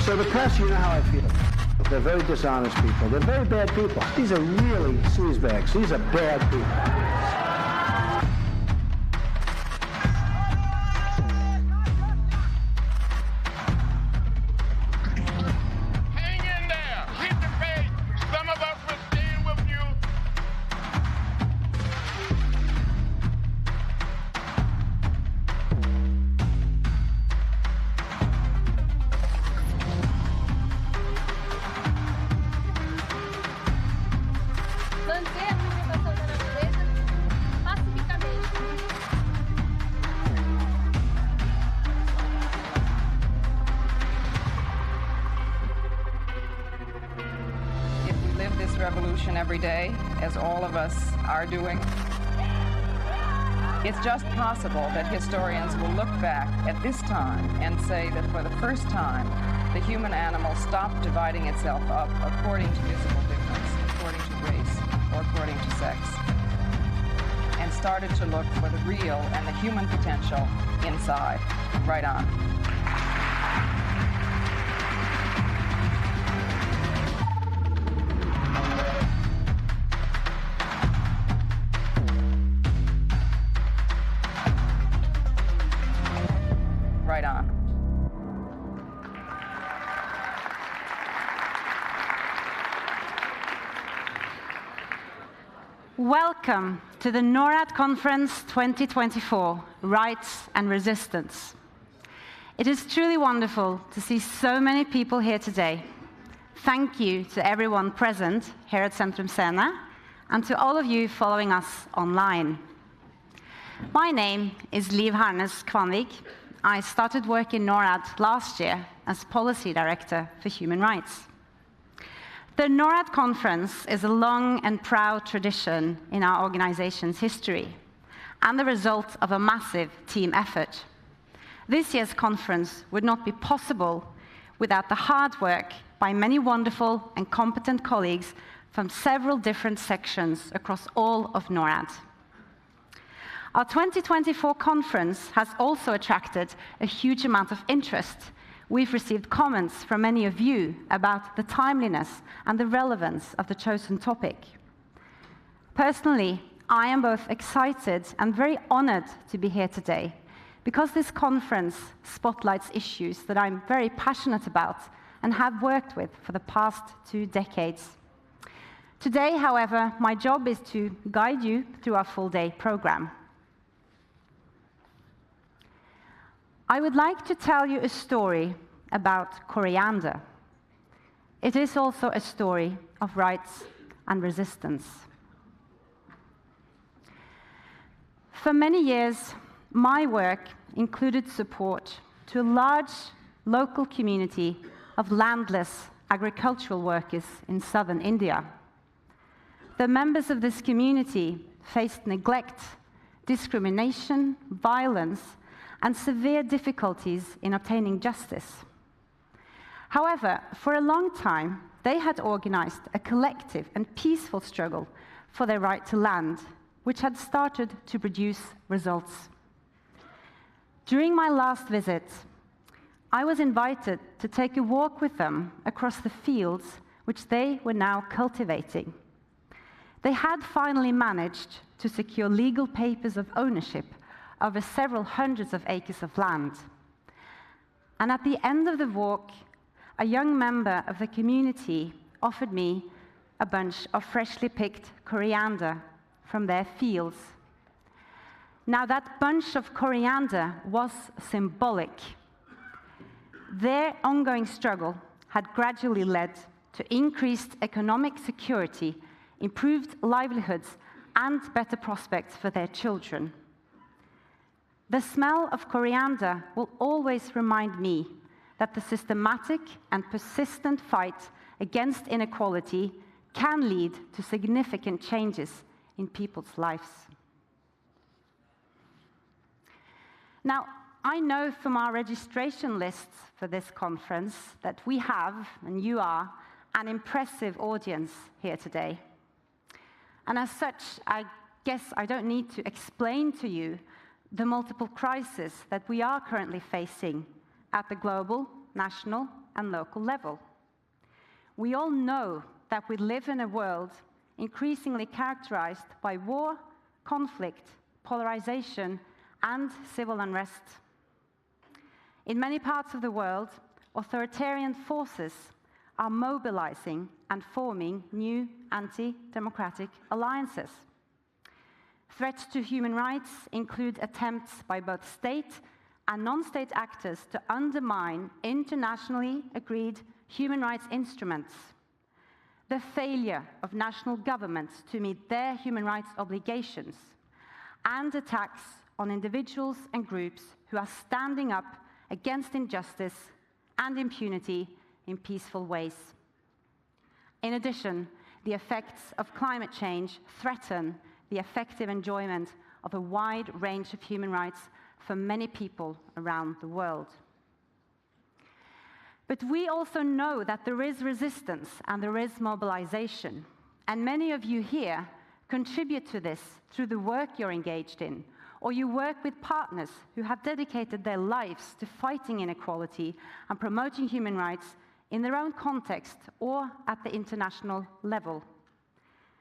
So the press, you know how I feel. They're very dishonest people. They're very bad people. These are really sleazebags. These are bad people. Revolution every day, as all of us are doing. It's just possible that historians will look back at this time and say that for the first time, the human animal stopped dividing itself up according to visible difference, according to race, or according to sex, and started to look for the real and the human potential inside. Right on. Right on. Welcome to the Norad-konferensen 2024, Rights and Resistance. It is truly wonderful to see so many people here today. Thank you to everyone present here at Sentrum and to all of you following us online. My name is Liv Hernes Kvanvig. I started work in Norad last year as Policy Director for Human Rights. The Norad Conference is a long and proud tradition in our organization's history and the result of a massive team effort. This year's conference would not be possible without the hard work by many wonderful and competent colleagues from several different sections across all of Norad. Our 2024 conference has also attracted a huge amount of interest. We've received comments from many of you about the timeliness and the relevance of the chosen topic. Personally, I am both excited and very honored to be here today, because this conference spotlights issues that I'm very passionate about and have worked with for the past 2 decades. Today, however, my job is to guide you through our full-day program. I would like to tell you a story about coriander. It is also a story of rights and resistance. For many years, my work included support to a large local community of landless agricultural workers in southern India. The members of this community faced neglect, discrimination, violence, and severe difficulties in obtaining justice. However, for a long time, they had organized a collective and peaceful struggle for their right to land, which had started to produce results. During my last visit, I was invited to take a walk with them across the fields which they were now cultivating. They had finally managed to secure legal papers of ownership over several hundreds of acres of land. And at the end of the walk, a young member of the community offered me a bunch of freshly picked coriander from their fields. Now, that bunch of coriander was symbolic. Their ongoing struggle had gradually led to increased economic security, improved livelihoods, and better prospects for their children. The smell of coriander will always remind me that the systematic and persistent fight against inequality can lead to significant changes in people's lives. Now, I know from our registration lists for this conference that we have, and you are, an impressive audience here today. And as such, I guess I don't need to explain to you the multiple crises that we are currently facing at the global, national, and local level. We all know that we live in a world increasingly characterized by war, conflict, polarization, and civil unrest. In many parts of the world, authoritarian forces are mobilizing and forming new anti-democratic alliances. Threats to human rights include attempts by both state and non-state actors to undermine internationally agreed human rights instruments, the failure of national governments to meet their human rights obligations, and attacks on individuals and groups who are standing up against injustice and impunity in peaceful ways. In addition, the effects of climate change threaten the effective enjoyment of a wide range of human rights for many people around the world. But we also know that there is resistance and there is mobilization, and many of you here contribute to this through the work you're engaged in, or you work with partners who have dedicated their lives to fighting inequality and promoting human rights in their own context or at the international level.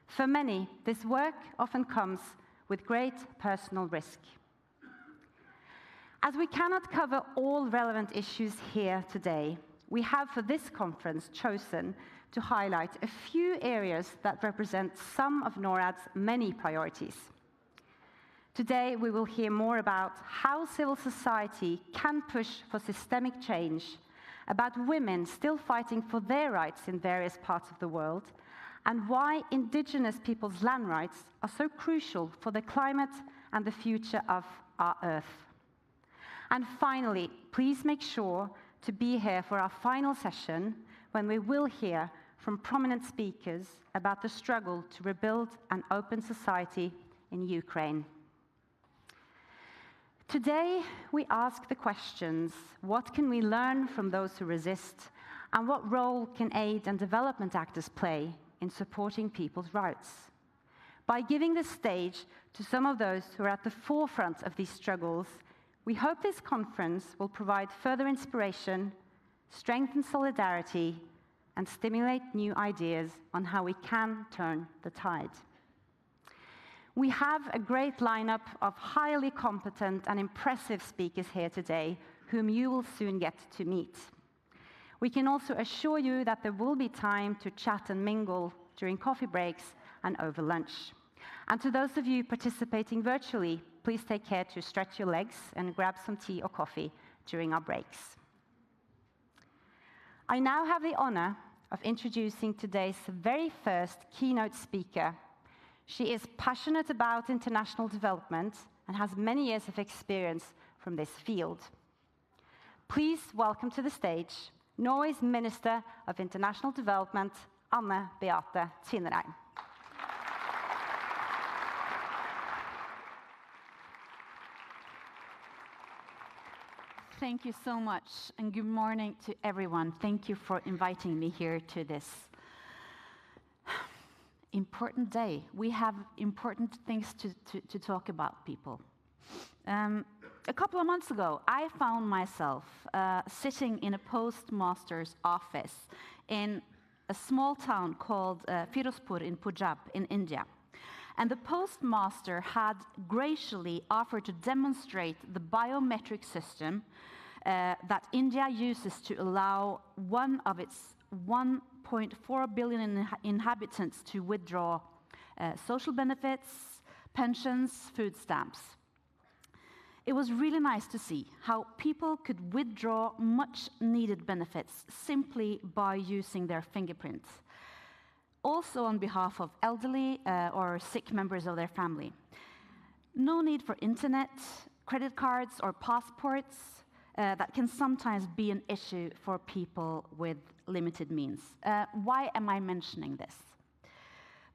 For many, this work often comes with great personal risk. As we cannot cover all relevant issues here today, we have for this conference chosen to highlight a few areas that represent some of NORAD's many priorities. Today, we will hear more about how civil society can push for systemic change, about women still fighting for their rights in various parts of the world, and why indigenous people's land rights are so crucial for the climate and the future of our Earth. And finally, please make sure to be here for our final session, when we will hear from prominent speakers about the struggle to rebuild an open society in Ukraine. Today, we ask the questions: what can we learn from those who resist, and what role can aid and development actors play in supporting people's rights? By giving the stage to some of those who are at the forefront of these struggles, we hope this conference will provide further inspiration, strengthen solidarity, and stimulate new ideas on how we can turn the tide. We have a great lineup of highly competent and impressive speakers here today, whom you will soon get to meet. We can also assure you that there will be time to chat and mingle during coffee breaks and over lunch. And to those of you participating virtually, please take care to stretch your legs and grab some tea or coffee during our breaks. I now have the honor of introducing today's very first keynote speaker. She is passionate about international development and has many years of experience from this field. Please welcome to the stage Norway's Minister of International Development, Anne Beate Tvinnereim. Thank you so much, and good morning to everyone. Thank you for inviting me here to this important day. We have important things to talk about, people. A couple of months ago, I found myself sitting in a postmaster's office in a small town called Firozpur in Punjab in India. And the postmaster had graciously offered to demonstrate the biometric system that India uses to allow one of its 1.4 billion inhabitants to withdraw social benefits, pensions, food stamps. It was really nice to see how people could withdraw much needed benefits simply by using their fingerprints. Also on behalf of elderly or sick members of their family. No need for internet, credit cards, or passports that can sometimes be an issue for people with limited means. Why am I mentioning this?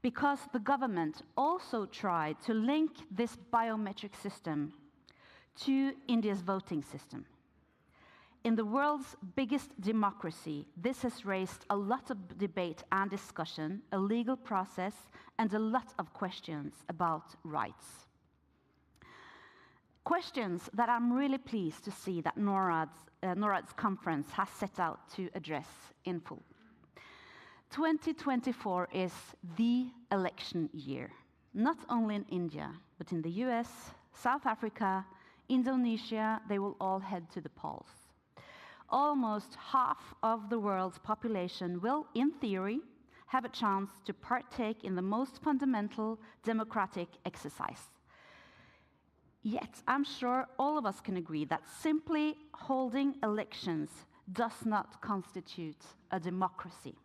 Because the government also tried to link this biometric system to India's voting system. In the world's biggest democracy, this has raised a lot of debate and discussion, a legal process, and a lot of questions about rights. Questions that I'm really pleased to see that Norad's conference has set out to address in full. 2024 is the election year, not only in India, but in the US, South Africa, Indonesia. They will all head to the polls. Almost half of the world's population will, in theory, have a chance to partake in the most fundamental democratic exercise. Yet, I'm sure all of us can agree that simply holding elections does not constitute a democracy.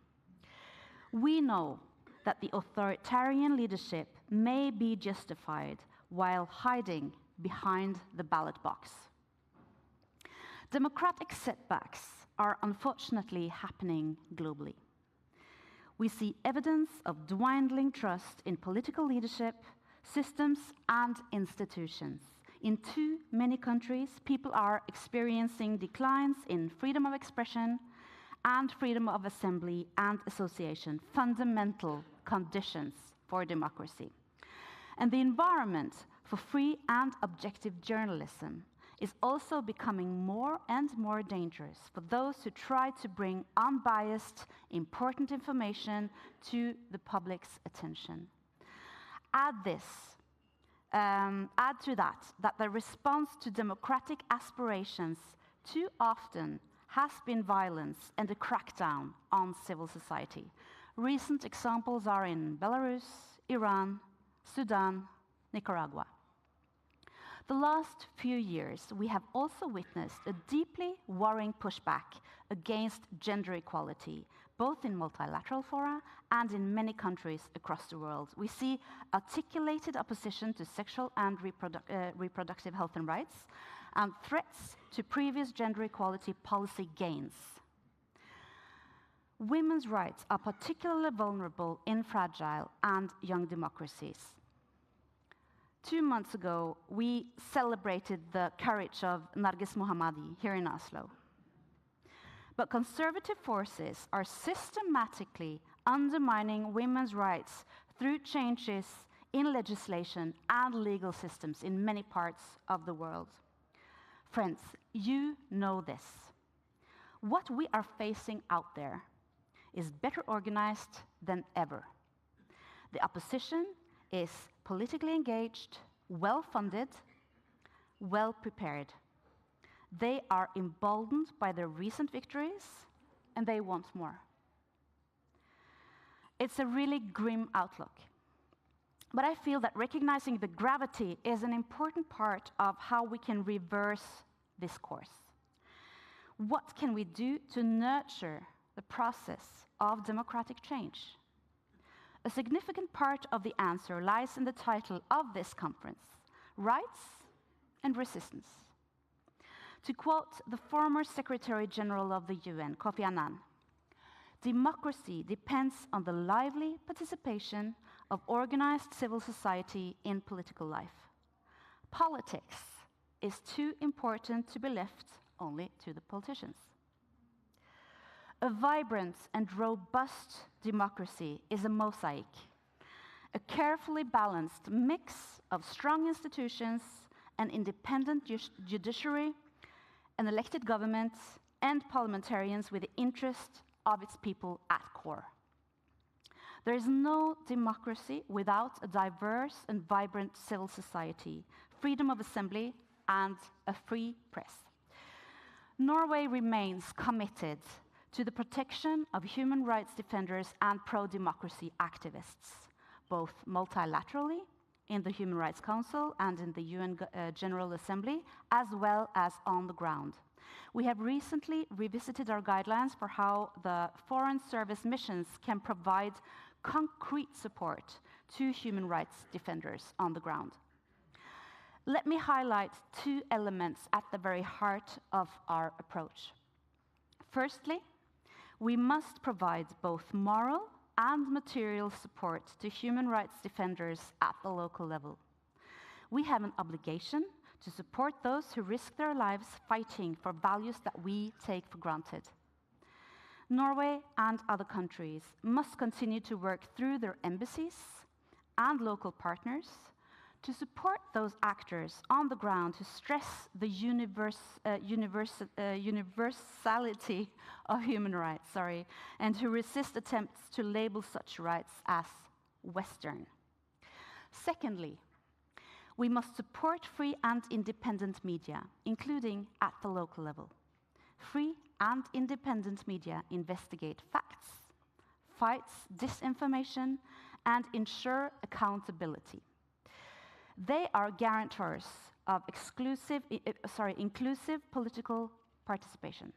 We know that the authoritarian leadership may be justified while hiding behind the ballot box. Democratic setbacks are unfortunately happening globally. We see evidence of dwindling trust in political leadership, systems, and institutions. In too many countries, people are experiencing declines in freedom of expression and freedom of assembly and association, fundamental conditions for democracy. And the environment for free and objective journalism is also becoming more and more dangerous for those who try to bring unbiased, important information to the public's attention. Add to that the response to democratic aspirations too often has been violence and a crackdown on civil society. Recent examples are in Belarus, Iran, Sudan, Nicaragua. The last few years, we have also witnessed a deeply worrying pushback against gender equality, both in multilateral fora and in many countries across the world. We see articulated opposition to sexual and reproductive health and rights, and threats to previous gender equality policy gains. Women's rights are particularly vulnerable in fragile and young democracies. 2 months ago, we celebrated the courage of Narges Mohammadi here in Oslo. But conservative forces are systematically undermining women's rights through changes in legislation and legal systems in many parts of the world. Friends, you know this. What we are facing out there is better organized than ever. The opposition is politically engaged, well-funded, well-prepared. They are emboldened by their recent victories, and they want more. It's a really grim outlook. But I feel that recognizing the gravity is an important part of how we can reverse this course. What can we do to nurture the process of democratic change? A significant part of the answer lies in the title of this conference, Rights and Resistance. To quote the former Secretary General of the UN, Kofi Annan, democracy depends on the lively participation of organized civil society in political life. Politics is too important to be left only to the politicians. A vibrant and robust democracy is a mosaic, a carefully balanced mix of strong institutions, an independent judiciary, an elected government, and parliamentarians with the interest of its people at core. There is no democracy without a diverse and vibrant civil society, freedom of assembly, and a free press. Norway remains committed to the protection of human rights defenders and pro-democracy activists, both multilaterally in the Human Rights Council and in the UN General Assembly, as well as on the ground. We have recently revisited our guidelines for how the foreign service missions can provide concrete support to human rights defenders on the ground. Let me highlight 2 elements at the very heart of our approach. Firstly, we must provide both moral and material support to human rights defenders at the local level. We have an obligation to support those who risk their lives fighting for values that we take for granted. Norway and other countries must continue to work through their embassies and local partners to support those actors on the ground to stress the universality of human rights, and to resist attempts to label such rights as Western. Secondly, we must support free and independent media, including at the local level. Free and independent media investigate facts, fights disinformation, and ensure accountability. They are guarantors of inclusive political participation.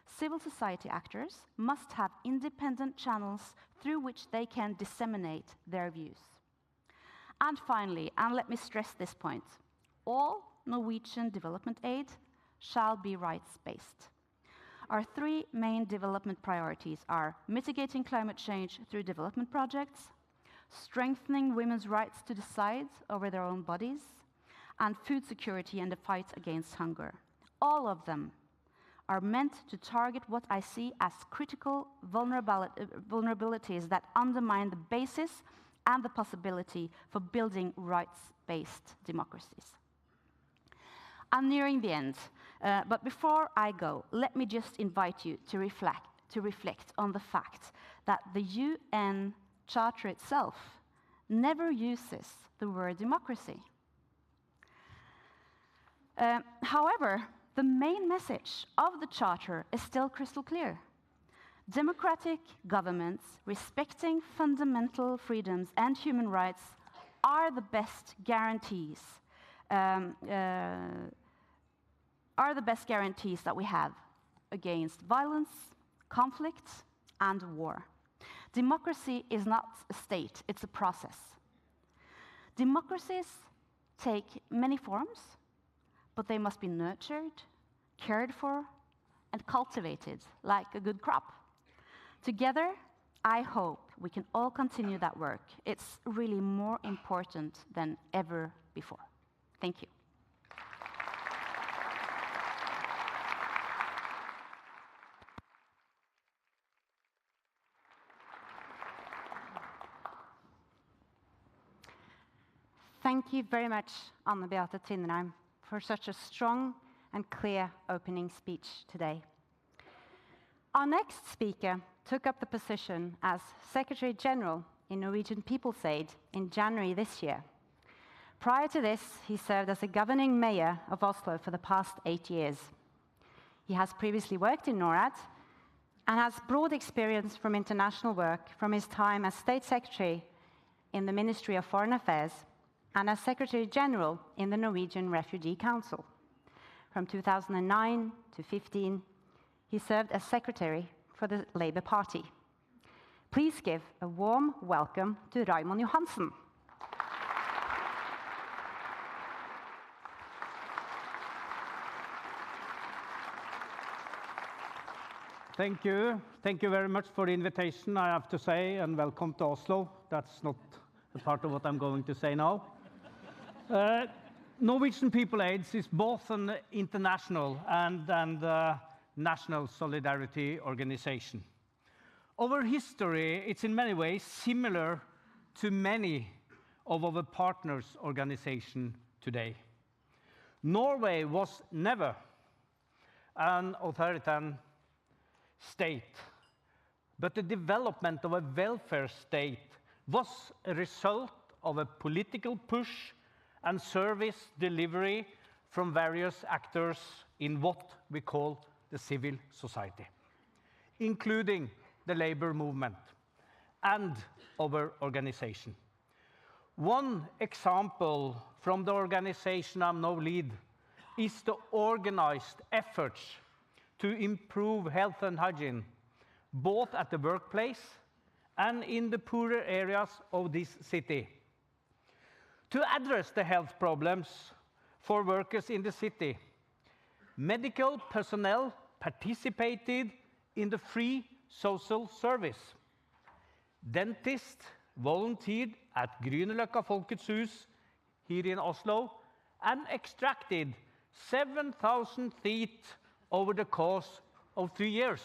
Civil society actors must have independent channels through which they can disseminate their views. And finally, and let me stress this point, all Norwegian development aid shall be rights-based. Our three main development priorities are mitigating climate change through development projects, strengthening women's rights to decide over their own bodies, and food security and the fight against hunger. All of them are meant to target what I see as critical vulnerabilities that undermine the basis and the possibility for building rights-based democracies. I'm nearing the end, but before I go, let me just invite you to reflect on the fact that the UN Charter itself never uses the word democracy. However, the main message of the Charter is still crystal clear. Democratic governments respecting fundamental freedoms and human rights are the best guarantees that we have against violence, conflict, and war. Democracy is not a state, it's a process. Democracies take many forms, but they must be nurtured, cared for, and cultivated like a good crop. Together, I hope we can all continue that work. It's really more important than ever before. Thank you. Thank you very much, Anne Beate Tvinnereim, for such a strong and clear opening speech today. Our next speaker took up the position as Secretary General in Norwegian People's Aid in January this year. Prior to this, he served as a governing mayor of Oslo for the past 8 years. He has previously worked in Norad and has broad experience from international work from his time as State Secretary in the Ministry of Foreign Affairs and as Secretary General in the Norwegian Refugee Council. From 2009 to 2015, he served as Secretary for the Labour Party. Please give a warm welcome to Raymond Johansen. Thank you. Thank you very much for the invitation, I have to say, and welcome to Oslo. That's not a part of what I'm going to say now. Norwegian People Aid is both an international and national solidarity organization. Our history, it's in many ways similar to many of our partners' organizations today. Norway was never an authoritarian state, but the development of a welfare state was a result of a political push and service delivery from various actors in what we call the civil society, including the labor movement and our organization. One example from the organization I now lead is the organized efforts to improve health and hygiene, both at the workplace and in the poorer areas of this city. To address the health problems for workers in the city, medical personnel participated in the free social service. Dentists volunteered at Grünerløkka Folkets Hus here in Oslo and extracted 7,000 teeth over the course of 3 years.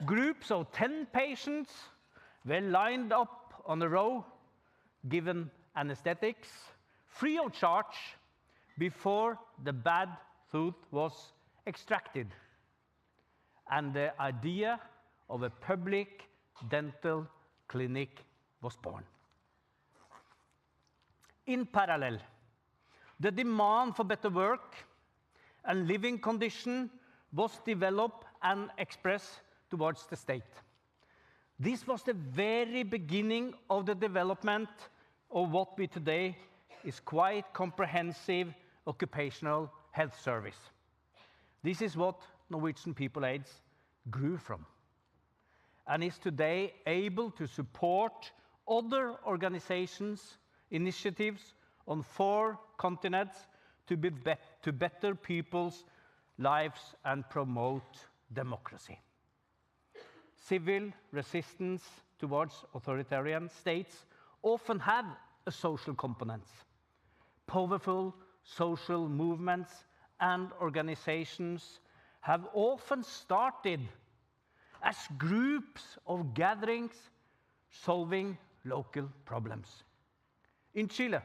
Groups of 10 patients were lined up on a row, given anesthetics, free of charge before the bad tooth was extracted. And the idea of a public dental clinic was born. In parallel, the demand for better work and living condition was developed and expressed towards the state. This was the very beginning of the development of what we today is quite comprehensive occupational health service. This is what Norwegian People Aids grew from, and is today able to support other organizations' initiatives on 4 continents to better people's lives and promote democracy. Civil resistance towards authoritarian states often have a social component. Powerful social movements and organizations have often started as groups of gatherings solving local problems. In Chile,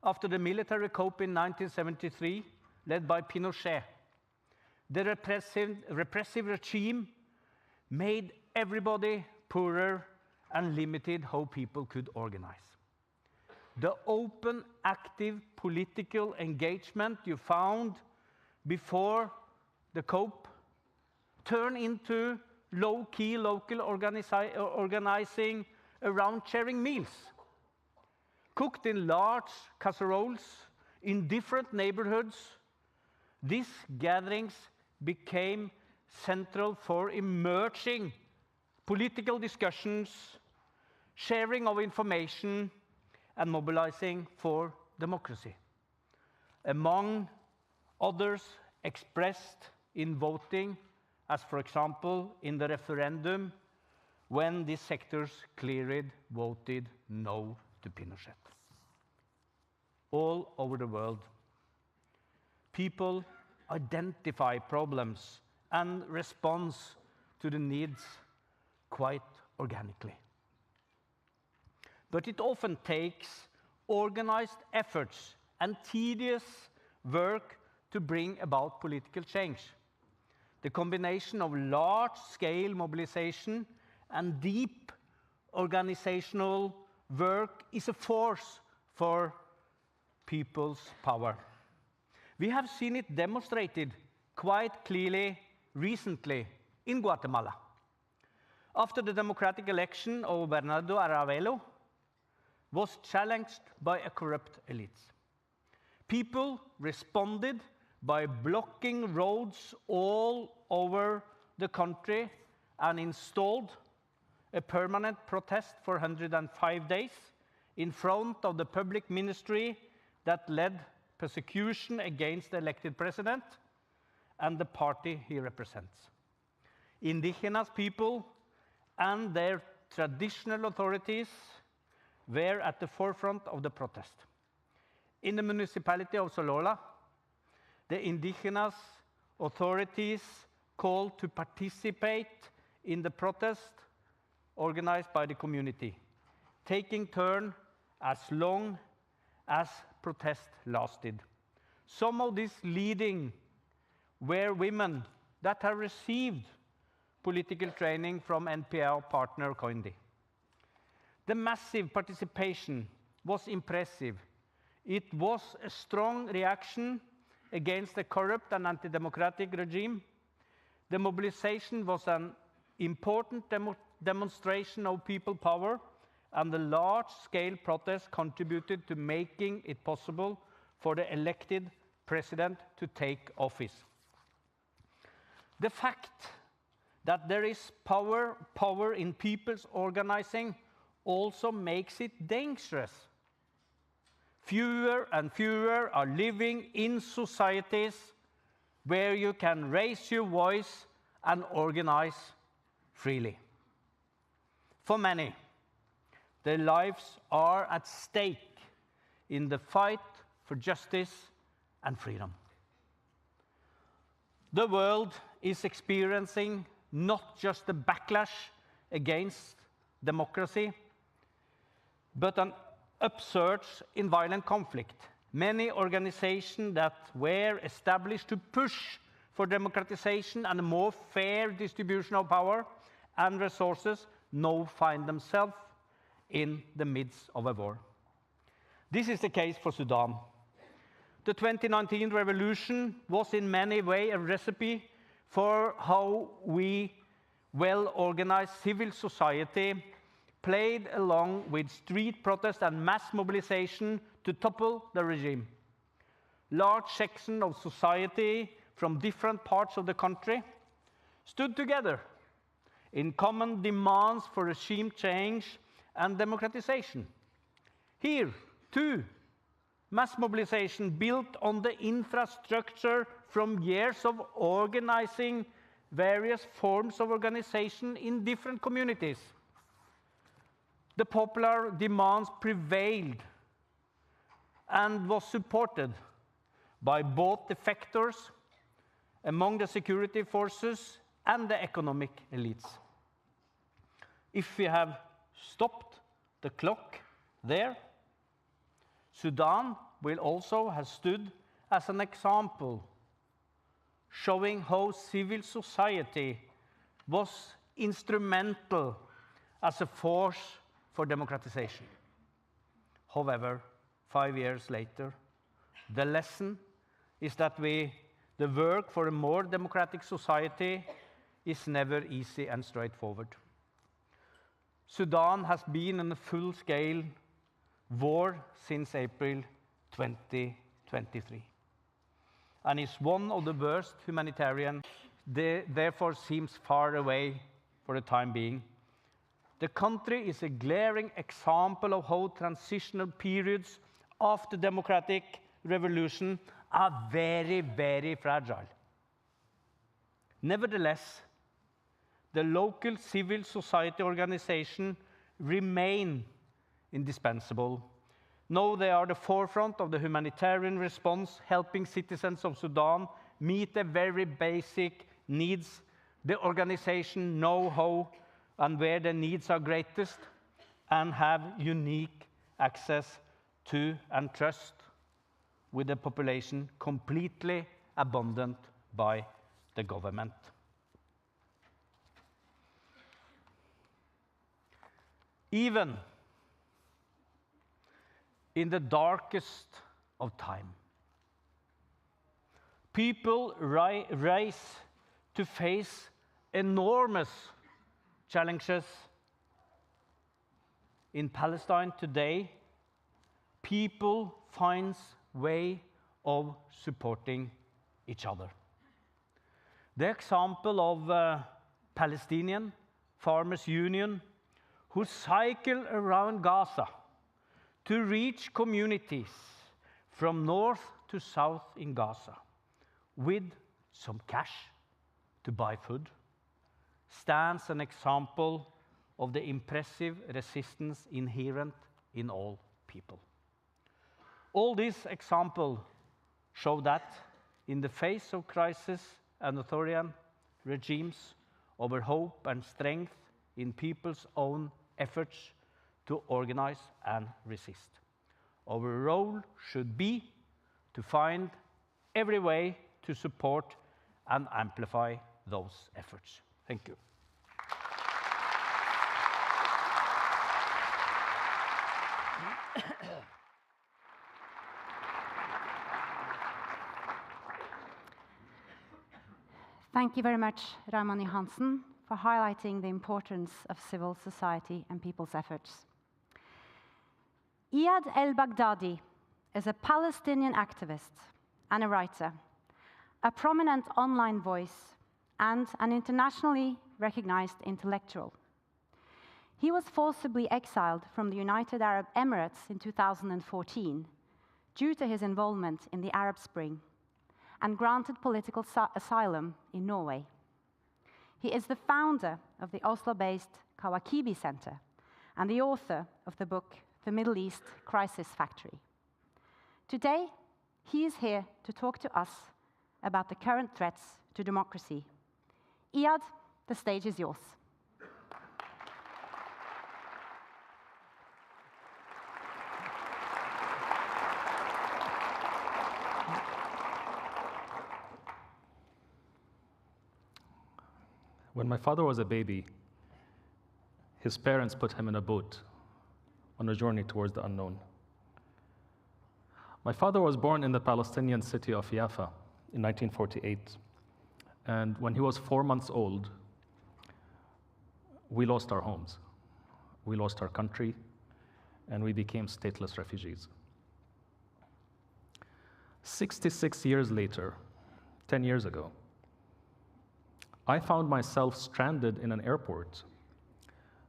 after the military coup in 1973, led by Pinochet, the repressive regime made everybody poorer and limited how people could organize. The open, active political engagement you found before the coup turned into low-key local organizing around sharing meals, cooked in large casseroles in different neighborhoods. These gatherings became central for emerging political discussions, sharing of information, and mobilizing for democracy. Among others expressed in voting, as for example in the referendum, when these sectors clearly voted no to Pinochet. All over the world, people identify problems and respond to the needs quite organically. But it often takes organized efforts and tedious work to bring about political change. The combination of large-scale mobilization and deep organizational work is a force for people's power. We have seen it demonstrated quite clearly recently in Guatemala. After the democratic election of Bernardo Arevalo was challenged by a corrupt elite, people responded by blocking roads all over the country and installed a permanent protest for 105 days in front of the public ministry that led persecution against the elected president and the party he represents. Indigenous people and their traditional authorities were at the forefront of the protest. In the municipality of Solola, the indigenous authorities called to participate in the protest organized by the community, taking turn as long as protest lasted. Some of these leading were women that have received political training from NPR partner Coindi. The massive participation was impressive. It was a strong reaction against the corrupt and anti-democratic regime. The mobilization was an important demonstration of people power, and the large-scale protest contributed to making it possible for the elected president to take office. The fact that there is power in people's organizing also makes it dangerous. Fewer and fewer are living in societies where you can raise your voice and organize freely. For many, their lives are at stake in the fight for justice and freedom. The world is experiencing not just a backlash against democracy, but an upsurge in violent conflict. Many organizations that were established to push for democratization and a more fair distribution of power and resources now find themselves in the midst of a war. This is the case for Sudan. The 2019 revolution was in many ways a recipe for how well-organized civil society played along with street protest and mass mobilization to topple the regime. Large sections of society from different parts of the country stood together in common demands for regime change and democratization. Here, too, mass mobilization built on the infrastructure from years of organizing various forms of organization in different communities. The popular demands prevailed and was supported by both defectors among the security forces and the economic elites. If we have stopped the clock there, Sudan will also have stood as an example, showing how civil society was instrumental as a force for democratization. However, 5 years later, the lesson is that the work for a more democratic society is never easy and straightforward. Sudan has been in a full-scale war since April 2023, and is one of the worst humanitarian, therefore seems far away for the time being. The country is a glaring example of how transitional periods after democratic revolution are very, very fragile. Nevertheless, the local civil society organization remain indispensable. Now they are the forefront of the humanitarian response, helping citizens of Sudan meet their very basic needs. The organization know how and where their needs are greatest and have unique access to and trust with the population completely abandoned by the government. Even in the darkest of time, people rise to face enormous challenges. In Palestine today, people find way of supporting each other. The example of Palestinian Farmers Union, who cycle around Gaza to reach communities from north to south in Gaza with some cash to buy food, stands an example of the impressive resistance inherent in all people. All these examples show that in the face of crisis and authoritarian regimes, our hope and strength in people's own efforts to organize and resist. Our role should be to find every way to support and amplify those efforts. Thank you. Thank you very much, Raymond Johansen, for highlighting the importance of civil society and people's efforts. Iyad el-Baghdadi is a Palestinian activist and a writer, a prominent online voice, and an internationally recognized intellectual. He was forcibly exiled from the United Arab Emirates in 2014 due to his involvement in the Arab Spring, and granted political asylum in Norway. He is the founder of the Oslo-based Kawakibi Center and the author of the book The Middle East Crisis Factory. Today, he is here to talk to us about the current threats to democracy. Iyad, the stage is yours. When my father was a baby, his parents put him in a boat on a journey towards the unknown. My father was born in the Palestinian city of Jaffa in 1948, and when he was 4 months old, we lost our homes. We lost our country, and we became stateless refugees. 66 years later, 10 years ago, I found myself stranded in an airport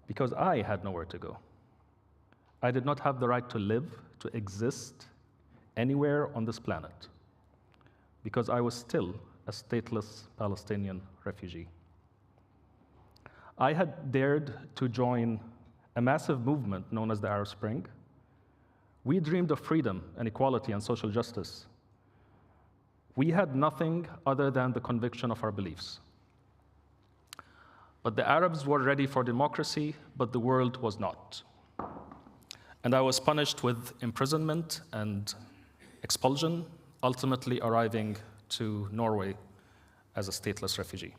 because I had nowhere to go. I did not have the right to live, to exist anywhere on this planet, because I was still a stateless Palestinian refugee. I had dared to join a massive movement known as the Arab Spring. We dreamed of freedom and equality and social justice. We had nothing other than the conviction of our beliefs. But the Arabs were ready for democracy, but the world was not. And I was punished with imprisonment and expulsion, ultimately arriving to Norway as a stateless refugee.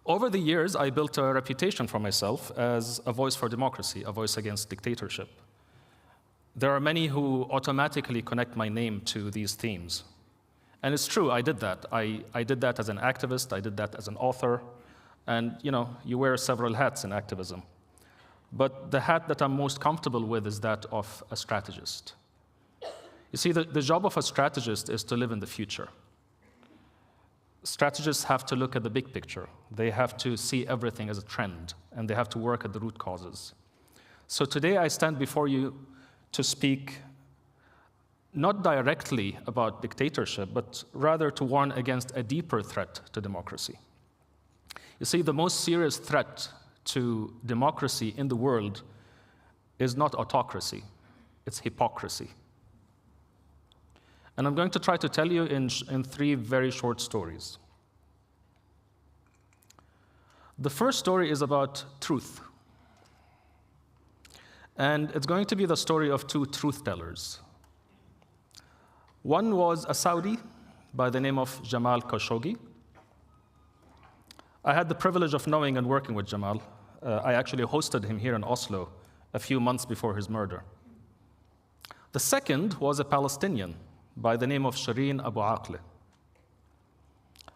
Over the years, I built a reputation for myself as a voice for democracy, a voice against dictatorship. There are many who automatically connect my name to these themes. And it's true, I did that. I did that as an activist, I did that as an author, and you wear several hats in activism. But the hat that I'm most comfortable with is that of a strategist. You see, the job of a strategist is to live in the future. Strategists have to look at the big picture. They have to see everything as a trend, and they have to work at the root causes. So today I stand before you to speak not directly about dictatorship, but rather to warn against a deeper threat to democracy. You see, the most serious threat to democracy in the world is not autocracy, it's hypocrisy. And I'm going to try to tell you in 3 very short stories. The first story is about truth. And it's going to be the story of 2 truth tellers. One was a Saudi by the name of Jamal Khashoggi. I had the privilege of knowing and working with Jamal. I actually hosted him here in Oslo a few months before his murder. The second was a Palestinian by the name of Shireen Abu Akleh.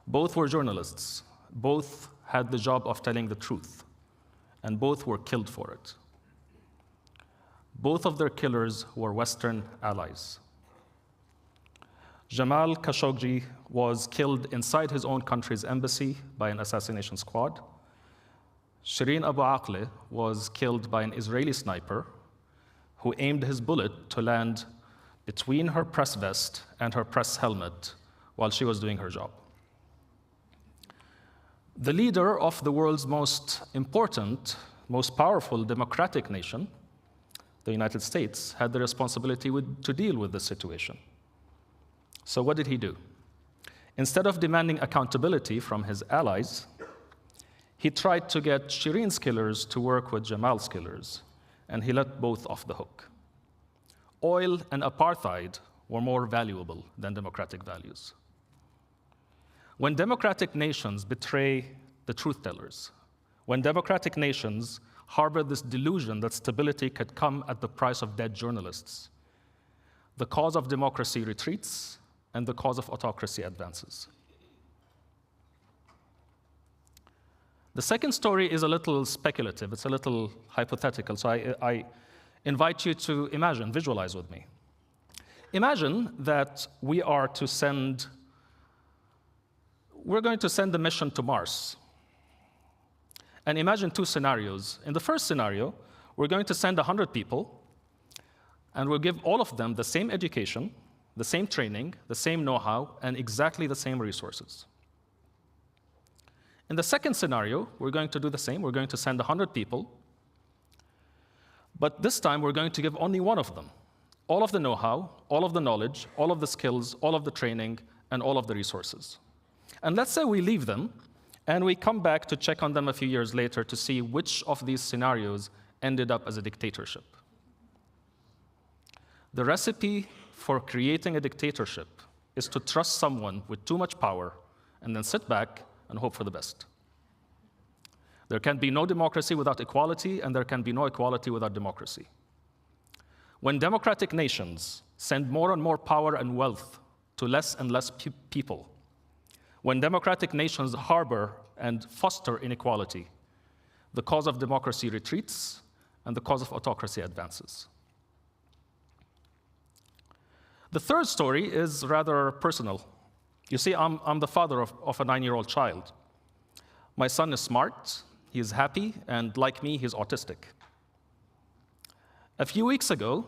Both were journalists. Both had the job of telling the truth, and both were killed for it. Both of their killers were Western allies. Jamal Khashoggi was killed inside his own country's embassy by an assassination squad. Shireen Abu Akleh was killed by an Israeli sniper who aimed his bullet to land between her press vest and her press helmet while she was doing her job. The leader of the world's most important, most powerful democratic nation, the United States, had the responsibility to deal with this situation. So what did he do? Instead of demanding accountability from his allies, he tried to get Shireen's killers to work with Jamal's killers, and he let both off the hook. Oil and apartheid were more valuable than democratic values. When democratic nations betray the truth tellers, when democratic nations harbor this delusion that stability could come at the price of dead journalists, the cause of democracy retreats and the cause of autocracy advances. The second story is a little speculative, it's a little hypothetical, so I invite you to imagine, visualize with me. Imagine that we're going to send a mission to Mars. And imagine 2 scenarios. In the first scenario, we're going to send 100 people, and we'll give all of them the same education, the same training, the same know-how, and exactly the same resources. In the second scenario, we're going to do the same. We're going to send 100 people, but this time we're going to give only one of them all of the know-how, all of the knowledge, all of the skills, all of the training, and all of the resources. And let's say we leave them, and we come back to check on them a few years later to see which of these scenarios ended up as a dictatorship. The recipe for creating a dictatorship is to trust someone with too much power and then sit back and hope for the best. There can be no democracy without equality, and there can be no equality without democracy. When democratic nations send more and more power and wealth to less and less people, when democratic nations harbor and foster inequality, the cause of democracy retreats and the cause of autocracy advances. The third story is rather personal. You see, I'm the father of a 9-year-old child. My son is smart, he is happy, and like me, he's autistic. A few weeks ago,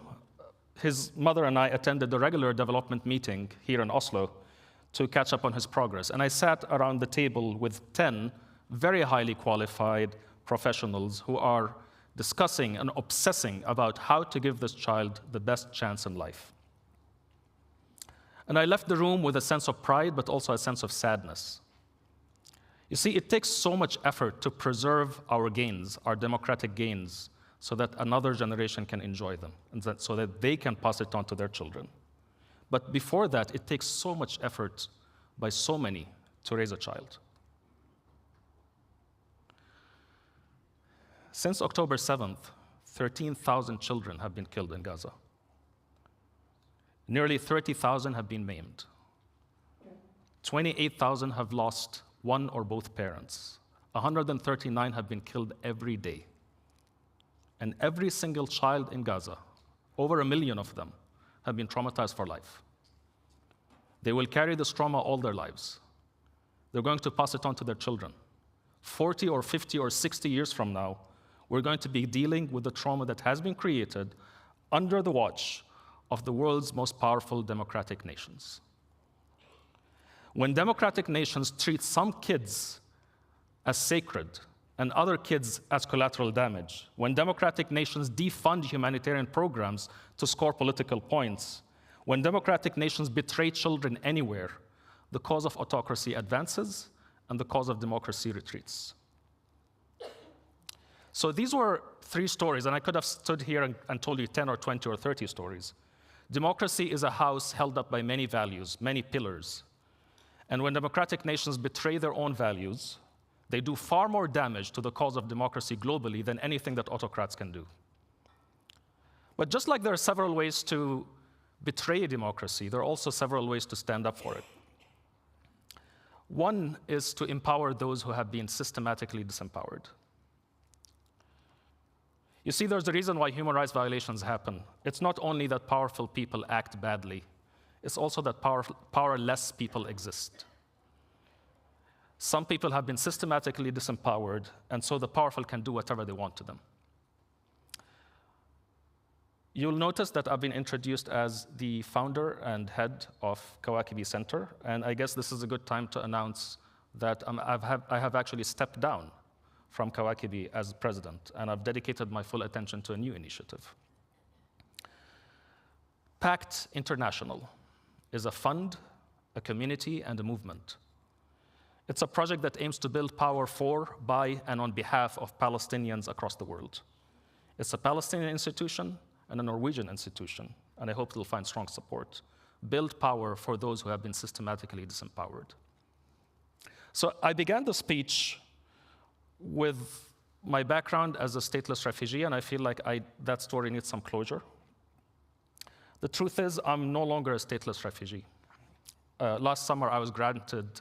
his mother and I attended a regular development meeting here in Oslo to catch up on his progress. And I sat around the table with 10 very highly qualified professionals who are discussing and obsessing about how to give this child the best chance in life. And I left the room with a sense of pride, but also a sense of sadness. You see, it takes so much effort to preserve our gains, our democratic gains, so that another generation can enjoy them, and so that they can pass it on to their children. But before that, it takes so much effort by so many to raise a child. Since October 7th, 13,000 children have been killed in Gaza. Nearly 30,000 have been maimed. 28,000 have lost one or both parents. 139 have been killed every day. And every single child in Gaza, over 1 million of them, have been traumatized for life. They will carry this trauma all their lives. They're going to pass it on to their children. 40 or 50 or 60 years from now, we're going to be dealing with the trauma that has been created under the watch of the world's most powerful democratic nations. When democratic nations treat some kids as sacred and other kids as collateral damage, when democratic nations defund humanitarian programs to score political points, when democratic nations betray children anywhere, the cause of autocracy advances and the cause of democracy retreats. So these were 3 stories, and I could have stood here and told you 10 or 20 or 30 stories. Democracy is a house held up by many values, many pillars. And when democratic nations betray their own values, they do far more damage to the cause of democracy globally than anything that autocrats can do. But just like there are several ways to betray democracy, there are also several ways to stand up for it. One is to empower those who have been systematically disempowered. You see, there's a reason why human rights violations happen. It's not only that powerful people act badly, it's also that powerless people exist. Some people have been systematically disempowered, and so the powerful can do whatever they want to them. You'll notice that I've been introduced as the founder and head of Kawakibi Center, and I guess this is a good time to announce that I have actually stepped down from Kawakibi as president, and I've dedicated my full attention to a new initiative. PACT International is a fund, a community, and a movement. It's a project that aims to build power for, by, and on behalf of Palestinians across the world. It's a Palestinian institution and a Norwegian institution, and I hope it'll find strong support. Build power for those who have been systematically disempowered. So I began the speech with my background as a stateless refugee, and I feel like that story needs some closure. The truth is, I'm no longer a stateless refugee. Last summer, I was granted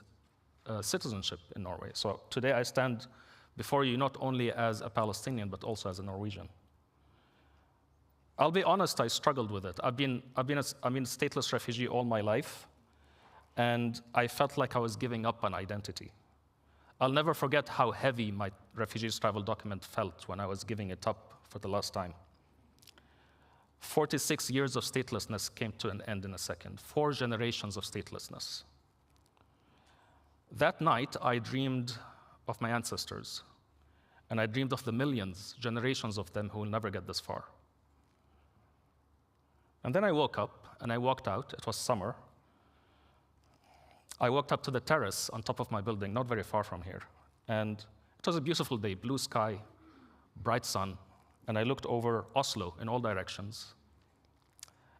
citizenship in Norway. So today, I stand before you not only as a Palestinian, but also as a Norwegian. I'll be honest, I struggled with it. I've been a stateless refugee all my life, and I felt like I was giving up an identity. I'll never forget how heavy my refugees travel document felt when I was giving it up for the last time. 46 years of statelessness came to an end in a second. 4 generations of statelessness. That night, I dreamed of my ancestors, and I dreamed of the millions, generations of them who will never get this far. And then I woke up, and I walked out. It was summer. I walked up to the terrace on top of my building, not very far from here. And it was a beautiful day, blue sky, bright sun. And I looked over Oslo in all directions.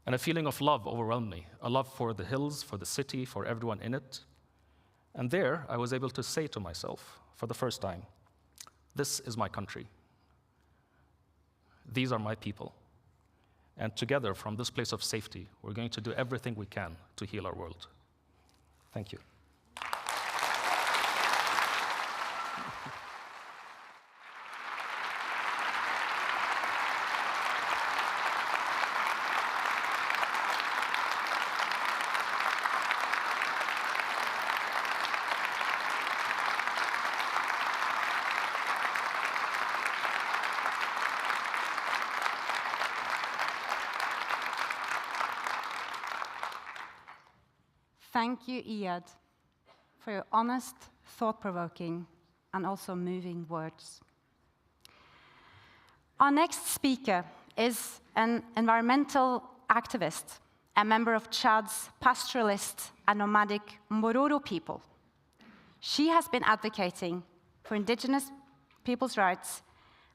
And a feeling of love overwhelmed me, a love for the hills, for the city, for everyone in it. And there, I was able to say to myself, for the first time, This is my country. These are my people. And together, from this place of safety, we're going to do everything we can to heal our world. Thank you. Thank you, Iyad, for your honest, thought-provoking, and also moving words. Our next speaker is an environmental activist, a member of Chad's pastoralist and nomadic Mbororo people. She has been advocating for indigenous people's rights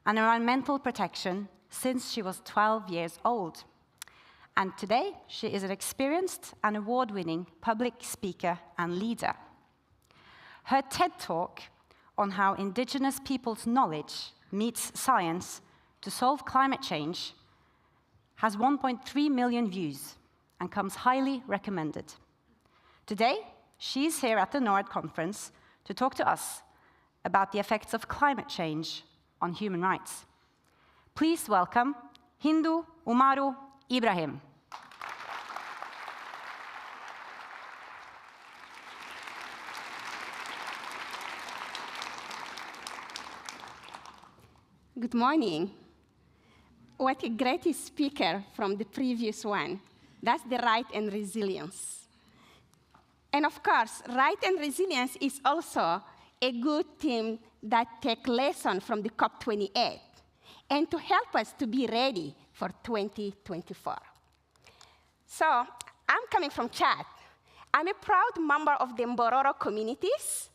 and environmental protection since she was 12 years old. And today, she is an experienced and award-winning public speaker and leader. Her TED Talk on how indigenous people's knowledge meets science to solve climate change has 1.3 million views and comes highly recommended. Today, she is here at the Norad-konferensen to talk to us about the effects of climate change on human rights. Please welcome Hindu Umaru Ibrahim. Good morning. What a great speaker from the previous one. That's the right and resilience. And of course, right and resilience is also a good theme that takes lessons from the COP28 and to help us to be ready for 2024. So I'm coming from Chad. I'm a proud member of the Mbororo communities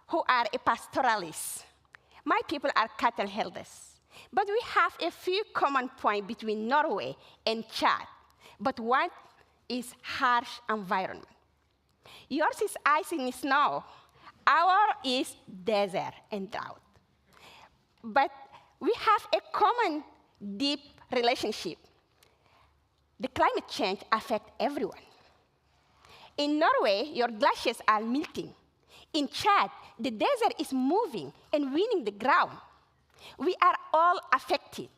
who are a pastoralist. My people are cattle herders. But we have a few common points between Norway and Chad. But one is harsh environment. Yours is ice and snow. Ours is desert and drought. But we have a common deep relationship. The climate change affects everyone. In Norway, your glaciers are melting. In Chad, the desert is moving and winning the ground. We are all affected.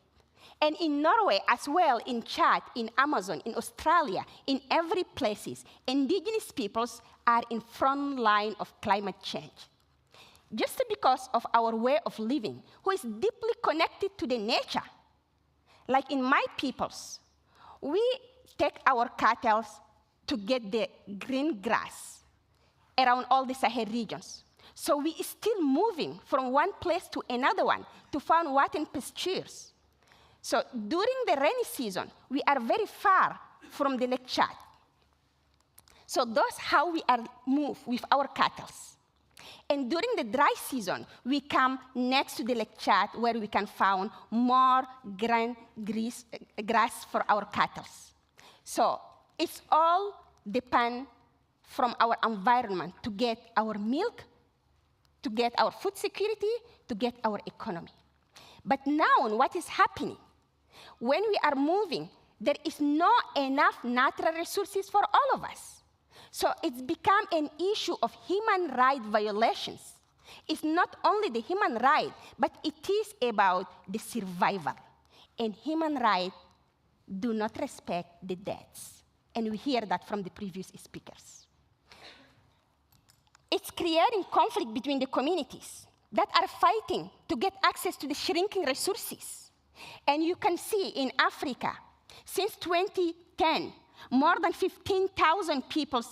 And in Norway as well, in Chad, in Amazon, in Australia, in every place, indigenous peoples are in front line of climate change. Just because of our way of living, who is deeply connected to the nature. Like in my peoples, we take our cattle to get the green grass around all the Sahel regions. So we are still moving from one place to another one to find water and pastures. So during the rainy season, we are very far from the Lake Chad. So that's how we are move with our cattle. And during the dry season, we come next to the Lake Chad where we can find more green grass for our cattle. So it's all depend from our environment to get our milk, to get our food security, to get our economy. But now what is happening? When we are moving, there is not enough natural resources for all of us. So it's become an issue of human rights violations. It's not only the human right, but it is about the survival. And human rights do not respect the deaths. And we hear that from the previous speakers. It's creating conflict between the communities that are fighting to get access to the shrinking resources. And you can see in Africa, since 2010, more than 15,000 people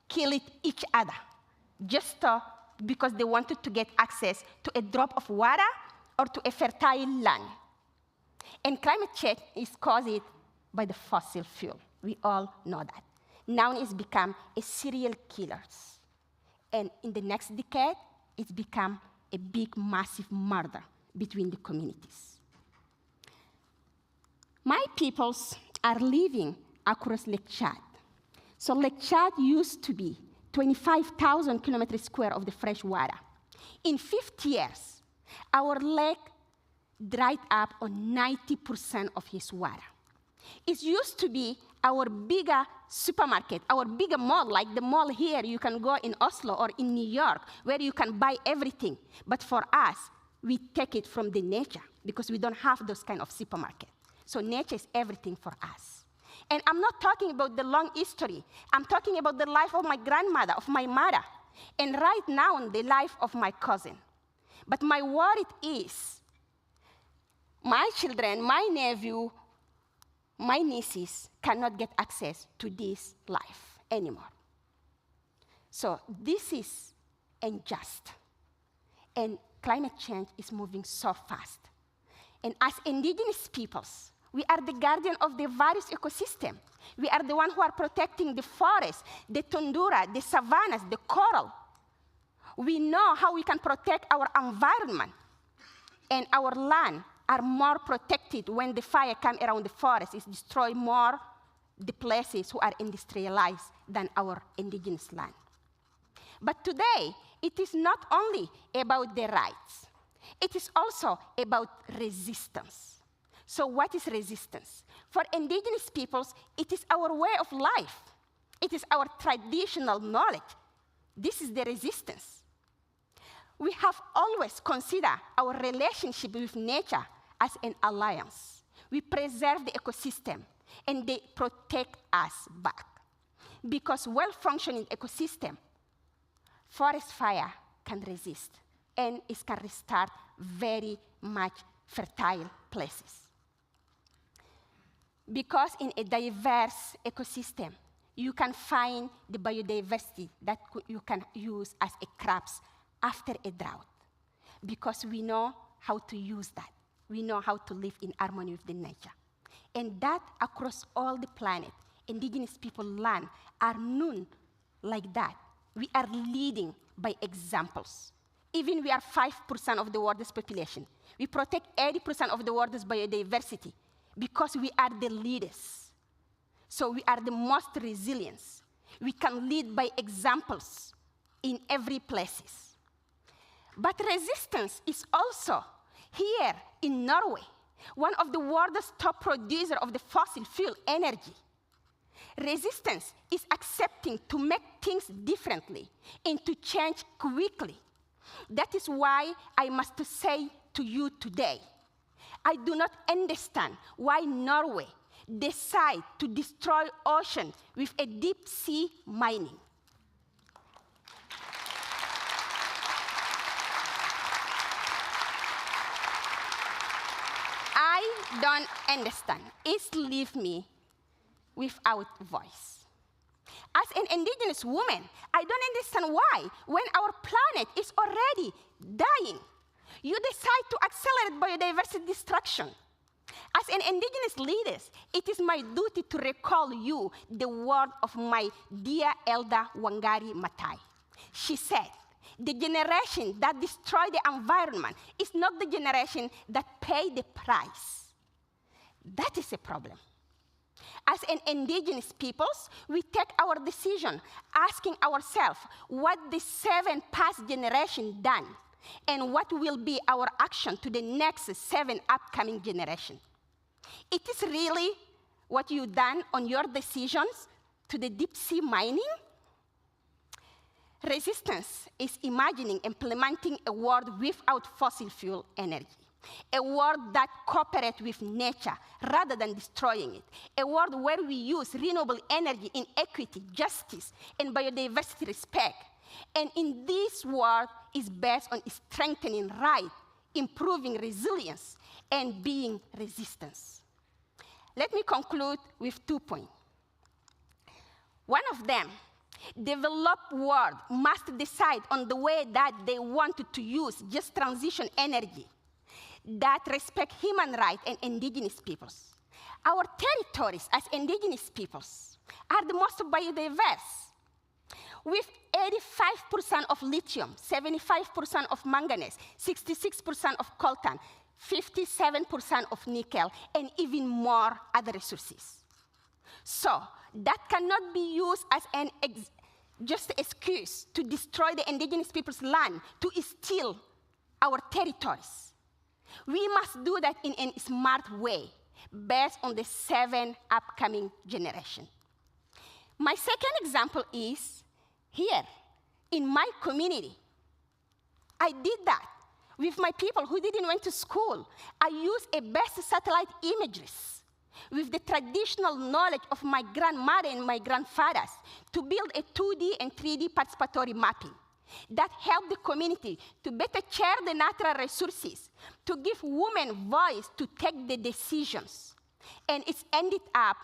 killed each other just because they wanted to get access to a drop of water or to a fertile land. And climate change is caused by the fossil fuel. We all know that. Now it's become a serial killer. And in the next decade, it's become a big, massive murder between the communities. My peoples are living across Lake Chad. So Lake Chad used to be 25,000 kilometers square of the fresh water. In 50 years, Our lake dried up on 90% of its water. It used to be our bigger supermarket, our bigger mall, like the mall here you can go in Oslo or in New York, where you can buy everything. But for us, we take it from the nature because we don't have those kind of supermarket. So nature is everything for us. And I'm not talking about the long history. I'm talking about the life of my grandmother, of my mother, and right now the life of my cousin. But my worry is my children, my nephew, my nieces cannot get access to this life anymore. So this is unjust. And climate change is moving so fast. And as indigenous peoples, we are the guardian of the various ecosystem. We are the ones who are protecting the forests, the tundra, the savannas, the coral. We know how we can protect our environment. And our land are more protected when the fire comes around the forest. It destroys more the places who are industrialized than our indigenous land. But today, it is not only about the rights. It is also about resistance. So what is resistance? For indigenous peoples, it is our way of life. It is our traditional knowledge. This is the resistance. We have always considered our relationship with nature as an alliance. We preserve the ecosystem, and they protect us back. Because well-functioning ecosystem, forest fire can resist, and it can restart very much fertile places. Because in a diverse ecosystem, you can find the biodiversity that you can use as a crops after a drought. Because we know how to use that. We know how to live in harmony with the nature. And that across all the planet, indigenous people land are known like that. We are leading by examples. Even we are 5% of the world's population. We protect 80% of the world's biodiversity because we are the leaders. So we are the most resilient. We can lead by examples in every places. But resistance is also here in Norway, one of the world's top producers of the fossil fuel energy. Resistance is accepting to make things differently and to change quickly. That is why I must say to you today, I do not understand why Norway decides to destroy ocean with a deep sea mining. I don't understand. It leaves me without voice. As an indigenous woman, I don't understand why, when our planet is already dying, you decide to accelerate biodiversity destruction. As an indigenous leader, it is my duty to recall you the word of my dear elder Wangari Maathai. She said, the generation that destroy the environment is not the generation that pay the price. That is a problem. As an indigenous peoples, we take our decision asking ourselves what the 7 past generations done and what will be our action to the next 7 upcoming generations. It is really what you done on your decisions to the deep sea mining? Resistance is imagining implementing a world without fossil fuel energy. A world that cooperates with nature rather than destroying it. A world where we use renewable energy in equity, justice, and biodiversity respect. And in this world is based on strengthening right, improving resilience, and being resistance. Let me conclude with 2 points. One of them, developed world must decide on the way that they wanted to use just transition energy that respect human rights and indigenous peoples. Our territories as indigenous peoples are the most biodiverse, with 85% of lithium, 75% of manganese, 66% of coltan, 57% of nickel, and even more other resources. So that cannot be used as an just excuse to destroy the indigenous people's land, to steal our territories. We must do that in a smart way, based on the 7 upcoming generations. My second example is here, in my community. I did that with my people who didn't went to school. I used a best satellite imageries with the traditional knowledge of my grandmother and my grandfathers to build a 2D and 3D participatory mapping that helped the community to better share the natural resources, to give women voice to take the decisions. And it's ended up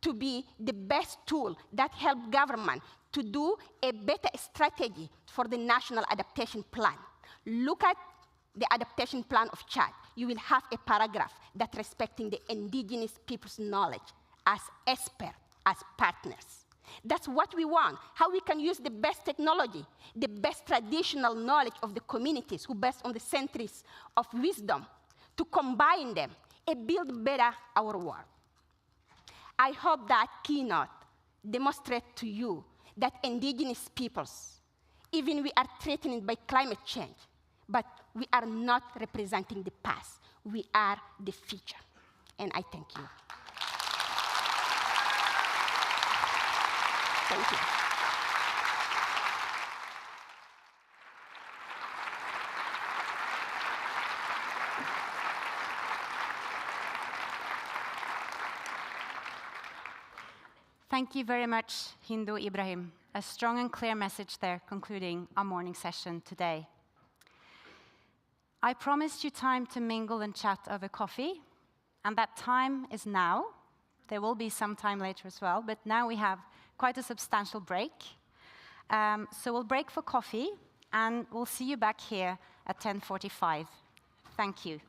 to be the best tool that helped government to do a better strategy for the National Adaptation Plan. Look at the adaptation plan of Chad. You will have a paragraph that respecting the indigenous people's knowledge as experts, as partners. That's what we want, how we can use the best technology, the best traditional knowledge of the communities who based on the centuries of wisdom to combine them and build better our world. I hope that keynote demonstrates to you that indigenous peoples, even we are threatened by climate change, but we are not representing the past. We are the future. And I thank you. Thank you. Thank you very much, Hindu Ibrahim. A strong and clear message there concluding our morning session today. I promised you time to mingle and chat over coffee, and that time is now. There will be some time later as well, but now we have quite a substantial break. So we'll break for coffee, and we'll see you back here at 10:45. Thank you.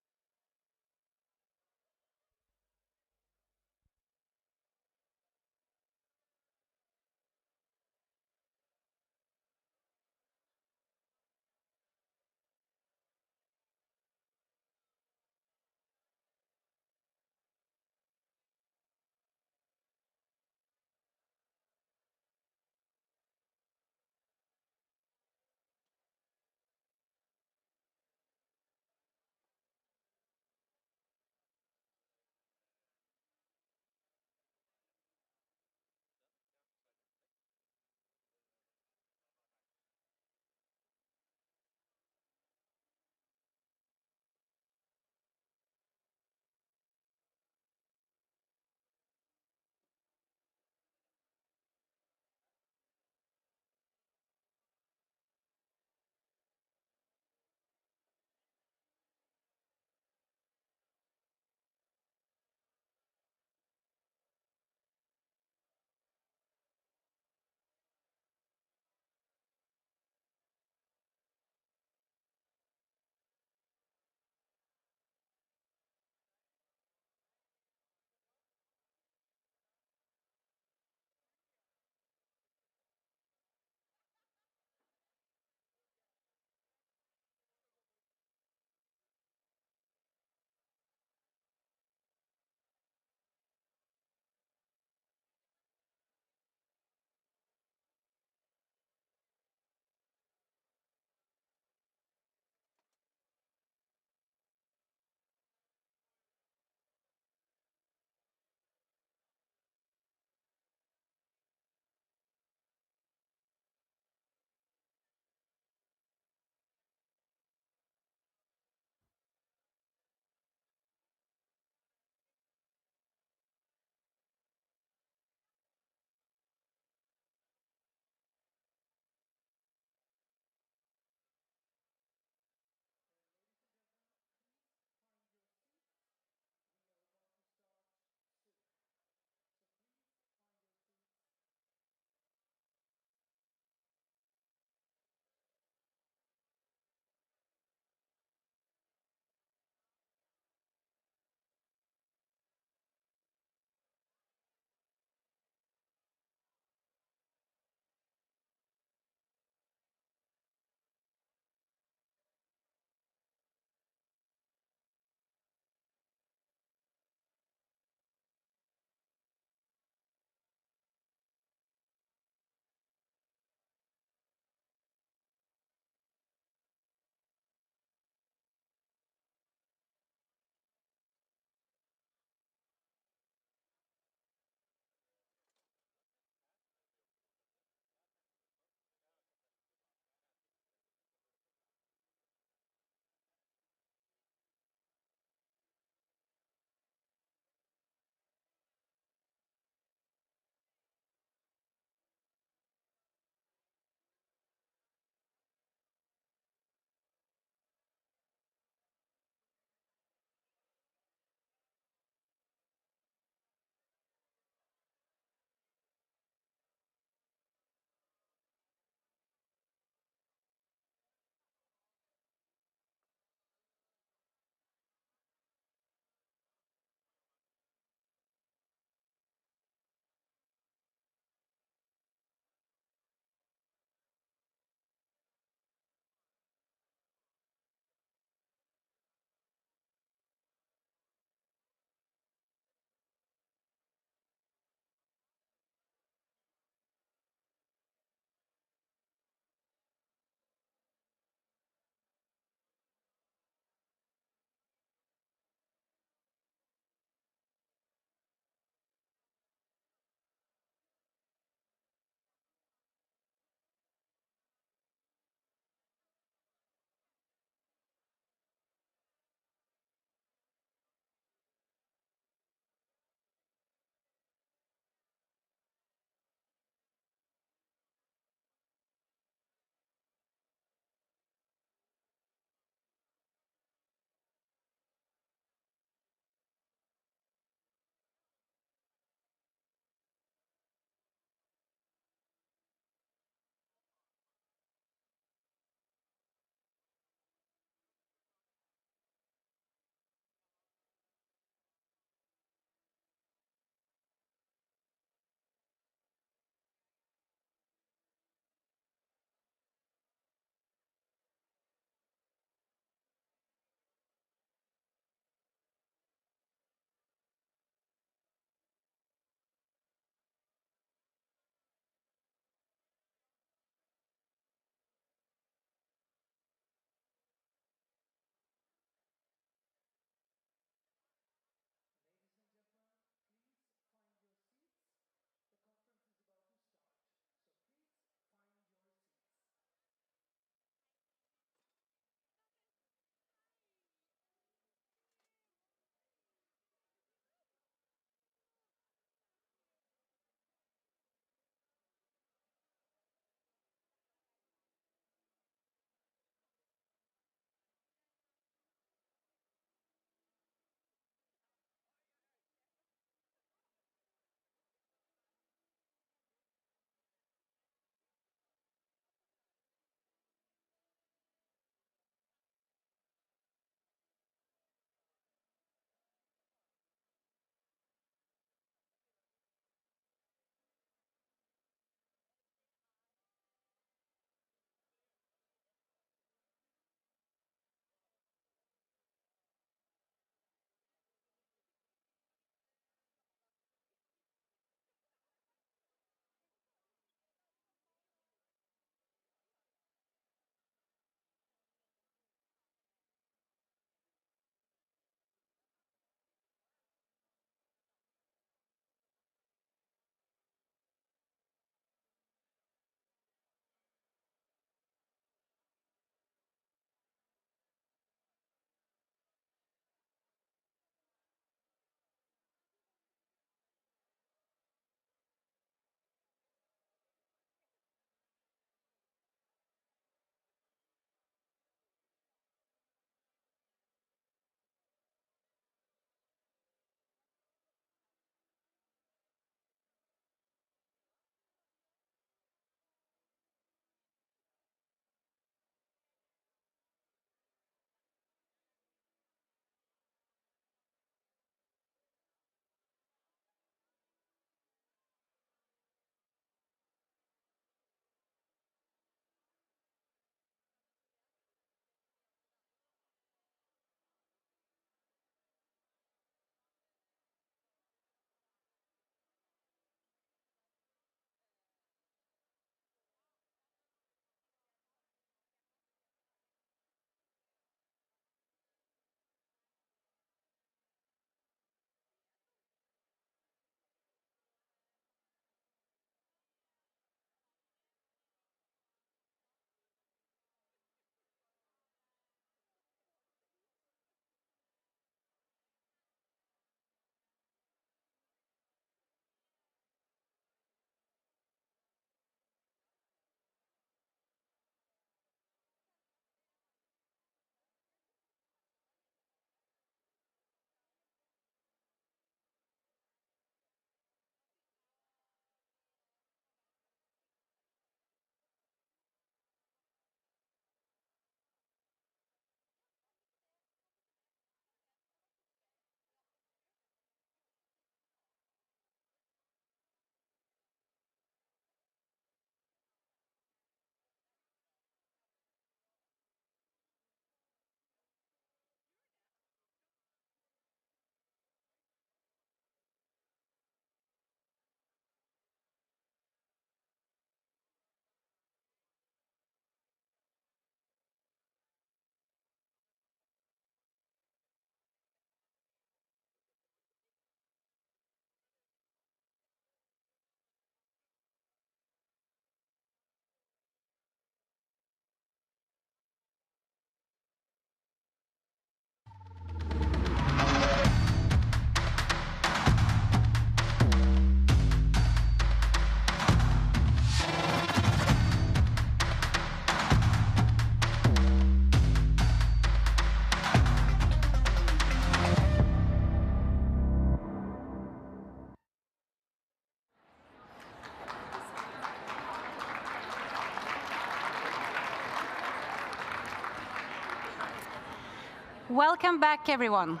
Welcome back, everyone.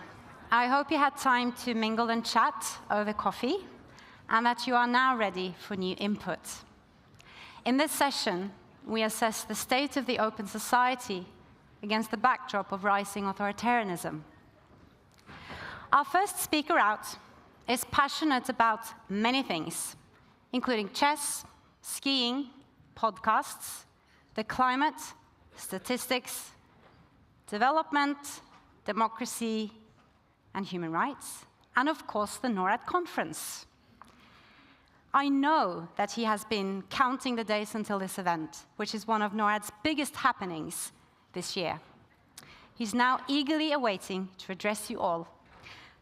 I hope you had time to mingle and chat over coffee, and that you are now ready for new input. In this session, we assess the state of the open society against the backdrop of rising authoritarianism. Our first speaker out is passionate about many things, including chess, skiing, podcasts, the climate, statistics, development, democracy, and human rights, and of course the Norad-konferansen. I know that he has been counting the days until this event, which is one of Norad's biggest happenings this year. He's now eagerly awaiting to address you all.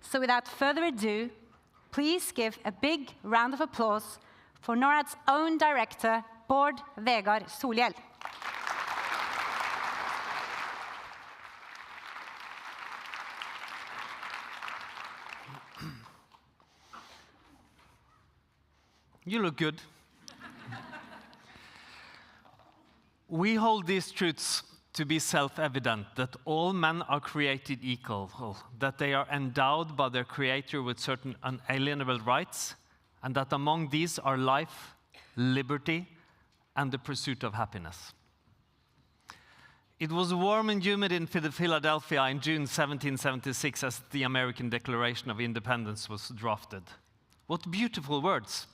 So without further ado, please give a big round of applause for Norad's own director, Bård Vegar Solhjell. You look good. We hold these truths to be self-evident, that all men are created equal, that they are endowed by their Creator with certain unalienable rights, and that among these are life, liberty, and the pursuit of happiness. It was warm and humid in Philadelphia in June 1776 as the American Declaration of Independence was drafted. What beautiful words!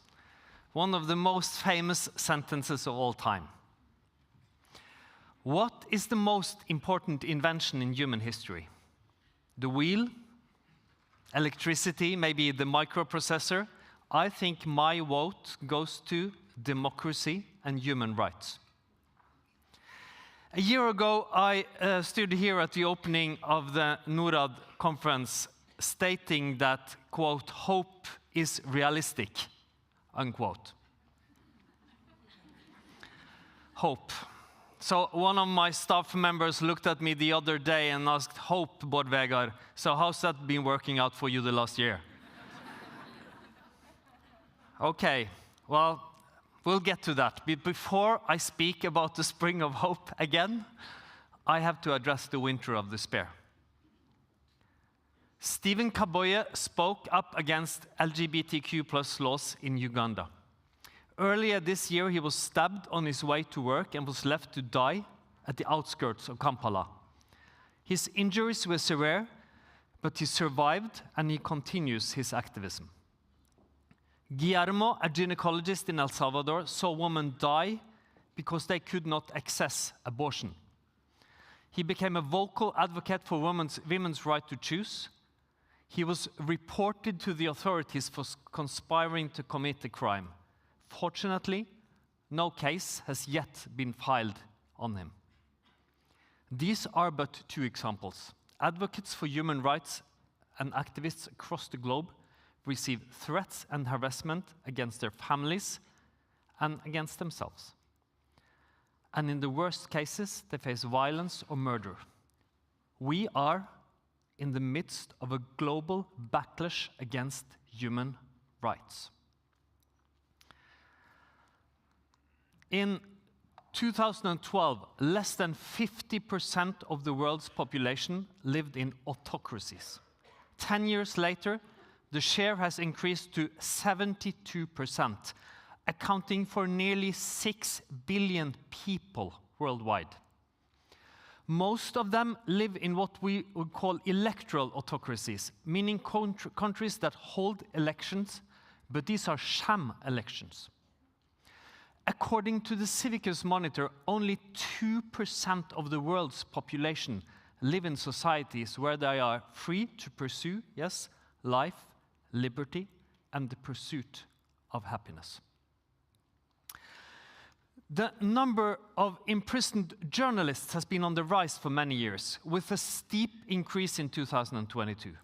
One of the most famous sentences of all time. What is the most important invention in human history? The wheel? Electricity? Maybe the microprocessor? I think my vote goes to democracy and human rights. A year ago, I stood here at the opening of the Norad-konferansen stating that, quote, hope is realistic, unquote. Hope. So one of my staff members looked at me the other day and asked, hope, Bård Vegar, so how's that been working out for you the last year? Okay, well, we'll get to that. But before I speak about the spring of hope again, I have to address the winter of despair. Stephen Kaboye spoke up against LGBTQ+ laws in Uganda. Earlier this year, he was stabbed on his way to work and was left to die at the outskirts of Kampala. His injuries were severe, but he survived and he continues his activism. Guillermo, a gynecologist in El Salvador, saw women die because they could not access abortion. He became a vocal advocate for women's right to choose. He was reported to the authorities for conspiring to commit a crime. Fortunately, no case has yet been filed on him. These are but two examples. Advocates for human rights and activists across the globe receive threats and harassment against their families and against themselves. And in the worst cases, they face violence or murder. We are in the midst of a global backlash against human rights. In 2012, less than 50% of the world's population lived in autocracies. 10 years later, the share has increased to 72%, accounting for nearly 6 billion people worldwide. Most of them live in what we would call electoral autocracies, meaning countries that hold elections, but these are sham elections. According to the Civicus Monitor, only 2% of the world's population live in societies where they are free to pursue, yes, life, liberty, and the pursuit of happiness. The number of imprisoned journalists has been on the rise for many years, with a steep increase in 2022.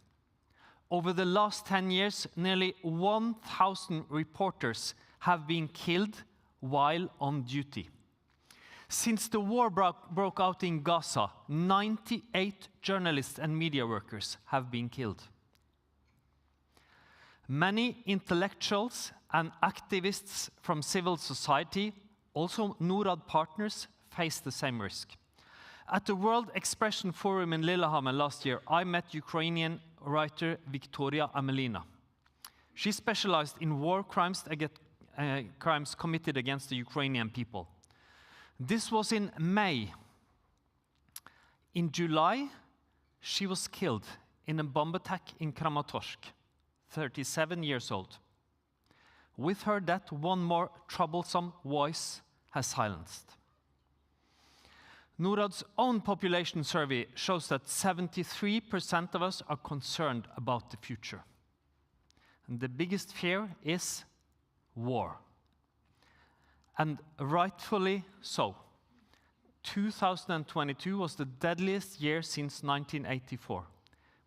Over the last 10 years, nearly 1,000 reporters have been killed while on duty. Since the war broke out in Gaza, 98 journalists and media workers have been killed. Many intellectuals and activists from civil society, also Norad partners, face the same risk. At the World Expression Forum in Lillehammer last year, I met Ukrainian writer Victoria Amelina. She specialized in war crimes committed against the Ukrainian people. This was in May. In July, she was killed in a bomb attack in Kramatorsk, 37 years old. With her death, one more troublesome voice has silenced. Norad's own population survey shows that 73% of us are concerned about the future. And the biggest fear is war. And rightfully so. 2022 was the deadliest year since 1984,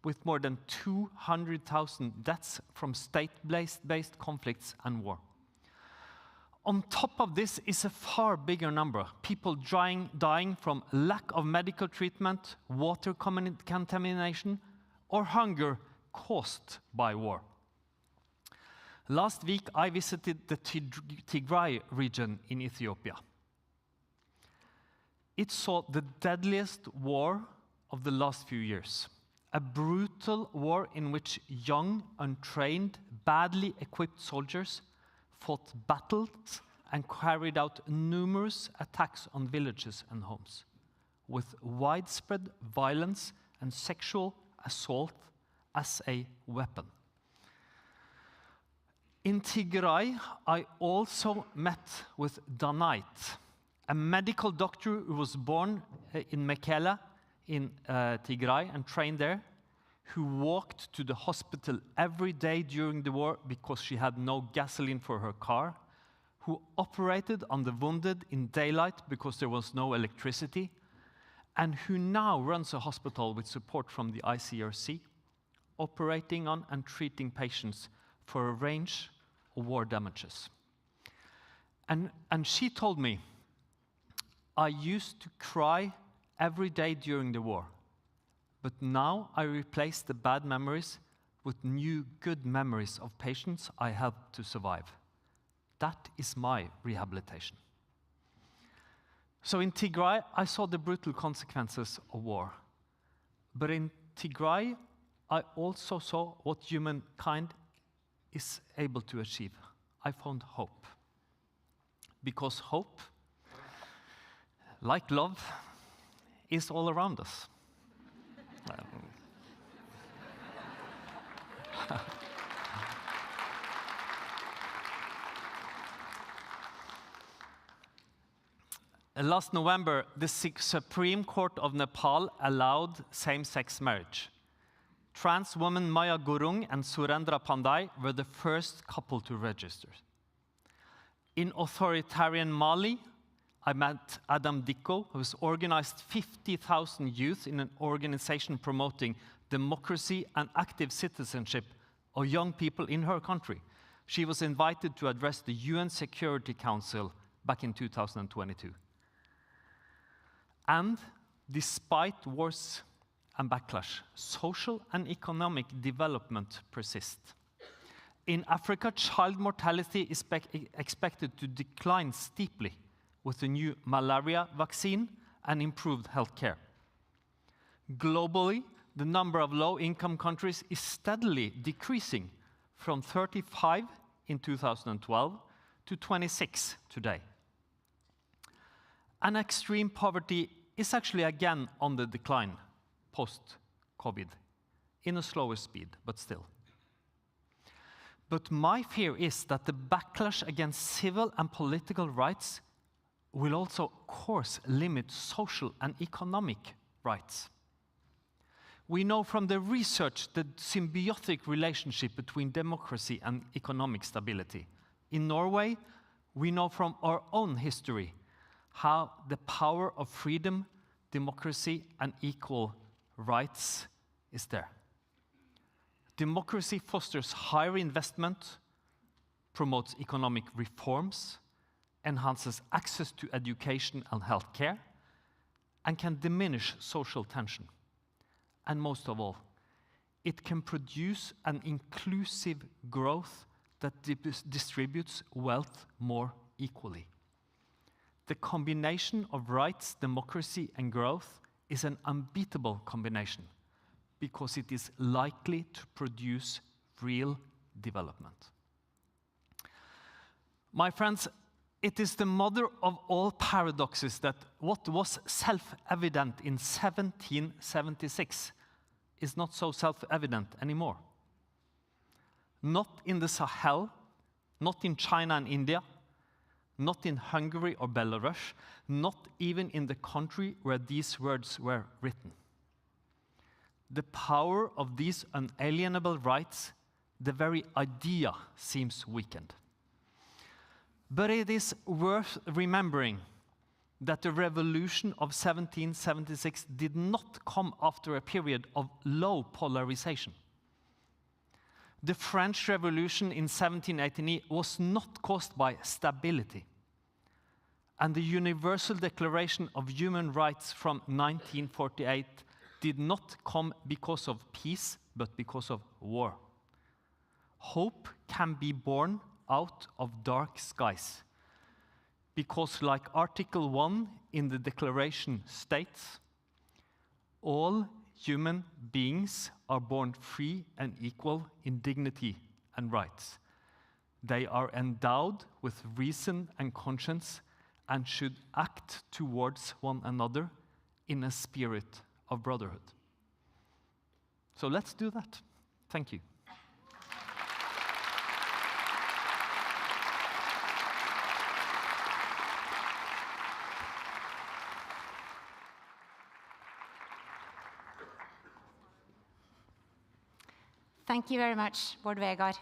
with more than 200,000 deaths from state-based conflicts and war. On top of this is a far bigger number, people dying from lack of medical treatment, water contamination, or hunger caused by war. Last week, I visited the Tigray region in Ethiopia. It saw the deadliest war of the last few years. A brutal war in which young, untrained, badly equipped soldiers fought battles and carried out numerous attacks on villages and homes, with widespread violence and sexual assault as a weapon. In Tigray, I also met with Danait, a medical doctor who was born in Mekelle in Tigray and trained there, who walked to the hospital every day during the war because she had no gasoline for her car, who operated on the wounded in daylight because there was no electricity, and who now runs a hospital with support from the ICRC, operating on and treating patients for a range of war damages. And she told me, I used to cry every day during the war, but now I replace the bad memories with new good memories of patients I helped to survive. That is my rehabilitation. So in Tigray, I saw the brutal consequences of war. But in Tigray, I also saw what humankind is able to achieve. I found hope. Because hope, like love, is all around us. Last November, the Supreme Court of Nepal allowed same-sex marriage. Trans women Maya Gurung and Surendra Pandai were the first couple to register. In authoritarian Mali, I met Adam Dicko, who has organized 50,000 youth in an organization promoting democracy and active citizenship of young people in her country. She was invited to address the UN Security Council back in 2022. And despite wars and backlash, social and economic development persist. In Africa, child mortality is expected to decline steeply with the new malaria vaccine and improved healthcare. Globally, the number of low-income countries is steadily decreasing from 35 in 2012 to 26 today. And extreme poverty is actually again on the decline post-COVID, in a slower speed, but still. But my fear is that the backlash against civil and political rights will also, of course, limit social and economic rights. We know from the research the symbiotic relationship between democracy and economic stability. In Norway, we know from our own history how the power of freedom, democracy, and equal rights is there. Democracy fosters higher investment, promotes economic reforms, enhances access to education and healthcare, and can diminish social tension. And most of all, it can produce an inclusive growth that distributes wealth more equally. The combination of rights, democracy, and growth is an unbeatable combination because it is likely to produce real development. My friends, it is the mother of all paradoxes that what was self-evident in 1776 is not so self-evident anymore. Not in the Sahel, not in China and India, not in Hungary or Belarus, not even in the country where these words were written. The power of these unalienable rights, the very idea seems weakened. But it is worth remembering that the revolution of 1776 did not come after a period of low polarization. The French Revolution in 1789 was not caused by stability. And the Universal Declaration of Human Rights from 1948 did not come because of peace, but because of war. Hope can be born out of dark skies, because like Article 1 in the Declaration states, all human beings are born free and equal in dignity and rights. They are endowed with reason and conscience and should act towards one another in a spirit of brotherhood. So let's do that. Thank you. Thank you very much, Bård Vegar.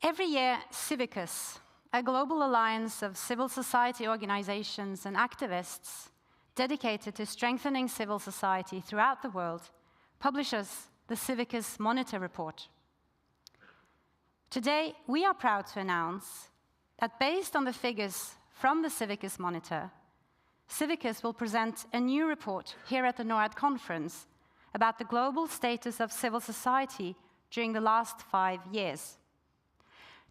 Every year, Civicus, a global alliance of civil society organizations and activists dedicated to strengthening civil society throughout the world, publishes the Civicus Monitor Report. Today, we are proud to announce that based on the figures from the Civicus Monitor, Civicus will present a new report here at the Norad-konferansen about the global status of civil society during the last 5 years.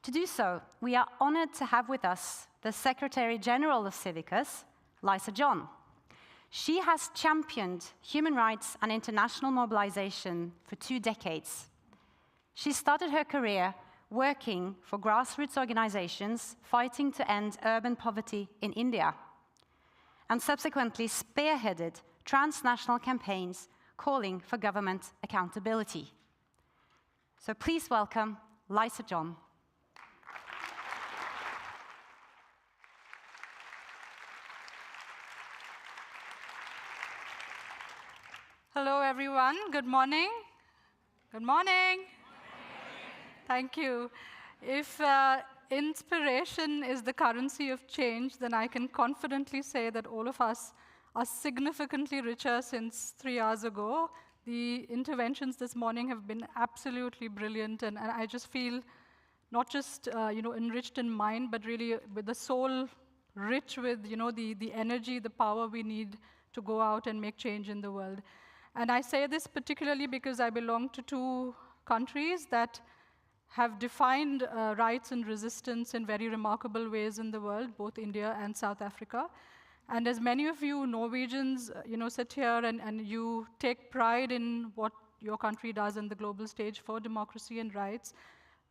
To do so, we are honored to have with us the Secretary General of Civicus, Lisa John. She has championed human rights and international mobilization for 2 decades. She started her career working for grassroots organizations fighting to end urban poverty in India, and subsequently spearheaded transnational campaigns calling for government accountability. So please welcome Lisa John. Hello, everyone. Good morning. Good morning. Thank you. If inspiration is the currency of change, then I can confidently say that all of us are significantly richer since 3 hours ago. The interventions this morning have been absolutely brilliant, and I just feel not just enriched in mind, but really with the soul rich with the energy, the power we need to go out and make change in the world. And I say this particularly because I belong to 2 countries that have defined rights and resistance in very remarkable ways in the world, both India and South Africa. And as many of you Norwegians, sit here and you take pride in what your country does in the global stage for democracy and rights,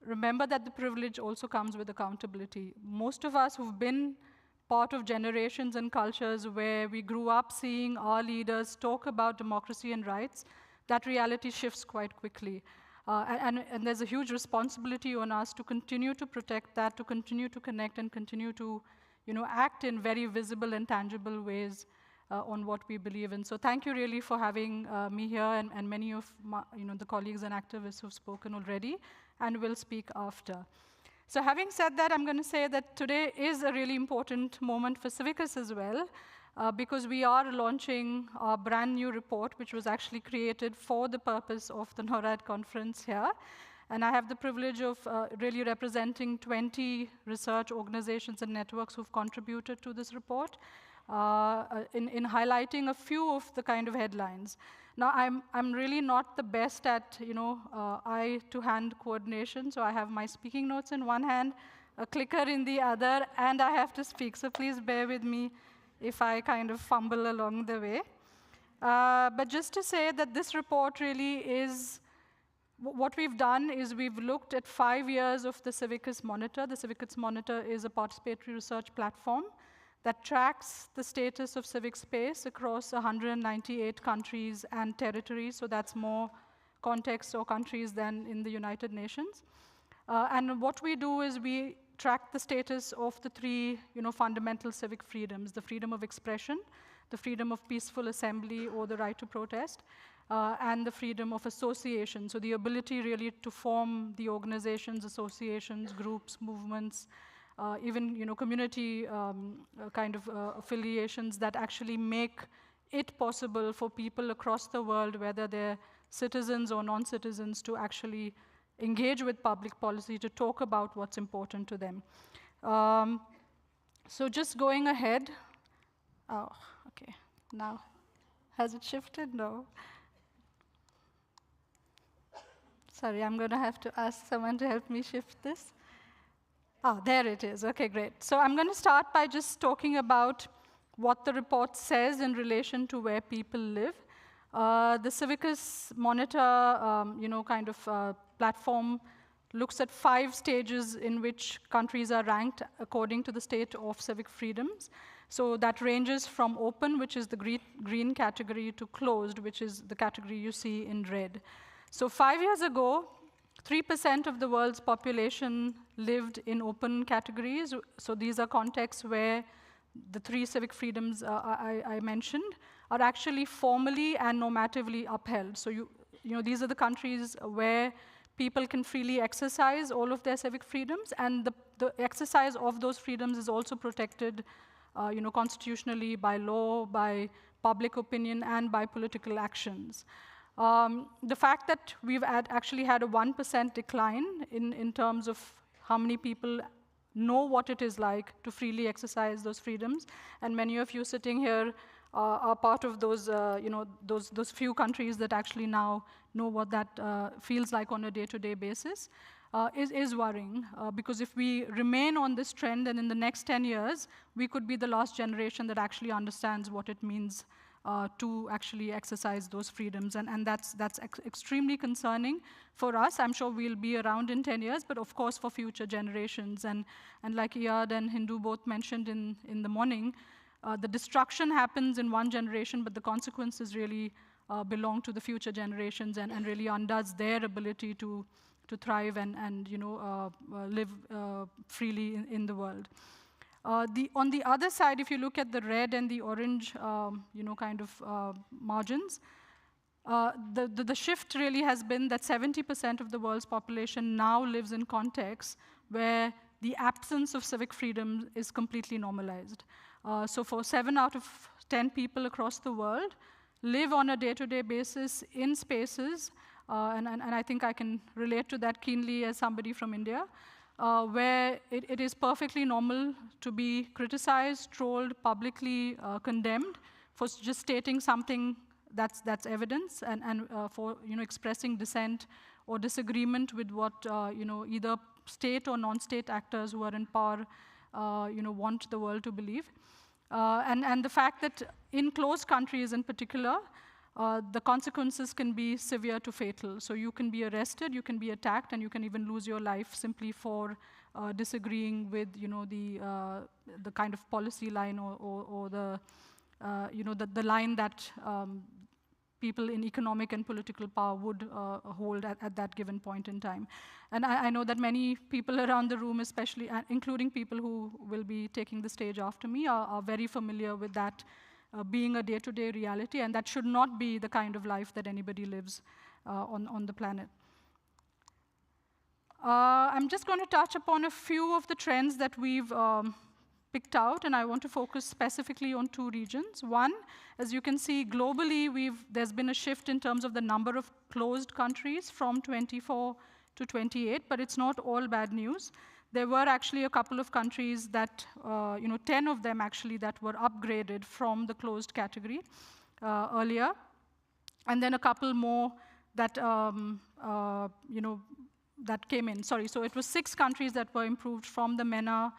remember that the privilege also comes with accountability. Most of us who've been part of generations and cultures where we grew up seeing our leaders talk about democracy and rights, that reality shifts quite quickly. And there's a huge responsibility on us to continue to protect that, to continue to connect and continue to act in very visible and tangible ways on what we believe in. So thank you really for having me here and many of my, the colleagues and activists who've spoken already and will speak after. So having said that, I'm going to say that today is a really important moment for Civicus as well, because we are launching our brand new report, which was actually created for the purpose of the Norad conference here. And I have the privilege of really representing 20 research organizations and networks who've contributed to this report in highlighting a few of the kind of headlines. Now, I'm really not the best at eye-to-hand coordination, so I have my speaking notes in one hand, a clicker in the other, and I have to speak. So please bear with me if I kind of fumble along the way. But just to say that this report really is, what we've done is we've looked at 5 years of the Civicus Monitor. The Civicus Monitor is a participatory research platform that tracks the status of civic space across 198 countries and territories, so that's more contexts or countries than in the United Nations. And what we do is we track the status of the three fundamental civic freedoms: the freedom of expression, the freedom of peaceful assembly or the right to protest, and the freedom of association. So the ability really to form the organizations, associations, groups, movements, even community kind of affiliations that actually make it possible for people across the world, whether they're citizens or non-citizens, to actually engage with public policy, to talk about what's important to them. So just going ahead. Oh, okay. Now, has it shifted? No. Sorry, I'm going to have to ask someone to help me shift this. Ah, there it is. OK, great. So I'm going to start by just talking about what the report says in relation to where people live. The Civicus Monitor, kind of platform looks at 5 stages in which countries are ranked according to the state of civic freedoms. So that ranges from open, which is the green category, to closed, which is the category you see in red. So 5 years ago, 3% of the world's population lived in open categories. So these are contexts where the 3 civic freedoms I mentioned are actually formally and normatively upheld. So these are the countries where people can freely exercise all of their civic freedoms, and the exercise of those freedoms is also protected constitutionally, by law, by public opinion, and by political actions. The fact that we've actually had a 1% decline in terms of how many people know what it is like to freely exercise those freedoms, and many of you sitting here are part of those, those few countries that actually now know what that feels like on a day-to-day basis, is worrying. Because if we remain on this trend, then in the next 10 years, we could be the last generation that actually understands what it means to actually exercise those freedoms. And that's extremely concerning for us. I'm sure we'll be around in 10 years, but of course for future generations. And like Iyad and Hindu both mentioned in the morning, the destruction happens in one generation, but the consequences really belong to the future generations, and really undoes their ability to thrive and live freely in the world. On the other side, if you look at the red and the orange, kind of margins, the shift really has been that 70% of the world's population now lives in contexts where the absence of civic freedom is completely normalized. So for 7 out of 10 people across the world live on a day-to-day basis in spaces, and I think I can relate to that keenly as somebody from India, where it is perfectly normal to be criticized, trolled, publicly condemned for just stating something that's evidence, and for expressing dissent or disagreement with what either state or non-state actors who are in power want the world to believe. And the fact that in closed countries in particular, the consequences can be severe to fatal. So you can be arrested, you can be attacked, and you can even lose your life simply for disagreeing with the kind of policy line or the line that people in economic and political power would hold at that given point in time. And I know that many people around the room, especially including people who will be taking the stage after me, are very familiar with that being a day-to-day reality, and that should not be the kind of life that anybody lives on the planet. I'm just going to touch upon a few of the trends that we've picked out, and I want to focus specifically on 2 regions. One, as you can see, globally, there's been a shift in terms of the number of closed countries from 24 to 28, but it's not all bad news. There were actually a couple of countries that, 10 of them actually, that were upgraded from the closed category earlier, and then a couple more that, that came in. Sorry, so it was 6 countries that were improved from the MENA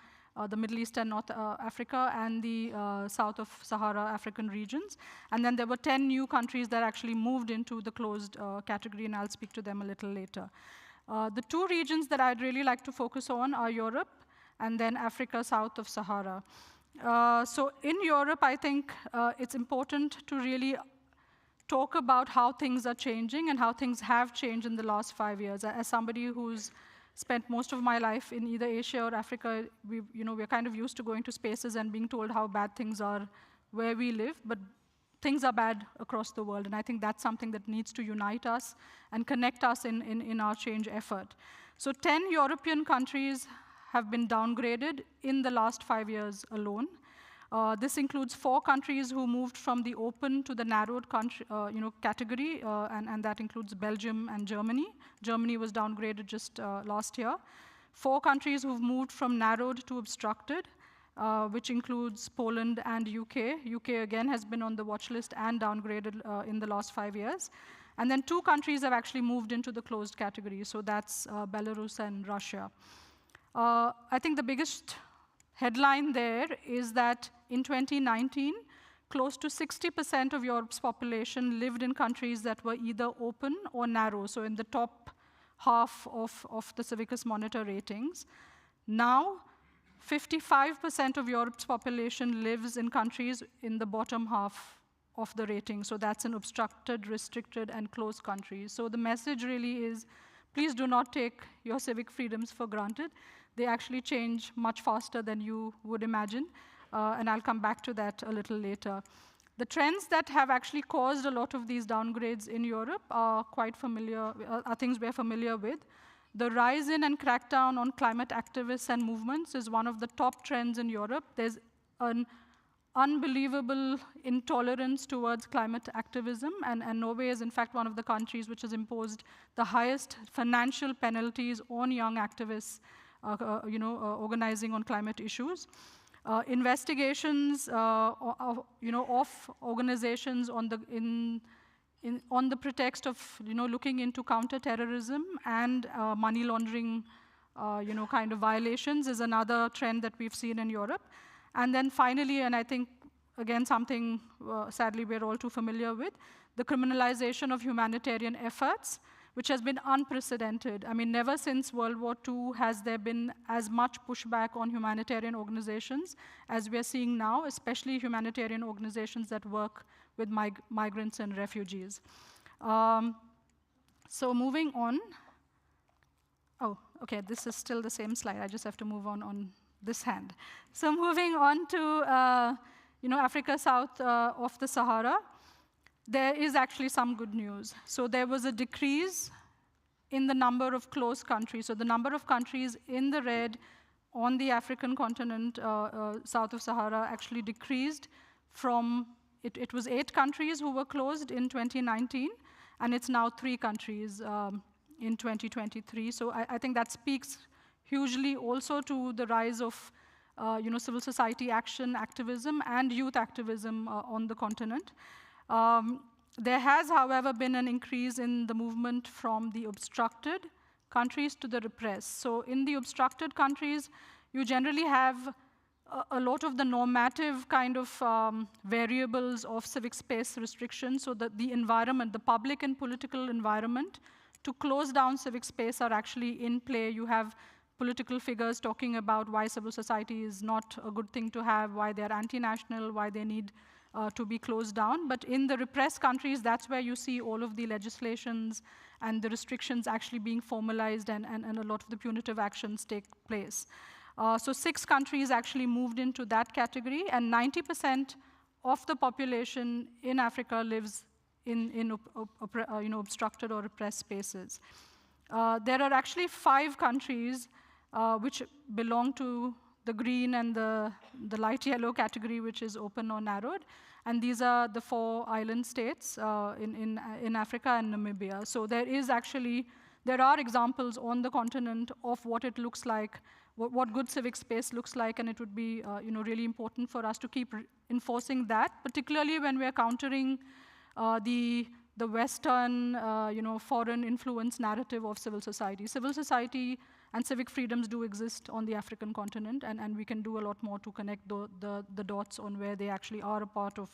the Middle East and North Africa, and the south of Sahara African regions. And then there were 10 new countries that actually moved into the closed category, and I'll speak to them a little later. The two regions that I'd really like to focus on are Europe and then Africa south of Sahara. So in Europe, I think it's important to really talk about how things are changing and how things have changed in the last 5 years. As somebody who's spent most of my life in either Asia or Africa, we're kind of used to going to spaces and being told how bad things are where we live, but things are bad across the world, and I think that's something that needs to unite us and connect us in our change effort. So 10 European countries have been downgraded in the last 5 years alone. This includes 4 countries who moved from the open to the narrowed country, category, and that includes Belgium and Germany. Germany was downgraded just last year. 4 countries who've moved from narrowed to obstructed, which includes Poland and UK. UK, again, has been on the watch list and downgraded in the last 5 years. And then 2 countries have actually moved into the closed category, so that's Belarus and Russia. I think the biggest headline there is that in 2019, close to 60% of Europe's population lived in countries that were either open or narrow, so in the top half of the Civicus Monitor ratings. Now, 55% of Europe's population lives in countries in the bottom half of the rating, so that's in obstructed, restricted, and closed countries. So the message really is, please do not take your civic freedoms for granted. They actually change much faster than you would imagine, and I'll come back to that a little later. The trends that have actually caused a lot of these downgrades in Europe are quite familiar, are things we're familiar with. The rise in and crackdown on climate activists and movements is one of the top trends in Europe. There's an unbelievable intolerance towards climate activism, and Norway is in fact one of the countries which has imposed the highest financial penalties on young activists organizing on climate issues. Investigations of organizations on the pretext of looking into counterterrorism and money laundering kind of violations is another trend that we've seen in Europe. And then finally, and I think again something sadly we're all too familiar with, the criminalization of humanitarian efforts, which has been unprecedented. I mean, never since World War II has there been as much pushback on humanitarian organizations as we're seeing now, especially humanitarian organizations that work with migrants and refugees. So moving on. Oh, okay, this is still the same slide. I just have to move on this hand. So moving on to Africa south of the Sahara. There is actually some good news. So there was a decrease in the number of closed countries. So the number of countries in the red on the African continent south of Sahara actually decreased from, it was 8 countries who were closed in 2019, and it's now 3 countries in 2023. So I think that speaks hugely also to the rise of civil society action, activism, and youth activism on the continent. There has, however, been an increase in the movement from the obstructed countries to the repressed. So in the obstructed countries, you generally have a lot of the normative kind of variables of civic space restrictions, so that the environment, the public and political environment, to close down civic space are actually in play. You have political figures talking about why civil society is not a good thing to have, why they're anti-national, why they need to be closed down. But in the repressed countries, that's where you see all of the legislations and the restrictions actually being formalized, and a lot of the punitive actions take place. So 6 countries actually moved into that category, and 90% of the population in Africa lives in obstructed or repressed spaces. There are actually 5 countries which belong to the green and the light yellow category, which is open or narrowed. And these are the 4 island states in Africa and Namibia. So there are examples on the continent of what it looks like, what good civic space looks like, and it would be really important for us to keep enforcing that, particularly when we're countering the the Western, foreign influence narrative of civil society. Civil society and civic freedoms do exist on the African continent, and we can do a lot more to connect the dots on where they actually are a part of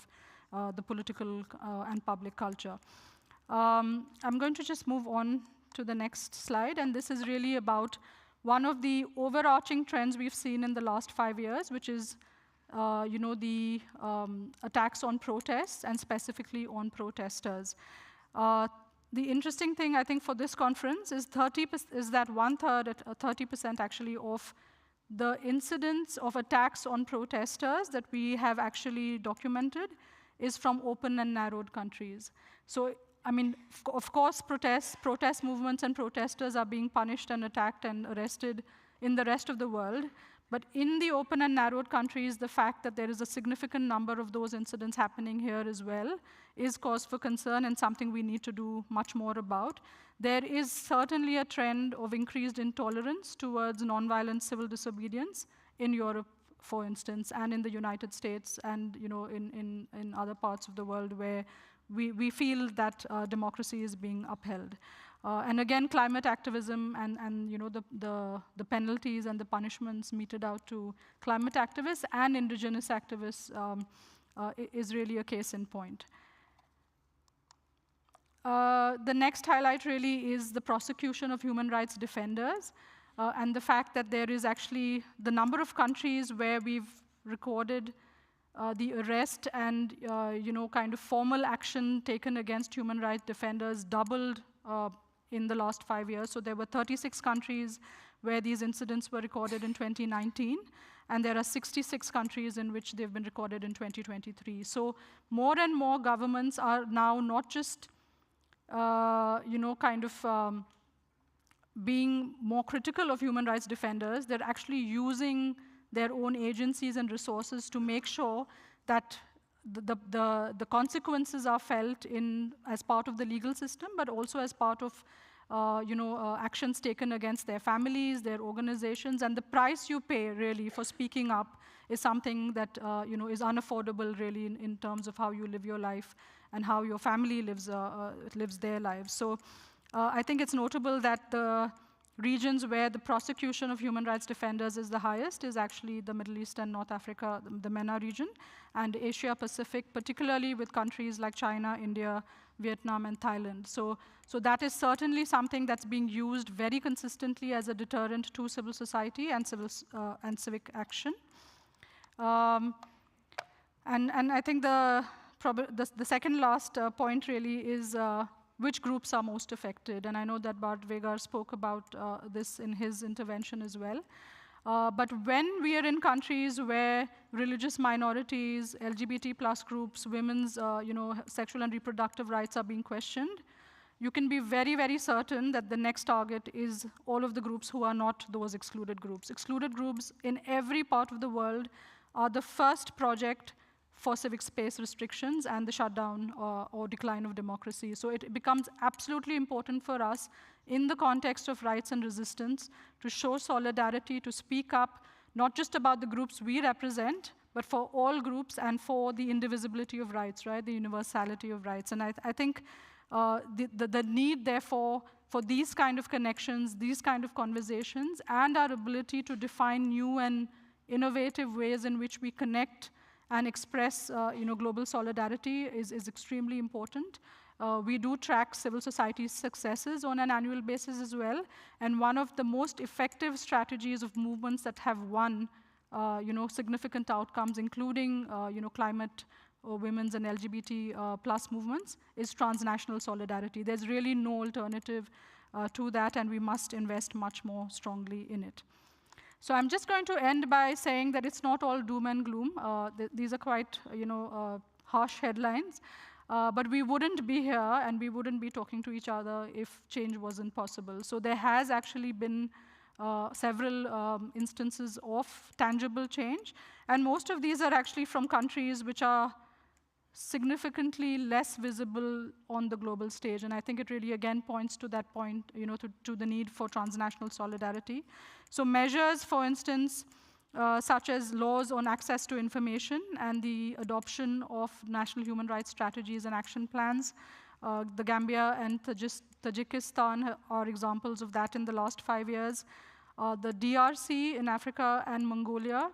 the political and public culture. I'm going to just move on to the next slide, and this is really about one of the overarching trends we've seen in the last 5 years, which is the attacks on protests and specifically on protesters. The interesting thing, I think, for this conference is that 1/3, 30% actually, of the incidents of attacks on protesters that we have actually documented is from open and narrowed countries. So, I mean, of course, protest movements and protesters are being punished and attacked and arrested in the rest of the world. But in the open and narrowed countries, the fact that there is a significant number of those incidents happening here as well is cause for concern and something we need to do much more about. There is certainly a trend of increased intolerance towards nonviolent civil disobedience in Europe, for instance, and in the United States, and in other parts of the world where we feel that democracy is being upheld. And again, climate activism and the penalties and the punishments meted out to climate activists and indigenous activists is really a case in point. The next highlight really is the prosecution of human rights defenders and the fact that there is actually the number of countries where we've recorded the arrest and kind of formal action taken against human rights defenders doubled in the last 5 years. So there were 36 countries where these incidents were recorded in 2019, and there are 66 countries in which they've been recorded in 2023. So more and more governments are now not just being more critical of human rights defenders, they're actually using their own agencies and resources to make sure that the consequences are felt as part of the legal system, but also as part of actions taken against their families, their organizations, and the price you pay really for speaking up is something that is unaffordable really in terms of how you live your life and how your family lives their lives. So I think it's notable that the regions where the prosecution of human rights defenders is the highest is actually the Middle East and North Africa, the MENA region, and Asia Pacific, particularly with countries like China, India, Vietnam, and Thailand. So that is certainly something that's being used very consistently as a deterrent to civil society and civic action. And I think the second last point really is which groups are most affected. And I know that Bart Vegar spoke about this in his intervention as well. But when we are in countries where religious minorities, LGBT plus groups, women's sexual and reproductive rights are being questioned, you can be very, very certain that the next target is all of the groups who are not those excluded groups. Excluded groups in every part of the world are the first project for civic space restrictions and the shutdown or decline of democracy. So it becomes absolutely important for us in the context of rights and resistance to show solidarity, to speak up, not just about the groups we represent, but for all groups and for the indivisibility of rights, right? The universality of rights. And I think the need, therefore, for these kind of connections, these kind of conversations, and our ability to define new and innovative ways in which we connect and express global solidarity is extremely important. We do track civil society's successes on an annual basis as well. And one of the most effective strategies of movements that have won significant outcomes, including climate, women's and LGBT plus movements, is transnational solidarity. There's really no alternative to that, and we must invest much more strongly in it. So I'm just going to end by saying that it's not all doom and gloom. These are quite, harsh headlines. But we wouldn't be here and we wouldn't be talking to each other if change wasn't possible. So there has actually been several instances of tangible change. And most of these are actually from countries which are significantly less visible on the global stage. And I think it really, again, points to that point, to the need for transnational solidarity. So measures, for instance, such as laws on access to information and the adoption of national human rights strategies and action plans, The Gambia and Tajikistan are examples of that in the last 5 years. The DRC in Africa and Mongolia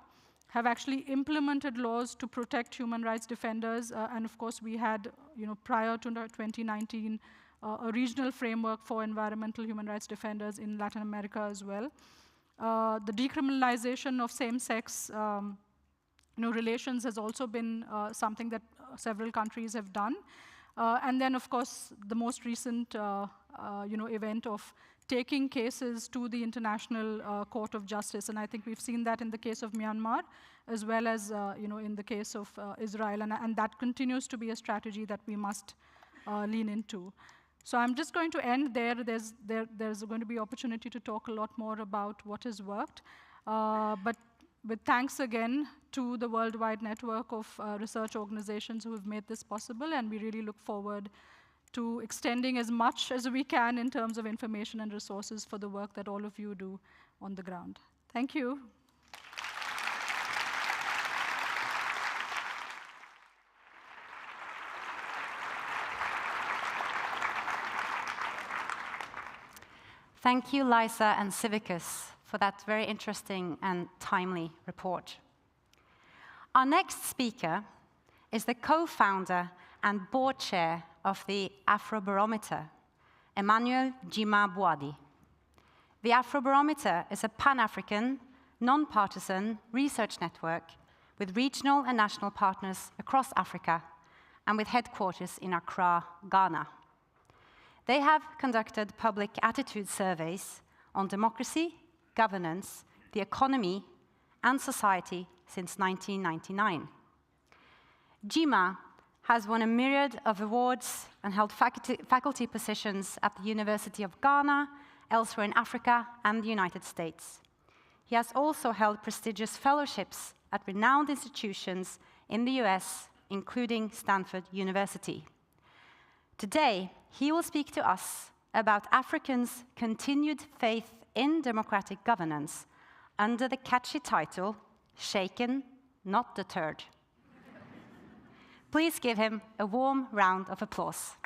have actually implemented laws to protect human rights defenders. And of course, we had, prior to 2019, a regional framework for environmental human rights defenders in Latin America as well. The decriminalization of same-sex relations has also been something that several countries have done. And then, of course, the most recent event of taking cases to the International Court of Justice. And I think we've seen that in the case of Myanmar, as well as in the case of Israel. And that continues to be a strategy that we must lean into. So I'm just going to end there. There's going to be opportunity to talk a lot more about what has worked. But with thanks again to the worldwide network of research organizations who have made this possible, and we really look forward to extending as much as we can in terms of information and resources for the work that all of you do on the ground. Thank you. Thank you, Liza and Civicus, for that very interesting and timely report. Our next speaker is the co-founder and board chair of the Afrobarometer, Emmanuel Jima Bouadi. The Afrobarometer is a Pan-African, non-partisan research network with regional and national partners across Africa and with headquarters in Accra, Ghana. They have conducted public attitude surveys on democracy, governance, the economy, and society since 1999. Jima has won a myriad of awards and held faculty positions at the University of Ghana, elsewhere in Africa, and the United States. He has also held prestigious fellowships at renowned institutions in the US, including Stanford University. Today, he will speak to us about Africans' continued faith in democratic governance under the catchy title, Shaken, Not Deterred. Please give him a warm round of applause.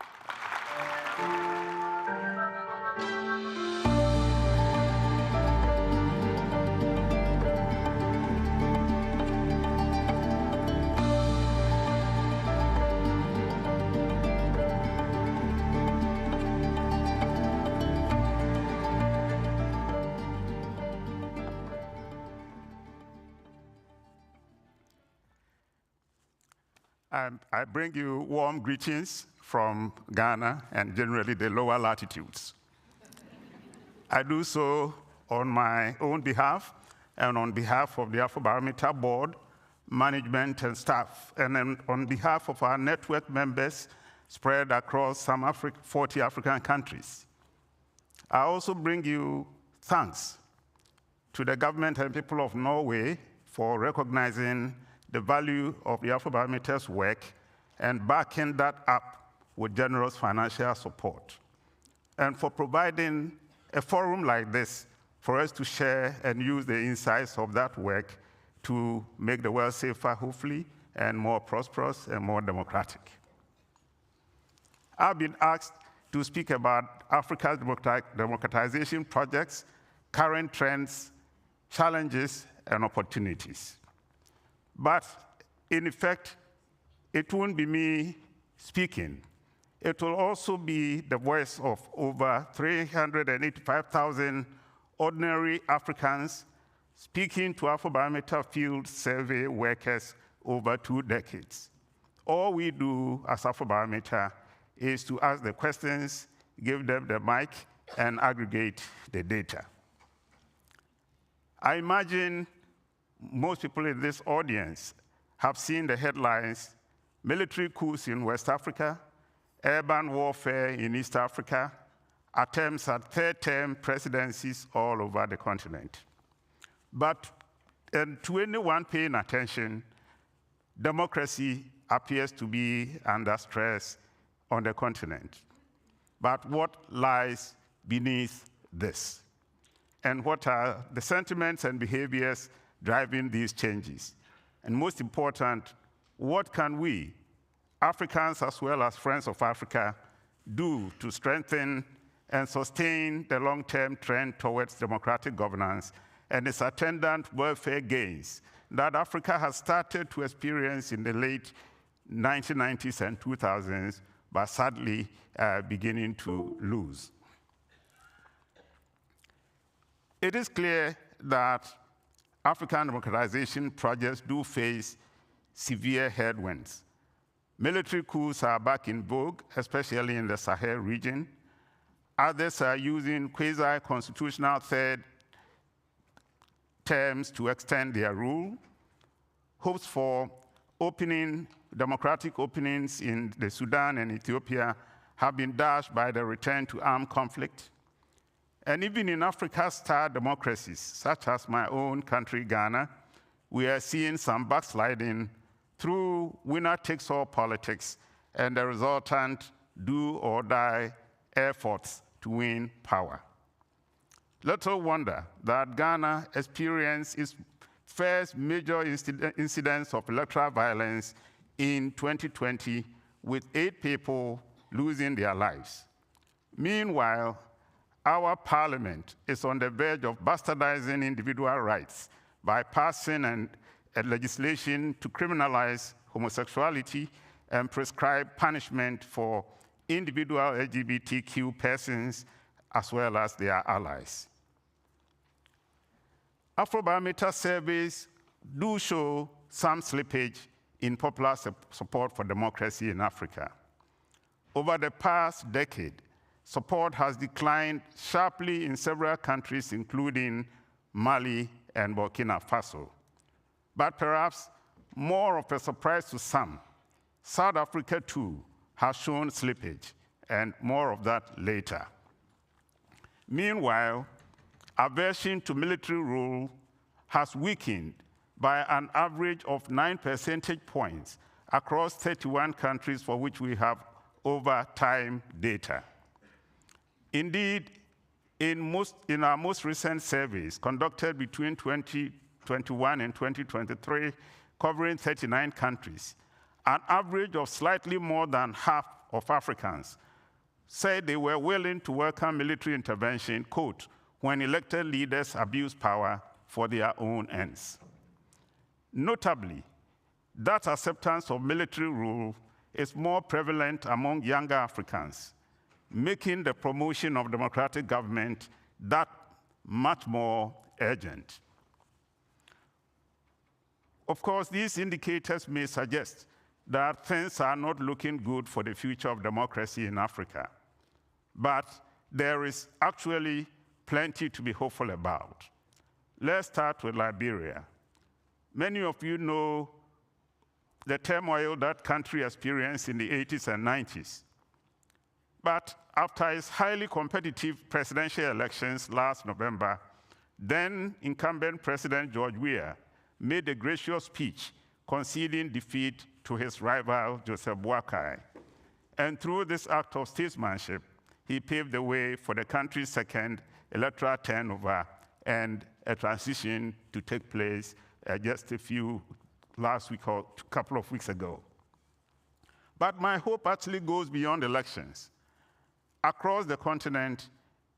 And I bring you warm greetings from Ghana and generally the lower latitudes. I do so on my own behalf and on behalf of the Afrobarometer board, management, and staff, and then on behalf of our network members spread across some 40 African countries. I also bring you thanks to the government and people of Norway for recognizing the value of the Afrobarometer's work and backing that up with generous financial support, and for providing a forum like this for us to share and use the insights of that work to make the world safer, hopefully, and more prosperous and more democratic. I've been asked to speak about Africa's democratization projects, current trends, challenges, and opportunities. But in effect, it won't be me speaking. It will also be the voice of over 385,000 ordinary Africans speaking to Afrobarometer field survey workers over 2 decades. All we do as Afrobarometer is to ask the questions, give them the mic, and aggregate the data. I imagine most people in this audience have seen the headlines: military coups in West Africa, urban warfare in East Africa, attempts at third-term presidencies all over the continent. But to anyone paying attention, democracy appears to be under stress on the continent. But what lies beneath this? And what are the sentiments and behaviors driving these changes? And most important, what can we, Africans as well as friends of Africa, do to strengthen and sustain the long-term trend towards democratic governance and its attendant welfare gains that Africa has started to experience in the late 1990s and 2000s, but sadly beginning to lose. It is clear that African democratization projects do face severe headwinds. Military coups are back in vogue, especially in the Sahel region. Others are using quasi-constitutional third terms to extend their rule. Hopes for democratic openings in the Sudan and Ethiopia have been dashed by the return to armed conflict. And even in Africa's star democracies, such as my own country, Ghana, we are seeing some backsliding through winner-takes-all politics and the resultant do-or-die efforts to win power. Little wonder that Ghana experienced its first major incidents of electoral violence in 2020, with 8 people losing their lives. Meanwhile, our parliament is on the verge of bastardizing individual rights by passing a legislation to criminalize homosexuality and prescribe punishment for individual LGBTQ persons as well as their allies. Afrobarometer surveys do show some slippage in popular support for democracy in Africa. Over the past decade, support has declined sharply in several countries, including Mali and Burkina Faso. But perhaps more of a surprise to some, South Africa too has shown slippage, and more of that later. Meanwhile, aversion to military rule has weakened by an average of 9 percentage points across 31 countries for which we have over time data. Indeed, in our most recent surveys conducted between 2021 and 2023, covering 39 countries, an average of slightly more than half of Africans said they were willing to welcome military intervention, quote, when elected leaders abuse power for their own ends. Notably, that acceptance of military rule is more prevalent among younger Africans, making the promotion of democratic government that much more urgent. Of course, these indicators may suggest that things are not looking good for the future of democracy in Africa, but there is actually plenty to be hopeful about. Let's start with Liberia. Many of you know the turmoil that country experienced in the 80s and 90s. But after its highly competitive presidential elections last November, then incumbent President George Weah made a gracious speech conceding defeat to his rival, Joseph Boakai. And through this act of statesmanship, he paved the way for the country's second electoral turnover and a transition to take place just last week or a couple of weeks ago. But my hope actually goes beyond elections. Across the continent,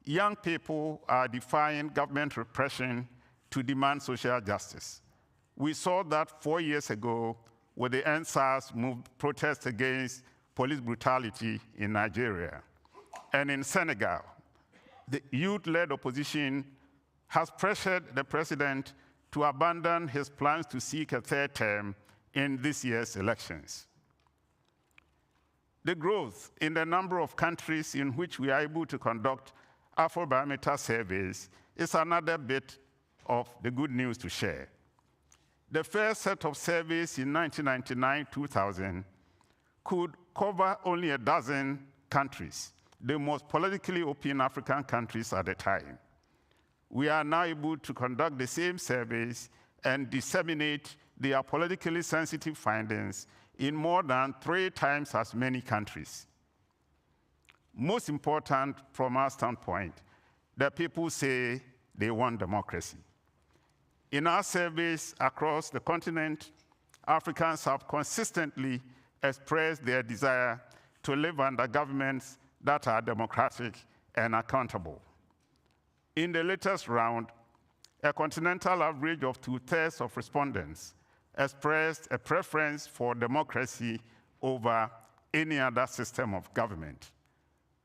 young people are defying government repression to demand social justice. We saw that 4 years ago with the EndSARS protest against police brutality in Nigeria. And in Senegal, the youth-led opposition has pressured the president to abandon his plans to seek a third term in this year's elections. The growth in the number of countries in which we are able to conduct Afrobarometer surveys is another bit of the good news to share. The first set of surveys in 1999-2000 could cover only a dozen countries, the most politically open African countries at the time. We are now able to conduct the same surveys and disseminate their politically sensitive findings in more than 3 times as many countries. Most important from our standpoint, the people say they want democracy. In our surveys across the continent, Africans have consistently expressed their desire to live under governments that are democratic and accountable. In the latest round, a continental average of 2/3 of respondents expressed a preference for democracy over any other system of government.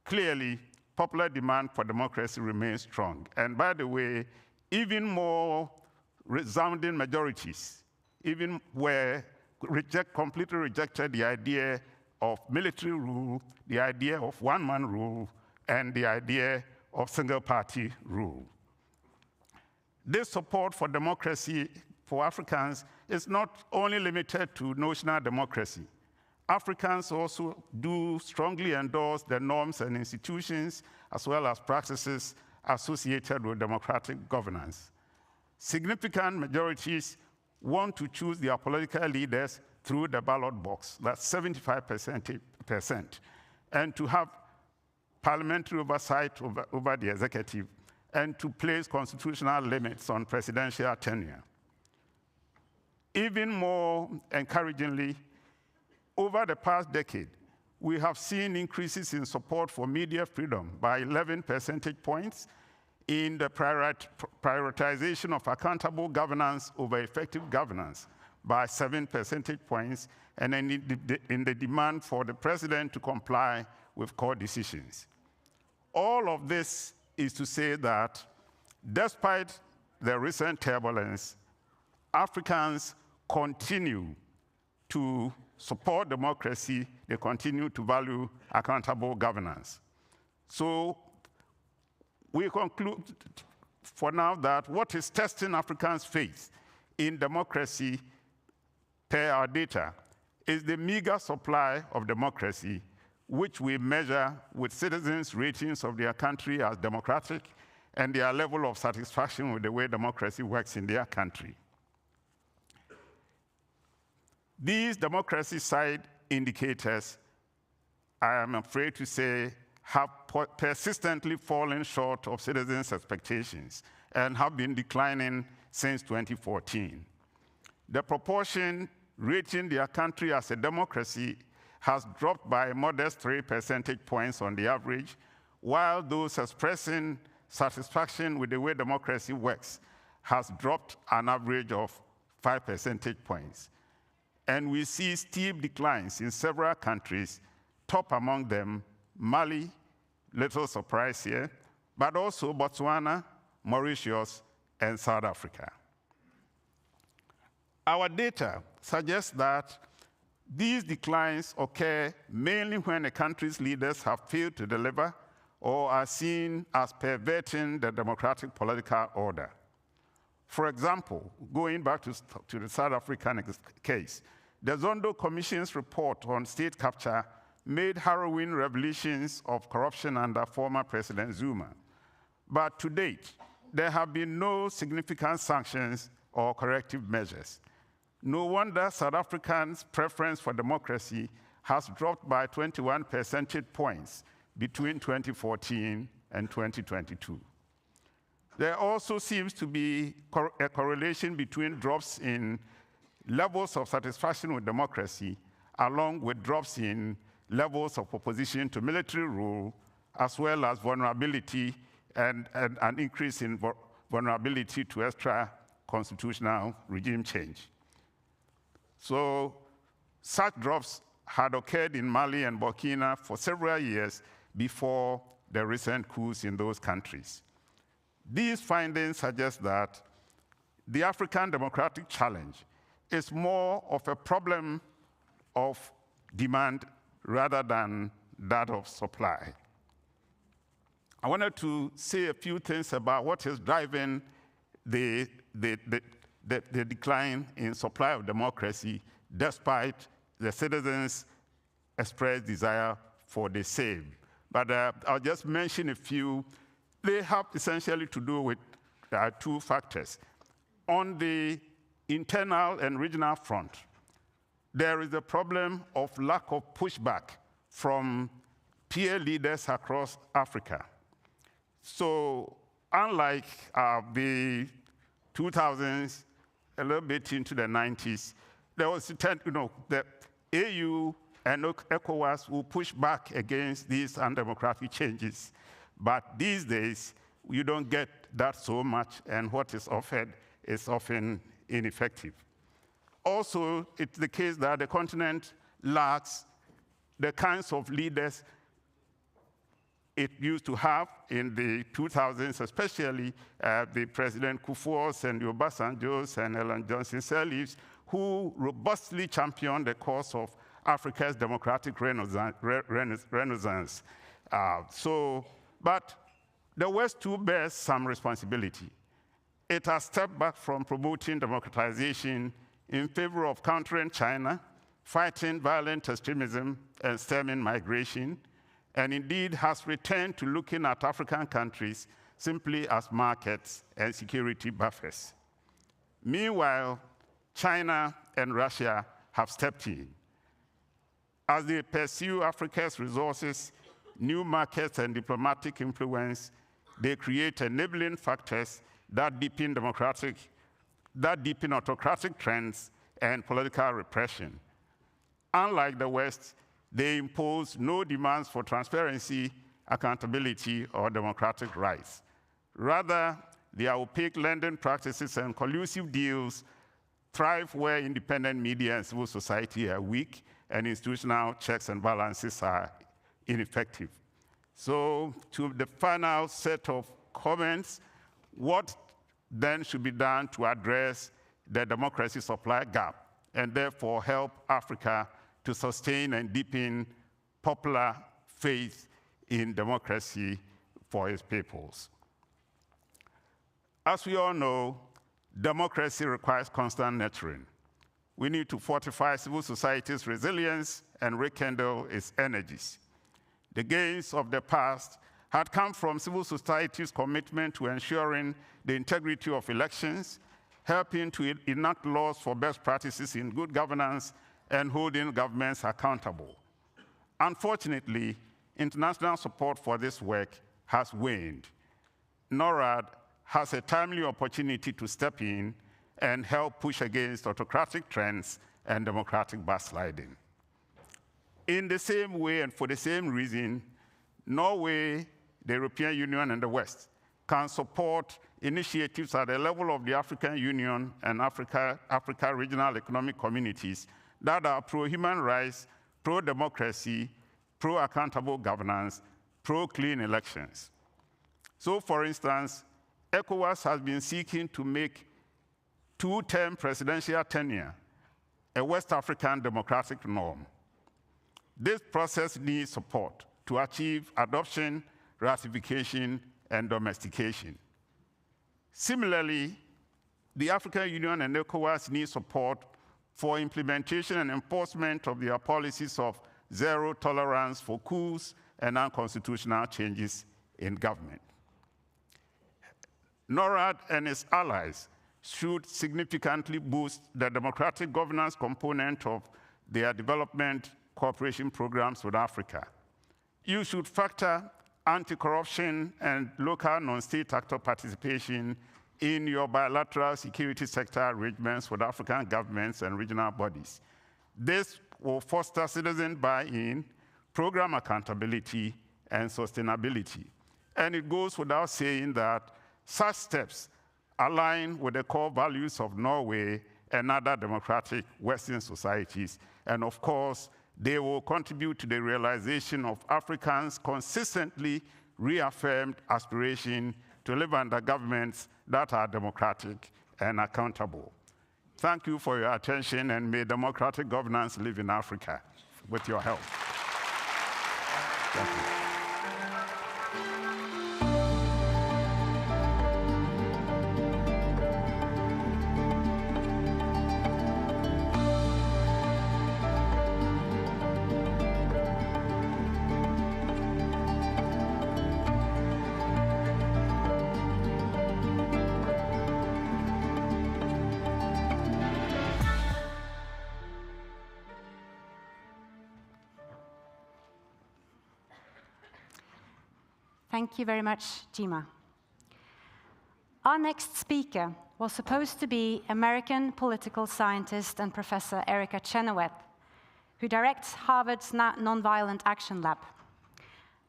Clearly, popular demand for democracy remains strong. And by the way, even more resounding majorities, even where completely rejected the idea of military rule, the idea of one-man rule, and the idea of single-party rule. This support for democracy for Africans is not only limited to notional democracy. Africans also do strongly endorse the norms and institutions as well as practices associated with democratic governance. Significant majorities want to choose their political leaders through the ballot box, that's 75%, and to have parliamentary oversight over the executive, and to place constitutional limits on presidential tenure. Even more encouragingly, over the past decade, we have seen increases in support for media freedom by 11 percentage points, in the prioritization of accountable governance over effective governance by 7 percentage points, and in the demand for the president to comply with court decisions. All of this is to say that despite the recent turbulence, Africans continue to support democracy, they continue to value accountable governance. So we conclude for now that what is testing Africans' faith in democracy per our data is the meager supply of democracy, which we measure with citizens' ratings of their country as democratic and their level of satisfaction with the way democracy works in their country. These democracy side indicators, I am afraid to say, have persistently fallen short of citizens' expectations and have been declining since 2014. The proportion rating their country as a democracy has dropped by a modest 3 percentage points on the average, while those expressing satisfaction with the way democracy works has dropped an average of 5 percentage points. And we see steep declines in several countries, top among them Mali, little surprise here, but also Botswana, Mauritius, and South Africa. Our data suggests that these declines occur mainly when a country's leaders have failed to deliver or are seen as perverting the democratic political order. For example, going back to the South African case, the Zondo Commission's report on state capture made harrowing revelations of corruption under former President Zuma. But to date, there have been no significant sanctions or corrective measures. No wonder South Africans' preference for democracy has dropped by 21 percentage points between 2014 and 2022. There also seems to be a correlation between drops in levels of satisfaction with democracy along with drops in levels of opposition to military rule, as well as vulnerability and an increase in vulnerability to extra constitutional regime change. So such drops had occurred in Mali and Burkina for several years before the recent coups in those countries. These findings suggest that the African democratic challenge is more of a problem of demand rather than that of supply. I wanted to say a few things about what is driving the decline in supply of democracy despite the citizens' expressed desire for the same. But I'll just mention a few. They have essentially to do with two factors. On the internal and regional front, there is a problem of lack of pushback from peer leaders across Africa. So unlike the 2000s, a little bit into the 90s, there was the AU and ECOWAS will push back against these undemocratic changes. But these days, you don't get that so much, and what is offered is often ineffective. Also, it's the case that the continent lacks the kinds of leaders it used to have in the 2000s, especially the President Kufuor's and the Obasanjo's and Ellen Johnson Sirleaf's, who robustly championed the cause of Africa's democratic renaissance. But the West too bears some responsibility. It has stepped back from promoting democratization in favor of countering China, fighting violent extremism, and stemming migration, and indeed has returned to looking at African countries simply as markets and security buffers. Meanwhile, China and Russia have stepped in. As they pursue Africa's resources, new markets, and diplomatic influence, they create enabling factors that deepen autocratic trends and political repression. Unlike the West, they impose no demands for transparency, accountability, or democratic rights. Rather, their opaque lending practices and collusive deals thrive where independent media and civil society are weak and institutional checks and balances are ineffective. So, to the final set of comments, what then should be done to address the democracy supply gap and therefore help Africa to sustain and deepen popular faith in democracy for its peoples? As we all know, democracy requires constant nurturing. We need to fortify civil society's resilience and rekindle its energies. The gains of the past had come from civil society's commitment to ensuring the integrity of elections, helping to enact laws for best practices in good governance, and holding governments accountable. Unfortunately, international support for this work has waned. Norad has a timely opportunity to step in and help push against autocratic trends and democratic backsliding. In the same way and for the same reason, Norway, the European Union, and the West can support initiatives at the level of the African Union and Africa regional economic communities that are pro-human rights, pro-democracy, pro-accountable governance, pro-clean elections. So, for instance, ECOWAS has been seeking to make two-term presidential tenure a West African democratic norm. This process needs support to achieve adoption, ratification, and domestication. Similarly, the African Union and ECOWAS need support for implementation and enforcement of their policies of zero tolerance for coups and unconstitutional changes in government. Norad and its allies should significantly boost the democratic governance component of their development cooperation programs with Africa. You should factor anti-corruption and local non-state actor participation in your bilateral security sector arrangements with African governments and regional bodies. This will foster citizen buy-in, program accountability, and sustainability. And it goes without saying that such steps align with the core values of Norway and other democratic Western societies. And of course, they will contribute to the realization of Africans' consistently reaffirmed aspiration to live under governments that are democratic and accountable. Thank you for your attention, and may democratic governance live in Africa with your help. Thank you. Thank you very much, Jima. Our next speaker was supposed to be American political scientist and Professor Erica Chenoweth, who directs Harvard's Nonviolent Action Lab.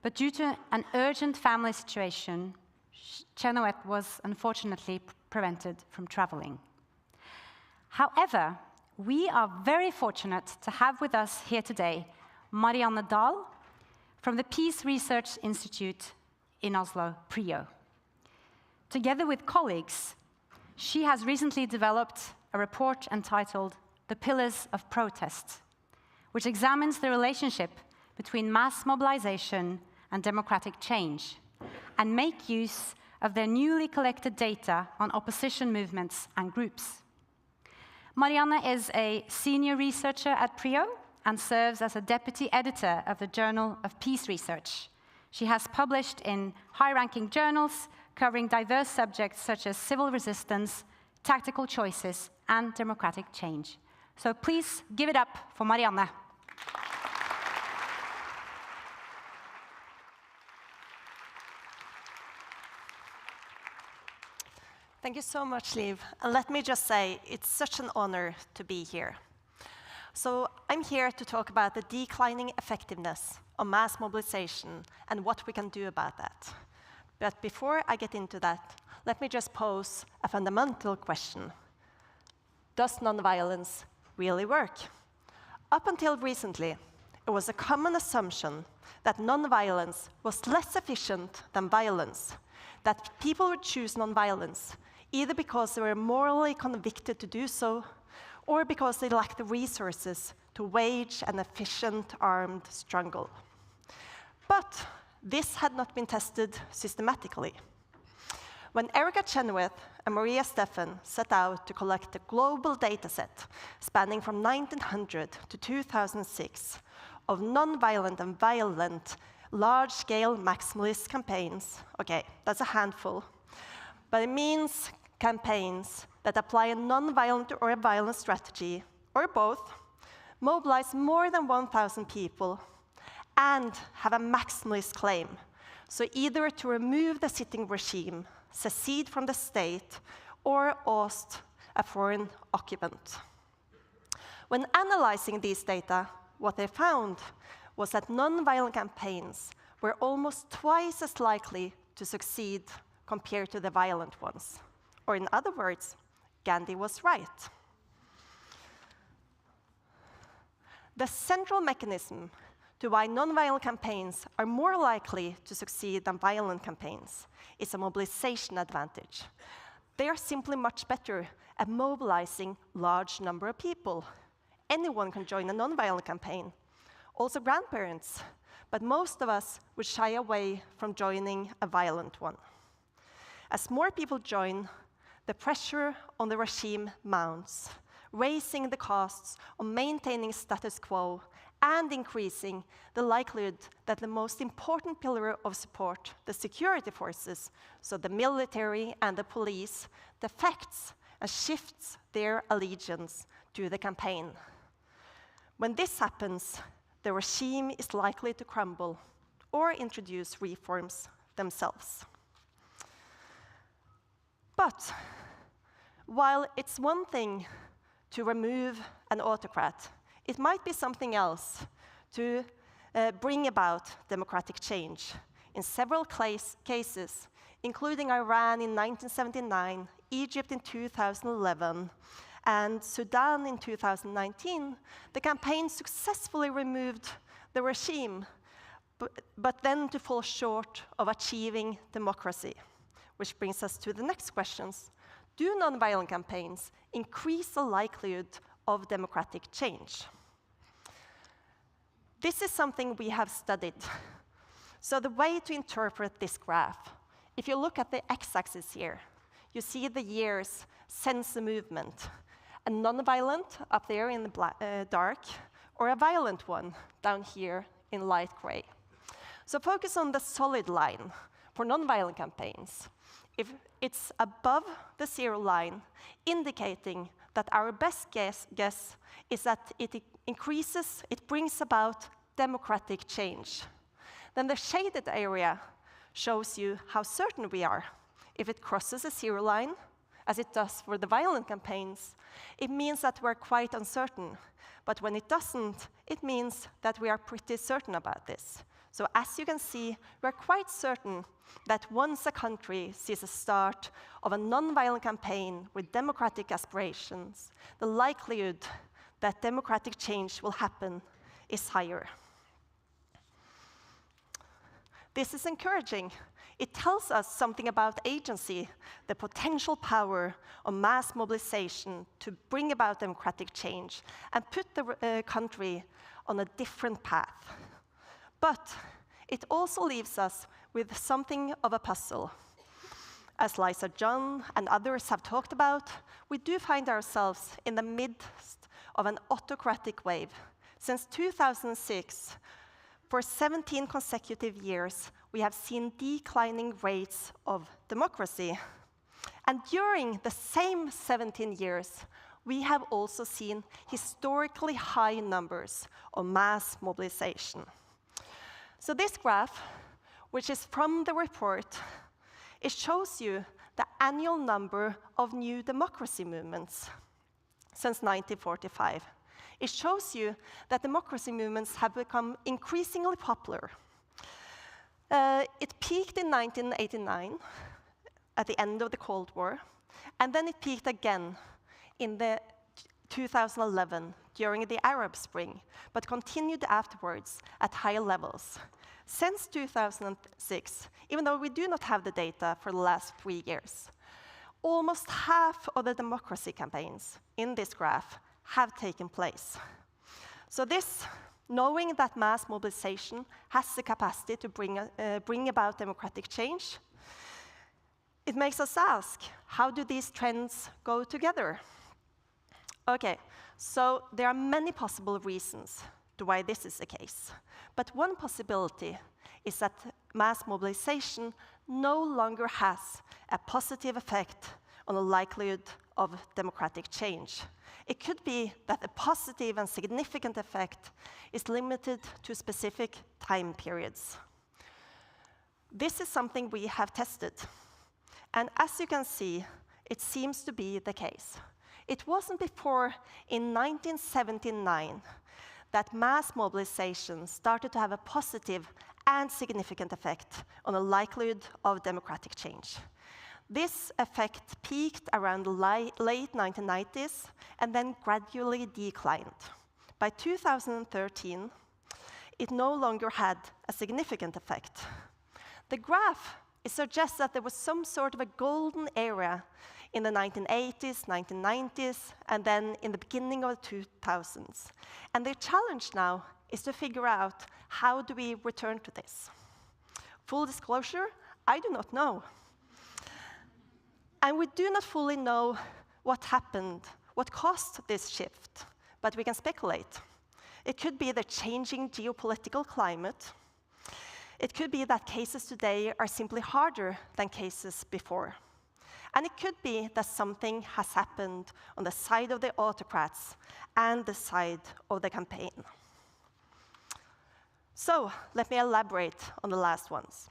But due to an urgent family situation, Chenoweth was unfortunately prevented from traveling. However, we are very fortunate to have with us here today Marianne Dahl from the Peace Research Institute in Oslo, PRIO. Together with colleagues, she has recently developed a report entitled The Pillars of Protest, which examines the relationship between mass mobilization and democratic change, and make use of their newly collected data on opposition movements and groups. Marianne is a senior researcher at PRIO and serves as a deputy editor of the Journal of Peace Research. She has published in high-ranking journals covering diverse subjects such as civil resistance, tactical choices, and democratic change. So please give it up for Marianne. Thank you so much, Liv. And let me just say, it's such an honor to be here. So I'm here to talk about the declining effectiveness of mass mobilization and what we can do about that. But before I get into that, let me just pose a fundamental question. Does nonviolence really work? Up until recently, it was a common assumption that nonviolence was less efficient than violence, that people would choose nonviolence either because they were morally convicted to do so, or because they lacked the resources to wage an efficient armed struggle. But this had not been tested systematically. When Erica Chenoweth and Maria Steffen set out to collect a global dataset spanning from 1900 to 2006 of nonviolent and violent large-scale maximalist campaigns, okay, that's a handful, but it means campaigns that apply a non-violent or a violent strategy, or both, mobilize more than 1,000 people, and have a maximalist claim. So either to remove the sitting regime, secede from the state, or oust a foreign occupant. When analyzing these data, what they found was that non-violent campaigns were almost twice as likely to succeed compared to the violent ones. Or in other words, Gandhi was right. The central mechanism to why nonviolent campaigns are more likely to succeed than violent campaigns is a mobilization advantage. They are simply much better at mobilizing large number of people. Anyone can join a nonviolent campaign, also grandparents, but most of us would shy away from joining a violent one. As more people join, the pressure on the regime mounts, raising the costs of maintaining status quo and increasing the likelihood that the most important pillar of support, the security forces, so the military and the police, defects and shifts their allegiance to the campaign. When this happens, the regime is likely to crumble or introduce reforms themselves. But while it's one thing to remove an autocrat, it might be something else to bring about democratic change. In several cases, including Iran in 1979, Egypt in 2011, and Sudan in 2019, the campaign successfully removed the regime, but then to fall short of achieving democracy. Which brings us to the next questions. Do nonviolent campaigns increase the likelihood of democratic change? This is something we have studied. So the way to interpret this graph, if you look at the x-axis here, you see the years since the movement. A non-violent up there in the dark, or a violent one down here in light gray. So focus on the solid line for non-violent campaigns. If it's above the 0 line, indicating that our best guess is that it increases, it brings about democratic change. Then the shaded area shows you how certain we are. If it crosses the 0 line, as it does for the violent campaigns, it means that we're quite uncertain. But when it doesn't, it means that we are pretty certain about this. So as you can see, we're quite certain that once a country sees the start of a non-violent campaign with democratic aspirations, the likelihood that democratic change will happen is higher. This is encouraging. It tells us something about agency, the potential power of mass mobilization to bring about democratic change and put the country on a different path. But it also leaves us with something of a puzzle. As Liza John and others have talked about, we do find ourselves in the midst of an autocratic wave. Since 2006, for 17 consecutive years, we have seen declining rates of democracy. And during the same 17 years, we have also seen historically high numbers of mass mobilization. So this graph, which is from the report, it shows you the annual number of new democracy movements since 1945. It shows you that democracy movements have become increasingly popular. It peaked in 1989, at the end of the Cold War, and then it peaked again in 2011, during the Arab Spring, but continued afterwards at higher levels. Since 2006, even though we do not have the data for the last 3 years, almost half of the democracy campaigns in this graph have taken place. So this, knowing that mass mobilization has the capacity to bring about democratic change, it makes us ask, how do these trends go together? Okay, so there are many possible reasons to why this is the case. But one possibility is that mass mobilization no longer has a positive effect on the likelihood of democratic change. It could be that the positive and significant effect is limited to specific time periods. This is something we have tested. And as you can see, it seems to be the case. It wasn't before in 1979 that mass mobilization started to have a positive and significant effect on the likelihood of democratic change. This effect peaked around the late 1990s and then gradually declined. By 2013, it no longer had a significant effect. The graph suggests that there was some sort of a golden era in the 1980s, 1990s, and then in the beginning of the 2000s. And the challenge now is to figure out, how do we return to this? Full disclosure, I do not know. And we do not fully know what happened, what caused this shift, but we can speculate. It could be the changing geopolitical climate. It could be that cases today are simply harder than cases before. And it could be that something has happened on the side of the autocrats and the side of the campaign. So let me elaborate on the last ones.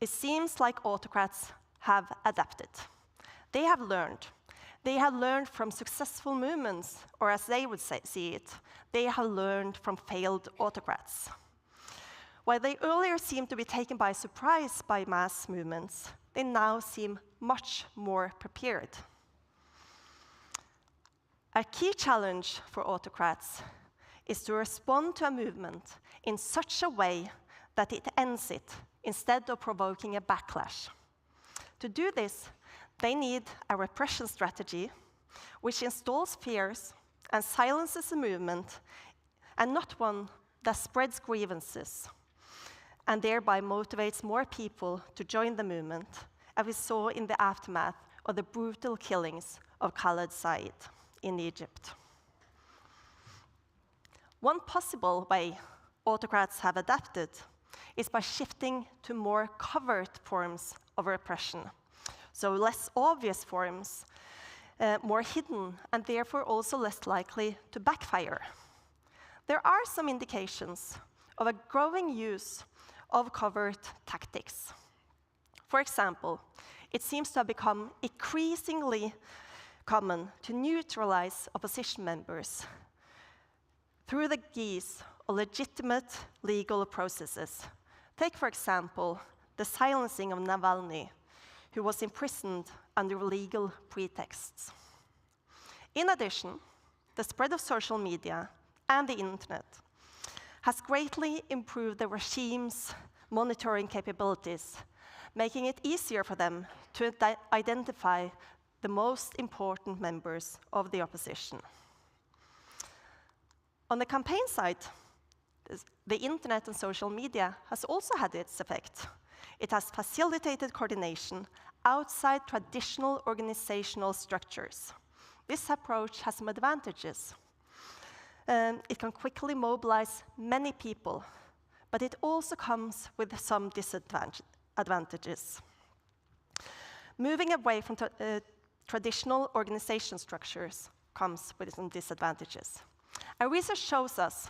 It seems like autocrats have adapted. They have learned. They have learned from successful movements, or as they would see it, they have learned from failed autocrats. While they earlier seemed to be taken by surprise by mass movements, they now seem much more prepared. A key challenge for autocrats is to respond to a movement in such a way that it ends it, instead of provoking a backlash. To do this, they need a repression strategy which installs fears and silences the movement, and not one that spreads grievances and thereby motivates more people to join the movement, as we saw in the aftermath of the brutal killings of Khaled Said in Egypt. One possible way autocrats have adapted is by shifting to more covert forms of repression, so less obvious forms, more hidden, and therefore also less likely to backfire. There are some indications of a growing use of covert tactics. For example, it seems to have become increasingly common to neutralize opposition members through the guise of legitimate legal processes. Take, for example, the silencing of Navalny, who was imprisoned under legal pretexts. In addition, the spread of social media and the internet has greatly improved the regime's monitoring capabilities, making it easier for them to identify the most important members of the opposition. On the campaign side, the internet and social media has also had its effect. It has facilitated coordination outside traditional organizational structures. This approach has some advantages. It can quickly mobilize many people, but it also comes with some disadvantages. Moving away from traditional organization structures comes with some disadvantages. Our research shows us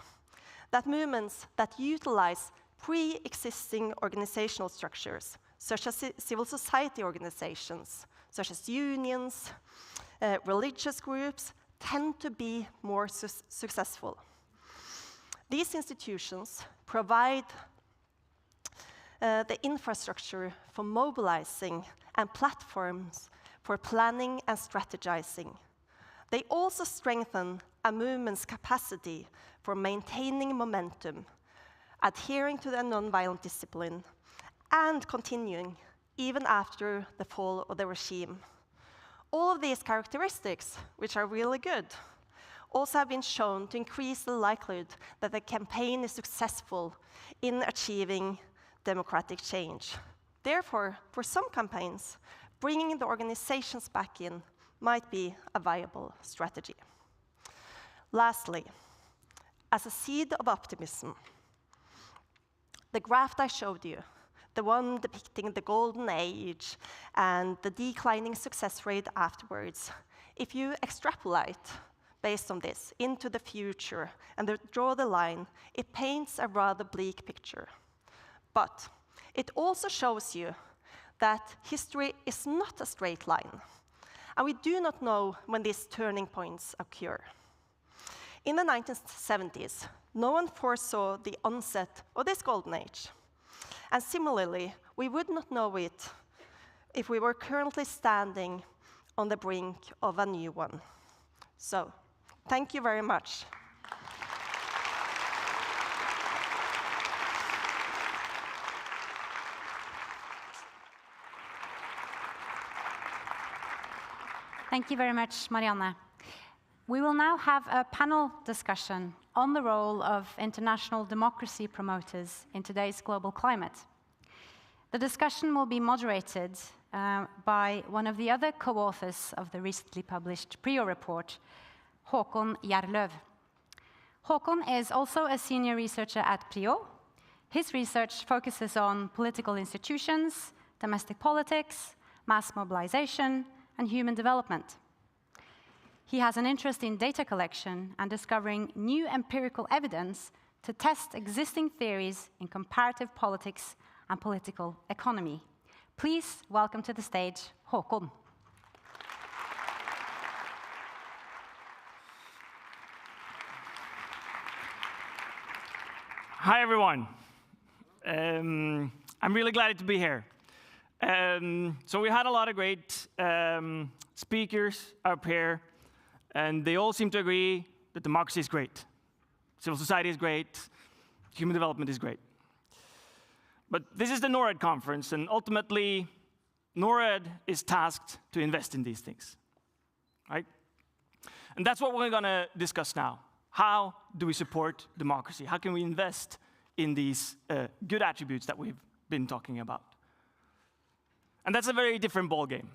that movements that utilize pre-existing organizational structures, such as civil society organizations, such as unions, religious groups, tend to be more successful. These institutions provide the infrastructure for mobilizing and platforms for planning and strategizing. They also strengthen a movement's capacity for maintaining momentum, adhering to their nonviolent discipline, and continuing even after the fall of the regime. All of these characteristics, which are really good, also have been shown to increase the likelihood that the campaign is successful in achieving democratic change. Therefore, for some campaigns, bringing the organizations back in might be a viable strategy. Lastly, as a seed of optimism, the graph I showed you, the one depicting the golden age and the declining success rate afterwards, if you extrapolate based on this into the future and draw the line, it paints a rather bleak picture. But it also shows you that history is not a straight line, and we do not know when these turning points occur. In the 1970s, no one foresaw the onset of this golden age. And similarly, we would not know it if we were currently standing on the brink of a new one. So, thank you very much. Thank you very much, Marianne. We will now have a panel discussion on the role of international democracy promoters in today's global climate. The discussion will be moderated by one of the other co-authors of the recently published PRIO report, Håkon Gjerløv. Håkon is also a senior researcher at PRIO. His research focuses on political institutions, domestic politics, mass mobilization, and human development. He has an interest in data collection and discovering new empirical evidence to test existing theories in comparative politics and political economy. Please welcome to the stage Håkon. Hi, everyone. I'm really glad to be here. So we had a lot of great speakers up here, and they all seem to agree that democracy is great. Civil society is great. Human development is great. But this is the Norad conference, and ultimately, Norad is tasked to invest in these things, right? And that's what we're going to discuss now. How do we support democracy? How can we invest in these good attributes that we've been talking about? And that's a very different ballgame.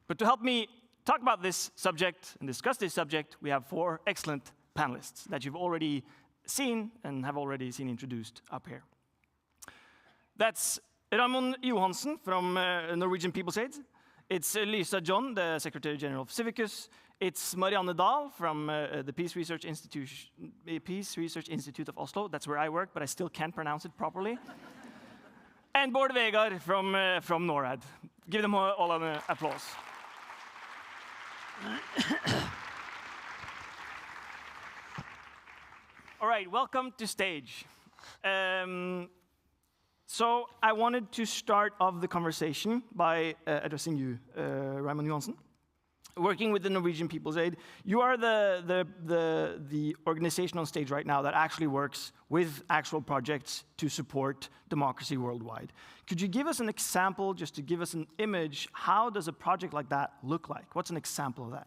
But to help me talk about this subject and discuss this subject, we have 4 excellent panelists that you've already seen and have already seen introduced up here. That's Ramon Johansen from Norwegian People's Aid. It's Lisa John, the Secretary General of Civicus. It's Marianne Dahl from the Peace Research Institute of Oslo. That's where I work, but I still can't pronounce it properly. And Bård Vegar from NORAD. Give them all an applause. All right, welcome to stage. So I wanted to start off the conversation by addressing you, Raymond Johansen. Working with the Norwegian People's Aid, you are the organization on stage right now that actually works with actual projects to support democracy worldwide. Could you give us an example, just to give us an image, how does a project like that look like? What's an example of that?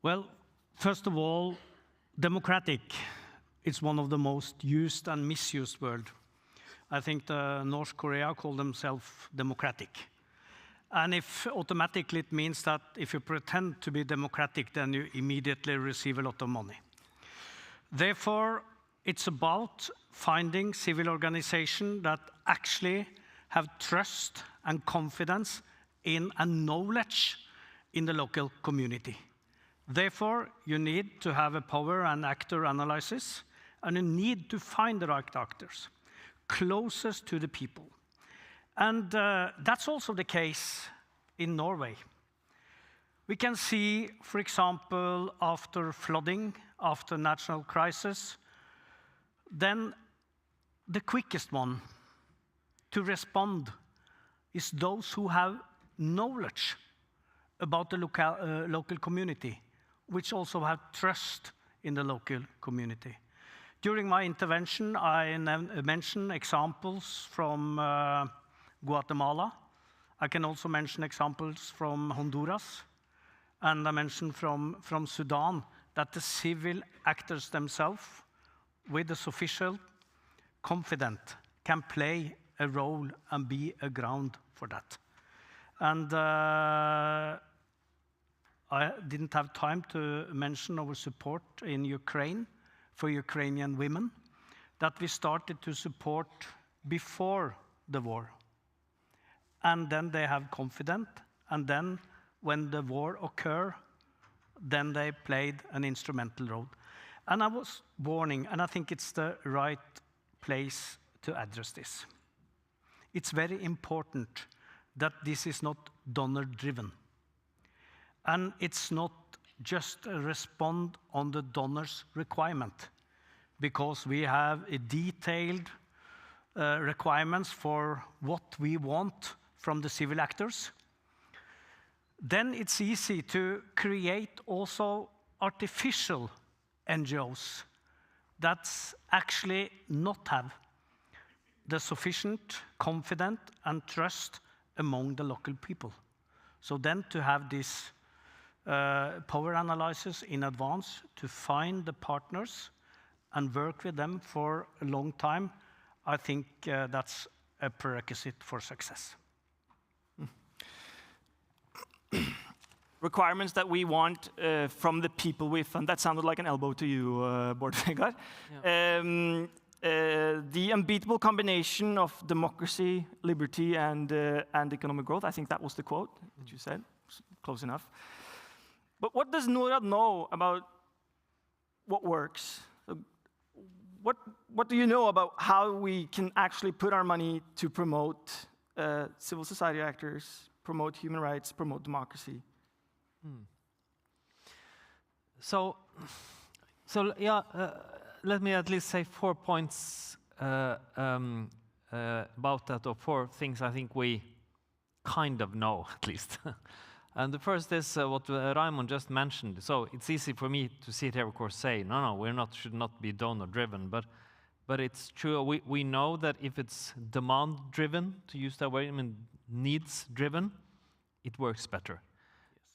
Well, first of all, democratic is one of the most used and misused words. I think the North Korea call themselves democratic. And if automatically it means that if you pretend to be democratic, then you immediately receive a lot of money. Therefore, it's about finding civil organizations that actually have trust and confidence in and knowledge in the local community. Therefore, you need to have a power and actor analysis, and you need to find the right actors closest to the people. And that's also the case in Norway. We can see, for example, after flooding, after natural crisis, then the quickest one to respond is those who have knowledge about the local community, which also have trust in the local community. During my intervention, I mentioned examples from Guatemala. I can also mention examples from Honduras, and I mentioned from Sudan, that the civil actors themselves, with the sufficient confidence, can play a role and be a ground for that. And I didn't have time to mention our support in Ukraine for Ukrainian women, that we started to support before the war. And then they have confidence, and then when the war occurred, then they played an instrumental role. And I was warning, and I think it's the right place to address this. It's very important that this is not donor-driven. And it's not just a respond on the donor's requirement, because we have a detailed requirements for what we want from the civil actors. Then it's easy to create also artificial NGOs that actually not have the sufficient confidence and trust among the local people. So then to have this power analysis in advance, to find the partners and work with them for a long time, I think that's a prerequisite for success. Requirements that we want from the people we fund. That sounded like an elbow to you, Bård Vegar. Yeah. The unbeatable combination of democracy, liberty, and economic growth. I think that was the quote that you said. Close enough. But what does Norad know about what works? What do you know about how we can actually put our money to promote civil society actors, promote human rights, promote democracy? So yeah, let me at least say 4 points about that, or 4 things I think we kind of know, at least. And the first is what Raymond just mentioned. So it's easy for me to sit here, of course, say, no, should not be donor-driven, but it's true. We know that if it's demand-driven, to use that word, I mean needs-driven, it works better.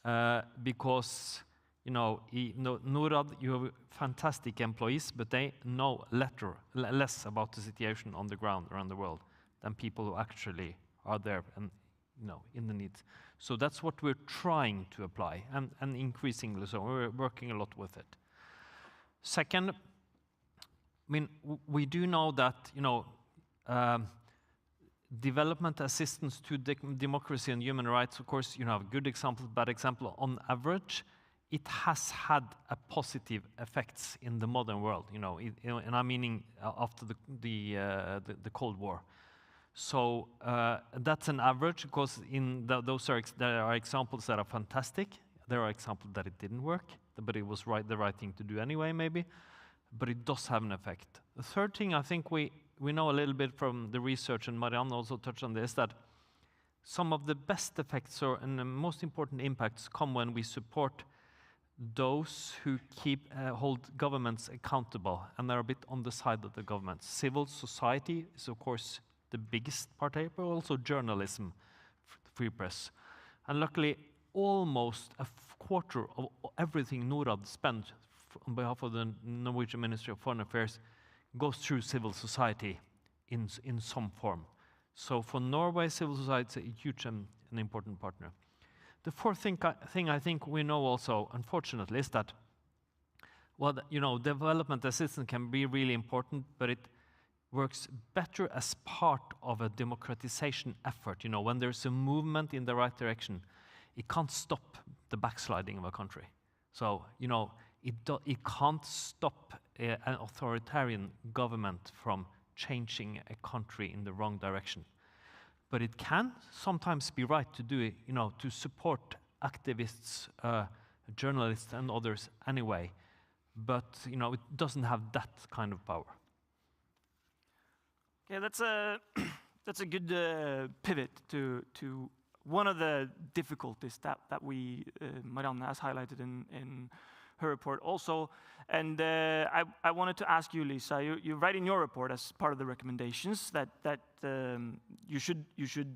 Yes. Because Norad, you have fantastic employees, but they know less about the situation on the ground around the world than people who actually are there and in the needs. So that's what we're trying to apply, and increasingly so. We're working a lot with it. Second, I mean, we do know that development assistance to democracy and human rights, of course, you have good example, bad example. On average, it has had a positive effects in the modern world, and I'm meaning after the Cold War. So that's an average, because in there are examples that are fantastic. There are examples that it didn't work, but it was the right thing to do anyway, maybe. But it does have an effect. The third thing I think we know a little bit from the research, and Marianne also touched on this, that some of the best effects and the most important impacts come when we support those who hold governments accountable and are a bit on the side of the government. Civil society is, of course, the biggest part here, but also journalism, free press. And luckily, almost a quarter of everything Norad spends on behalf of the Norwegian Ministry of Foreign Affairs goes through civil society in some form. So for Norway, civil society is a huge and an important partner. The fourth thing I think we know also, unfortunately, is that, well, development assistance can be really important, but it works better as part of a democratization effort. When there's a movement in the right direction, it can't stop the backsliding of a country. So, it can't stop an authoritarian government from changing a country in the wrong direction. But it can sometimes be right to do it, to support activists, journalists, and others anyway. But, it doesn't have that kind of power. Okay, that's a good pivot to one of the difficulties that we Marianne has highlighted in her report also. And I wanted to ask you, Lisa, you write in your report as part of the recommendations that you should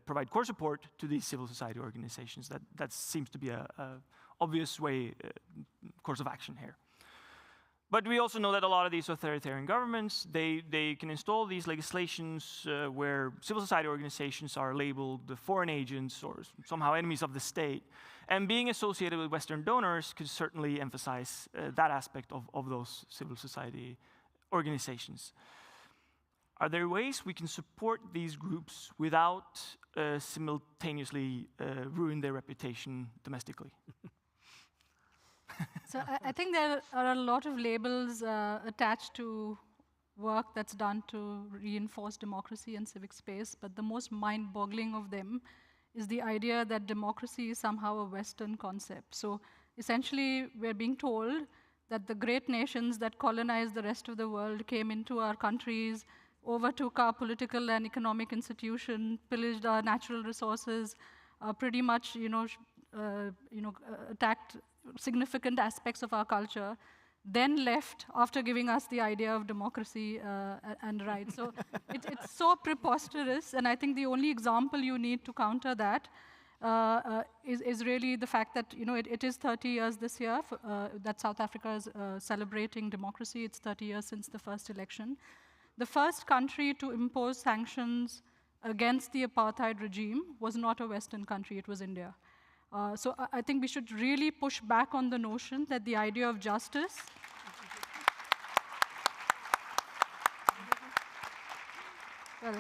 provide core support to these civil society organizations. That seems to be a obvious course of action here. But we also know that a lot of these authoritarian governments, they can install these legislations where civil society organizations are labeled the foreign agents or somehow enemies of the state. And being associated with Western donors could certainly emphasize that aspect of those civil society organizations. Are there ways we can support these groups without simultaneously ruin their reputation domestically? So I think there are a lot of labels attached to work that's done to reinforce democracy and civic space, but the most mind-boggling of them is the idea that democracy is somehow a Western concept. So essentially, we're being told that the great nations that colonized the rest of the world came into our countries, overtook our political and economic institution, pillaged our natural resources, pretty much, attacked significant aspects of our culture, then left after giving us the idea of democracy and rights. So it's so preposterous, and I think the only example you need to counter that is really the fact that it is 30 years this year that South Africa is celebrating democracy. It's 30 years since the first election. The first country to impose sanctions against the apartheid regime was not a Western country, it was India. So I think we should really push back on the notion that the idea of justice well,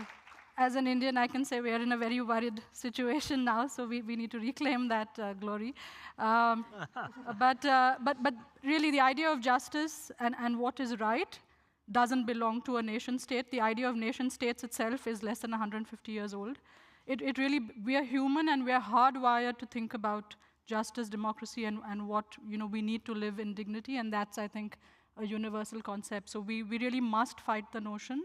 as an Indian, I can say we are in a very worried situation now, so we need to reclaim that glory. But really, the idea of justice and what is right doesn't belong to a nation state. The idea of nation states itself is less than 150 years old. We are human and we are hardwired to think about justice, democracy, and what we need to live in dignity, and that's, I think, a universal concept. So we really must fight the notion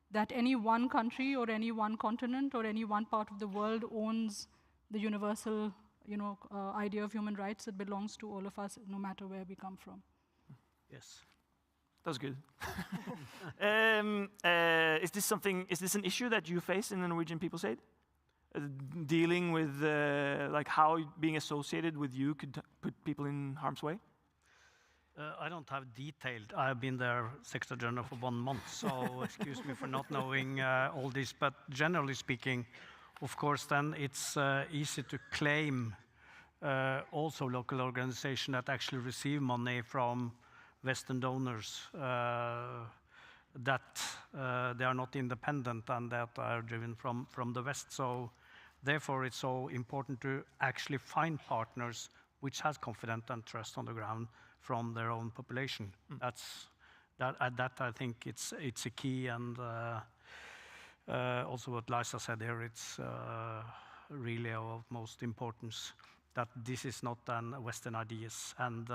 that any one country or any one continent or any one part of the world owns the universal idea of human rights that belongs to all of us, no matter where we come from. Yes. That was good. Is this an issue that you face in the Norwegian People's Aid? Dealing with how being associated with you could put people in harm's way? I don't have detailed. I've been there Secretary General for 1 month, so excuse me for not knowing all this. But generally speaking, of course, then it's easy to claim also local organizations that actually receive money from Western donors that they are not independent and that are driven from the West. So therefore, it's so important to actually find partners which has confidence and trust on the ground from their own population. That I think it's a key, and also what Liza said here, it's really of utmost importance that this is not an Western ideas. And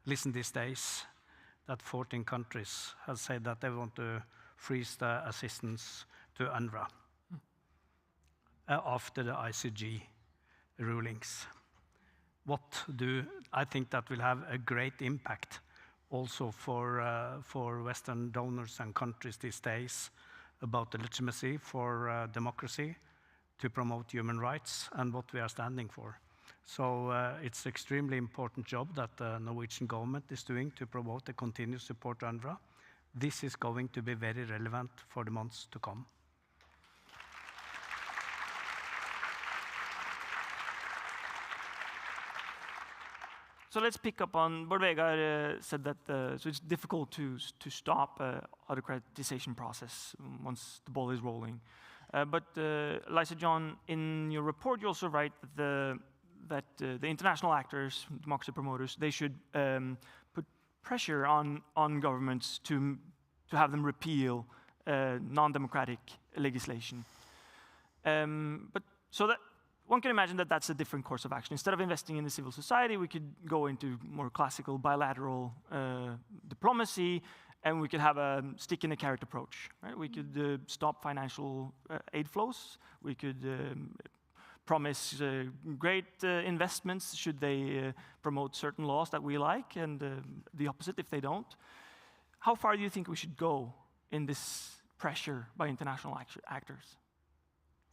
listen these days that 14 countries have said that they want to freeze the assistance to UNRWA after the ICG rulings. I think that will have a great impact also for Western donors and countries these days about the legitimacy for democracy to promote human rights and what we are standing for. So it's an extremely important job that the Norwegian government is doing to promote the continuous support to UNRWA. This is going to be very relevant for the months to come. So let's pick up on what Vegard said that so it's difficult to stop autocratization process once the ball is rolling. But Liza John, in your report, you also write that the international actors, democracy promoters, they should put pressure on governments to have them repeal non-democratic legislation. But so that one can imagine that that's a different course of action. Instead of investing in the civil society, we could go into more classical bilateral diplomacy, and we could have a stick in a carrot approach. Right? We could stop financial aid flows. We could promise great investments should they promote certain laws that we like, and the opposite if they don't. How far do you think we should go in this pressure by international actors?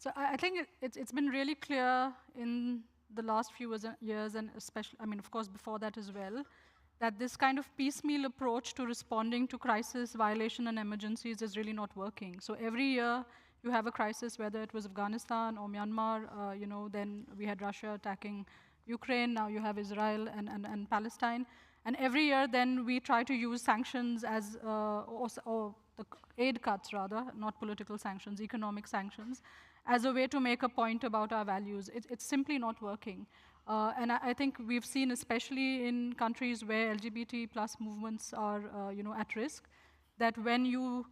So I think it's been really clear in the last few years, and especially, I mean, of course, before that as well, that this kind of piecemeal approach to responding to crisis, violation, and emergencies is really not working. So every year you have a crisis, whether it was Afghanistan or Myanmar, then we had Russia attacking Ukraine, now you have Israel and Palestine. And every year then we try to use sanctions as, or the aid cuts rather, not political sanctions, economic sanctions, as a way to make a point about our values. It's simply not working. And I think we've seen, especially in countries where LGBT plus movements are at risk, that when you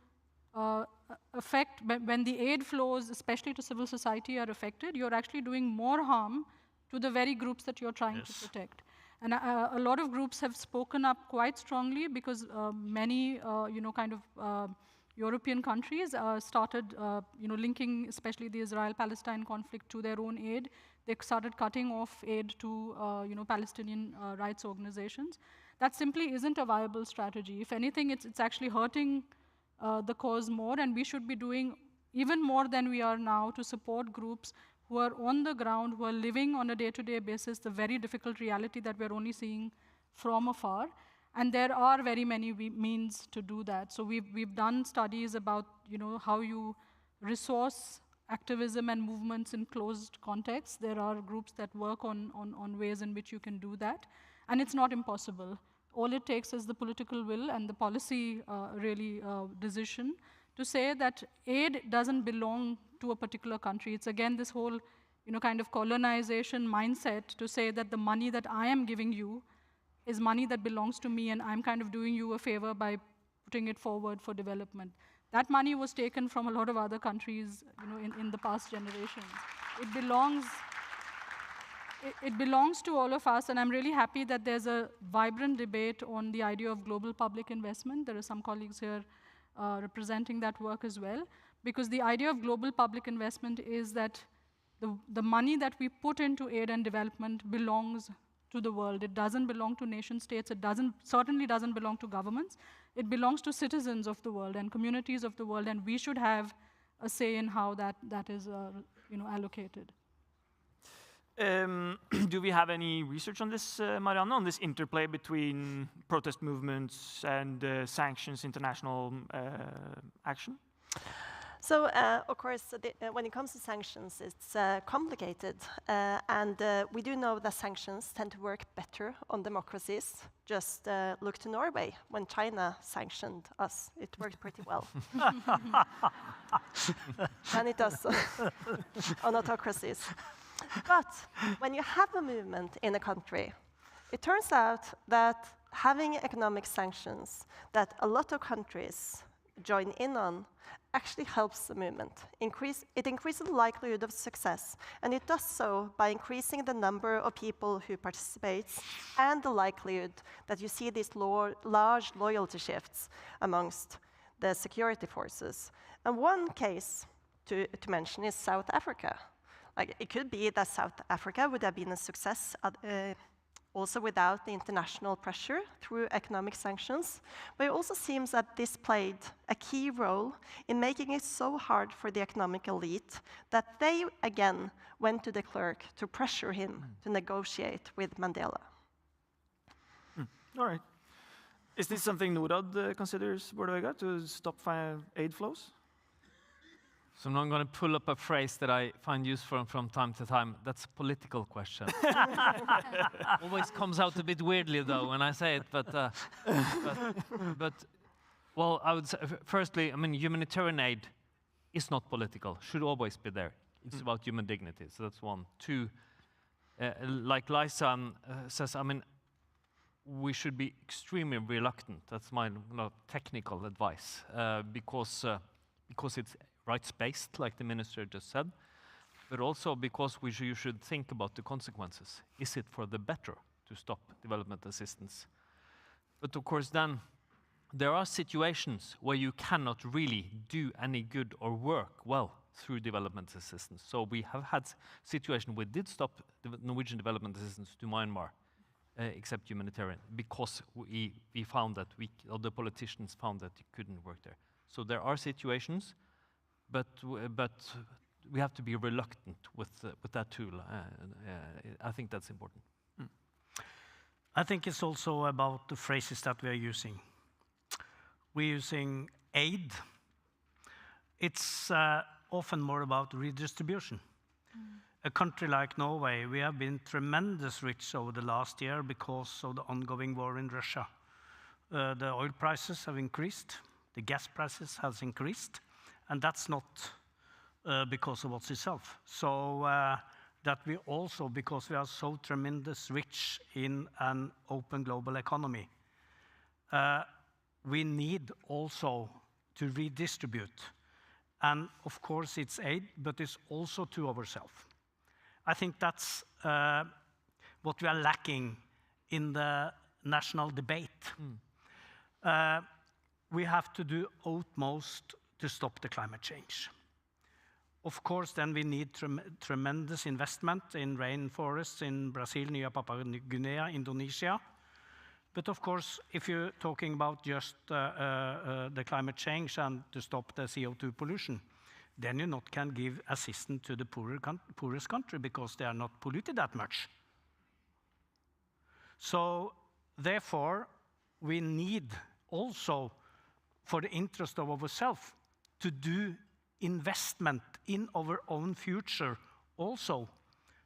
when the aid flows, especially to civil society, are affected, you're actually doing more harm to the very groups that you're trying to protect. And a lot of groups have spoken up quite strongly because many, European countries started, linking especially the Israel-Palestine conflict to their own aid. They started cutting off aid to, Palestinian rights organizations. That simply isn't a viable strategy. If anything, it's actually hurting the cause more, and we should be doing even more than we are now to support groups who are on the ground, who are living on a day-to-day basis the very difficult reality that we're only seeing from afar. And there are very many means to do that. So we've done studies about how you resource activism and movements in closed contexts. There are groups that work on ways in which you can do that. And it's not impossible. All it takes is the political will and the policy decision to say that aid doesn't belong to a particular country. It's again this whole kind of colonization mindset to say that the money that I am giving you is money that belongs to me, and I'm kind of doing you a favor by putting it forward for development. That money was taken from a lot of other countries in the past generations. It belongs to all of us, and I'm really happy that there's a vibrant debate on the idea of global public investment. There are some colleagues here representing that work as well, because the idea of global public investment is that the money that we put into aid and development belongs to the world. It doesn't belong to nation states. It certainly doesn't belong to governments. It belongs to citizens of the world and communities of the world, and we should have a say in how that is allocated. Do we have any research on this, Marianne, on this interplay between protest movements and sanctions, international action? So, of course, when it comes to sanctions, it's complicated. And we do know that sanctions tend to work better on democracies. Just look to Norway. When China sanctioned us, it worked pretty well. And it does on autocracies. But when you have a movement in a country, it turns out that having economic sanctions that a lot of countries join in on actually helps the movement. It increases the likelihood of success, and it does so by increasing the number of people who participate and the likelihood that you see these large loyalty shifts amongst the security forces. And one case to mention is South Africa. Like, it could be that South Africa would have been a success also without the international pressure through economic sanctions. But it also seems that this played a key role in making it so hard for the economic elite that they, again, went to de Klerk to pressure him to negotiate with Mandela. All right. Is this something Norad considers, Bård Vegar, to stop aid flows? So now I'm going to pull up a phrase that I find useful from time to time. That's a political question. Always comes out a bit weirdly, though, when I say it. But well, I would say, firstly, I mean, humanitarian aid is not political. Should always be there. It's about human dignity. So that's one. Two, like Liza says, I mean, we should be extremely reluctant. That's my technical advice, because it's rights-based, like the minister just said, but also because you should think about the consequences. Is it for the better to stop development assistance? But of course, then there are situations where you cannot really do any good or work well through development assistance. So we have had situations where we did stop the Norwegian development assistance to Myanmar, except humanitarian, because we found that the politicians found that it couldn't work there. So there are situations, but we have to be reluctant with that tool. I think that's important. I think it's also about the phrases that we are using. We're using aid. It's often more about redistribution. A country like Norway, we have been tremendously rich over the last year because of the ongoing war in Russia. The oil prices have increased, the gas prices has increased, and that's not because of what's itself. So that we also, because we are so tremendous rich in an open global economy, we need also to redistribute. And of course it's aid, but it's also to ourselves. I think that's what we are lacking in the national debate. We have to do utmost to stop the climate change. Of course, then we need tremendous investment in rainforests in Brazil, New Papua New Guinea, Indonesia. But of course, if you're talking about just the climate change and to stop the CO2 pollution, then you not can give assistance to the poorest country because they are not polluted that much. So therefore, we need also, for the interest of ourselves, to do investment in our own future also,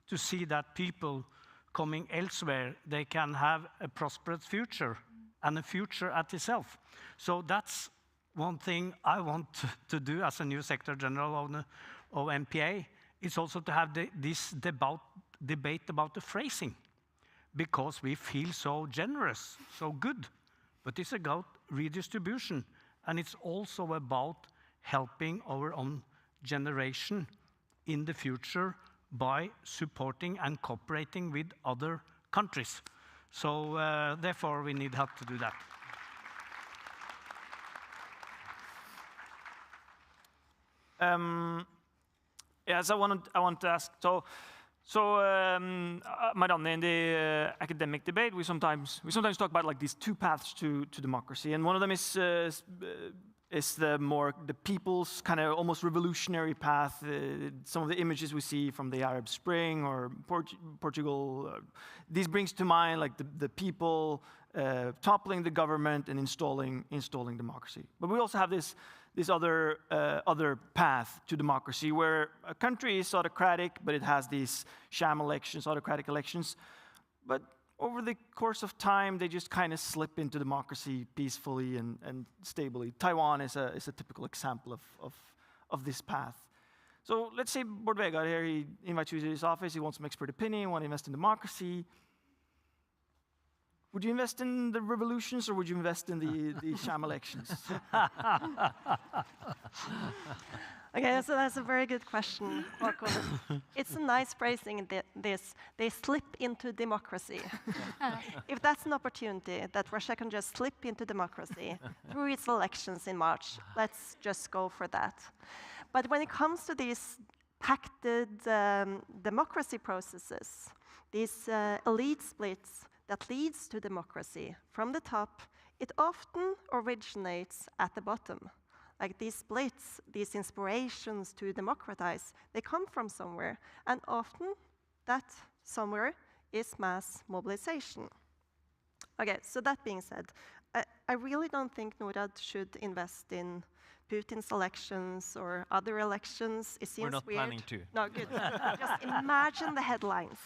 to see that people coming elsewhere, they can have a prosperous future and a future at itself. So that's one thing I want to do as a new Secretary General of NPA, is also to have this debate about the phrasing, because we feel so generous, so good. But it's about redistribution, and it's also about helping our own generation in the future by supporting and cooperating with other countries. So therefore, we need help to do that. Yes, I want to ask. So Marianne, in the academic debate, we sometimes talk about like these two paths to democracy, and one of them is the people's kind of almost revolutionary path. Some of the images we see from the Arab Spring or Portugal, these brings to mind like the people toppling the government and installing democracy. But we also have this other path to democracy, where a country is autocratic, but it has these sham elections, autocratic elections. But over the course of time, they just kind of slip into democracy peacefully and stably. Taiwan is a typical example of this path. So let's say Bård Vegar here, he invites you to his office, he wants some expert opinion, he wants to invest in democracy. Would you invest in the revolutions or would you invest in the sham elections? Okay, so that's a very good question, Håkon. It's a nice phrasing, this. They slip into democracy. If that's an opportunity that Russia can just slip into democracy through its elections in March, let's just go for that. But when it comes to these pacted democracy processes, these elite splits that leads to democracy from the top, it often originates at the bottom. Like these splits, these inspirations to democratize, they come from somewhere, and often that somewhere is mass mobilization. Okay, so that being said, I really don't think Norad should invest in Putin's elections or other elections. It seems We're not weird. planning to. No, good. Just imagine the headlines.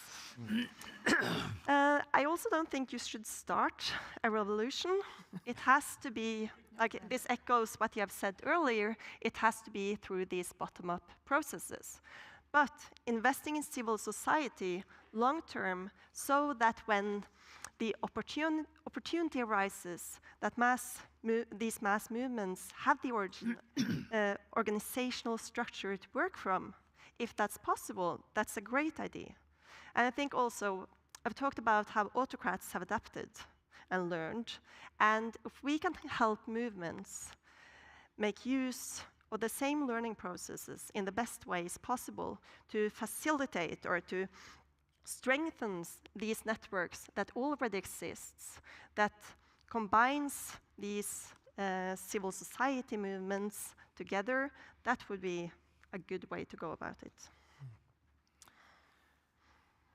I also don't think you should start a revolution. It has to be, like this echoes what you have said earlier, it has to be through these bottom-up processes. But investing in civil society long-term so that when the opportunity arises that these mass movements have the organizational structure to work from, if that's possible, that's a great idea. And I think also, I've talked about how autocrats have adapted and learned, and if we can help movements make use of the same learning processes in the best ways possible to facilitate or to strengthen these networks that already exists, that combines these civil society movements together, that would be a good way to go about it.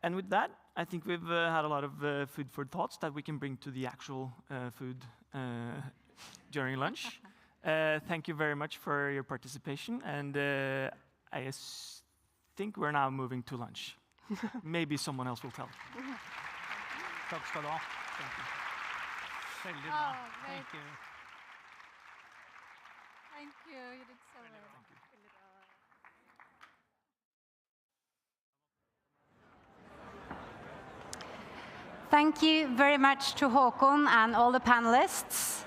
And with that, I think we've had a lot of food for thoughts that we can bring to the actual food during lunch. Thank you very much for your participation, and I think we're now moving to lunch. Maybe someone else will tell. Takk skal du ha. Thank you. Veldig bra. Thank you. Thank you. You did so well. Thank you very much to Håkon and all the panelists.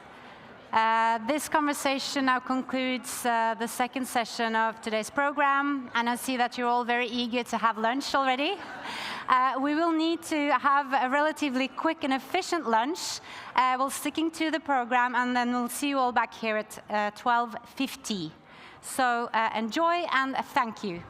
This conversation now concludes the second session of today's program, and I see that you're all very eager to have lunch already. We will need to have a relatively quick and efficient lunch while sticking to the program, and then we'll see you all back here at 12:50. So enjoy and thank you.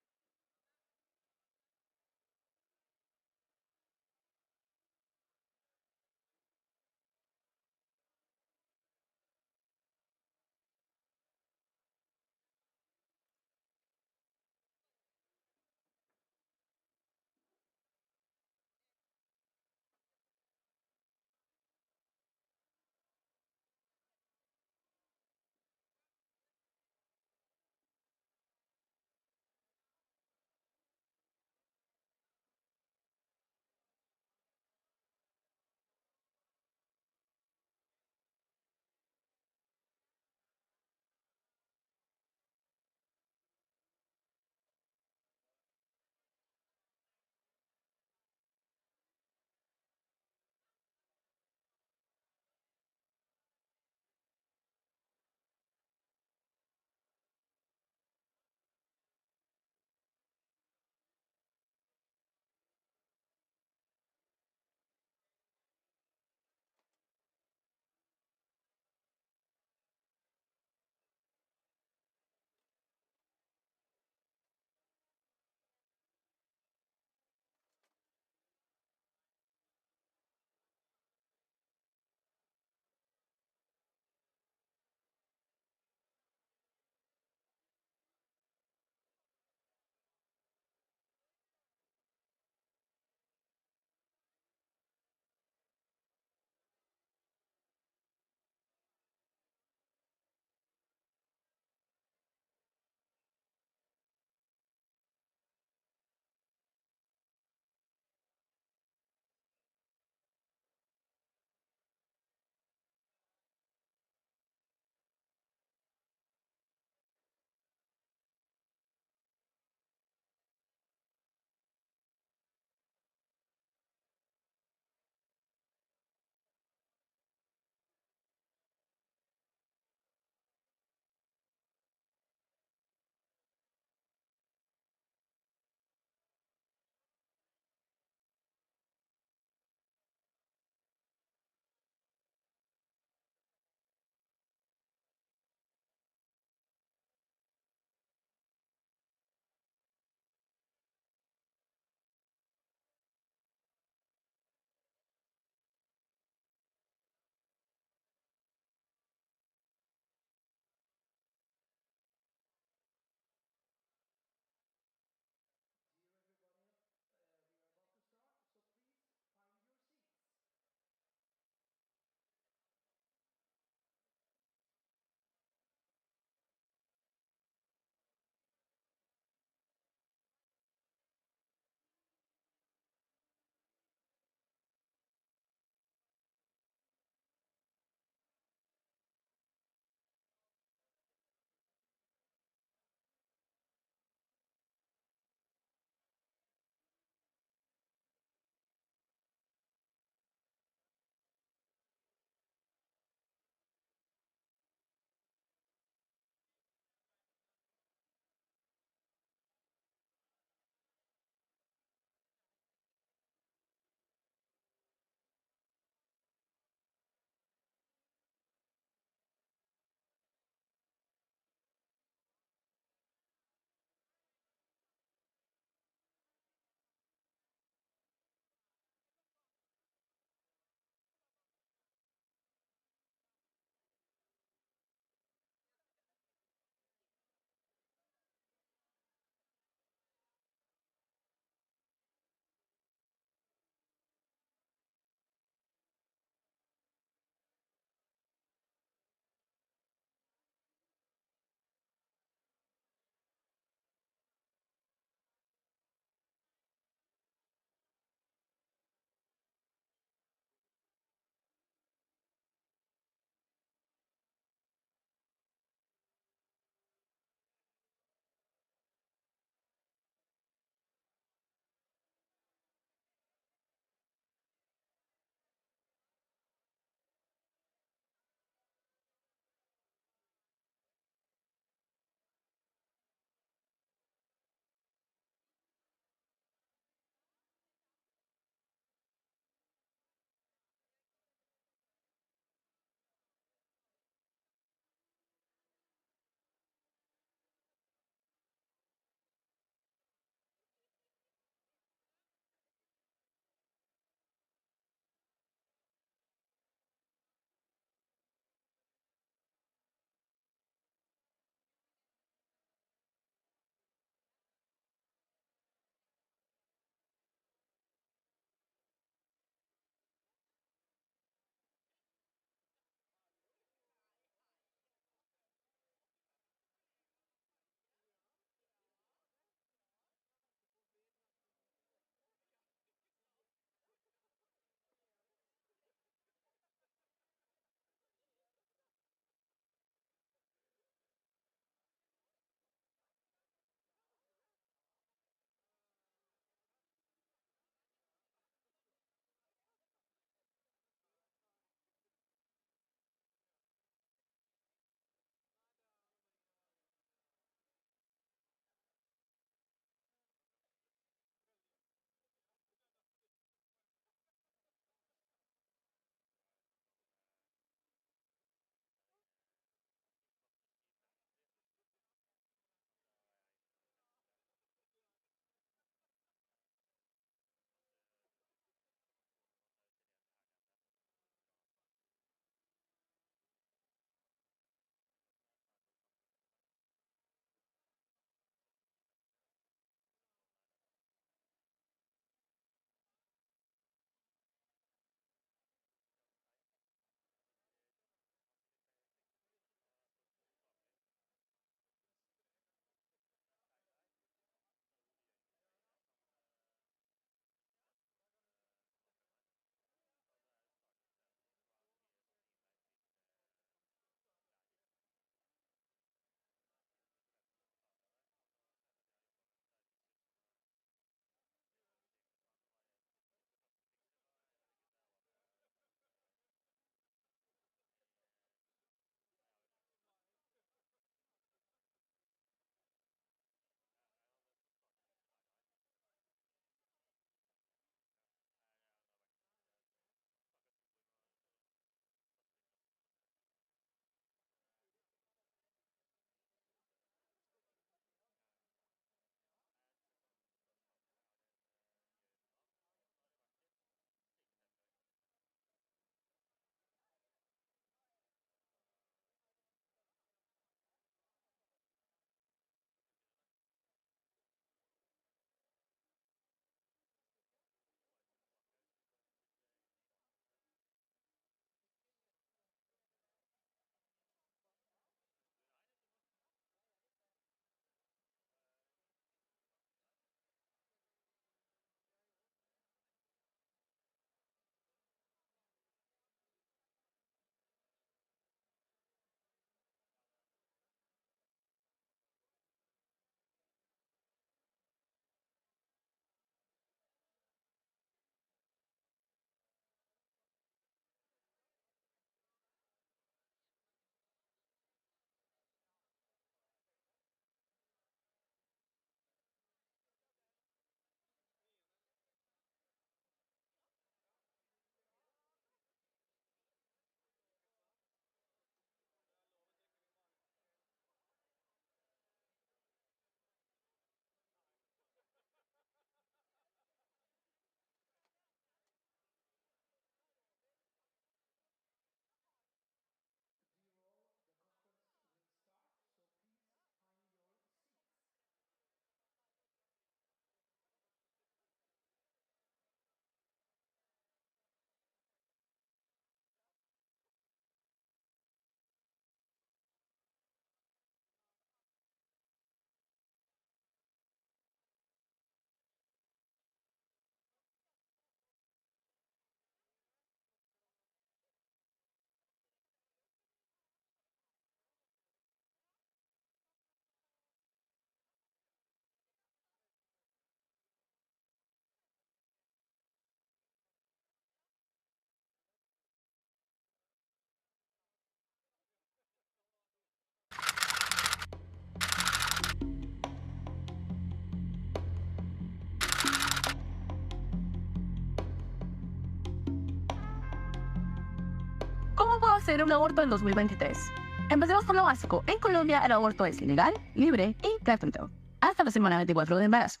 ¿Cómo puedo hacer un aborto en 2023? Empecemos por lo básico. En Colombia el aborto es legal, libre y gratuito. Hasta la semana 24 de embarazo.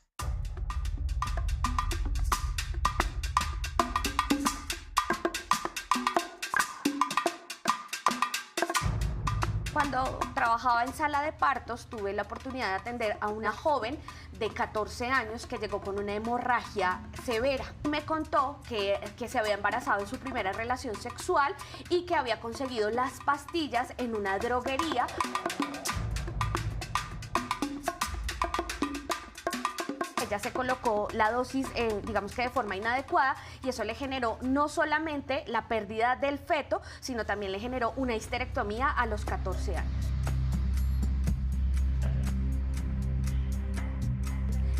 Cuando trabajaba en sala de partos, tuve la oportunidad de atender a una joven de 14 años que llegó con una hemorragia severa. Me contó que se había embarazado en su primera relación sexual y que había conseguido las pastillas en una droguería. Ella se colocó la dosis, digamos que de forma inadecuada, y eso le generó no solamente la pérdida del feto, sino también le generó una histerectomía a los 14 años.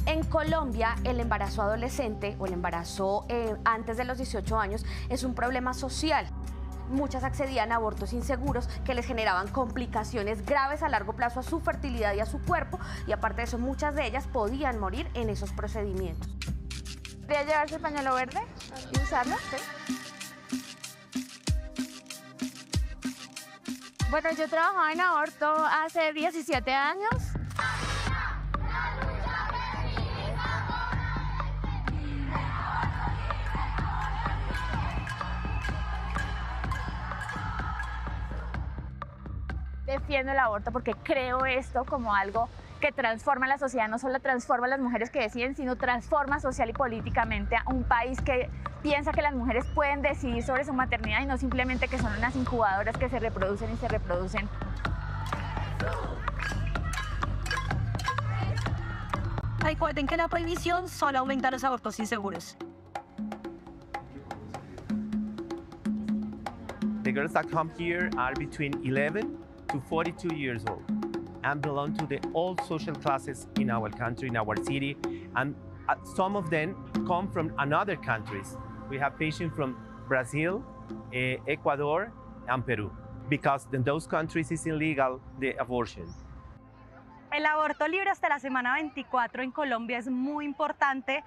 En Colombia, el embarazo adolescente o el embarazo antes de los 18 años es un problema social. Muchas accedían a abortos inseguros que les generaban complicaciones graves a largo plazo a su fertilidad y a su cuerpo, y aparte de eso muchas de ellas podían morir en esos procedimientos. ¿Podría llevarse el pañuelo verde y usarlo? ¿Sí? Bueno, yo trabajaba en aborto hace 17 años. Defiendo el aborto porque creo esto como algo que transforma la sociedad, no solo transforma a las mujeres que deciden, sino transforma social y políticamente a un país que piensa que las mujeres pueden decidir sobre su maternidad y no simplemente que son unas incubadoras que se reproducen y se reproducen. Recuerden que la prohibición solo aumenta los abortos inseguros. The girls that come here are between 11 to 42 years old and belong to the all social classes in our country, in our city, and some of them come from other countries. We have patients from Brazil, Ecuador, and Peru, because in those countries it's illegal, the abortion. El aborto libre hasta la semana 24 en Colombia es muy importante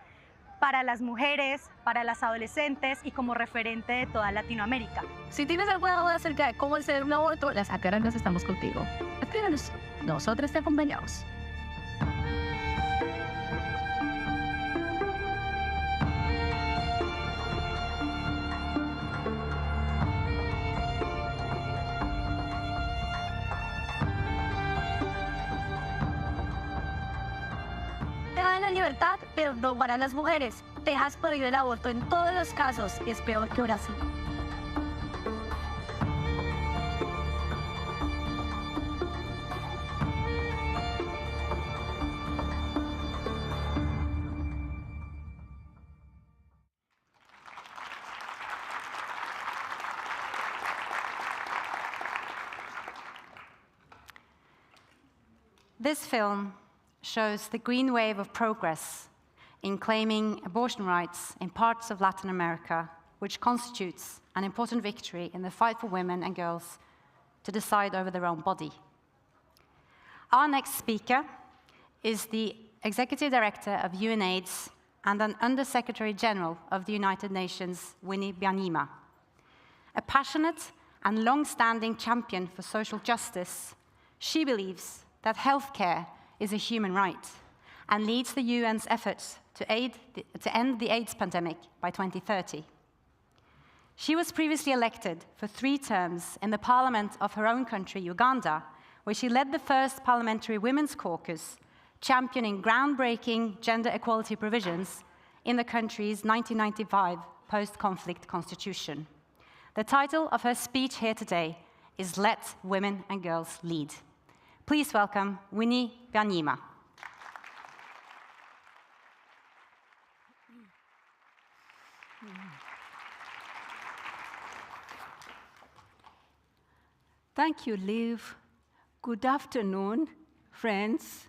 para las mujeres, para las adolescentes y como referente de toda Latinoamérica. Si tienes alguna duda acerca de cómo hacer un aborto, las aclaranas estamos contigo. Escríbanos, nosotros te acompañamos. Dejan la libertad, pero no para las mujeres. Dejas prohibir el aborto en todos los casos y es peor que Brasil. This film shows the green wave of progress in claiming abortion rights in parts of Latin America, which constitutes an important victory in the fight for women and girls to decide over their own body. Our next speaker is the Executive Director of UNAIDS and an Under-Secretary General of the United Nations, Winnie Byanyima. A passionate and long-standing champion for social justice, she believes that healthcare is a human right and leads the UN's efforts to end the AIDS pandemic by 2030. She was previously elected for 3 terms in the parliament of her own country, Uganda, where she led the first parliamentary women's caucus, championing groundbreaking gender equality provisions in the country's 1995 post-conflict constitution. The title of her speech here today is Let Women and Girls Lead. Please welcome Winnie Byanyima. Thank you, Liv. Good afternoon, friends,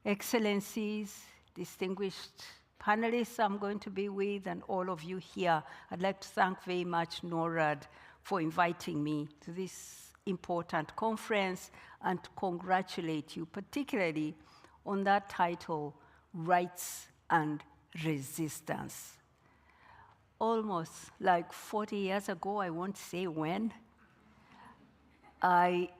excellencies, distinguished panelists I'm going to be with, and all of you here. I'd like to thank very much Norad for inviting me to this important conference and to congratulate you particularly on that title, Rights and Resistance. Almost like 40 years ago, I won't say when, I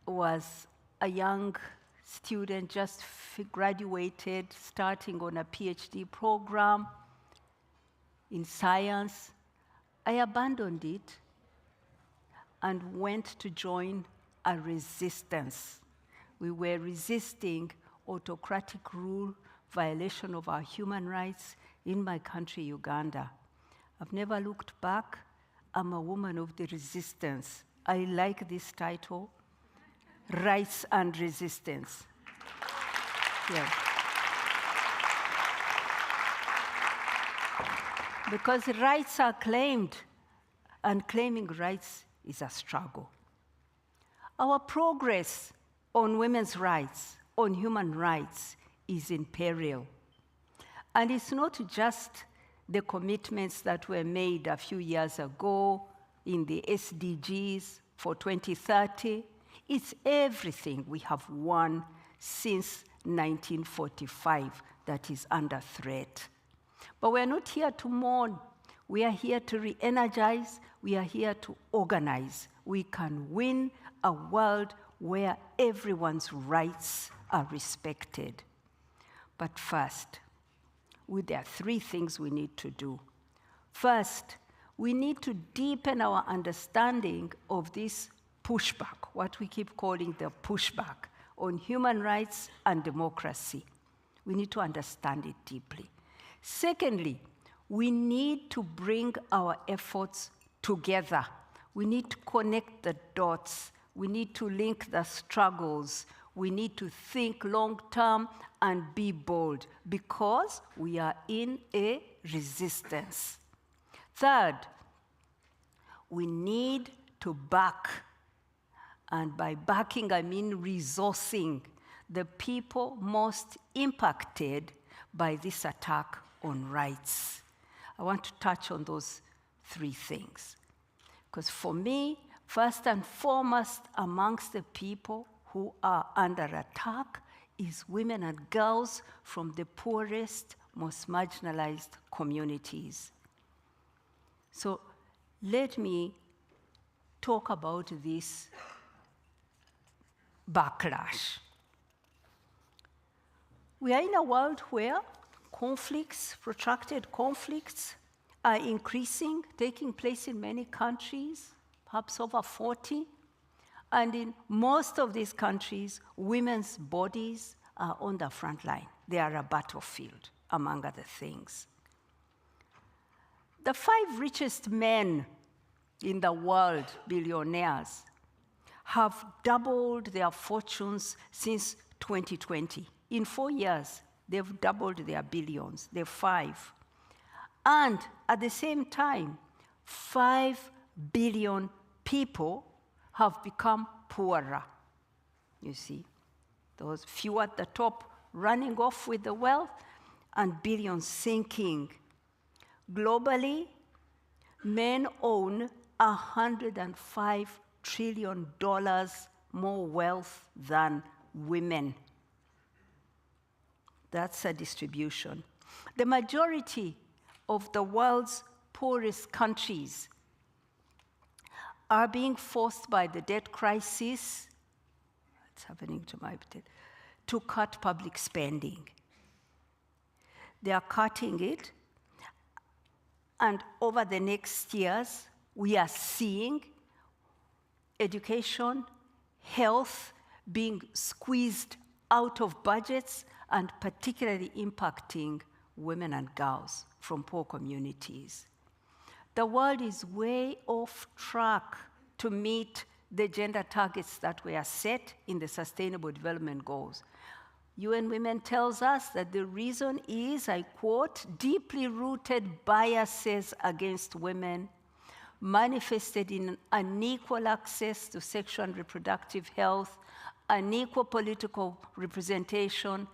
was a young student, just graduated, starting on a PhD program in science. I abandoned it and went to join a resistance. We were resisting autocratic rule, violation of our human rights in my country, Uganda. I've never looked back. I'm a woman of the resistance. I like this title, Rights and Resistance. Yeah. Because rights are claimed, and claiming rights is a struggle. Our progress on women's rights, on human rights, is in peril. And it's not just the commitments that were made a few years ago in the SDGs for 2030. It's everything we have won since 1945 that is under threat. But we're not here to mourn. We are here to re-energize. We are here to organize. We can win a world where everyone's rights are respected. But first, there are three things we need to do. First, we need to deepen our understanding of this pushback, what we keep calling the pushback on human rights and democracy. We need to understand it deeply. Secondly, we need to bring our efforts together. We need to connect the dots. We need to link the struggles. We need to think long-term and be bold because we are in a resistance. Third, we need to back, and by backing I mean resourcing, the people most impacted by this attack on rights. I want to touch on those three things. Because for me, first and foremost amongst the people who are under attack is women and girls from the poorest, most marginalized communities. So let me talk about this backlash. We are in a world where conflicts, protracted conflicts, are increasing, taking place in many countries, perhaps over 40. And in most of these countries, women's bodies are on the front line. They are a battlefield, among other things. The 5 richest men in the world, billionaires, have doubled their fortunes since 2020. In 4 years, they've doubled their billions. They're 5. And at the same time, 5 billion people have become poorer. You see, those few at the top running off with the wealth and billions sinking. Globally, men own $105 trillion more wealth than women. That's a distribution. The majority of the world's poorest countries are being forced by the debt crisis, what's happening to my debt, to cut public spending. They are cutting it, and over the next years, we are seeing education, health being squeezed out of budgets and particularly impacting women and girls from poor communities. The world is way off track to meet the gender targets that were set in the Sustainable Development Goals. UN Women tells us that the reason is, I quote, deeply rooted biases against women, manifested in unequal access to sexual and reproductive health, unequal political representation,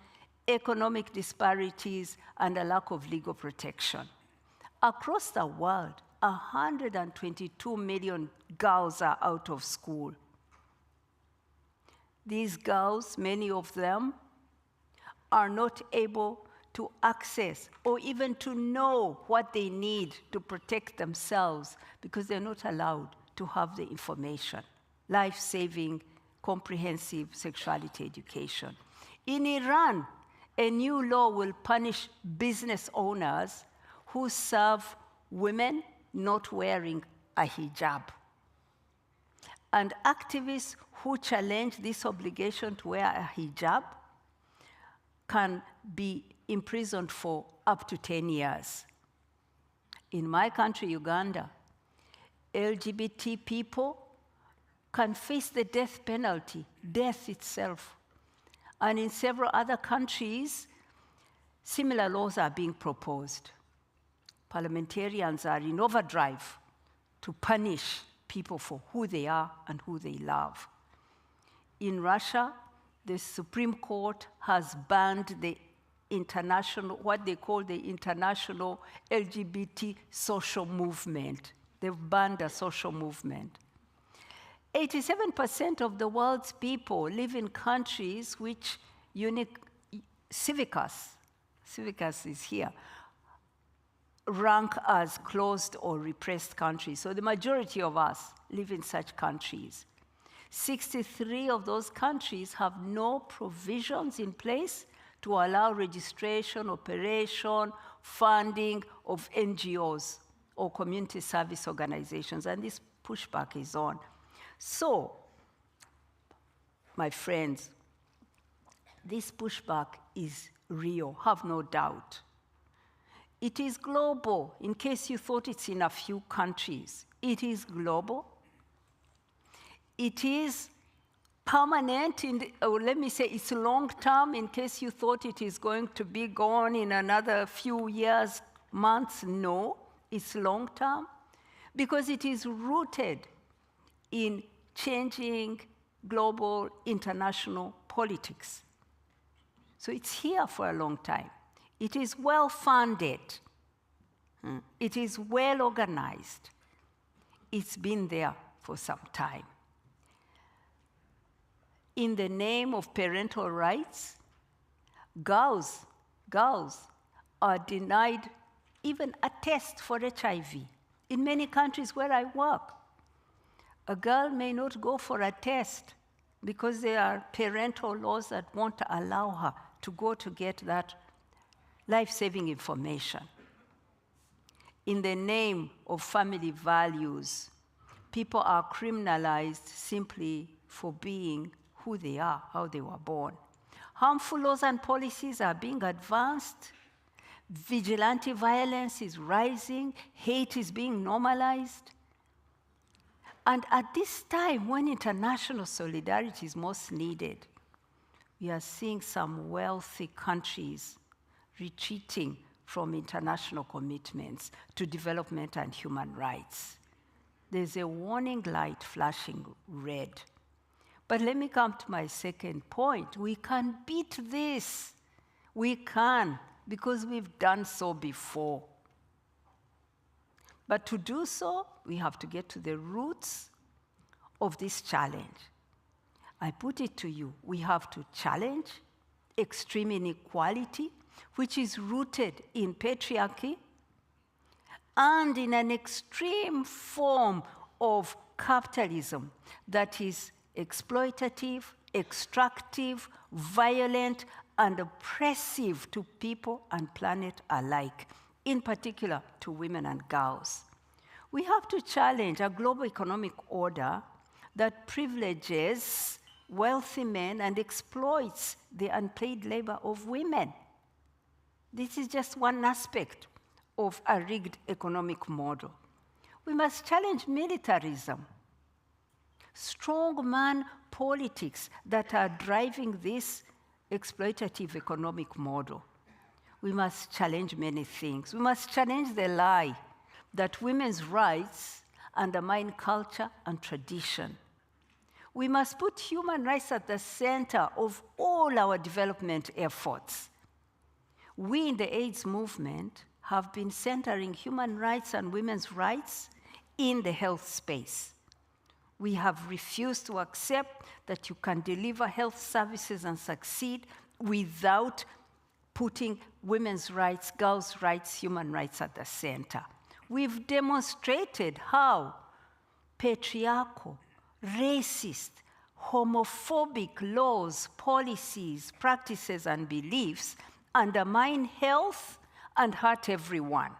economic disparities, and a lack of legal protection. Across the world, 122 million girls are out of school. These girls, many of them, are not able to access or even to know what they need to protect themselves because they're not allowed to have the information. life-saving, comprehensive sexuality education. In Iran, a new law will punish business owners who serve women not wearing a hijab. And activists who challenge this obligation to wear a hijab can be imprisoned for up to 10 years. In my country, Uganda, LGBT people can face the death penalty, death itself. And in several other countries, similar laws are being proposed. Parliamentarians are in overdrive to punish people for who they are and who they love. In Russia, the Supreme Court has banned the international, what they call the international LGBT social movement. They've banned a social movement. 87% of the world's people live in countries which Civicus is here, rank as closed or repressed countries. So the majority of us live in such countries. 63 of those countries have no provisions in place to allow registration, operation, funding of NGOs or community service organizations, and this pushback is on. So, my friends, this pushback is real, have no doubt. It is global, in case you thought it's in a few countries. It is global. It is permanent, or let me say it's long-term, in case you thought it is going to be gone in another few years, months. No, it's long-term, because it is rooted in changing global international politics. So it's here for a long time. It is well-funded. It is well-organized. It's been there for some time. In the name of parental rights, girls are denied even a test for HIV. In many countries where I work, a girl may not go for a test because there are parental laws that won't allow her to go to get that life-saving information. In the name of family values, people are criminalized simply for being who they are, how they were born. Harmful laws and policies are being advanced. Vigilante violence is rising. Hate is being normalized. And at this time, when international solidarity is most needed, we are seeing some wealthy countries retreating from international commitments to development and human rights. There's a warning light flashing red. But let me come to my second point. We can beat this. We can, because we've done so before. But to do so, we have to get to the roots of this challenge. I put it to you, we have to challenge extreme inequality, which is rooted in patriarchy and in an extreme form of capitalism that is exploitative, extractive, violent, and oppressive to people and planet alike, in particular to women and girls. We have to challenge a global economic order that privileges wealthy men and exploits the unpaid labor of women. This is just one aspect of a rigged economic model. We must challenge militarism, strongman politics that are driving this exploitative economic model. We must challenge many things. We must challenge the lie that women's rights undermine culture and tradition. We must put human rights at the center of all our development efforts. We in the AIDS movement have been centering human rights and women's rights in the health space. We have refused to accept that you can deliver health services and succeed without putting women's rights, girls' rights, human rights at the center. We've demonstrated how patriarchal, racist, homophobic laws, policies, practices, and beliefs undermine health and hurt everyone.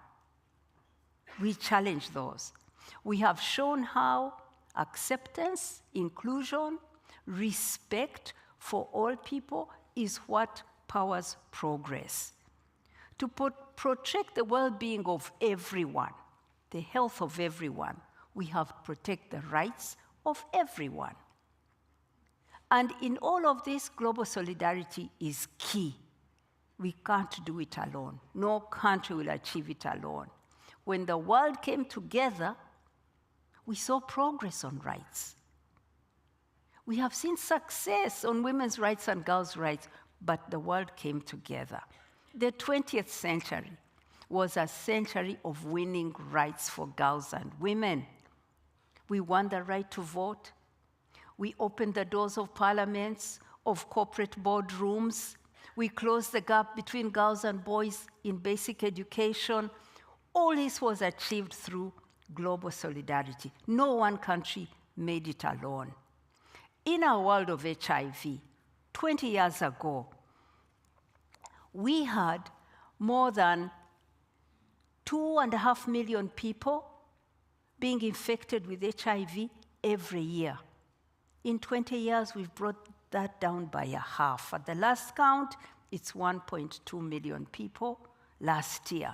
We challenge those. We have shown how acceptance, inclusion, respect for all people is what powers progress. To protect the well-being of everyone, the health of everyone, we have to protect the rights of everyone. And in all of this, global solidarity is key. We can't do it alone. No country will achieve it alone. When the world came together, we saw progress on rights. We have seen success on women's rights and girls' rights, but the world came together. The 20th century was a century of winning rights for girls and women. We won the right to vote. We opened the doors of parliaments, of corporate boardrooms. We closed the gap between girls and boys in basic education. All this was achieved through global solidarity. No one country made it alone. In our world of HIV, 20 years ago, we had more than 2.5 million people being infected with HIV every year. In 20 years, we've brought that down by a half. At the last count, it's 1.2 million people last year.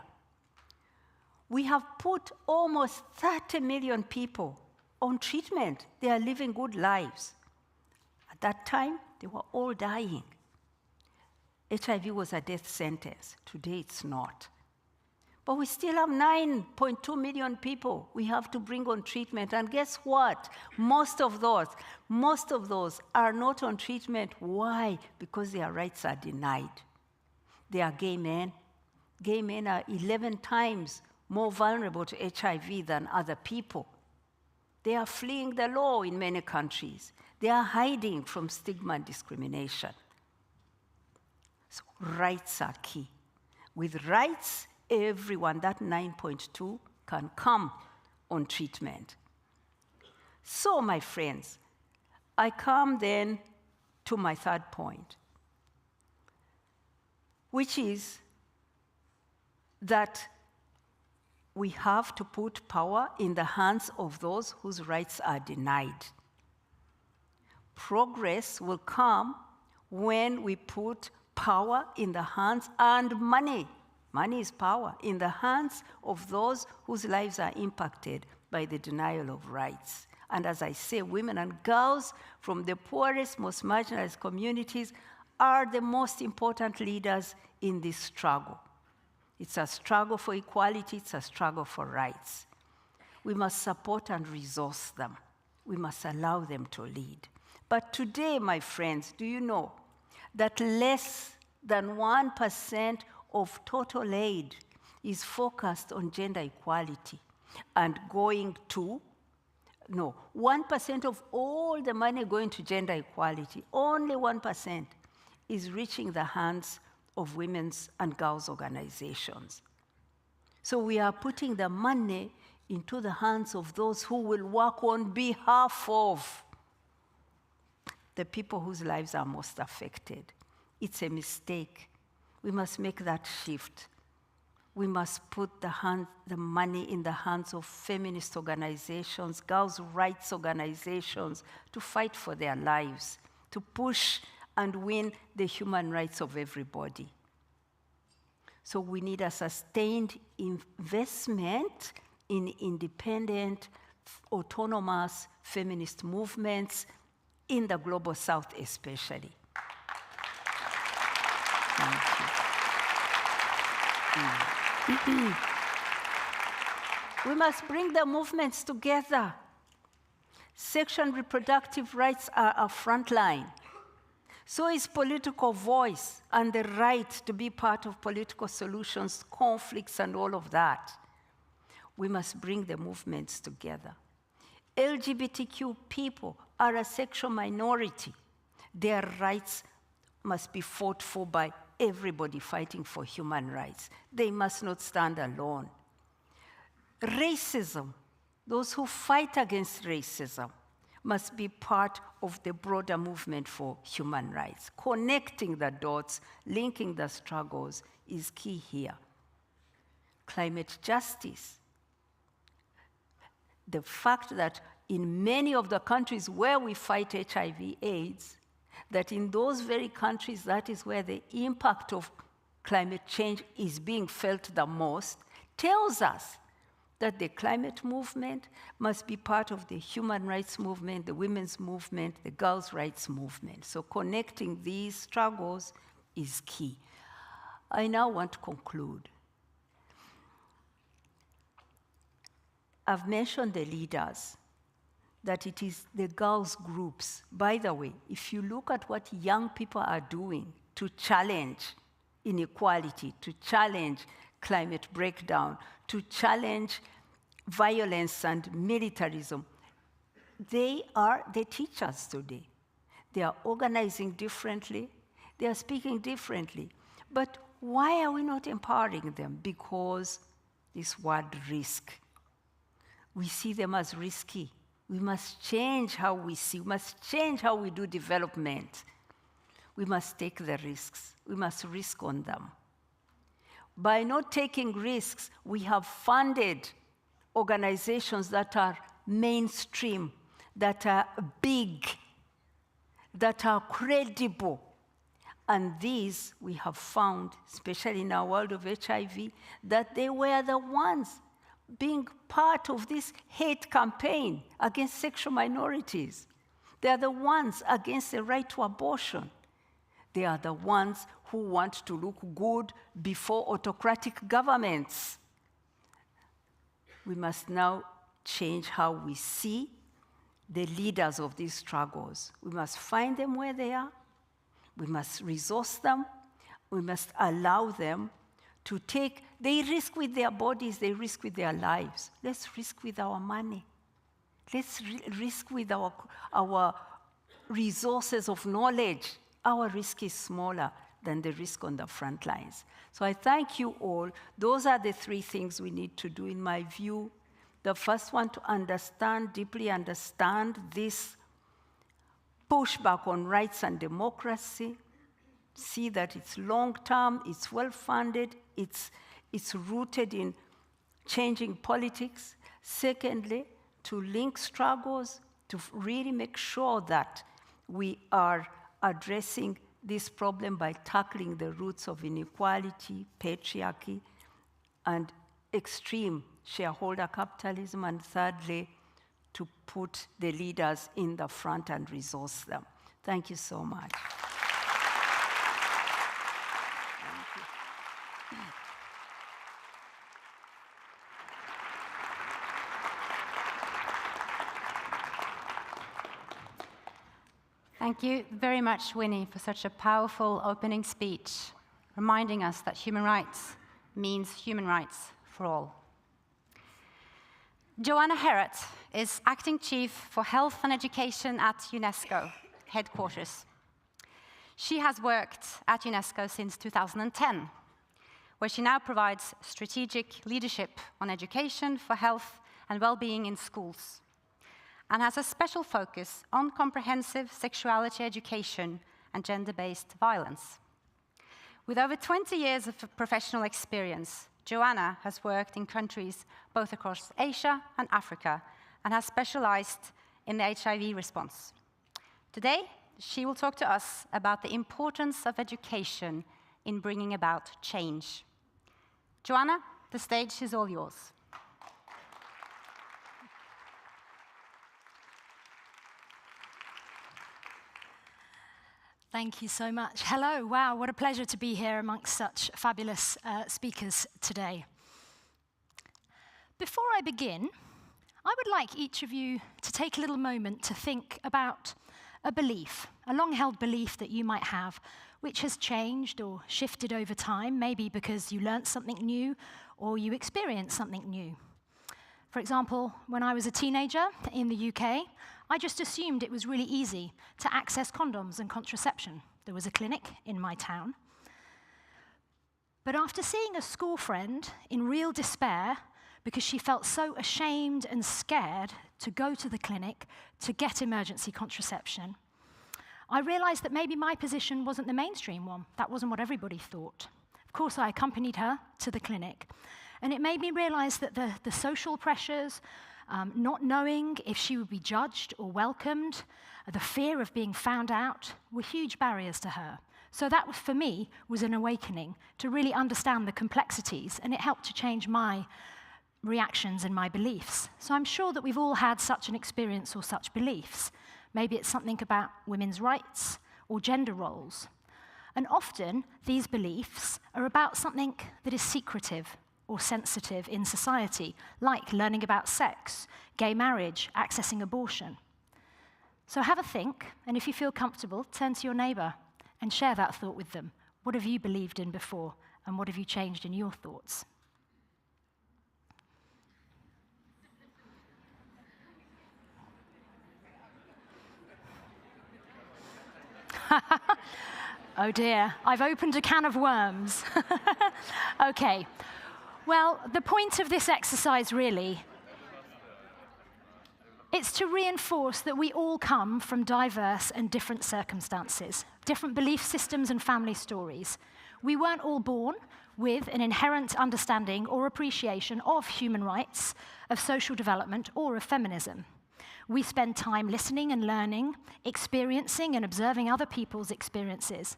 We have put almost 30 million people on treatment. They are living good lives. At that time, they were all dying. HIV was a death sentence. Today, it's not. But we still have 9.2 million people we have to bring on treatment. And guess what? Most of those are not on treatment. Why? Because their rights are denied. They are gay men. Gay men are 11 times more vulnerable to HIV than other people. They are fleeing the law in many countries. They are hiding from stigma and discrimination. So rights are key. With rights, everyone, that 9.2, can come on treatment. So, my friends, I come then to my third point, which is that we have to put power in the hands of those whose rights are denied. Progress will come when we put power in the hands and money is power, in the hands of those whose lives are impacted by the denial of rights. And as I say, women and girls from the poorest, most marginalized communities are the most important leaders in this struggle. It's a struggle for equality, it's a struggle for rights. We must support and resource them. We must allow them to lead. But today, my friends, do you know that less than 1% of total aid is focused on gender equality and going to, 1% of all the money going to gender equality, only 1% is reaching the hands of women's and girls' organizations. So we are putting the money into the hands of those who will work on behalf of the people whose lives are most affected. It's a mistake. We must make that shift. We must put the money in the hands of feminist organizations, girls' rights organizations, to fight for their lives, to push and win the human rights of everybody. So we need a sustained investment in independent, autonomous feminist movements in the Global South especially. Thank you. We must bring the movements together. Sexual and reproductive rights are a front line. So is political voice and the right to be part of political solutions, conflicts, and all of that. We must bring the movements together. LGBTQ people are a sexual minority. Their rights must be fought for by everybody fighting for human rights. They must not stand alone. Racism, those who fight against racism, must be part of the broader movement for human rights. Connecting the dots, linking the struggles is key here. Climate justice. The fact that in many of the countries where we fight HIV/AIDS, that in those very countries, that is where the impact of climate change is being felt the most, tells us that the climate movement must be part of the human rights movement, the women's movement, the girls' rights movement. So connecting these struggles is key. I now want to conclude. I've mentioned the leaders, that it is the girls' groups. By the way, if you look at what young people are doing to challenge inequality, to challenge climate breakdown, to challenge violence and militarism, they are the teachers today. They are organizing differently, they are speaking differently. But why are we not empowering them? Because this word risk. We see them as risky. We must change how we see, we must change how we do development. We must take the risks. We must risk on them. By not taking risks, we have funded organizations that are mainstream, that are big, that are credible. And these, we have found, especially in our world of HIV, that they were the ones being part of this hate campaign against sexual minorities. They are the ones against the right to abortion. They are the ones who want to look good before autocratic governments. We must now change how we see the leaders of these struggles. We must find them where they are. We must resource them. We must allow them to take, they risk with their bodies, they risk with their lives. Let's risk with our money. Let's risk with our resources of knowledge. Our risk is smaller than the risk on the front lines. So I thank you all. Those are the three things we need to do, in my view. The first one, to understand, deeply understand this pushback on rights and democracy. See that it's long-term, it's well-funded, it's rooted in changing politics. Secondly, to link struggles, to really make sure that we are addressing this problem by tackling the roots of inequality, patriarchy, and extreme shareholder capitalism. And thirdly, to put the leaders in the front and resource them. Thank you so much. Thank you very much, Winnie, for such a powerful opening speech, reminding us that human rights means human rights for all. Joanna Herrett is Acting Chief for Health and Education at UNESCO headquarters. She has worked at UNESCO since 2010, where she now provides strategic leadership on education for health and well-being in schools, and has a special focus on comprehensive sexuality education and gender-based violence. With over 20 years of professional experience, Joanna has worked in countries both across Asia and Africa and has specialized in the HIV response. Today, she will talk to us about the importance of education in bringing about change. Joanna, the stage is all yours. Thank you so much. Hello, wow, what a pleasure to be here amongst such fabulous speakers today. Before I begin, I would like each of you to take a little moment to think about a belief, a long-held belief that you might have, which has changed or shifted over time, maybe because you learnt something new or you experienced something new. For example, when I was a teenager in the UK, I just assumed it was really easy to access condoms and contraception. There was a clinic in my town. But after seeing a school friend in real despair because she felt so ashamed and scared to go to the clinic to get emergency contraception, I realized that maybe my position wasn't the mainstream one. That wasn't what everybody thought. Of course, I accompanied her to the clinic, and it made me realize that the social pressures, not knowing if she would be judged or welcomed, the fear of being found out, were huge barriers to her. So that, for me, was an awakening to really understand the complexities, and it helped to change my reactions and my beliefs. So I'm sure that we've all had such an experience or such beliefs. Maybe it's something about women's rights or gender roles. And often, these beliefs are about something that is secretive or sensitive in society, like learning about sex, gay marriage, accessing abortion. So have a think, and if you feel comfortable, turn to your neighbour and share that thought with them. What have you believed in before, and what have you changed in your thoughts? Oh dear, I've opened a can of worms. Okay, well, the point of this exercise really, it's to reinforce that we all come from diverse and different circumstances, different belief systems and family stories. We weren't all born with an inherent understanding or appreciation of human rights, of social development, or of feminism. We spend time listening and learning, experiencing and observing other people's experiences,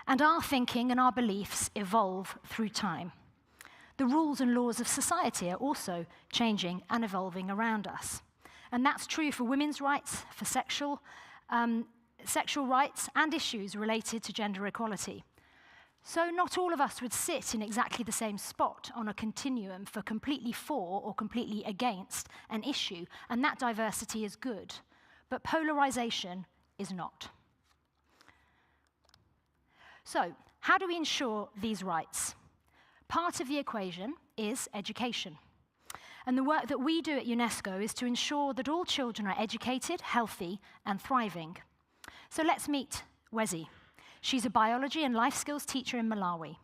and our thinking and our beliefs evolve through time. The rules and laws of society are also changing and evolving around us. And that's true for women's rights, for sexual rights, and issues related to gender equality. So not all of us would sit in exactly the same spot on a continuum for completely for or completely against an issue, and that diversity is good, but polarization is not. So, how do we ensure these rights? Part of the equation is education. And the work that we do at UNESCO is to ensure that all children are educated, healthy, and thriving. So let's meet Wezi. She's a biology and life skills teacher in Malawi.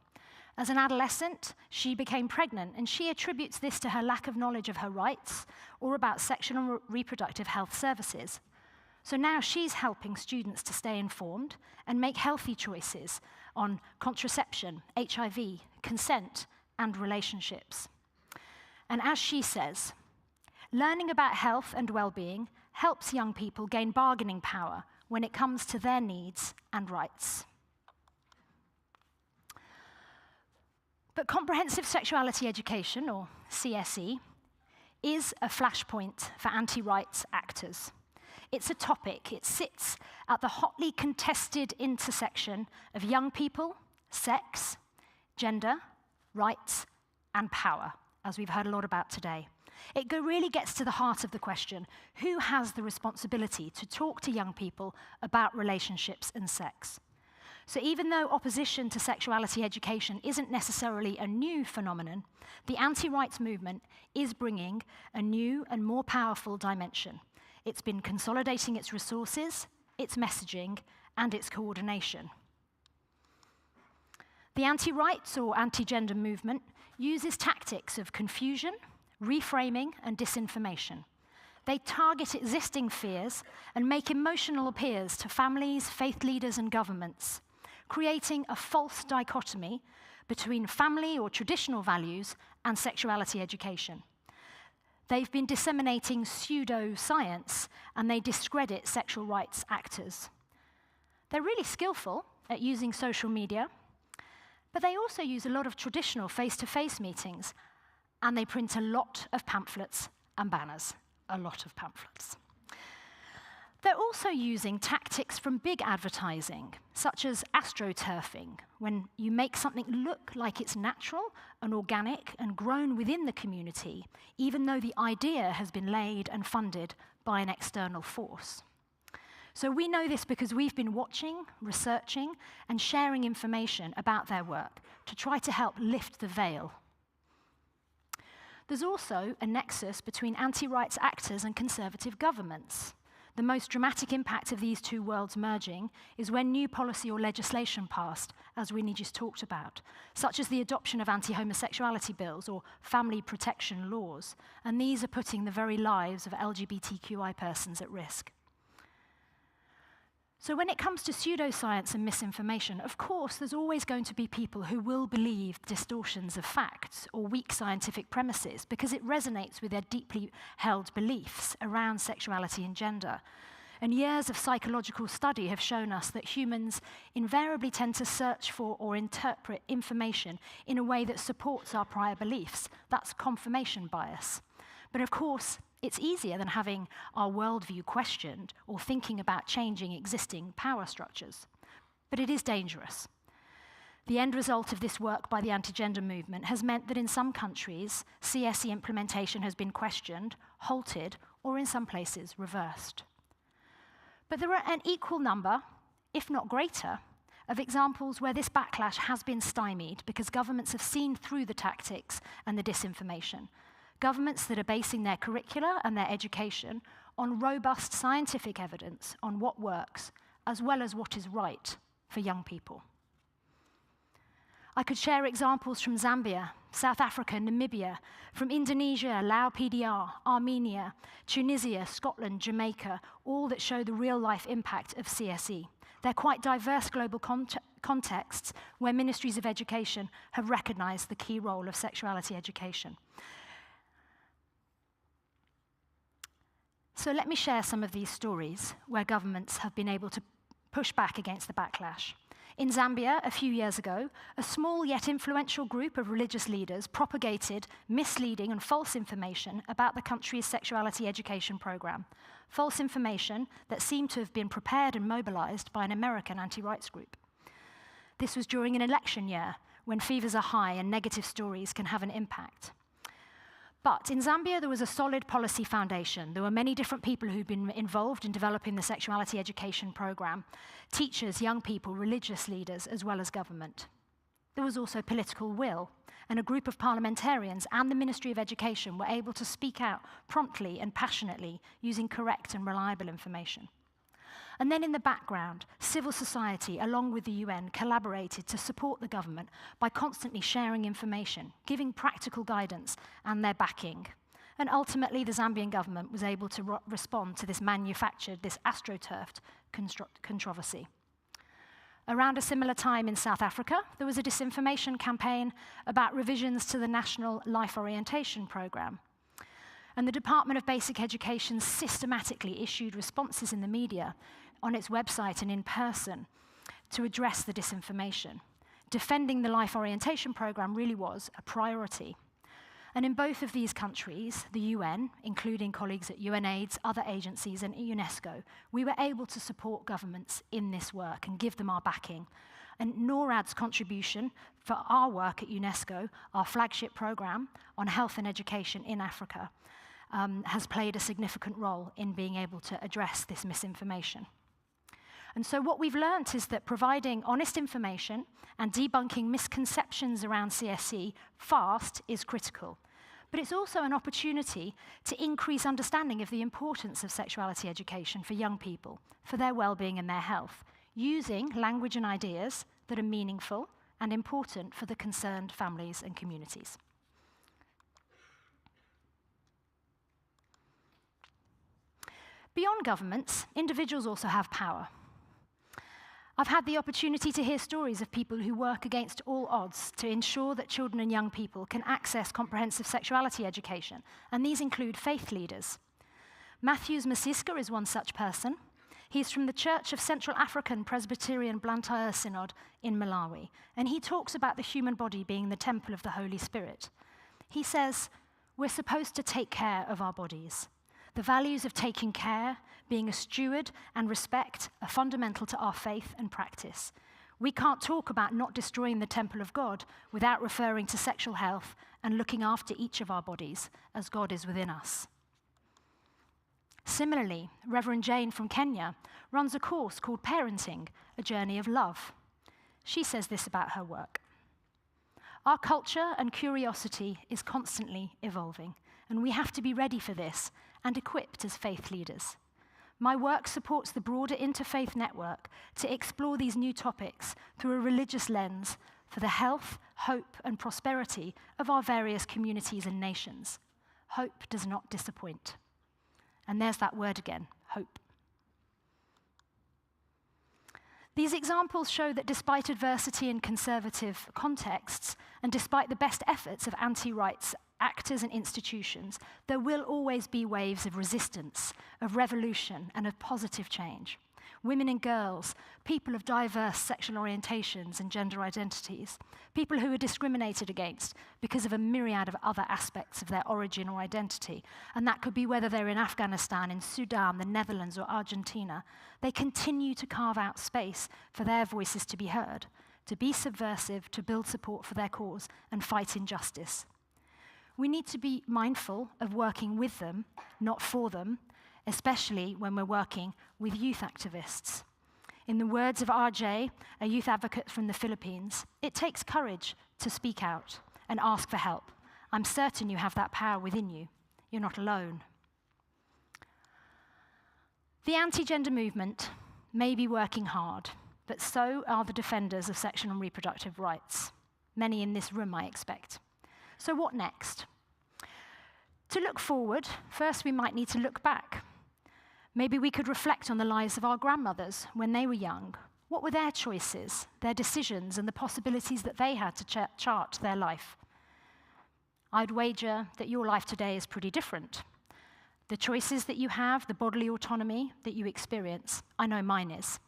As an adolescent, she became pregnant, and she attributes this to her lack of knowledge of her rights or about sexual and reproductive health services. So now she's helping students to stay informed and make healthy choices on contraception, HIV, consent, and relationships. And as she says, learning about health and well-being helps young people gain bargaining power when it comes to their needs and rights. But comprehensive sexuality education, or CSE, is a flashpoint for anti-rights actors. It's a topic. It sits at the hotly contested intersection of young people, sex, gender, rights, and power, as we've heard a lot about today. It really gets to the heart of the question, who has the responsibility to talk to young people about relationships and sex? So even though opposition to sexuality education isn't necessarily a new phenomenon, the anti-rights movement is bringing a new and more powerful dimension. It's been consolidating its resources, its messaging, and its coordination. The anti-rights or anti-gender movement uses tactics of confusion, reframing, and disinformation. They target existing fears and make emotional appeals to families, faith leaders, and governments, creating a false dichotomy between family or traditional values and sexuality education. They've been disseminating pseudo-science, and they discredit sexual rights actors. They're really skillful at using social media, but they also use a lot of traditional face-to-face meetings, and they print a lot of pamphlets and banners, a lot of pamphlets. They're also using tactics from big advertising, such as astroturfing, when you make something look like it's natural and organic and grown within the community, even though the idea has been laid and funded by an external force. So we know this because we've been watching, researching, and sharing information about their work to try to help lift the veil. There's also a nexus between anti-rights actors and conservative governments. The most dramatic impact of these two worlds merging is when new policy or legislation passed, as Winnie just talked about, such as the adoption of anti-homosexuality bills or family protection laws, and these are putting the very lives of LGBTQI persons at risk. So when it comes to pseudoscience and misinformation, of course, there's always going to be people who will believe distortions of facts or weak scientific premises because it resonates with their deeply held beliefs around sexuality and gender. And years of psychological study have shown us that humans invariably tend to search for or interpret information in a way that supports our prior beliefs. That's confirmation bias. But of course, it's easier than having our worldview questioned or thinking about changing existing power structures. But it is dangerous. The end result of this work by the anti-gender movement has meant that in some countries, CSE implementation has been questioned, halted, or in some places reversed. But there are an equal number, if not greater, of examples where this backlash has been stymied because governments have seen through the tactics and the disinformation. Governments that are basing their curricula and their education on robust scientific evidence on what works, as well as what is right for young people. I could share examples from Zambia, South Africa, Namibia, from Indonesia, Lao PDR, Armenia, Tunisia, Scotland, Jamaica, all that show the real-life impact of CSE. They're quite diverse global contexts where ministries of education have recognized the key role of sexuality education. So let me share some of these stories where governments have been able to push back against the backlash. In Zambia, a few years ago, a small yet influential group of religious leaders propagated misleading and false information about the country's sexuality education program. False information that seemed to have been prepared and mobilized by an American anti-rights group. This was during an election year when fevers are high and negative stories can have an impact. But in Zambia, there was a solid policy foundation. There were many different people who'd been involved in developing the sexuality education program, teachers, young people, religious leaders, as well as government. There was also political will, and a group of parliamentarians and the Ministry of Education were able to speak out promptly and passionately using correct and reliable information. And then in the background, civil society, along with the UN, collaborated to support the government by constantly sharing information, giving practical guidance and their backing. And ultimately, the Zambian government was able to respond to this astroturfed controversy. Around a similar time in South Africa, there was a disinformation campaign about revisions to the National Life Orientation Programme. And the Department of Basic Education systematically issued responses in the media, on its website and in person, to address the disinformation. Defending the life orientation program really was a priority. And in both of these countries, the UN, including colleagues at UNAIDS, other agencies, and UNESCO, we were able to support governments in this work and give them our backing. And NORAD's contribution for our work at UNESCO, our flagship program on health and education in Africa, has played a significant role in being able to address this misinformation. And so what we've learned is that providing honest information and debunking misconceptions around CSE fast is critical. But it's also an opportunity to increase understanding of the importance of sexuality education for young people, for their well-being and their health, using language and ideas that are meaningful and important for the concerned families and communities. Beyond governments, individuals also have power. I've had the opportunity to hear stories of people who work against all odds to ensure that children and young people can access comprehensive sexuality education, and these include faith leaders. Matthews Masiska is one such person. He's from the Church of Central African Presbyterian Blantyre Synod in Malawi, and he talks about the human body being the temple of the Holy Spirit. He says, we're supposed to take care of our bodies. The values of taking care, being a steward, and respect are fundamental to our faith and practice. We can't talk about not destroying the temple of God without referring to sexual health and looking after each of our bodies as God is within us. Similarly, Reverend Jane from Kenya runs a course called Parenting, a Journey of Love. She says this about her work. Our culture and curiosity is constantly evolving, and we have to be ready for this and equipped as faith leaders. My work supports the broader interfaith network to explore these new topics through a religious lens for the health, hope, and prosperity of our various communities and nations. Hope does not disappoint. And there's that word again, hope. These examples show that despite adversity in conservative contexts, and despite the best efforts of anti-rights actors and institutions, there will always be waves of resistance, of revolution, and of positive change. Women and girls, people of diverse sexual orientations and gender identities, people who are discriminated against because of a myriad of other aspects of their origin or identity, and that could be whether they're in Afghanistan, in Sudan, the Netherlands, or Argentina, they continue to carve out space for their voices to be heard, to be subversive, to build support for their cause, and fight injustice. We need to be mindful of working with them, not for them, especially when we're working with youth activists. In the words of RJ, a youth advocate from the Philippines, it takes courage to speak out and ask for help. I'm certain you have that power within you. You're not alone. The anti-gender movement may be working hard, but so are the defenders of sexual and reproductive rights. Many in this room, I expect. So what next? To look forward, first we might need to look back. Maybe we could reflect on the lives of our grandmothers when they were young. What were their choices, their decisions, and the possibilities that they had to chart their life? I'd wager that your life today is pretty different. The choices that you have, the bodily autonomy that you experience, I know mine is.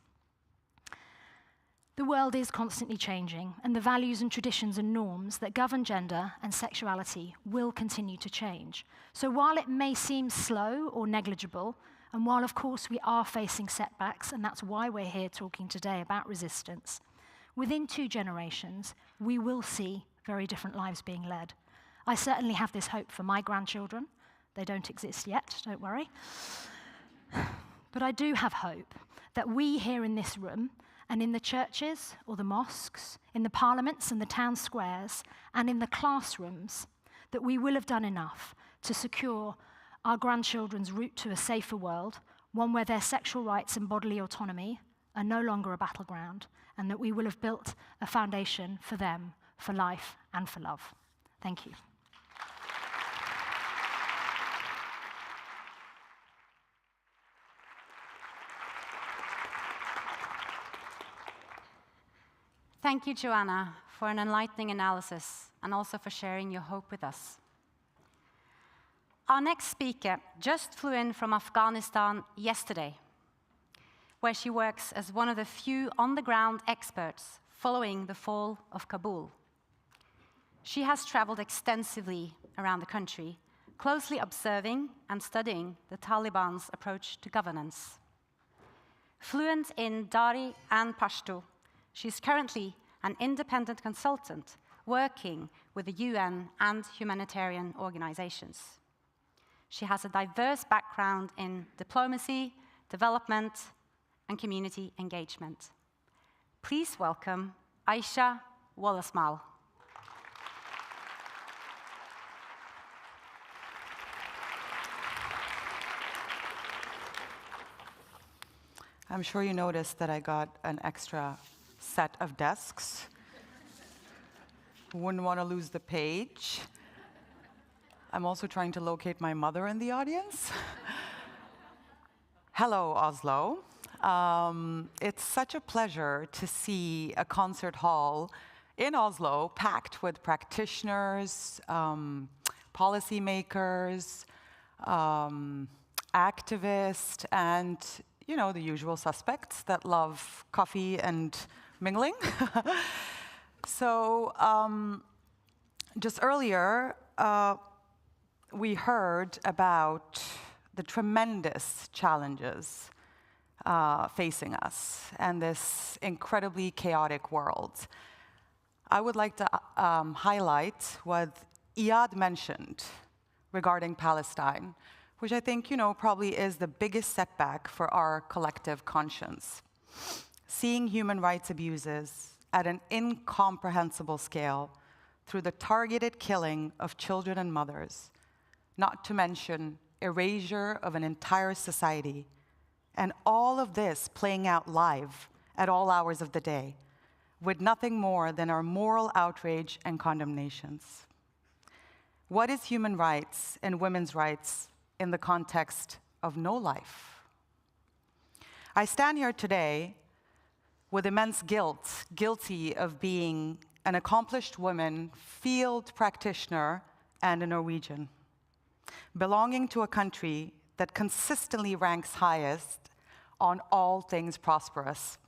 The world is constantly changing, and the values and traditions and norms that govern gender and sexuality will continue to change. So while it may seem slow or negligible, and while of course we are facing setbacks, and that's why we're here talking today about resistance, within 2 generations, we will see very different lives being led. I certainly have this hope for my grandchildren. They don't exist yet, don't worry. But I do have hope that we here in this room, and in the churches or the mosques, in the parliaments and the town squares, and in the classrooms, that we will have done enough to secure our grandchildren's route to a safer world, one where their sexual rights and bodily autonomy are no longer a battleground, and that we will have built a foundation for them, for life and for love. Thank you. Thank you, Joanna, for an enlightening analysis and also for sharing your hope with us. Our next speaker just flew in from Afghanistan yesterday, where she works as one of the few on-the-ground experts following the fall of Kabul. She has traveled extensively around the country, closely observing and studying the Taliban's approach to governance. Fluent in Dari and Pashto, she's currently an independent consultant working with the UN and humanitarian organizations. She has a diverse background in diplomacy, development, and community engagement. Please welcome Aisha Wollesmal. I'm sure you noticed that I got an extra set of desks. Wouldn't want to lose the page. I'm also trying to locate my mother in the audience. Hello, Oslo. It's such a pleasure to see a concert hall in Oslo packed with practitioners, policymakers, activists, and the usual suspects that love coffee and mingling. So just earlier, we heard about the tremendous challenges facing us and this incredibly chaotic world. I would like to highlight what Iyad mentioned regarding Palestine, which I think, probably is the biggest setback for our collective conscience. Seeing human rights abuses at an incomprehensible scale through the targeted killing of children and mothers, not to mention erasure of an entire society, And all of this playing out live at all hours of the day, with nothing more than our moral outrage and condemnations. What is human rights and women's rights in the context of no life? I stand here today with immense guilt, guilty of being an accomplished woman, field practitioner, and a Norwegian, belonging to a country that consistently ranks highest on all things prosperous.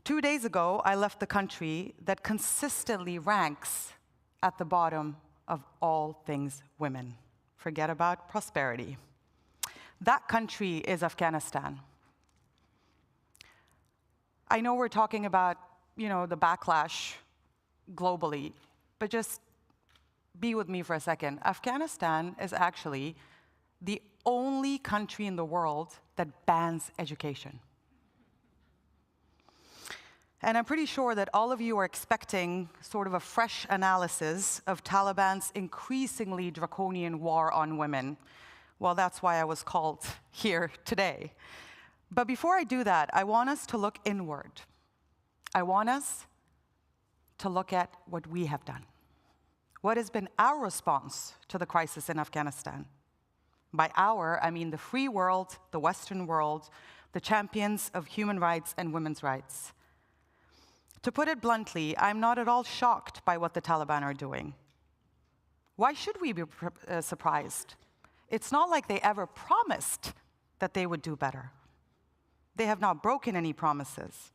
2 days ago, I left the country that consistently ranks at the bottom of all things women. Forget about prosperity. That country is Afghanistan. I know we're talking about, the backlash globally, but just be with me for a second. Afghanistan is actually the only country in the world that bans education. And I'm pretty sure that all of you are expecting sort of a fresh analysis of Taliban's increasingly draconian war on women. Well, that's why I was called here today. But before I do that, I want us to look inward. I want us to look at what we have done. What has been our response to the crisis in Afghanistan? By our, I mean the free world, the Western world, the champions of human rights and women's rights. To put it bluntly, I'm not at all shocked by what the Taliban are doing. Why should we be surprised? It's not like they ever promised that they would do better. They have not broken any promises,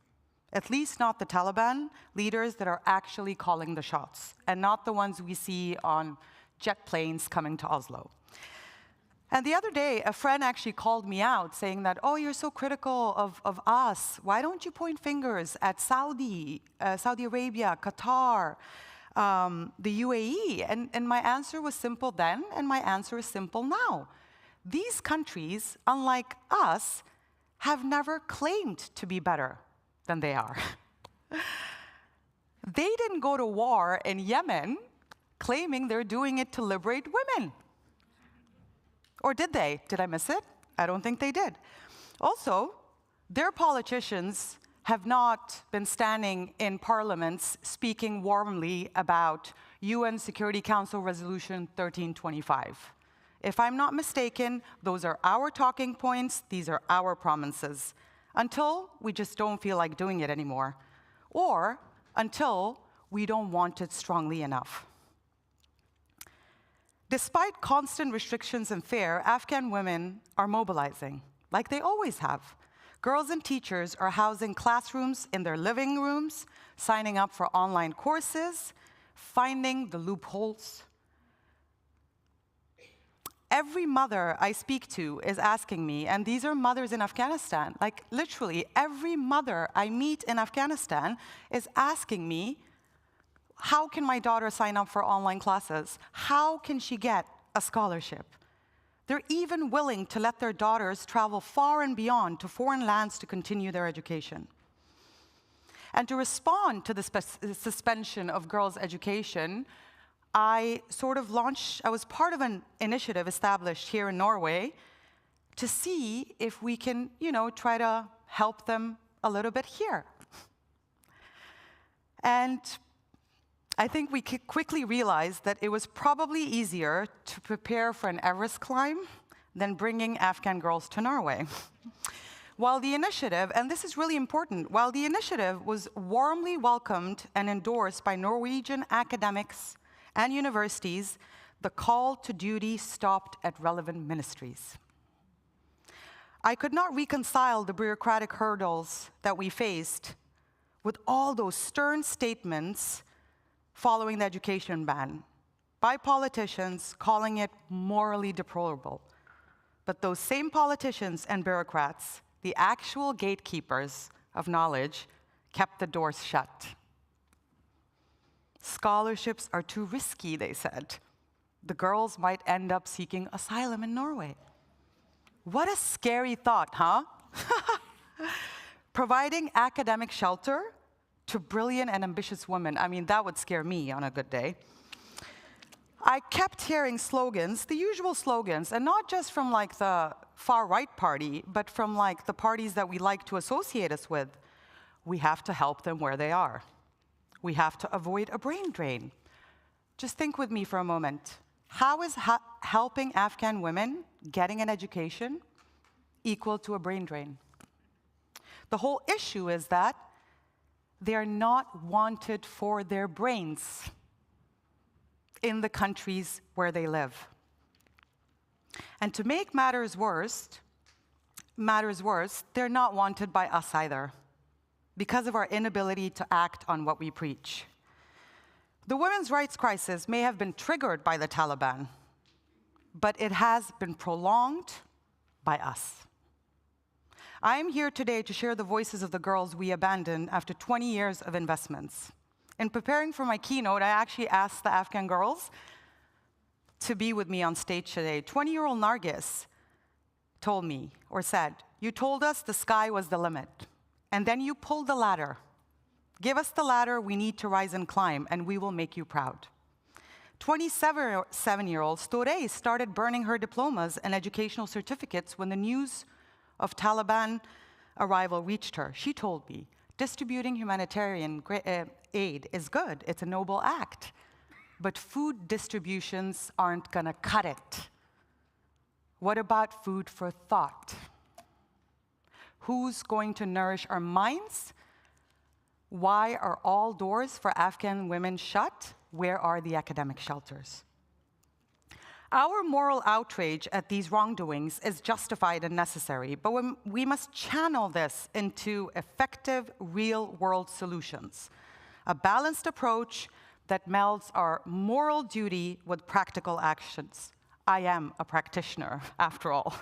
at least not the Taliban leaders that are actually calling the shots, and not the ones we see on jet planes coming to Oslo. And the other day, a friend actually called me out saying that, oh, you're so critical of us. Why don't you point fingers at Saudi Arabia, Qatar, the UAE? And my answer was simple then, and my answer is simple now. These countries, unlike us, have never claimed to be better than they are. They didn't go to war in Yemen claiming they're doing it to liberate women. Or did they? Did I miss it? I don't think they did. Also, their politicians have not been standing in parliaments speaking warmly about UN Security Council Resolution 1325. If I'm not mistaken, those are our talking points, these are our promises, until we just don't feel like doing it anymore, or until we don't want it strongly enough. Despite constant restrictions and fear, Afghan women are mobilizing, like they always have. Girls and teachers are housing classrooms in their living rooms, signing up for online courses, finding the loopholes. Every mother I speak to is asking me, and these are mothers in Afghanistan, like literally every mother I meet in Afghanistan is asking me, how can my daughter sign up for online classes? How can she get a scholarship? They're even willing to let their daughters travel far and beyond to foreign lands to continue their education. And to respond to the suspension of girls' education, I was part of an initiative established here in Norway to see if we can, try to help them a little bit here. And I think we quickly realized that it was probably easier to prepare for an Everest climb than bringing Afghan girls to Norway. While the initiative, and this is really important, while the initiative was warmly welcomed and endorsed by Norwegian academics and universities, the call to duty stopped at relevant ministries. I could not reconcile the bureaucratic hurdles that we faced with all those stern statements following the education ban by politicians calling it morally deplorable. But those same politicians and bureaucrats, the actual gatekeepers of knowledge, kept the doors shut. Scholarships are too risky, they said. The girls might end up seeking asylum in Norway. What a scary thought, huh? Providing academic shelter to brilliant and ambitious women. I mean, that would scare me on a good day. I kept hearing slogans, the usual slogans, and not just from like the far-right party, but from like the parties that we like to associate us with. We have to help them where they are. We have to avoid a brain drain. Just think with me for a moment. How is helping Afghan women getting an education equal to a brain drain? The whole issue is that they are not wanted for their brains in the countries where they live. And to make matters worse, they're not wanted by us either, because of our inability to act on what we preach. The women's rights crisis may have been triggered by the Taliban, but it has been prolonged by us. I am here today to share the voices of the girls we abandoned after 20 years of investments. In preparing for my keynote, I actually asked the Afghan girls to be with me on stage today. 20-year-old Nargis told me, or said, "You told us the sky was the limit, and then you pulled the ladder. Give us the ladder we need to rise and climb, and we will make you proud." 27-year-old Storey started burning her diplomas and educational certificates when the news of Taliban arrival reached her. She told me, "Distributing humanitarian aid is good, it's a noble act, but food distributions aren't gonna cut it. What about food for thought? Who's going to nourish our minds? Why are all doors for Afghan women shut? Where are the academic shelters?" Our moral outrage at these wrongdoings is justified and necessary, but we must channel this into effective, real-world solutions. A balanced approach that melds our moral duty with practical actions. I am a practitioner, after all.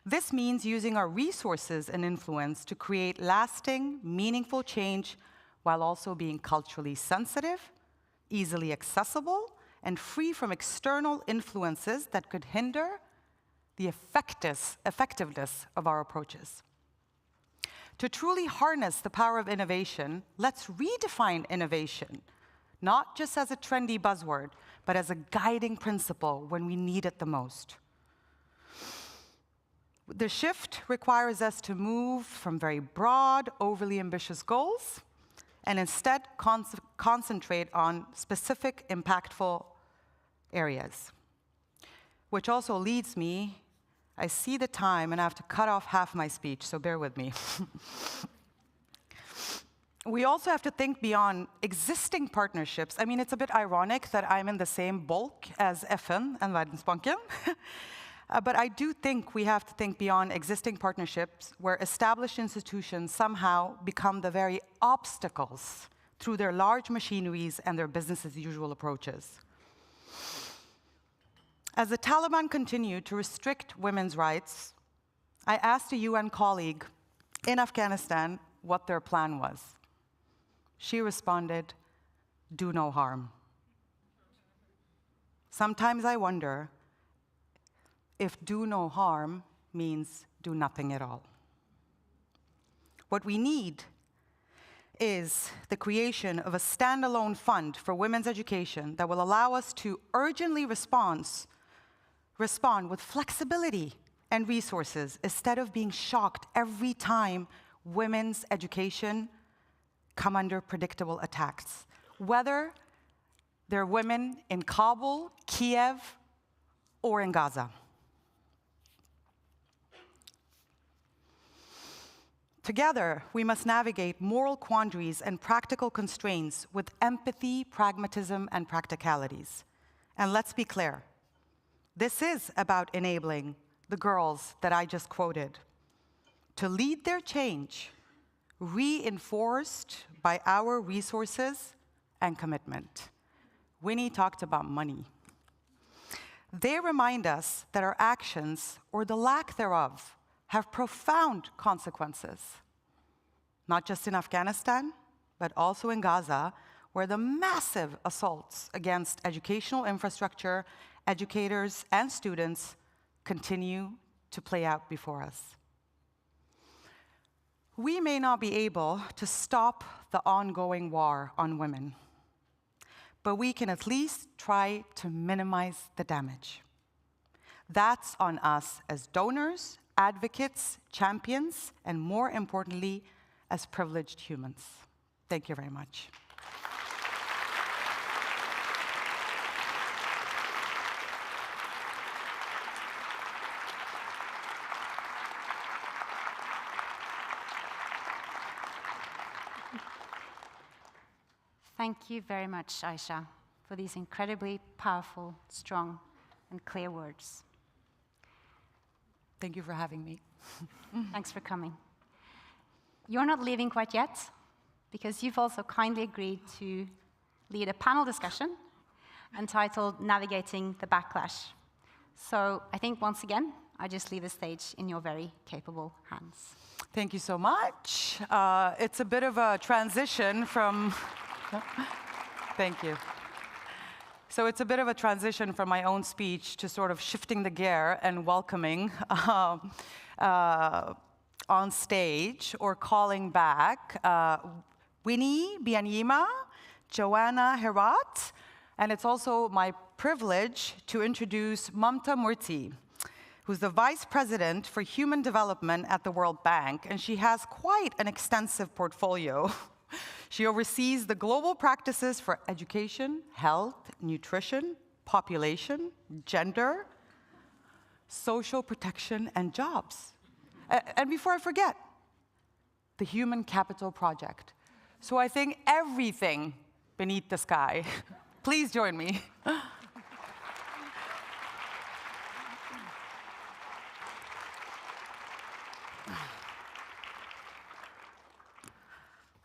This means using our resources and influence to create lasting, meaningful change while also being culturally sensitive, easily accessible, and free from external influences that could hinder the effectiveness of our approaches. To truly harness the power of innovation, let's redefine innovation, not just as a trendy buzzword, but as a guiding principle when we need it the most. The shift requires us to move from very broad, overly ambitious goals and instead concentrate on specific, impactful areas. Which also leads me, I see the time and I have to cut off half my speech, so bear with me. We also have to think beyond existing partnerships. I mean, it's a bit ironic that I'm in the same bulk as FN and Verdensbanken. But I do think we have to think beyond existing partnerships where established institutions somehow become the very obstacles through their large machineries and their business-as-usual approaches. As the Taliban continued to restrict women's rights, I asked a UN colleague in Afghanistan what their plan was. She responded, "Do no harm." Sometimes I wonder if do no harm means do nothing at all. What we need is the creation of a standalone fund for women's education that will allow us to urgently respond with flexibility and resources instead of being shocked every time women's education come under predictable attacks, whether they're women in Kabul, Kiev, or in Gaza. Together, we must navigate moral quandaries and practical constraints with empathy, pragmatism, and practicalities. And let's be clear, this is about enabling the girls that I just quoted to lead their change, reinforced by our resources and commitment. Winnie talked about money. They remind us that our actions, or the lack thereof, have profound consequences, not just in Afghanistan, but also in Gaza, where the massive assaults against educational infrastructure, educators, and students continue to play out before us. We may not be able to stop the ongoing war on women, but we can at least try to minimize the damage. That's on us as donors, advocates, champions, and more importantly, as privileged humans. Thank you very much. Thank you very much, Aisha, for these incredibly powerful, strong, and clear words. Thank you for having me. Thanks for coming. You're not leaving quite yet, because you've also kindly agreed to lead a panel discussion entitled Navigating the Backlash. So I think, once again, I just leave the stage in your very capable hands. Thank you so much. It's a bit of a transition from... Thank you. So it's a bit of a transition from my own speech to sort of shifting the gear and welcoming on stage or calling back Winnie Byanyima, Joanna Herat, and it's also my privilege to introduce Mamta Murthy, who's the Vice President for Human Development at the World Bank, and she has quite an extensive portfolio. She oversees the global practices for education, health, nutrition, population, gender, social protection, and jobs. And before I forget, the Human Capital Project. So I think everything beneath the sky. Please join me.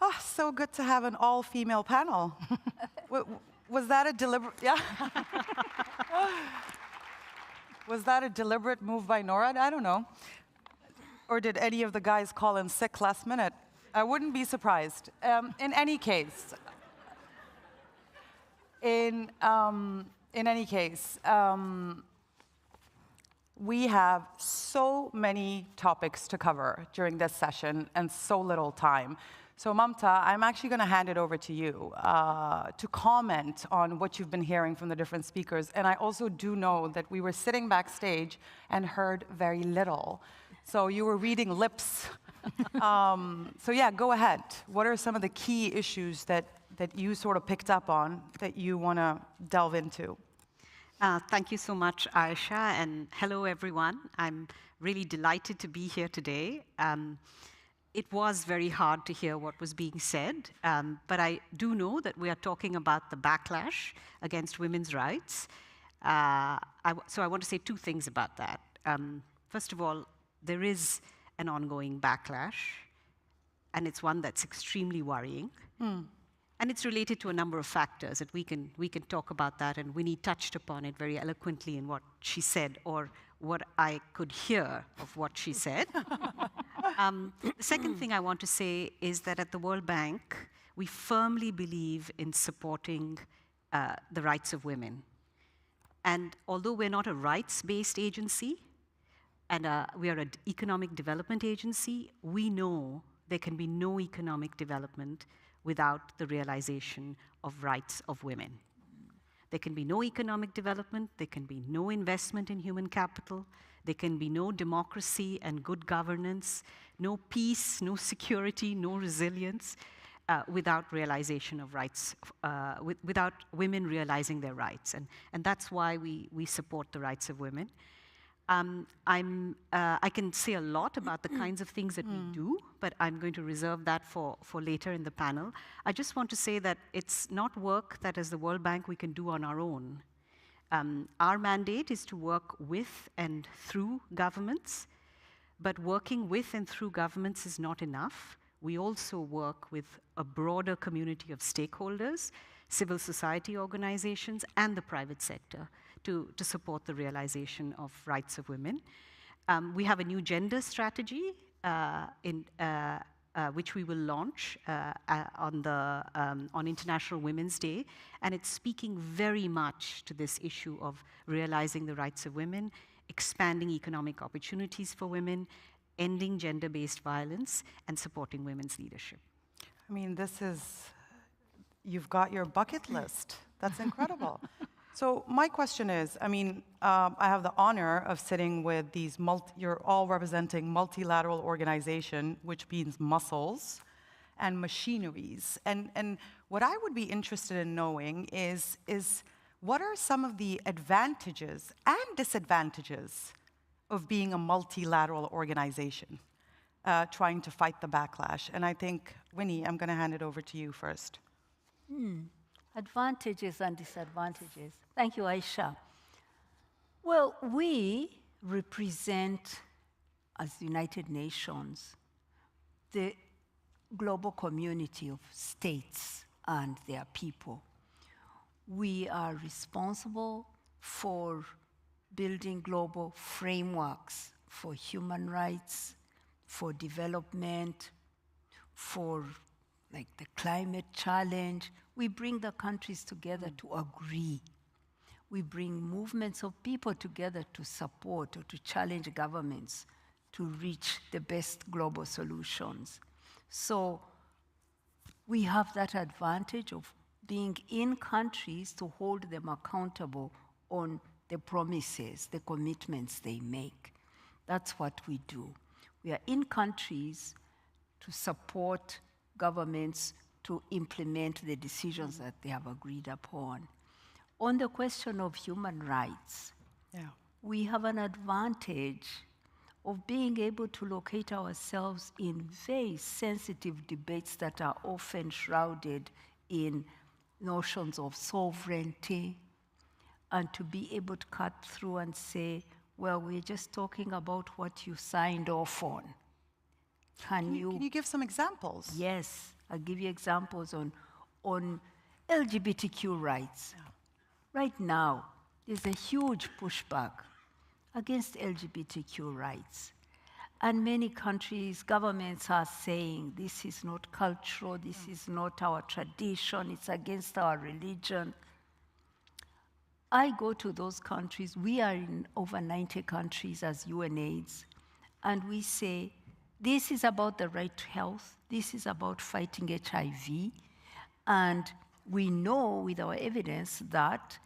Oh, so good to have an all-female panel. Was that a deliberate, yeah? Was that a deliberate move by Norad? I don't know. Or did any of the guys call in sick last minute? I wouldn't be surprised. In any case, we have so many topics to cover during this session and so little time. So Mamta, I'm actually going to hand it over to you to comment on what you've been hearing from the different speakers. And I also do know that we were sitting backstage and heard very little. So you were reading lips. So yeah, go ahead. What are some of the key issues that you sort of picked up on that you want to delve into? Thank you so much, Aisha, and hello, everyone. I'm really delighted to be here today. It was very hard to hear what was being said, but I do know that we are talking about the backlash against women's rights. So I want to say two things about that. First of all, there is an ongoing backlash, and it's one that's extremely worrying. And it's related to a number of factors that we can talk about that, and Winnie touched upon it very eloquently in what she said, or what I could hear of what she said. The second thing I want to say is that at the World Bank, we firmly believe in supporting the rights of women. And although we're not a rights-based agency, and we are an economic development agency, we know there can be no economic development without the realization of rights of women. There can be no economic development, there can be no investment in human capital, there can be no democracy and good governance, no peace, no security, no resilience, without realization of rights, without women realizing their rights. And that's why we support the rights of women. I can say a lot about the kinds of things that we do, but I'm going to reserve that for later in the panel. I just want to say that it's not work that as the World Bank we can do on our own. Our mandate is to work with and through governments, but working with and through governments is not enough. We also work with a broader community of stakeholders, civil society organizations, and the private sector to support the realization of rights of women. We have a new gender strategy which we will launch on International Women's Day, and it's speaking very much to this issue of realizing the rights of women, expanding economic opportunities for women, ending gender-based violence, and supporting women's leadership. I mean, you've got your bucket list. That's incredible. So my question is, I mean, I have the honor of sitting with these, you're all representing multilateral organization, which means muscles and machineries. And what I would be interested in knowing is what are some of the advantages and disadvantages of being a multilateral organization, trying to fight the backlash? And I think, Winnie, I'm going to hand it over to you first. Advantages and disadvantages. Thank you, Aisha. Well, we represent, as United Nations, the global community of states and their people. We are responsible for building global frameworks for human rights, for development, for like the climate challenge. We bring the countries together to agree. We bring movements of people together to support or to challenge governments to reach the best global solutions. So we have that advantage of being in countries to hold them accountable on the promises, the commitments they make. That's what we do. We are in countries to support governments to implement the decisions that they have agreed upon. On the question of human rights, we have an advantage of being able to locate ourselves in very sensitive debates that are often shrouded in notions of sovereignty, and to be able to cut through and say, well, we're just talking about what you signed off on. Can you give some examples? Yes, I'll give you examples on LGBTQ rights. Right now, there's a huge pushback against LGBTQ rights. And many countries, governments are saying, this is not cultural, this is not our tradition, it's against our religion. I go to those countries, we are in over 90 countries as UNAIDS, and we say, this is about the right to health, this is about fighting HIV, and we know with our evidence that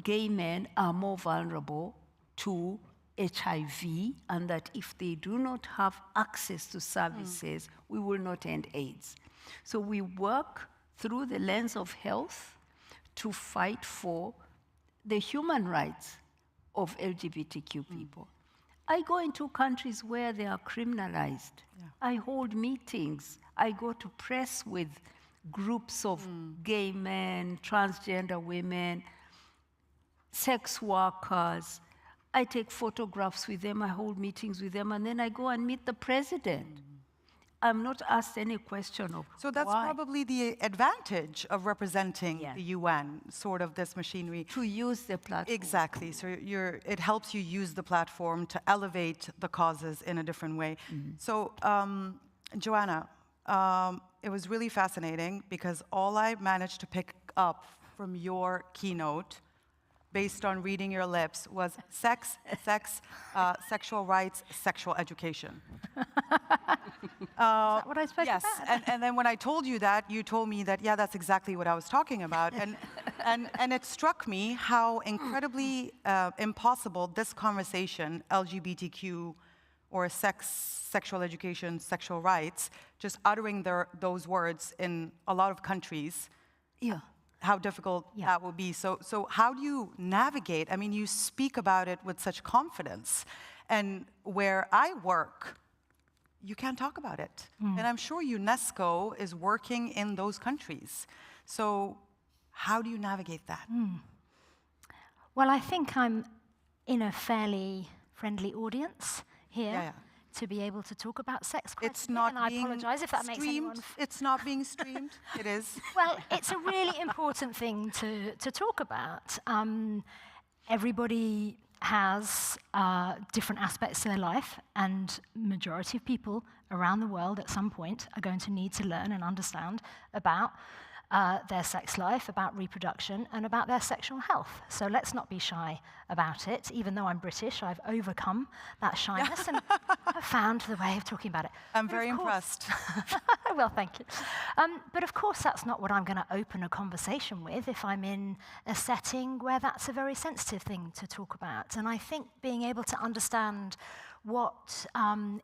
gay men are more vulnerable to HIV, and that if they do not have access to services, we will not end AIDS. So we work through the lens of health to fight for the human rights of LGBTQ people. I go into countries where they are criminalized. I hold meetings. I go to press with groups of gay men, transgender women, sex workers. I take photographs with them, I hold meetings with them, and then I go and meet the president. I'm not asked any question of So that's probably the advantage of representing the UN, sort of this machinery. To use the platform. Exactly. So it helps you use the platform to elevate the causes in a different way. So, Joanna, it was really fascinating because all I managed to pick up from your keynote based on reading your lips was sex, sexual rights, sexual education. Is that what I spoke yes, about? and then when I told you that, you told me that, yeah, that's exactly what I was talking about. And it struck me how incredibly impossible this conversation, LGBTQ or sexual education, sexual rights, just uttering those words in a lot of countries, how difficult that will be. So how do you navigate? I mean, you speak about it with such confidence. And where I work, you can't talk about it. And I'm sure UNESCO is working in those countries. So how do you navigate that? Well, I think I'm in a fairly friendly audience here to be able to talk about sex quite It's not and I apologize if that makes anyone... It's not being streamed. It is. Well, it's a really important thing to talk about. Everybody has different aspects to their life, and majority of people around the world at some point are going to need to learn and understand about their sex life, about reproduction, and about their sexual health. So let's not be shy about it. Even though I'm British, I've overcome that shyness and have found the way of talking about it. I'm very impressed. Well, thank you. But of course, that's not what I'm going to open a conversation with if I'm in a setting where that's a very sensitive thing to talk about. And I think being able to understand what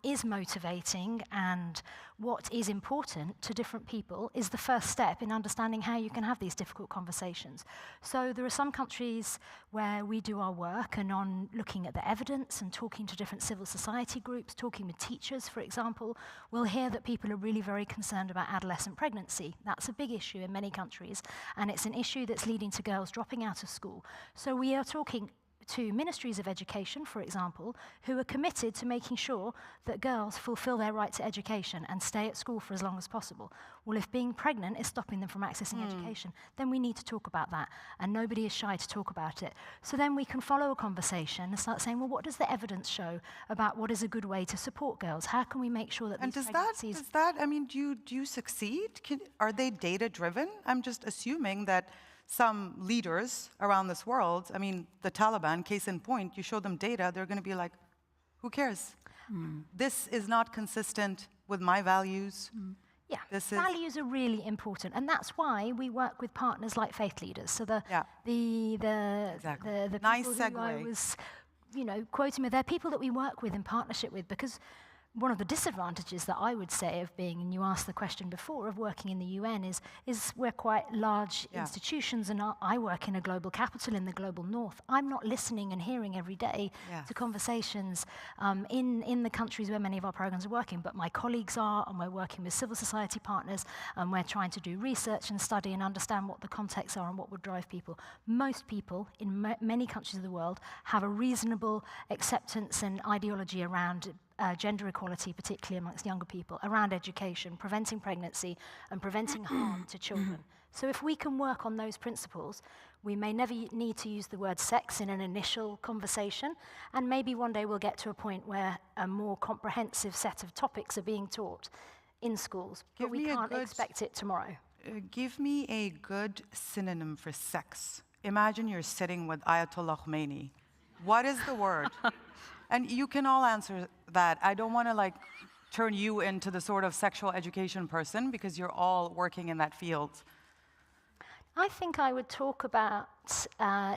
is motivating and what is important to different people is the first step in understanding how you can have these difficult conversations. So there are some countries where we do our work and on looking at the evidence and talking to different civil society groups, talking with teachers, for example, we'll hear that people are really very concerned about adolescent pregnancy. That's a big issue in many countries, and it's an issue that's leading to girls dropping out of school. So we are talking to ministries of education, for example, who are committed to making sure that girls fulfill their right to education and stay at school for as long as possible. Well, if being pregnant is stopping them from accessing education, then we need to talk about that, and nobody is shy to talk about it. So then we can follow a conversation and start saying, well, what does the evidence show about what is a good way to support girls? How can we make sure that and these pregnancies... does that, I mean, do you succeed? Are they data-driven? I'm just assuming that some leaders around this world, I mean, the Taliban, case in point, you show them data, they're going to be like, who cares? This is not consistent with my values. Yeah, values are really important, and that's why we work with partners like faith leaders. So the nice people segue. who I was, quoting with, they're people that we work with in partnership with, because one of the disadvantages that I would say of being, and you asked the question before, of working in the UN is we're quite large institutions, and I work in a global capital in the global north. I'm not listening and hearing every day to conversations in the countries where many of our programs are working, but my colleagues are, and we're working with civil society partners, and we're trying to do research and study and understand what the contexts are and what would drive people. Most people in many countries of the world have a reasonable acceptance and ideology around gender equality, particularly amongst younger people, around education, preventing pregnancy, and preventing harm to children. So if we can work on those principles, we may never need to use the word sex in an initial conversation, and maybe one day we'll get to a point where a more comprehensive set of topics are being taught in schools, but we can't expect it tomorrow. Give me a good synonym for sex. Imagine you're sitting with Ayatollah Khomeini. What is the word? And you can all answer that. I don't want to turn you into the sort of sexual education person because you're all working in that field. I think I would talk about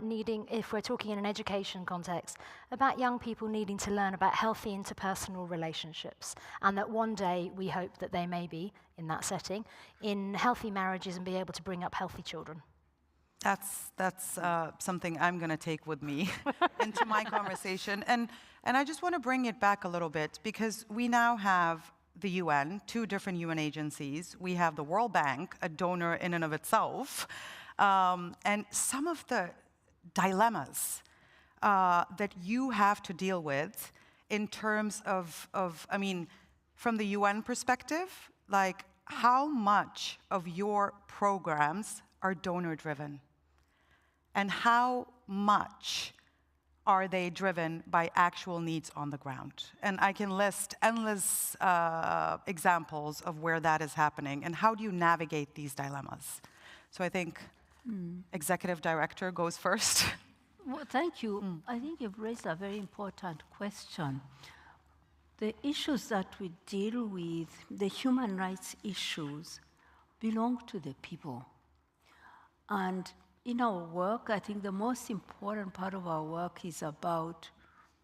needing, if we're talking in an education context, about young people needing to learn about healthy interpersonal relationships, and that one day we hope that they may be, in that setting, in healthy marriages and be able to bring up healthy children. That's something I'm going to take with me into my conversation. And I just want to bring it back a little bit, because we now have the UN, 2 different UN agencies. We have the World Bank, a donor in and of itself. And some of the dilemmas that you have to deal with in terms of I mean, from the UN perspective, how much of your programs are donor-driven? And how much are they driven by actual needs on the ground? And I can list endless examples of where that is happening. And how do you navigate these dilemmas? So I think Executive Director goes first. Well, thank you. I think you've raised a very important question. The issues that we deal with, the human rights issues, belong to the people. And in our work, I think the most important part of our work is about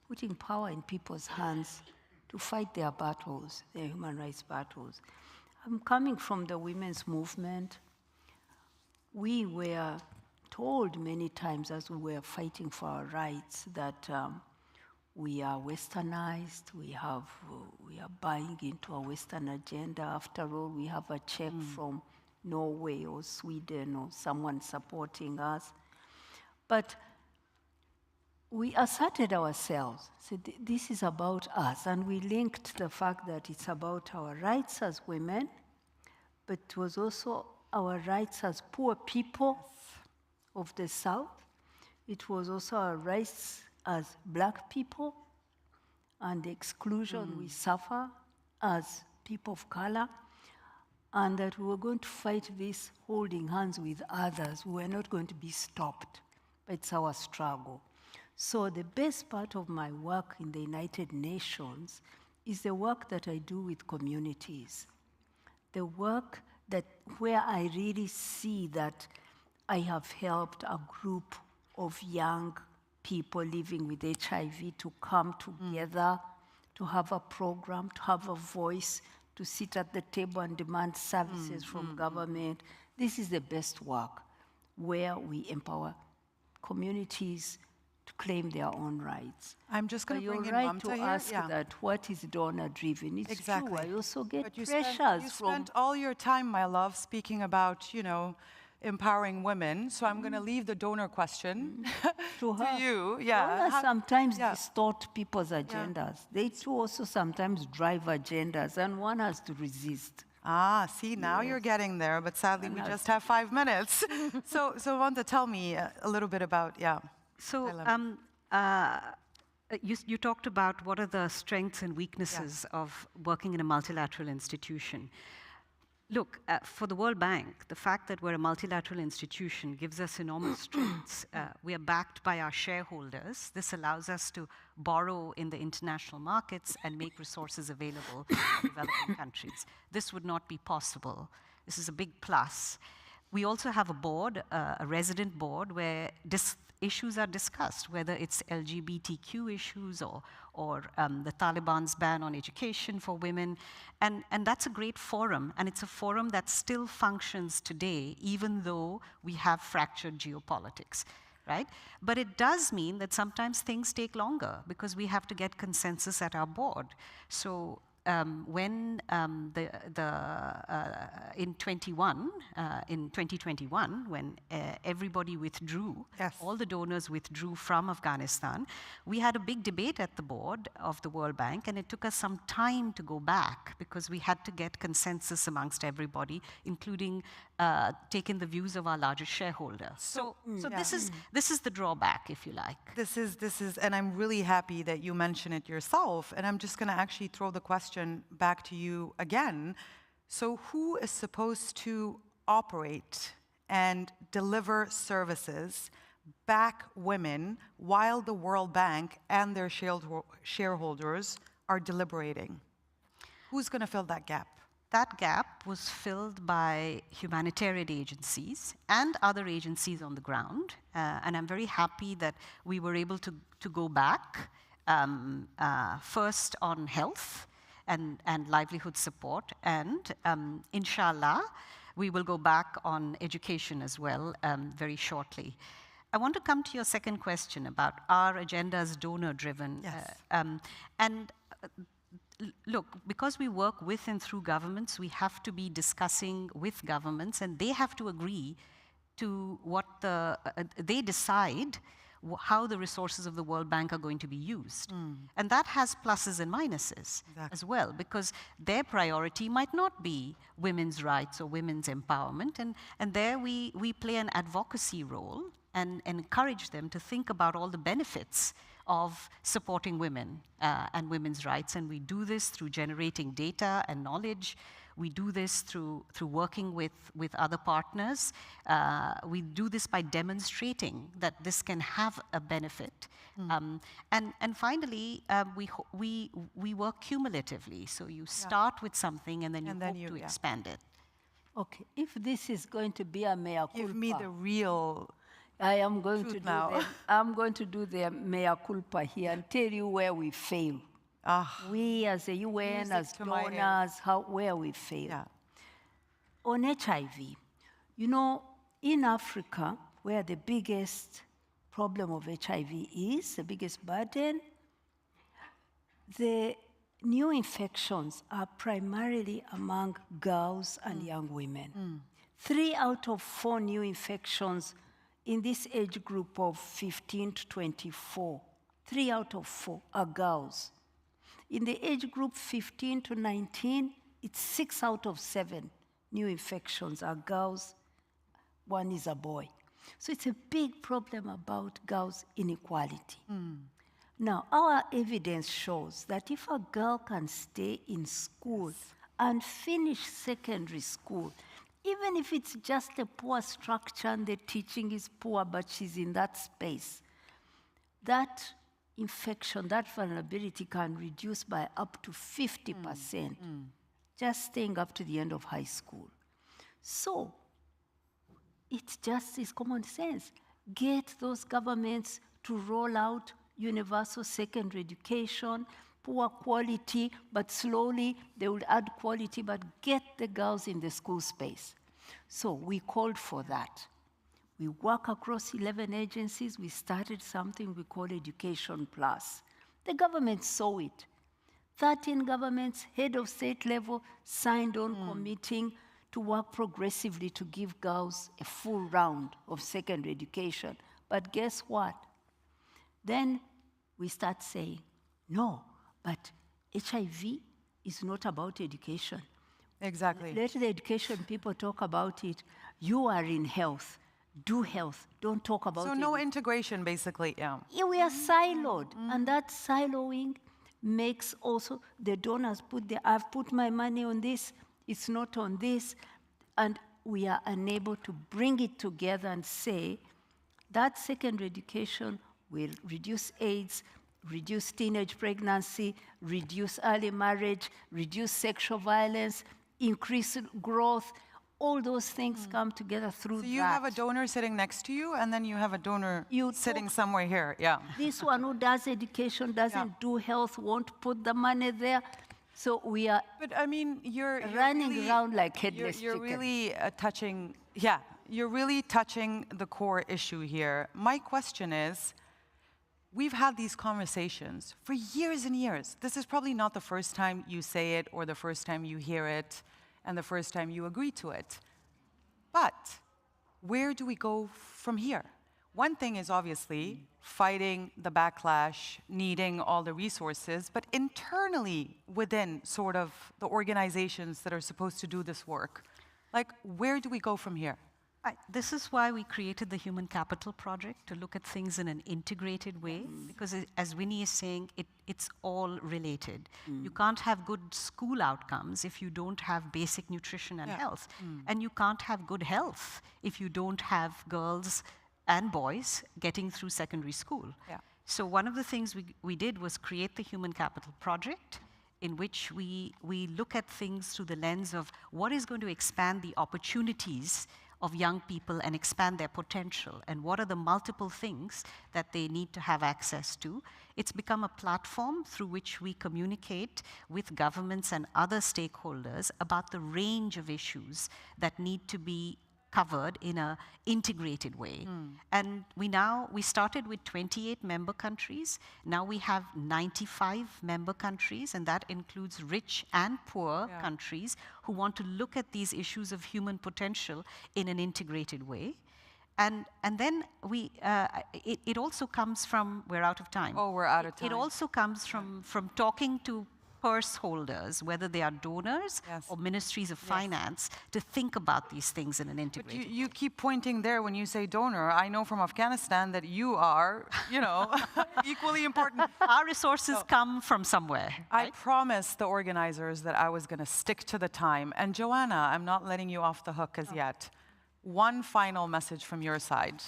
putting power in people's hands to fight their battles, their human rights battles. I'm coming from the women's movement. We were told many times as we were fighting for our rights that we are westernized, we are buying into a Western agenda. After all, we have a check from Norway or Sweden or someone supporting us. But we asserted ourselves, said this is about us, and we linked the fact that it's about our rights as women, but it was also our rights as poor people of the South. It was also our rights as Black people and the exclusion we suffer as people of color. and that we were going to fight this holding hands with others. We were not going to be stopped. It's our struggle. So the best part of my work in the United Nations is the work that I do with communities. The work that where I really see that I have helped a group of young people living with HIV to come together, to have a program, to have a voice, to sit at the table and demand services from government. This is the best work, where we empower communities to claim their own rights. I'm just going to bring in You're right Mamta to here. ask that what is donor-driven. It's Exactly. true. I also get But you pressures spent all your time, my love, speaking about, empowering women. So I'm going to leave the donor question to you. Donors sometimes distort people's agendas. They too also sometimes drive agendas, and one has to resist. See, now you're getting there, but sadly we just have 5 minutes. So Wanda, tell me a little bit about, So you talked about what are the strengths and weaknesses of working in a multilateral institution. Look, for the World Bank, the fact that we're a multilateral institution gives us enormous strengths. We are backed by our shareholders. This allows us to borrow in the international markets and make resources available to developing countries. This would not be possible. This is a big plus. We also have a board, a resident board, where issues are discussed, whether it's LGBTQ issues or the Taliban's ban on education for women. And that's a great forum, and it's a forum that still functions today, even though we have fractured geopolitics, right? But it does mean that sometimes things take longer because we have to get consensus at our board. So when in 2021, when everybody withdrew, all the donors withdrew from Afghanistan, we had a big debate at the board of the World Bank, and it took us some time to go back because we had to get consensus amongst everybody, including taking the views of our largest shareholder. So this is the drawback, if you like. This is, and I'm really happy that you mention it yourself. And I'm just going to actually throw the question back to you again. So who is supposed to operate and deliver services, back women, while the World Bank and their shareholders are deliberating? Who's going to fill that gap? That gap was filled by humanitarian agencies and other agencies on the ground. And I'm very happy that we were able to go back first on health and livelihood support. And inshallah, we will go back on education as well very shortly. I want to come to your second question about our agendas donor-driven. Look, because we work with and through governments, we have to be discussing with governments, and they have to agree to what they decide how the resources of the World Bank are going to be used. And that has pluses and minuses as well, because their priority might not be women's rights or women's empowerment, and there we play an advocacy role and encourage them to think about all the benefits of supporting women and women's rights. And we do this through generating data and knowledge. We do this through working with other partners. We do this by demonstrating that this can have a benefit. And finally, we work cumulatively. So you start with something and then you hope to expand it. Okay, if this is going to be a mea culpa. Give me the real I am going to do I'm going to do the mea culpa here and tell you where we fail. We as the UN, as donors, where we fail. On HIV, in Africa, where the biggest problem of HIV is, the biggest burden, the new infections are primarily among girls and young women. 3 out of 4 new infections in this age group of 15 to 24, 3 out of 4 are girls. In the age group 15 to 19, it's 6 out of 7 new infections are girls, 1 is a boy. So it's a big problem about girls' inequality. Now, our evidence shows that if a girl can stay in school and finish secondary school, even if it's just a poor structure and the teaching is poor, but she's in that space, that infection, that vulnerability can reduce by up to 50%, just staying up to the end of high school. So it just is common sense. Get those governments to roll out universal secondary education, poor quality, but slowly they will add quality, but get the girls in the school space. So we called for that. We work across 11 agencies. We started something we call Education Plus. The government saw it. 13 governments, head of state level, signed on committing to work progressively to give girls a full round of secondary education. But guess what? Then we start saying, no, but HIV is not about education. Exactly. Let the education people talk about it. You are in health. Do health. Don't talk about it. So no integration, basically, yeah. Yeah, we are siloed. And that siloing makes also the donors I've put my money on this, it's not on this. And we are unable to bring it together and say that secondary education will reduce AIDS, reduce teenage pregnancy, reduce early marriage, reduce sexual violence, increase growth. All those things come together through that. So you have a donor sitting next to you, and then you have a donor sitting somewhere here, yeah. This one who does education, doesn't do health, won't put the money there. So we are but I mean, you're running really, around like headless You're chicken. really touching, you're really touching the core issue here. My question is, we've had these conversations for years and years. This is probably not the first time you say it or the first time you hear it and the first time you agree to it. But where do we go from here? One thing is obviously fighting the backlash, needing all the resources, but internally within sort of the organizations that are supposed to do this work, like where do we go from here? This is why we created the Human Capital Project, to look at things in an integrated way, because as Winnie is saying, it's all related. You can't have good school outcomes if you don't have basic nutrition and health. And you can't have good health if you don't have girls and boys getting through secondary school. So one of the things we did was create the Human Capital Project, in which we look at things through the lens of what is going to expand the opportunities of young people and expand their potential, and what are the multiple things that they need to have access to. It's become a platform through which we communicate with governments and other stakeholders about the range of issues that need to be covered in an integrated way. And we started with 28 member countries. Now we have 95 member countries, and that includes rich and poor countries who want to look at these issues of human potential in an integrated way. And then it also comes from, we're out of time. Oh, we're out of time. It also comes from talking to purse holders, whether they are donors or ministries of finance, to think about these things in an integrated way. You keep pointing there when you say donor. I know from Afghanistan that you are, equally important. Our resources come from somewhere. I promised the organizers that I was going to stick to the time. And Joanna, I'm not letting you off the hook as yet. One final message from your side.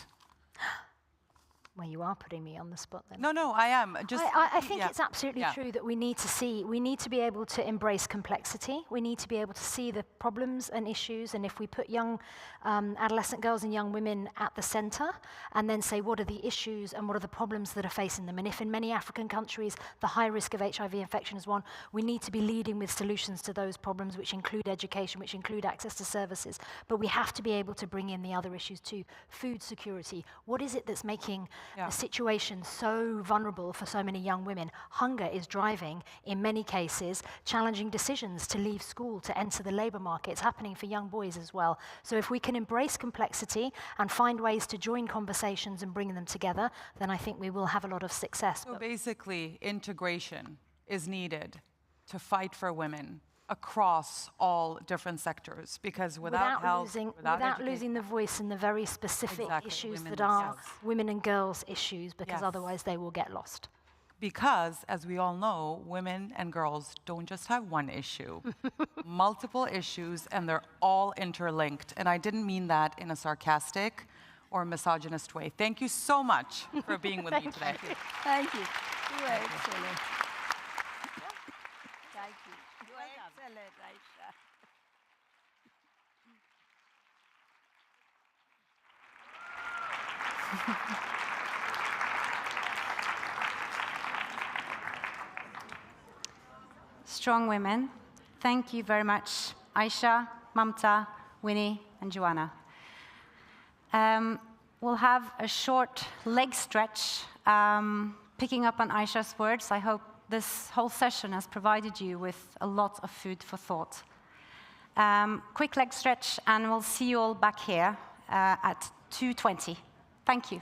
Well, you are putting me on the spot then. No, I am. I think it's absolutely true that we need to be able to embrace complexity. We need to be able to see the problems and issues, and if we put young adolescent girls and young women at the center, and then say what are the issues and what are the problems that are facing them, and if in many African countries the high risk of HIV infection is one, we need to be leading with solutions to those problems, which include education, which include access to services, but we have to be able to bring in the other issues too. Food security. What is it that's making a situation so vulnerable for so many young women? Hunger is driving, in many cases, challenging decisions to leave school, to enter the labor market. It's happening for young boys as well. So if we can embrace complexity and find ways to join conversations and bring them together, then I think we will have a lot of success. So basically, integration is needed to fight for women across all different sectors, because without health, without losing the voice in the very specific issues that are women and girls issues, because otherwise they will get lost. Because, as we all know, women and girls don't just have one issue, multiple issues, and they're all interlinked. And I didn't mean that in a sarcastic or misogynist way. Thank you so much for being with me today. Thank you. You were excellent. Thank you. You were excellent, Aisha. Strong women. Thank you very much, Aisha, Mamta, Winnie, and Joanna. We'll have a short leg stretch, picking up on Aisha's words. I hope this whole session has provided you with a lot of food for thought. Quick leg stretch, and we'll see you all back here at 2:20. Thank you.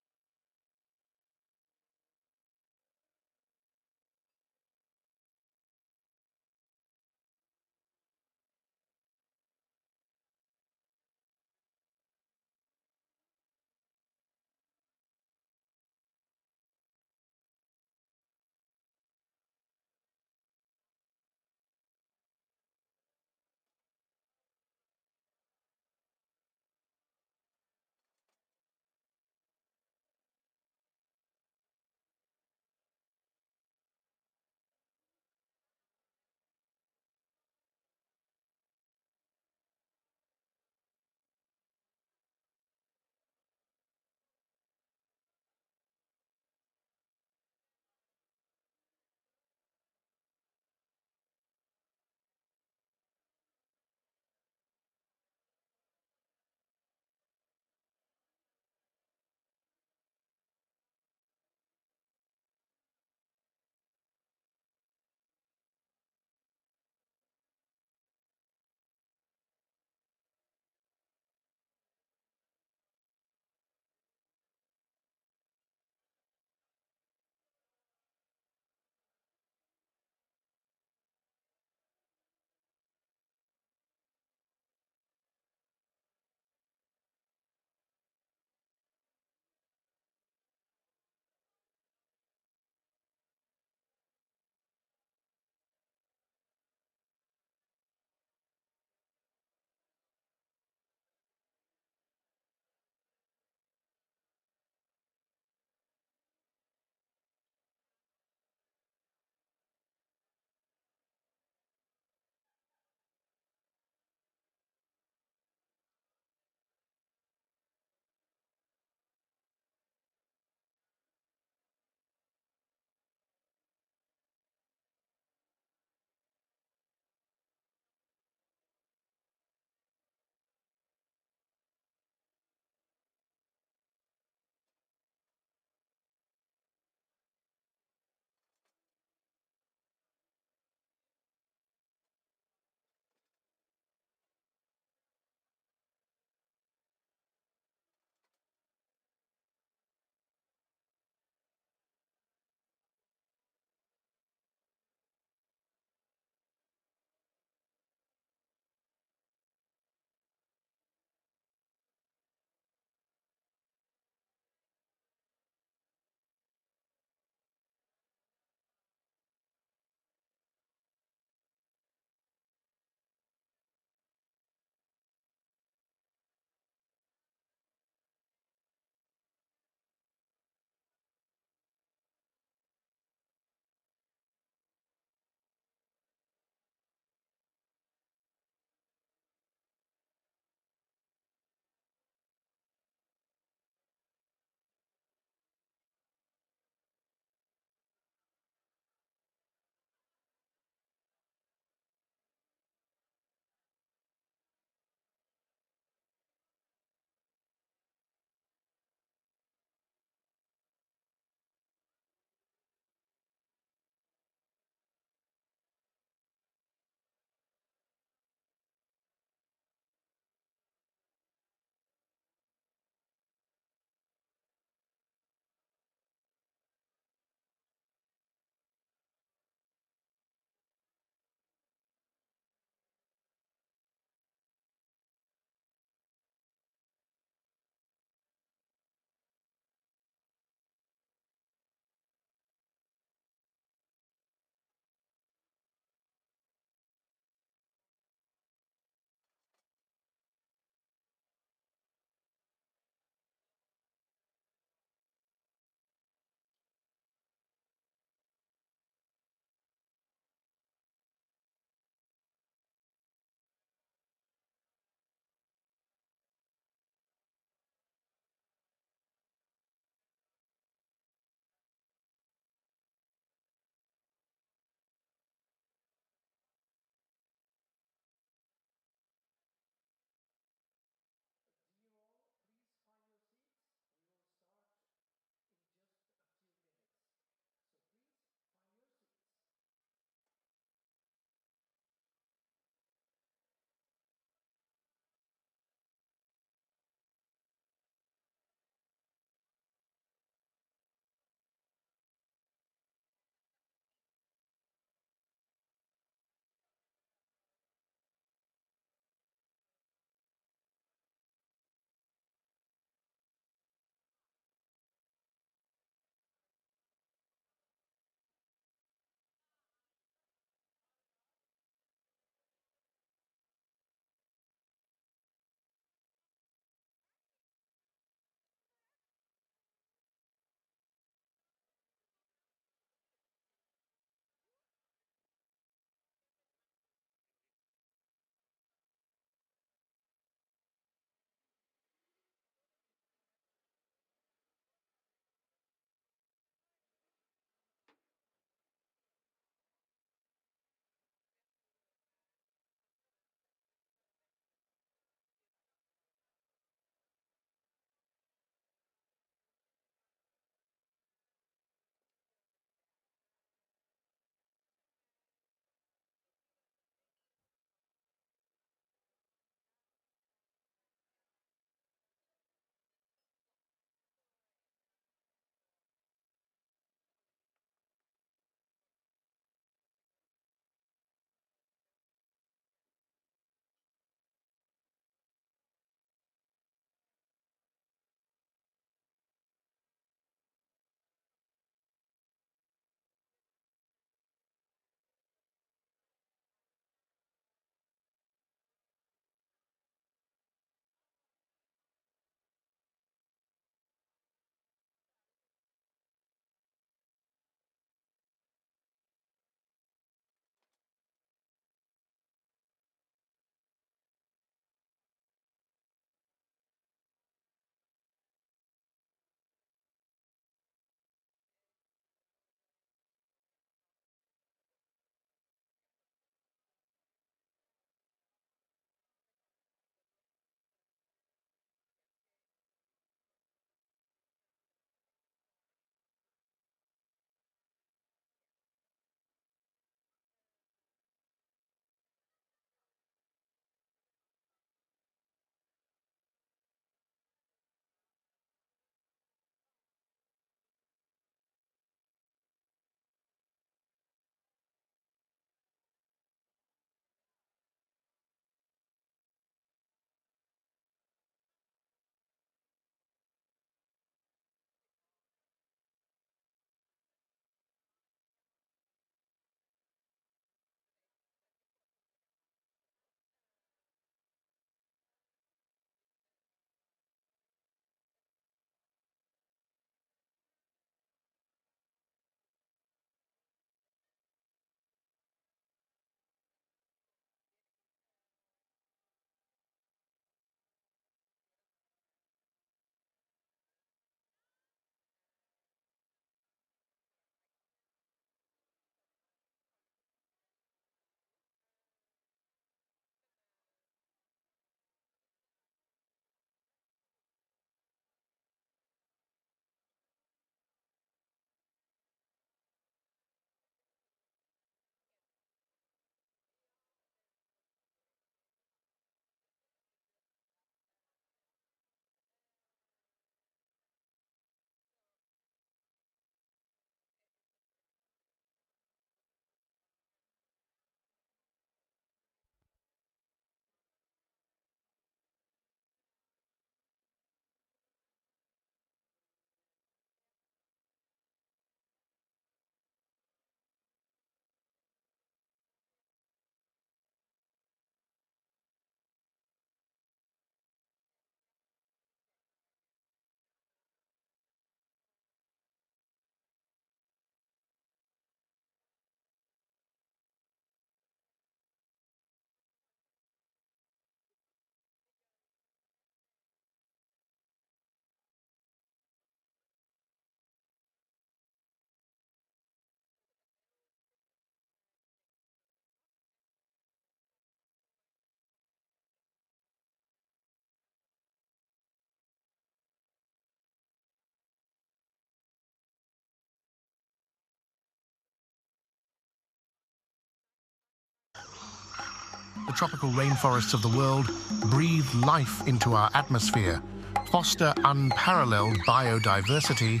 The tropical rainforests of the world breathe life into our atmosphere, foster unparalleled biodiversity,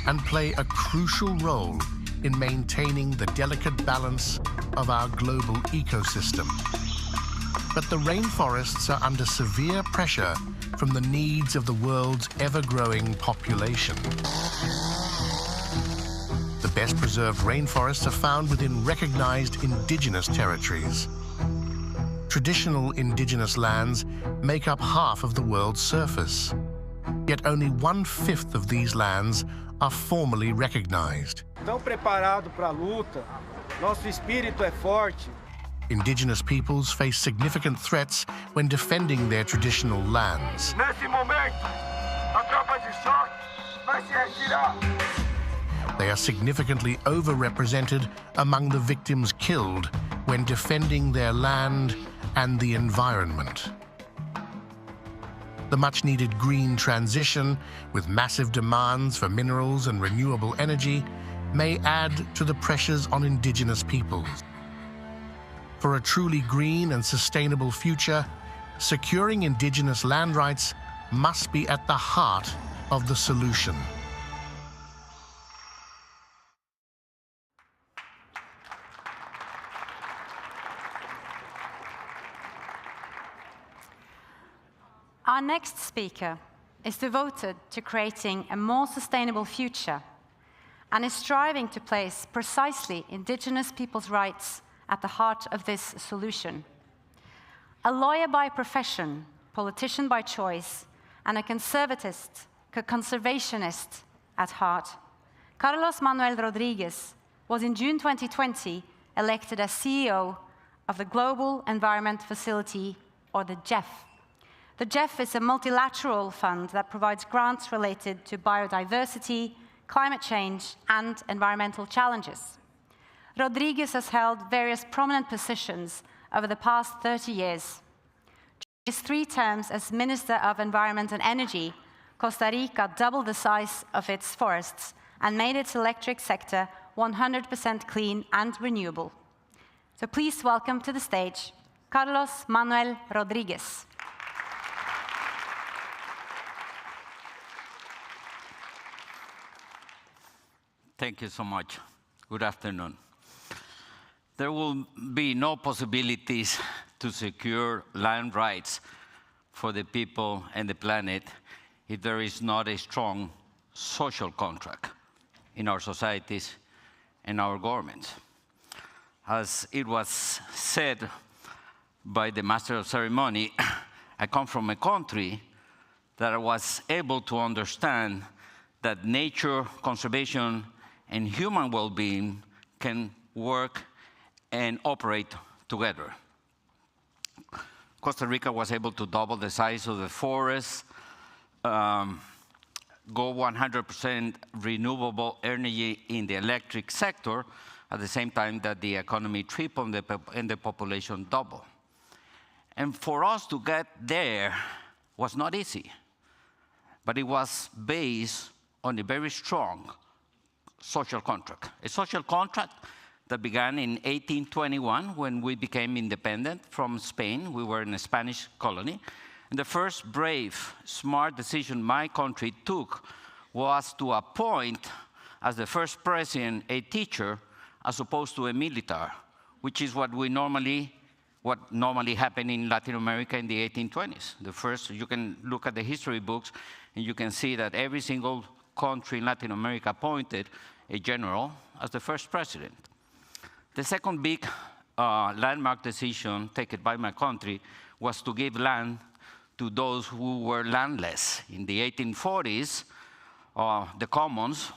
and play a crucial role in maintaining the delicate balance of our global ecosystem. But the rainforests are under severe pressure from the needs of the world's ever-growing population. The best preserved rainforests are found within recognized indigenous territories. Traditional indigenous lands make up half of the world's surface. Yet only 1/5 of these lands are formally recognized. Tão preparado para a luta, nosso espírito é forte. Indigenous peoples face significant threats when defending their traditional lands. Nesse momento, a tropa de choque vai se retirar. They are significantly overrepresented among the victims killed when defending their land and the environment. The much-needed green transition, with massive demands for minerals and renewable energy, may add to the pressures on indigenous peoples. For a truly green and sustainable future, securing indigenous land rights must be at the heart of the solution. Our next speaker is devoted to creating a more sustainable future and is striving to place precisely indigenous people's rights at the heart of this solution. A lawyer by profession, politician by choice, and a conservationist at heart, Carlos Manuel Rodriguez was in June 2020 elected as CEO of the Global Environment Facility, or the GEF. The GEF is a multilateral fund that provides grants related to biodiversity, climate change, and environmental challenges. Rodriguez has held various prominent positions over the past 30 years. During his 3 terms as Minister of Environment and Energy, Costa Rica doubled the size of its forests and made its electric sector 100% clean and renewable. So please welcome to the stage Carlos Manuel Rodriguez. Thank you so much. Good afternoon. There will be no possibilities to secure land rights for the people and the planet if there is not a strong social contract in our societies and our governments. As it was said by the Master of Ceremony, I come from a country that was able to understand that nature, conservation, and human well-being can work and operate together. Costa Rica was able to double the size of the forests, go 100% renewable energy in the electric sector, at the same time that the economy tripled and the population doubled. And for us to get there was not easy, but it was based on a very strong social contract. A social contract that began in 1821 when we became independent from Spain. We were in a Spanish colony. And the first brave, smart decision my country took was to appoint as the first president a teacher as opposed to a military, which is what normally happened in Latin America in the 1820s. The first, you can look at the history books and you can see that every single country in Latin America appointed a general as the first president. The second big landmark decision taken by my country was to give land to those who were landless. In the 1840s, the commons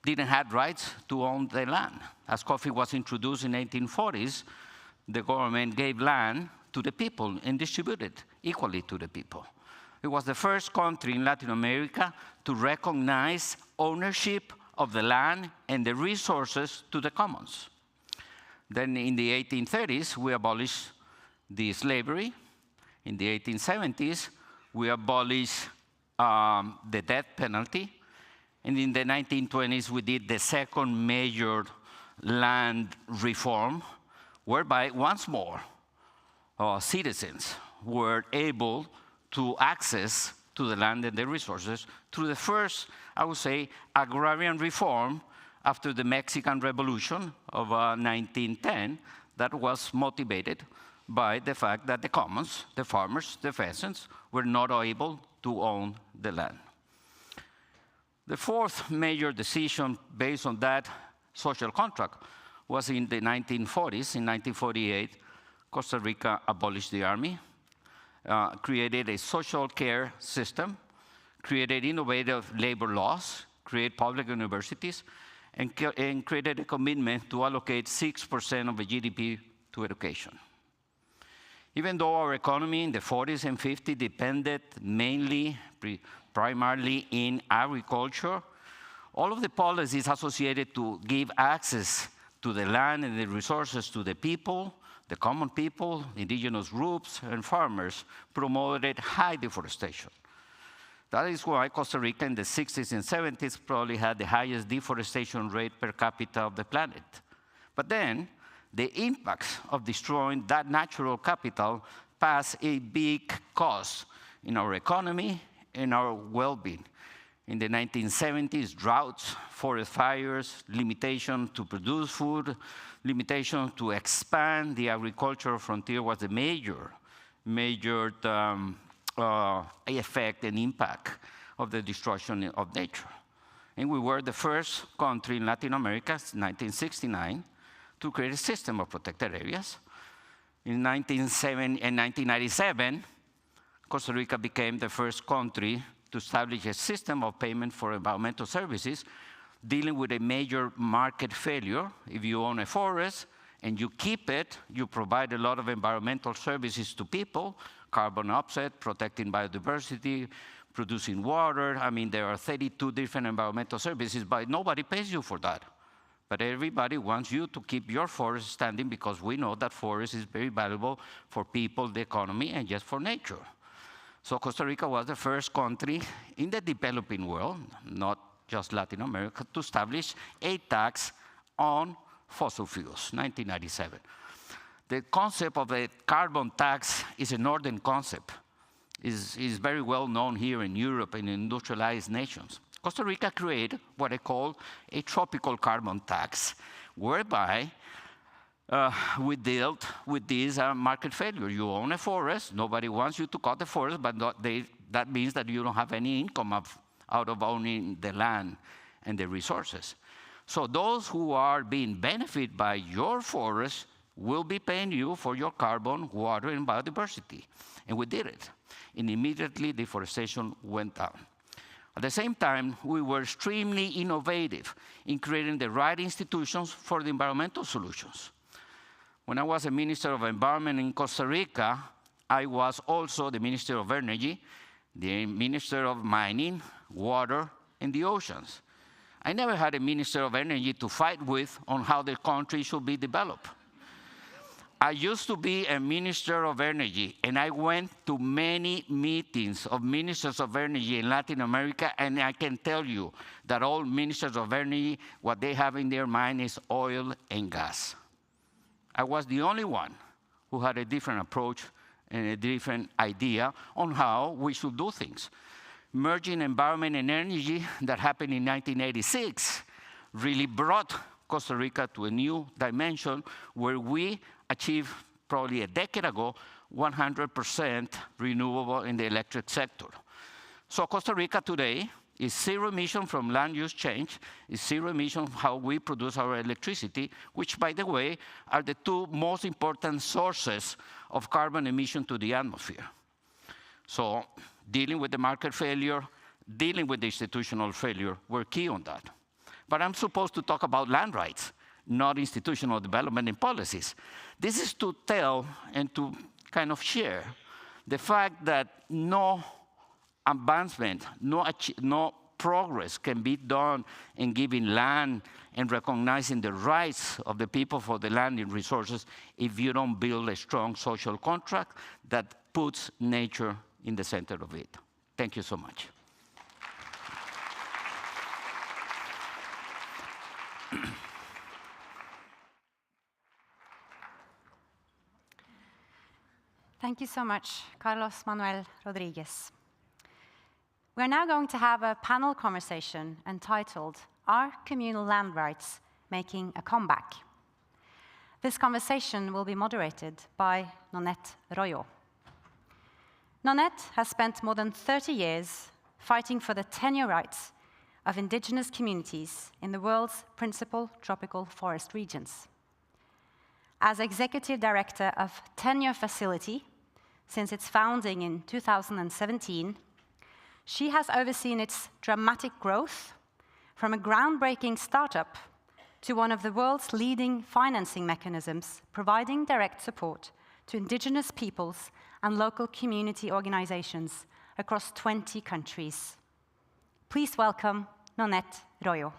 didn't have rights to own the land. As coffee was introduced in the 1840s, the government gave land to the people and distributed equally to the people. It was the first country in Latin America to recognize ownership of the land and the resources to the commons. Then in the 1830s, we abolished the slavery. In the 1870s, we abolished the death penalty. And in the 1920s, we did the second major land reform, whereby once more citizens were able to access to the land and the resources through the first, I would say, agrarian reform after the Mexican Revolution of 1910 that was motivated by the fact that the commons, the farmers, the peasants, were not able to own the land. The fourth major decision based on that social contract was in the 1940s. In 1948, Costa Rica abolished the army, created a social care system, created innovative labor laws, created public universities, and created a commitment to allocate 6% of the GDP to education. Even though our economy in the 40s and 50s depended mainly, primarily in agriculture, all of the policies associated to give access to the land and the resources to the people, the common people, indigenous groups, and farmers promoted high deforestation. That is why Costa Rica in the 60s and 70s probably had the highest deforestation rate per capita of the planet. But then, the impacts of destroying that natural capital pass a big cost in our economy and our well-being. In the 1970s, droughts, forest fires, limitation to produce food, limitation to expand the agricultural frontier was a major effect and impact of the destruction of nature. And we were the first country in Latin America, 1969, to create a system of protected areas. In 1997, Costa Rica became the first country to establish a system of payment for environmental services, dealing with a major market failure. If you own a forest and you keep it, you provide a lot of environmental services to people, carbon offset, protecting biodiversity, producing water. I mean, there are 32 different environmental services, but nobody pays you for that. But everybody wants you to keep your forest standing because we know that forest is very valuable for people, the economy, and just for nature. So Costa Rica was the first country in the developing world, not just Latin America, to establish a tax on fossil fuels, 1997. The concept of a carbon tax is a northern concept. Is very well known here in Europe and in industrialized nations. Costa Rica created what I call a tropical carbon tax, whereby we dealt with this market failure. You own a forest, nobody wants you to cut the forest, but that means that you don't have any income out of owning the land and the resources. So those who are being benefited by your forest will be paying you for your carbon, water, and biodiversity. And we did it. And immediately deforestation went down. At the same time, we were extremely innovative in creating the right institutions for the environmental solutions. When I was a Minister of Environment in Costa Rica, I was also the Minister of Energy, the Minister of Mining, Water, and the Oceans. I never had a Minister of Energy to fight with on how the country should be developed. I used to be a Minister of Energy, and I went to many meetings of ministers of energy in Latin America, and I can tell you that all ministers of energy, what they have in their mind is oil and gas. I was the only one who had a different approach and a different idea on how we should do things. Merging environment and energy that happened in 1986 really brought Costa Rica to a new dimension where we achieved, probably a decade ago, 100% renewable in the electric sector. So Costa Rica today is zero emission from land use change, is zero emission how we produce our electricity, which, by the way, are the two most important sources of carbon emission to the atmosphere. So dealing with the market failure, dealing with the institutional failure, we're key on that. But I'm supposed to talk about land rights, not institutional development and policies. This is to tell and to kind of share the fact that no advancement, no progress can be done in giving land and recognizing the rights of the people for the land and resources if you don't build a strong social contract that puts nature in the center of it. Thank you so much. Thank you so much, Carlos Manuel Rodriguez. We're now going to have a panel conversation entitled, Are Communal Land Rights Making a Comeback? This conversation will be moderated by Norad-konferansen. Norad has spent more than 30 years fighting for the tenure rights of indigenous communities in the world's principal tropical forest regions. As Executive Director of Tenure Facility since its founding in 2017, she has overseen its dramatic growth from a groundbreaking startup to one of the world's leading financing mechanisms, providing direct support to indigenous peoples and local community organizations across 20 countries. Please welcome Norad-konferansen.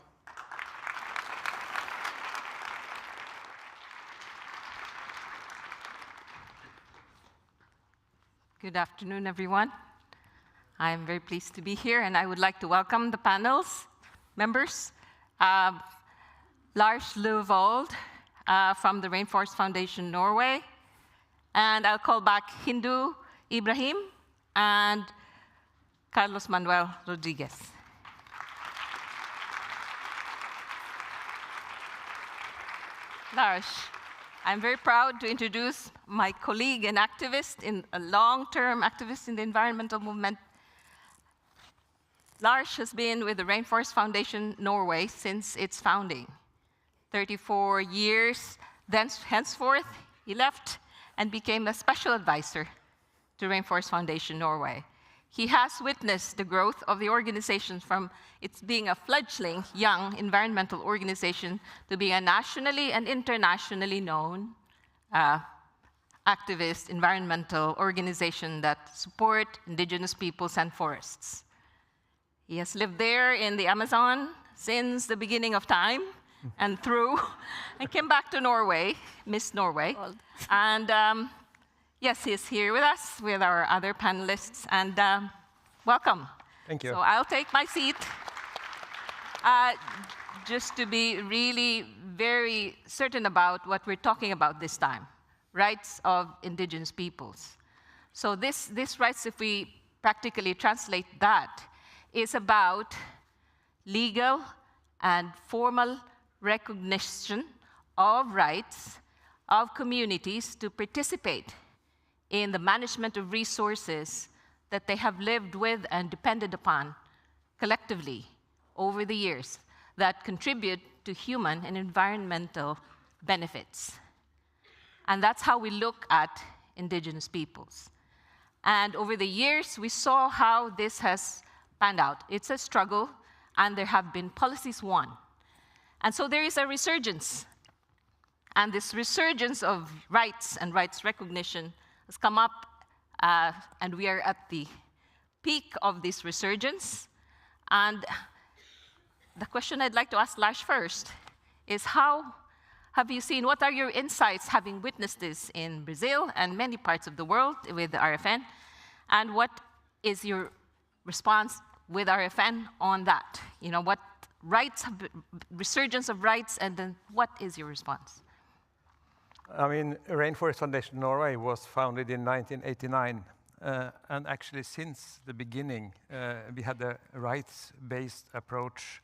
Good afternoon, everyone. I am very pleased to be here, and I would like to welcome the panel's members. Lars Løvold from the Rainforest Foundation Norway, and I'll call back Hindu Ibrahim and Carlos Manuel Rodriguez. Lars, I'm very proud to introduce my colleague and activist, a long-term activist in the environmental movement. Lars has been with the Rainforest Foundation Norway since its founding. 34 years, then henceforth, he left and became a special advisor to Rainforest Foundation Norway. He has witnessed the growth of the organization from its being a fledgling young environmental organization to being a nationally and internationally known activist environmental organization that support indigenous peoples and forests. He has lived there in the Amazon since the beginning of time and through, and came back to Norway, Miss Norway. And yes, he's here with us, with our other panelists, and welcome. Thank you. So I'll take my seat. Just to be really very certain about what we're talking about this time, rights of indigenous peoples. So this rights, if we practically translate that, is about legal and formal recognition of rights of communities to participate in the management of resources that they have lived with and depended upon collectively over the years that contribute to human and environmental benefits. And that's how we look at indigenous peoples. And over the years, we saw how this has panned out. It's a struggle, and there have been policies won. And so there is a resurgence. And this resurgence of rights and rights recognition has come up, and we are at the peak of this resurgence. And the question I'd like to ask Lars first is, how have you seen, what are your insights having witnessed this in Brazil and many parts of the world with the RFN? And what is your response with RFN on that? You know, what rights, resurgence of rights, and then what is your response? I mean, Rainforest Foundation Norway was founded in 1989, and actually since the beginning, we had a rights-based approach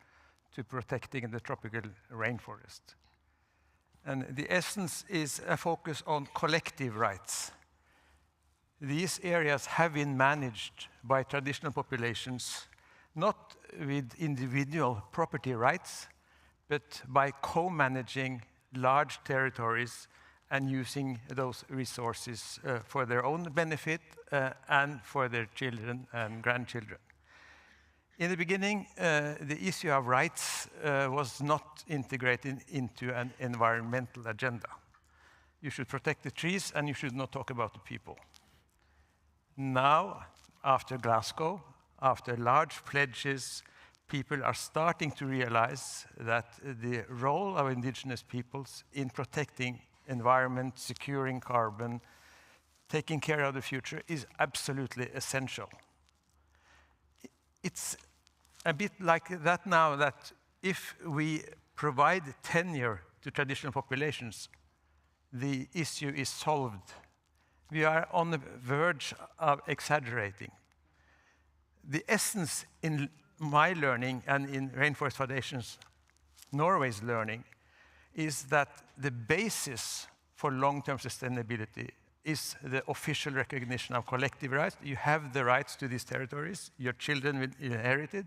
to protecting the tropical rainforest. And the essence is a focus on collective rights. These areas have been managed by traditional populations, not with individual property rights, but by co-managing large territories and using those resources for their own benefit and for their children and grandchildren. In the beginning, the issue of rights was not integrated into an environmental agenda. You should protect the trees and you should not talk about the people. Now, after Glasgow, after large pledges, people are starting to realize that the role of indigenous peoples in protecting environment, securing carbon, taking care of the future is absolutely essential. It's a bit like that now, that if we provide tenure to traditional populations, the issue is solved. we are on the verge of exaggerating. The essence in my learning and in Rainforest Foundation's Norway's learning is that the basis for long-term sustainability is the official recognition of collective rights. You have the rights to these territories, your children will inherit it,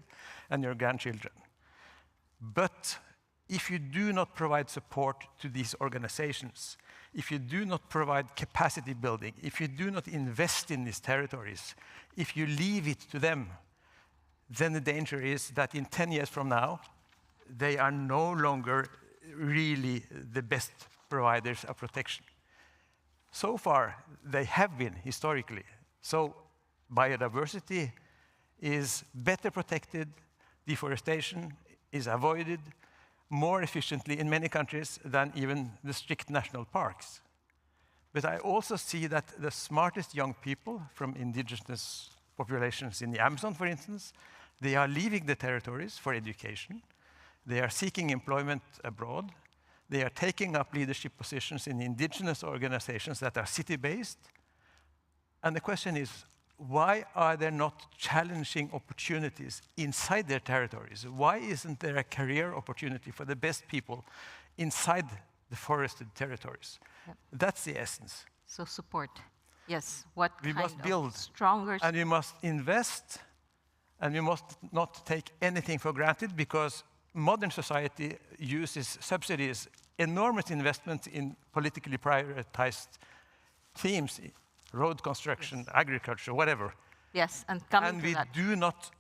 and your grandchildren. But if you do not provide support to these organizations, if you do not provide capacity building, if you do not invest in these territories, if you leave it to them, then the danger is that in 10 years from now, they are no longer really the best providers of protection. So far, they have been historically. So biodiversity is better protected, deforestation is avoided more efficiently in many countries than even the strict national parks. But I also see that the smartest young people from indigenous populations in the Amazon, for instance, they are leaving the territories for education. They are seeking employment abroad. They are taking up leadership positions in indigenous organizations that are city-based. And the question is, why are there not challenging opportunities inside their territories? Why isn't there a career opportunity for the best people inside the forested territories? Yep. That's the essence. So support. Yes, what we kind must build, stronger... And we must invest, and we must not take anything for granted, because modern society uses subsidies, enormous investments in politically prioritized themes, road construction, yes, agriculture, whatever. Yes, and we do not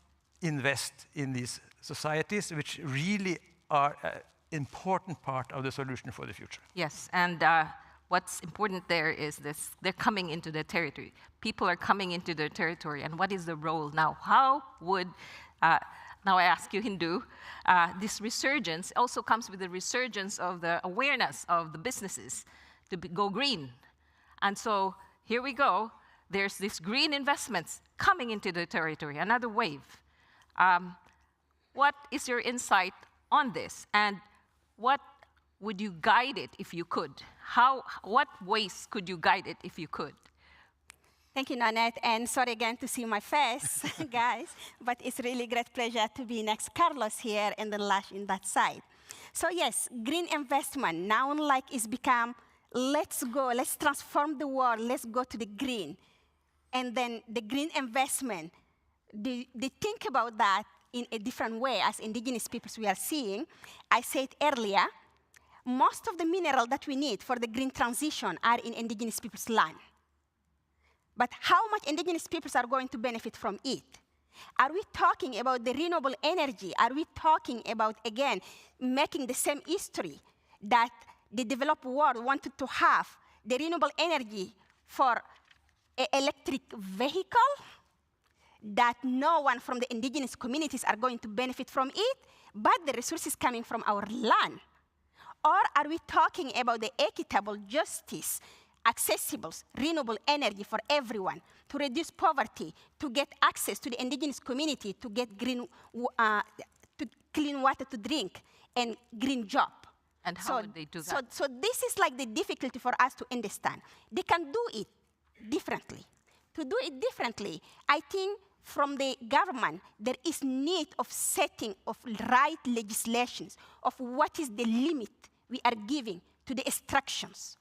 invest in these societies, which really are an important part of the solution for the future. Yes, and what's important there is this, they're coming into their territory. People are coming into their territory, and what is the role now? How would, now I ask you, Hindu, this resurgence also comes with the resurgence of the awareness of the businesses to go green. And so here we go, there's this green investments coming into the territory, another wave. What is your insight on this? And what would you guide it if you could? What ways could you guide it if you could? Thank you, Nanette, and sorry again to see my face, guys, but it's really great pleasure to be next Carlos here and then Lash in that side. So yes, green investment, now like it's become, let's go, let's transform the world, let's go to the green. And then the green investment, they think about that in a different way as indigenous peoples we are seeing. I said earlier, most of the mineral that we need for the green transition are in indigenous people's land. But how much indigenous peoples are going to benefit from it? Are we talking about the renewable energy? Are we talking about, again, making the same history that the developed world wanted to have, the renewable energy for an electric vehicle, that no one from the indigenous communities are going to benefit from it, but the resources coming from our land? Or are we talking about the equitable justice, accessible, renewable energy for everyone, to reduce poverty, to get access to the indigenous community, to get green, to clean water to drink, and green job? And how would they do that? So this is like the difficulty for us to understand. They can do it differently. To do it differently, I think from the government, there is need of setting of right legislations of what is the limit we are giving to the extractions.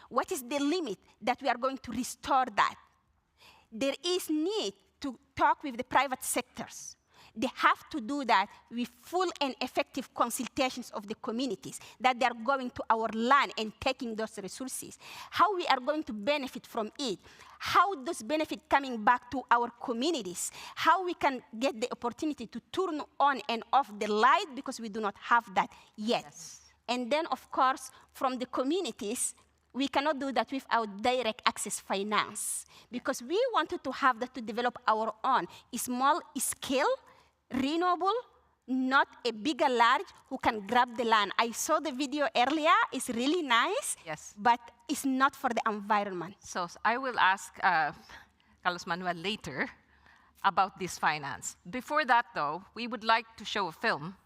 What is the limit that we are going to restore that? There is need to talk with the private sectors. They have to do that with full and effective consultations of the communities, that they are going to our land and taking those resources. How we are going to benefit from it? How does benefit coming back to our communities? How we can get the opportunity to turn on and off the light, because we do not have that yet. Yes. And then, of course, from the communities, we cannot do that without direct access finance, because we wanted to have that to develop our own small scale, renewable, not a bigger large who can grab the land. I saw the video earlier, it's really nice, yes, but it's not for the environment. So I will ask Carlos Manuel later about this finance. Before that though, we would like to show a film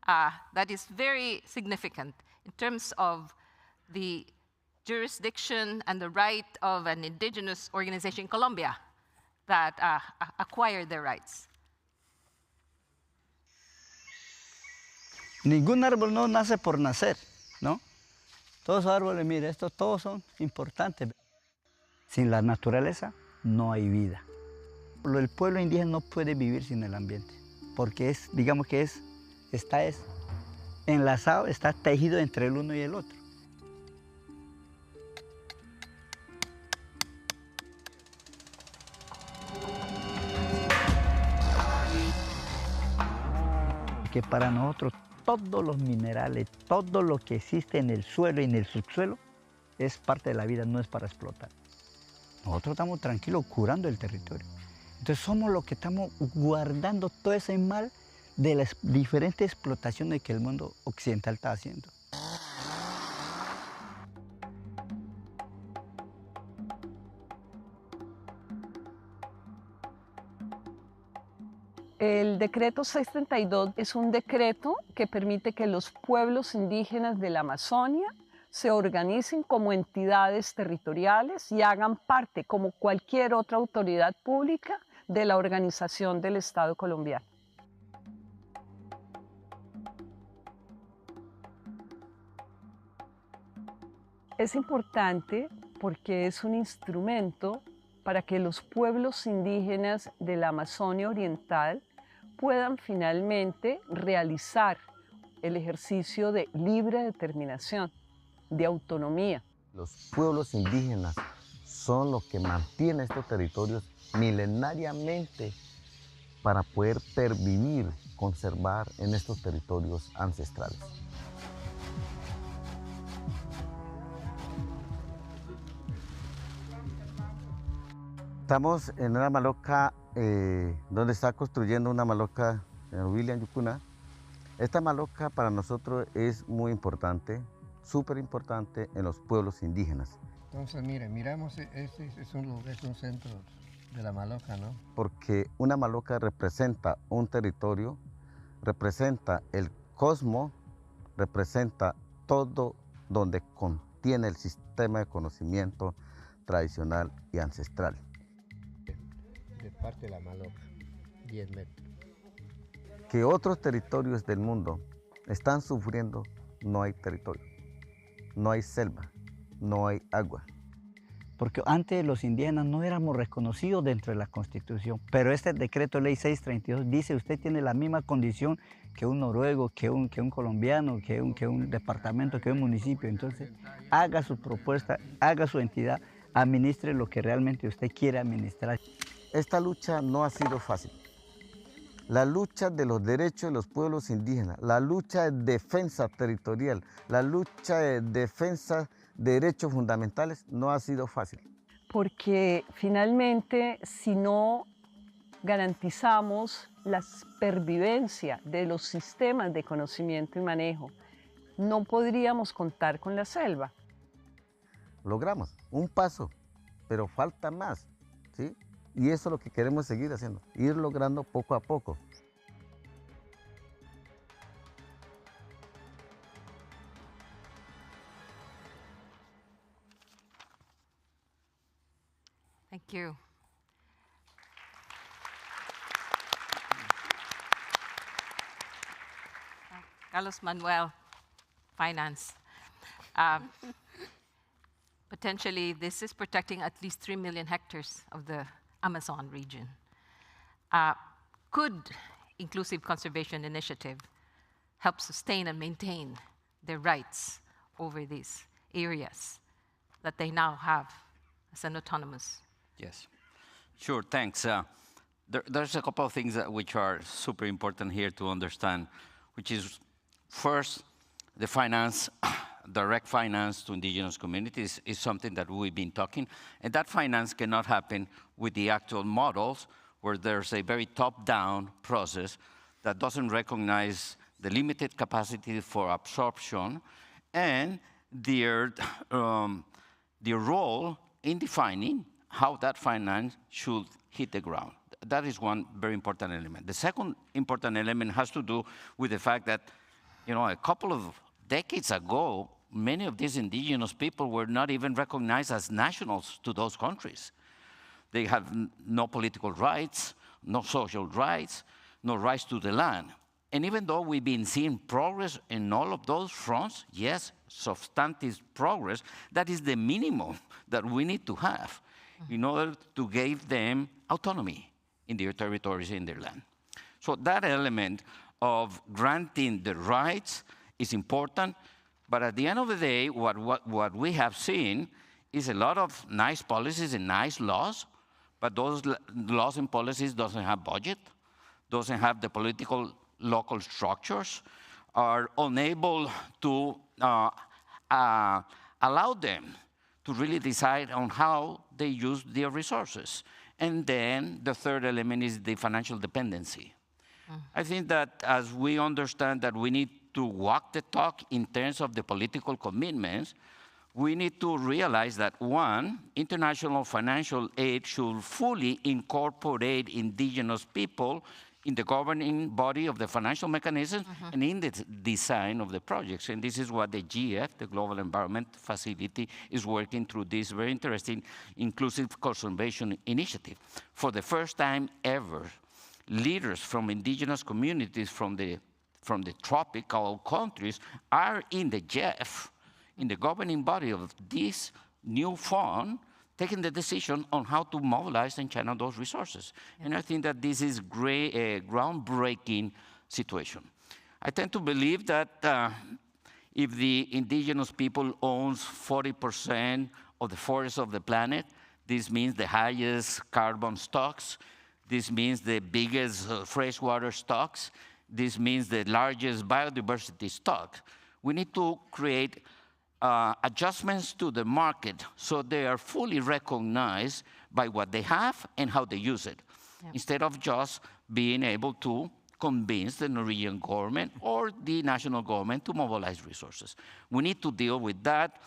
that is very significant in terms of the jurisdiction and the right of an indigenous organization in Colombia that acquired their rights. Ningún árbol no nace por nacer, ¿no? Todos los árboles, mire, estos todos son importantes. Sin la naturaleza no hay vida. El pueblo indígena no puede vivir sin el ambiente, porque es, digamos que está enlazado, está tejido entre el uno y el otro. Que para nosotros todos los minerales, todo lo que existe en el suelo y en el subsuelo es parte de la vida, no es para explotar. Nosotros estamos tranquilos curando el territorio. Entonces somos los que estamos guardando todo ese mal de las diferentes explotaciones que el mundo occidental está haciendo. El decreto 632 es un decreto que permite que los pueblos indígenas de la Amazonia se organicen como entidades territoriales y hagan parte, como cualquier otra autoridad pública, de la organización del Estado colombiano. Es importante porque es un instrumento para que los pueblos indígenas de la Amazonia Oriental puedan finalmente realizar el ejercicio de libre determinación, de autonomía. Los pueblos indígenas son los que mantienen estos territorios milenariamente para poder pervivir, conservar en estos territorios ancestrales. Estamos en una maloca donde está construyendo una maloca en William Yucuna. Esta maloca para nosotros es muy importante, súper importante en los pueblos indígenas. Entonces, mire, miramos, este es un centro de la maloca, ¿no? Porque una maloca representa un territorio, representa el cosmos, representa todo donde contiene el sistema de conocimiento tradicional y ancestral. De parte de la maloca, 10 metros. Que otros territorios del mundo están sufriendo, no hay territorio, no hay selva, no hay agua. Porque antes los indígenas no éramos reconocidos dentro de la Constitución, pero este decreto ley 632 dice usted tiene la misma condición que un noruego, que un colombiano, que un departamento, que un municipio. Entonces haga su propuesta, haga su entidad, administre lo que realmente usted quiere administrar. Esta lucha no ha sido fácil. La lucha de los derechos de los pueblos indígenas, la lucha de defensa territorial, la lucha de defensa de derechos fundamentales no ha sido fácil. Porque finalmente, si no garantizamos la pervivencia de los sistemas de conocimiento y manejo, no podríamos contar con la selva. Logramos un paso, pero falta más, ¿sí? Y eso es lo que queremos seguir haciendo, ir logrando poco a poco. Thank you. Carlos Manuel, finance. Potentially, this is protecting at least 3 million hectares of the Amazon region. Could inclusive conservation initiative help sustain and maintain their rights over these areas that they now have as an autonomous? Yes, sure, thanks. There's a couple of things which are super important here to understand, which is first, the finance, direct finance to indigenous communities is something that we've been talking, and that finance cannot happen with the actual models where there's a very top-down process that doesn't recognize the limited capacity for absorption and their role in defining how that finance should hit the ground. That is one very important element. The second important element has to do with the fact that, a couple of decades ago, many of these indigenous people were not even recognized as nationals to those countries. They have no political rights, no social rights, no rights to the land. And even though we've been seeing progress in all of those fronts, yes, substantive progress, that is the minimum that we need to have in order to give them autonomy in their territories, in their land. So that element of granting the rights is important, but at the end of the day, what we have seen is a lot of nice policies and nice laws, but those laws and policies doesn't have budget, doesn't have the political local structures, are unable to allow them to really decide on how they use their resources. And then the third element is the financial dependency. I think that as we understand that we need to walk the talk in terms of the political commitments, we need to realize that, one, international financial aid should fully incorporate indigenous people in the governing body of the financial mechanisms and in the design of the projects. And this is what the GF, the Global Environment Facility, is working through this very interesting inclusive conservation initiative. For the first time ever, leaders from indigenous communities from the tropical countries are in the GF, in the governing body of this new fund, taking the decision on how to mobilize and channel those resources. Yeah. And I think that this is a groundbreaking situation. I tend to believe that if the indigenous people owns 40% of the forests of the planet, this means the highest carbon stocks, this means the biggest freshwater stocks, this means the largest biodiversity stock. We need to create adjustments to the market so they are fully recognized by what they have and how they use it, instead of just being able to convince the Norwegian government or the national government to mobilize resources. We need to deal with that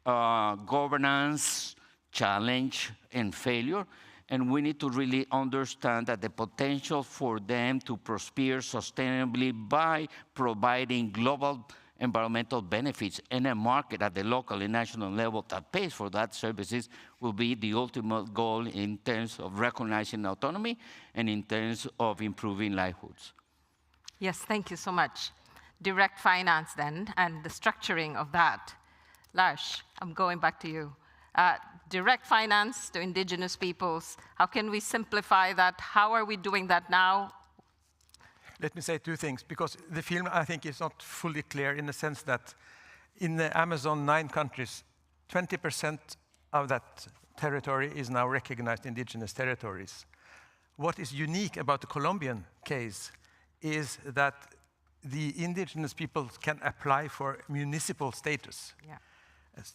governance challenge and failure, and we need to really understand that the potential for them to prosper sustainably by providing global environmental benefits in a market at the local and national level that pays for that services will be the ultimate goal in terms of recognizing autonomy and in terms of improving livelihoods. Yes, thank you so much. Direct finance then, and the structuring of that. Lars, I'm going back to you. Direct finance to indigenous peoples, how can we simplify that? How are we doing that now? Let me say two things, because the film, I think, is not fully clear in the sense that in the Amazon 9 countries, 20% of that territory is now recognized indigenous territories. What is unique about the Colombian case is that the indigenous peoples can apply for municipal status. Yeah.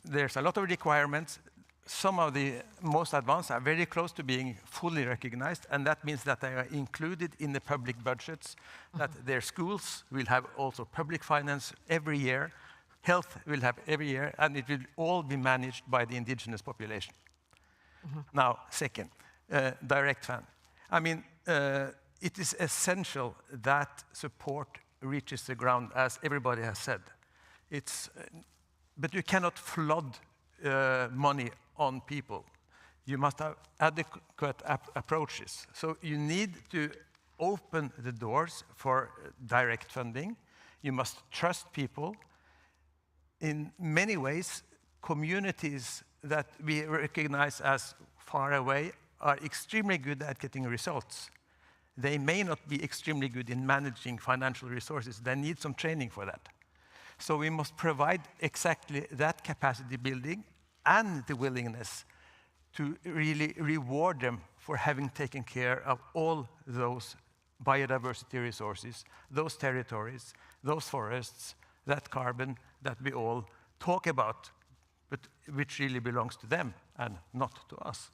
There's a lot of requirements. Some of the most advanced are very close to being fully recognized, and that means that they are included in the public budgets, that their schools will have also public finance every year, health will have every year, and it will all be managed by the indigenous population. Now, second, direct fund. I mean, it is essential that support reaches the ground, as everybody has said. But you cannot flood money on people. You must have adequate approaches. So you need to open the doors for direct funding. You must trust people. In many ways, communities that we recognize as far away are extremely good at getting results. They may not be extremely good in managing financial resources. They need some training for that. So we must provide exactly that capacity building and the willingness to really reward them for having taken care of all those biodiversity resources, those territories, those forests, that carbon that we all talk about, but which really belongs to them and not to us.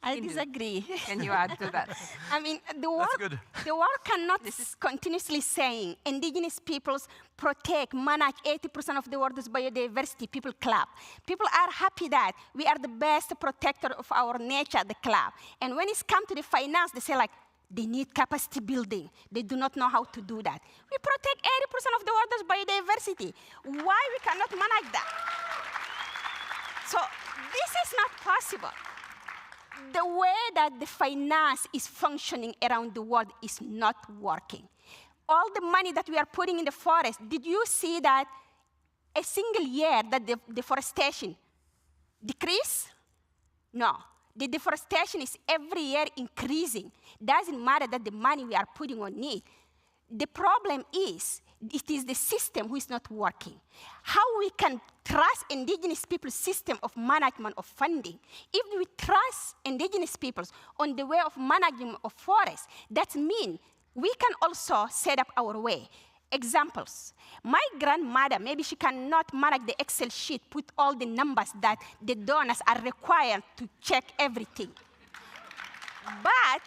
I disagree. Can you add to that? I mean, the world cannot continuously saying indigenous peoples protect, manage 80% of the world's biodiversity. People clap. People are happy that we are the best protector of our nature, the club. And when it's come to the finance, they say like, They need capacity building. They do not know how to do that. We protect 80% of the waters biodiversity. Why we cannot manage that? So this is not possible. The way that the finance is functioning around the world is not working. All the money that we are putting in the forest, did you see that a single year that the deforestation decrease? No. The deforestation is every year increasing. Doesn't matter that the money we are putting on it. The problem is, it is the system who is not working. How we can trust indigenous people's system of management of funding? If we trust indigenous peoples on the way of management of forests, that means we can also set up our way. Examples. My grandmother, maybe she cannot manage the Excel sheet, put all the numbers that the donors are required to check everything. But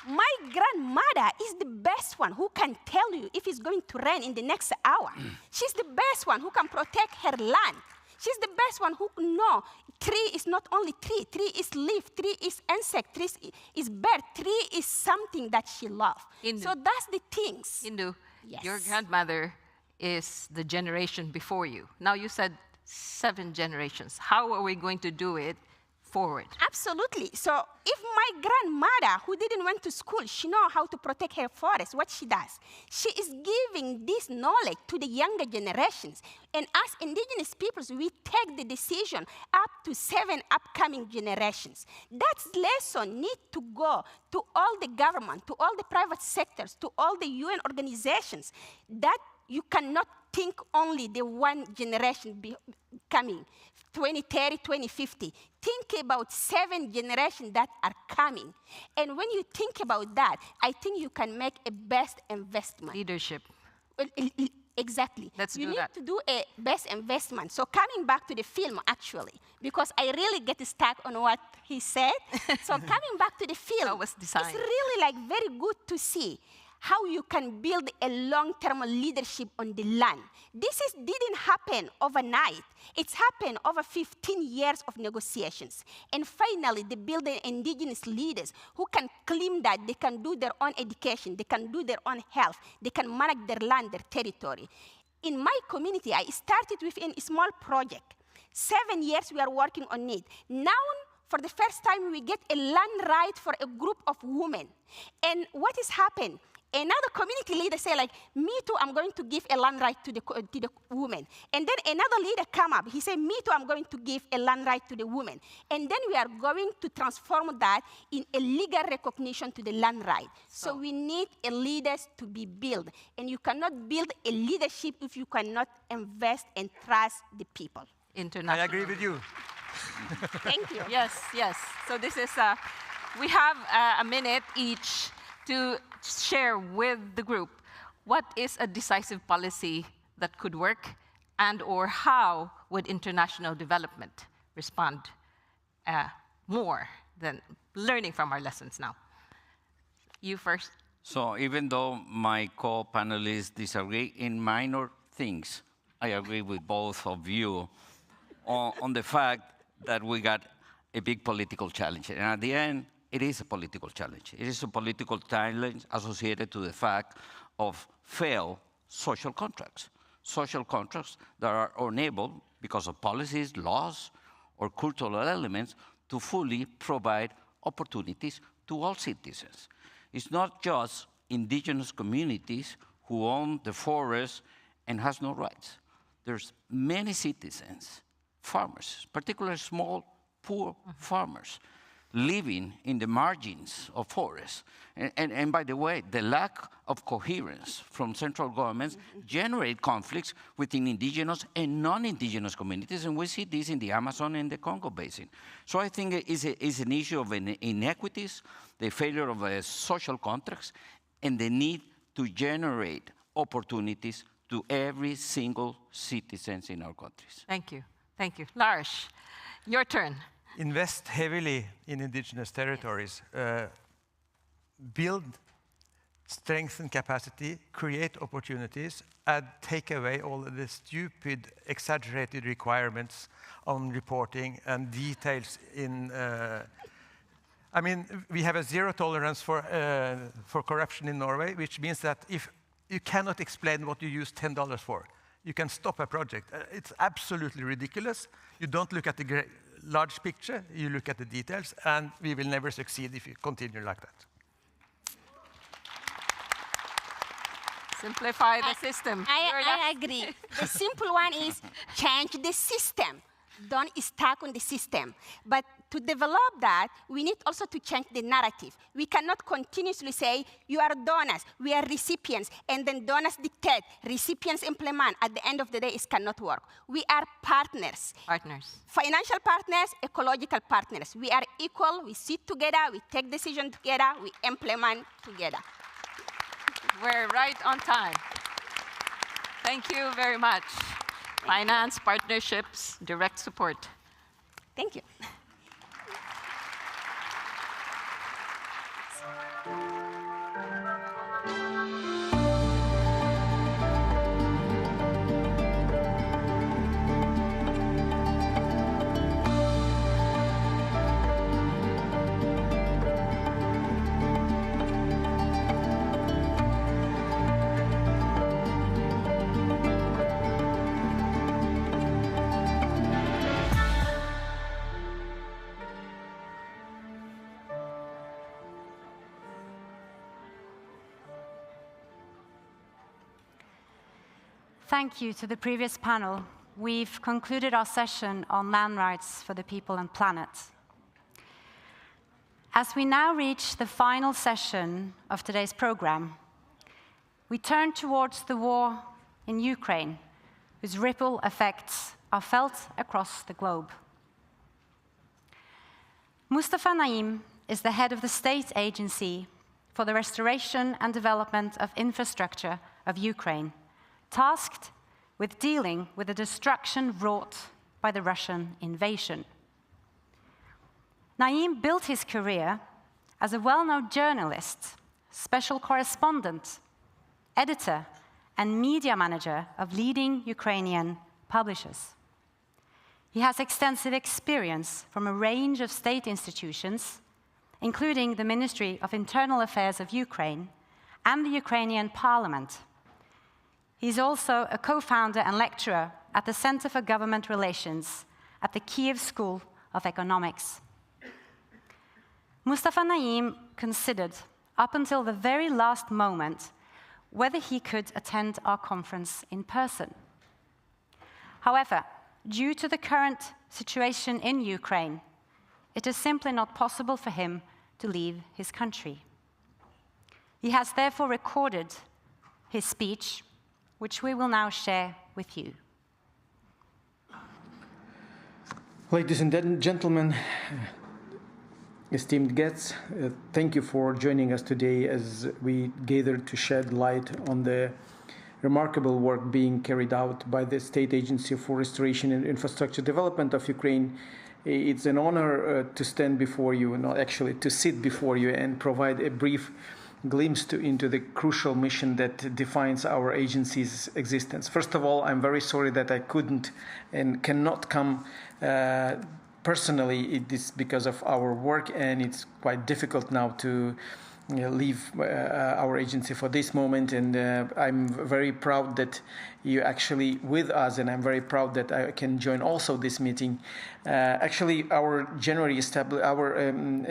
my grandmother is the best one who can tell you if it's going to rain in the next hour. She's the best one who can protect her land. She's the best one who knows tree is not only tree. Tree is leaf, tree is insect, tree is bird, tree is something that she loves. So that's the things. Indu, yes. Your grandmother is the generation before you. Now you said 7 generations. How are we going to do it forward? Absolutely. So if my grandmother, who didn't went to school, she knows how to protect her forest, what she does? She is giving this knowledge to the younger generations. And as indigenous peoples, we take the decision up to 7 upcoming generations. That lesson needs to go to all the government, to all the private sectors, to all the UN organizations, that you cannot think only the one generation coming, 2030, 2050. Think about 7 generations that are coming. And when you think about that, I think you can make a best investment. Leadership. Well, exactly. You need to do a best investment. So coming back to the film, actually, because I really get stuck on what he said. So coming back to the film, it's really like very good to see how you can build a long-term leadership on the land. This didn't happen overnight. It's happened over 15 years of negotiations. And finally, they build indigenous leaders who can claim that they can do their own education, they can do their own health, they can manage their land, their territory. In my community, I started with a small project. 7 years we are working on it. Now, for the first time, we get a land right for a group of women. And what has happened? Another community leader say, like, me too, I'm going to give a land right to the woman. And then another leader come up. He said, me too, I'm going to give a land right to the woman. And then we are going to transform that in a legal recognition to the land right. So we need a leaders to be built. And you cannot build a leadership if you cannot invest and trust the people. I agree with you. Thank you. Yes, yes. So this is, we have a minute each to share with the group what is a decisive policy that could work, and or how would international development respond more than learning from our lessons now. You first. So even though my co-panelists disagree in minor things, I agree with both of you on the fact that we got a big political challenge. And at the end, it is a political challenge. It is a political challenge associated to the fact of failed social contracts that are unable, because of policies, laws, or cultural elements, to fully provide opportunities to all citizens. It's not just indigenous communities who own the forest and has no rights. There's many citizens, farmers, particularly small, poor farmers, living in the margins of forests. And by the way, the lack of coherence from central governments generate conflicts within indigenous and non-indigenous communities, and we see this in the Amazon and the Congo Basin. So I think it's an issue of inequities, the failure of social contracts, and the need to generate opportunities to every single citizen in our countries. Thank you. Thank you. Lars, your turn. Invest heavily in indigenous territories, build, strengthen capacity, create opportunities, and take away all of the stupid, exaggerated requirements on reporting and details in I mean, we have a zero tolerance for corruption in Norway, which means that if you cannot explain what you use $10 for, you can stop a project. It's absolutely ridiculous. You don't look at the large picture, you look at the details, and we will never succeed if you continue like that. Simplify the system. I agree. The simple one is change the system. Don't stuck on the system. But to develop that, we need also to change the narrative. We cannot continuously say, you are donors, we are recipients, and then donors dictate, recipients implement. At the end of the day, it cannot work. We are partners. Partners. Financial partners, ecological partners. We are equal, we sit together, we take decisions together, we implement together. We're right on time. Thank you very much. Finance, partnerships, direct support. Thank you. Thank you to the previous panel. We've concluded our session on land rights for the people and planet. As we now reach the final session of today's program, we turn towards the war in Ukraine, whose ripple effects are felt across the globe. Mustafa Naim is the head of the state agency for the restoration and development of infrastructure of Ukraine, tasked with dealing with the destruction wrought by the Russian invasion. Naim built his career as a well-known journalist, special correspondent, editor, and media manager of leading Ukrainian publishers. He has extensive experience from a range of state institutions, including the Ministry of Internal Affairs of Ukraine and the Ukrainian Parliament. He's also a co-founder and lecturer at the Center for Government Relations at the Kiev School of Economics. Mustafa Naim considered, up until the very last moment, whether he could attend our conference in person. However, due to the current situation in Ukraine, it is simply not possible for him to leave his country. He has therefore recorded his speech, which we will now share with you. Ladies and gentlemen, esteemed guests, thank you for joining us today as we gather to shed light on the remarkable work being carried out by the State Agency for Restoration and Infrastructure Development of Ukraine. It's an honor to stand before you, not actually to sit before you and provide a brief glimpse into the crucial mission that defines our agency's existence. First of all, I'm very sorry that I couldn't and cannot come personally. It is because of our work, and it's quite difficult now to leave our agency for this moment. And I'm very proud that you're actually with us, and I'm very proud that I can join also this meeting. Actually, our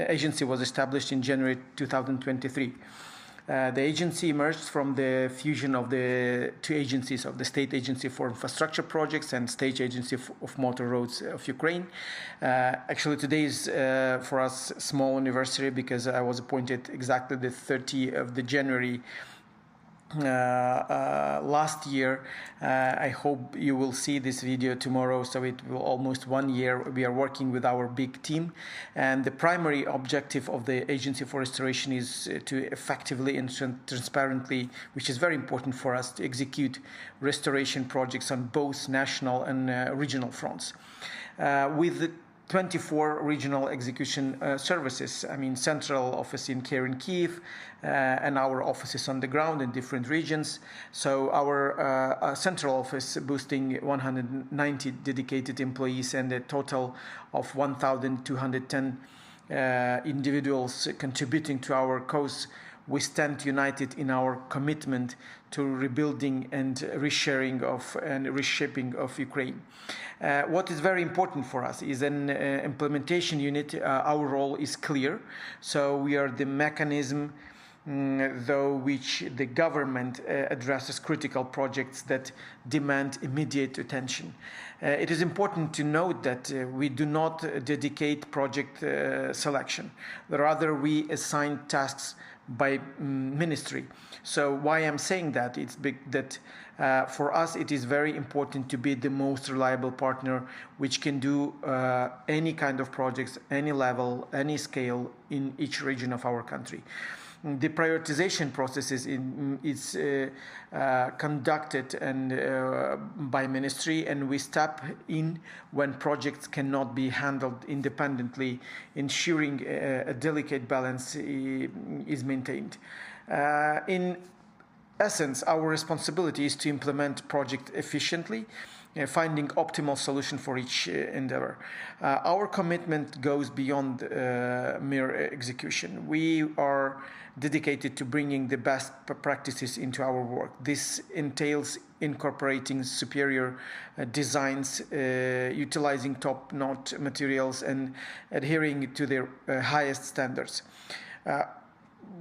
agency was established in January 2023. The agency emerged from the fusion of the two agencies of the State Agency for Infrastructure Projects and State Agency of Motor Roads of Ukraine. Actually, today is for us a small anniversary because I was appointed exactly the 30th of January last year. I hope you will see this video tomorrow, so it will almost 1 year. We are working with our big team, and the primary objective of the Agency for Restoration is to effectively and transparently, which is very important for us, to execute restoration projects on both national and regional fronts. With the 24 regional execution services. I mean, central office in Kiev, and our offices on the ground in different regions. So our central office boasting 190 dedicated employees and a total of 1,210 individuals contributing to our cause, we stand united in our commitment to rebuilding and resharing of and reshaping of Ukraine. What is very important for us is an implementation unit. Our role is clear. So we are the mechanism though which the government addresses critical projects that demand immediate attention. It is important to note that we do not dedicate project selection. Rather, we assign tasks by ministry. So why I'm saying that? It's that for us it is very important to be the most reliable partner which can do any kind of projects, any level, any scale in each region of our country. The prioritization process is conducted by ministry, and we step in when projects cannot be handled independently, ensuring a delicate balance is maintained. In essence, our responsibility is to implement project efficiently, finding optimal solution for each endeavor. Our commitment goes beyond mere execution. We are dedicated to bringing the best practices into our work. This entails incorporating superior designs, utilizing top-notch materials, and adhering to their highest standards.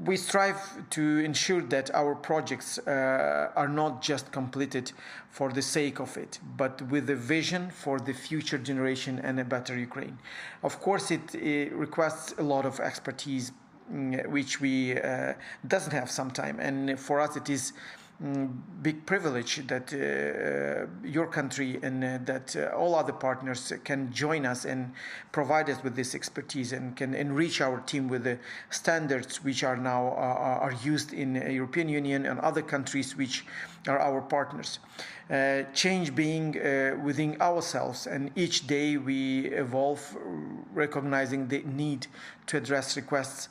We strive to ensure that our projects are not just completed for the sake of it, but with a vision for the future generation and a better Ukraine. Of course, it requires a lot of expertise, which we doesn't have sometime, and for us it is big privilege that your country and that all other partners can join us and provide us with this expertise and can enrich our team with the standards which are now are used in the European Union and other countries which are our partners. Change being within ourselves, and each day we evolve, recognizing the need to address requests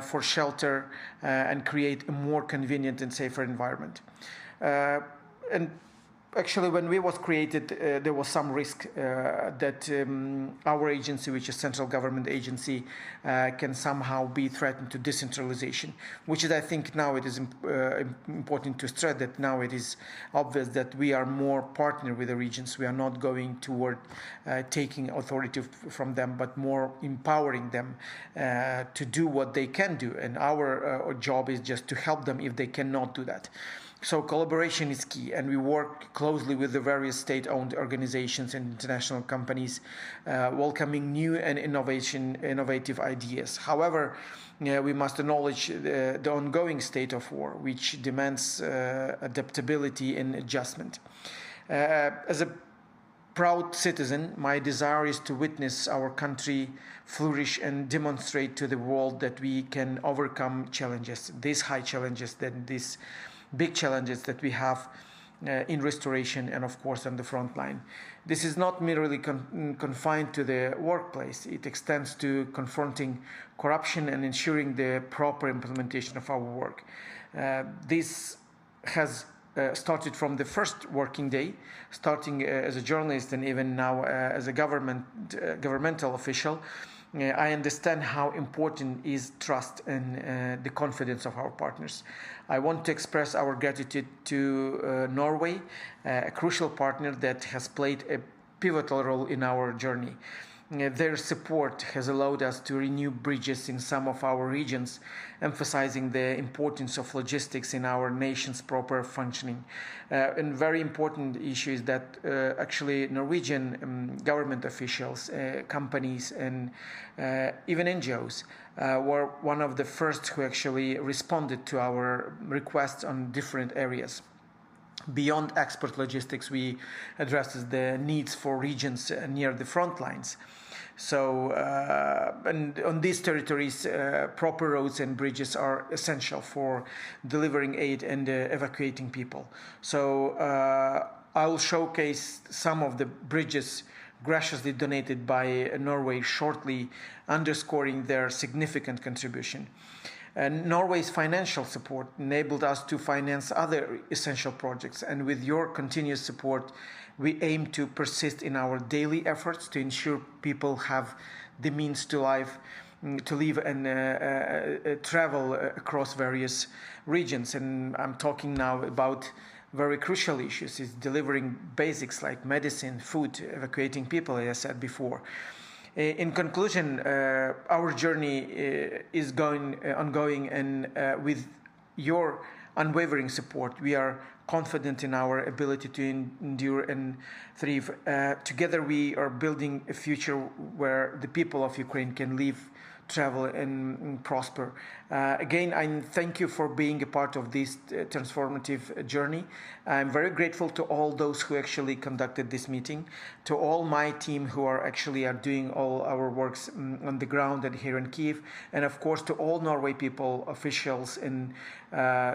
for shelter and create a more convenient and safer environment. And actually, when we was created, there was some risk that our agency, which is a central government agency, can somehow be threatened to decentralization, which is, I think, now it is important to stress that now it is obvious that we are more partner with the regions. We are not going toward taking authority from them, but more empowering them to do what they can do. And our job is just to help them if they cannot do that. So collaboration is key, and we work closely with the various state-owned organizations and international companies, welcoming new and innovative ideas. However, we must acknowledge the ongoing state of war, which demands adaptability and adjustment. As a proud citizen, my desire is to witness our country flourish and demonstrate to the world that we can overcome challenges, these high challenges, these big challenges that we have in restoration and, of course, on the front line. This is not merely confined to the workplace. It extends to confronting corruption and ensuring the proper implementation of our work. This has started from the first working day, starting as a journalist and even now as a governmental official. I understand how important is trust and the confidence of our partners. I want to express our gratitude to Norway, a crucial partner that has played a pivotal role in our journey. Their support has allowed us to renew bridges in some of our regions, emphasizing the importance of logistics in our nation's proper functioning. And very important issue is that actually Norwegian government officials, companies, and even NGOs were one of the first who actually responded to our requests on different areas. Beyond export logistics, we addresses the needs for regions near the front lines. So, and on these territories, proper roads and bridges are essential for delivering aid and evacuating people. So, I'll showcase some of the bridges graciously donated by Norway shortly, underscoring their significant contribution. And Norway's financial support enabled us to finance other essential projects, and with your continuous support, we aim to persist in our daily efforts to ensure people have the means to live to live and travel across various regions. And I'm talking now about very crucial issues, is delivering basics like medicine, food, evacuating people, as I said before. In conclusion, our journey is ongoing, and with your unwavering support, we are confident in our ability to endure and thrive. Together we are building a future where the people of Ukraine can live, travel, and prosper. Again, I thank you for being a part of this transformative journey. I'm very grateful to all those who actually conducted this meeting, to all my team who are doing all our works on the ground and here in Kyiv, and of course to all Norway people, officials, and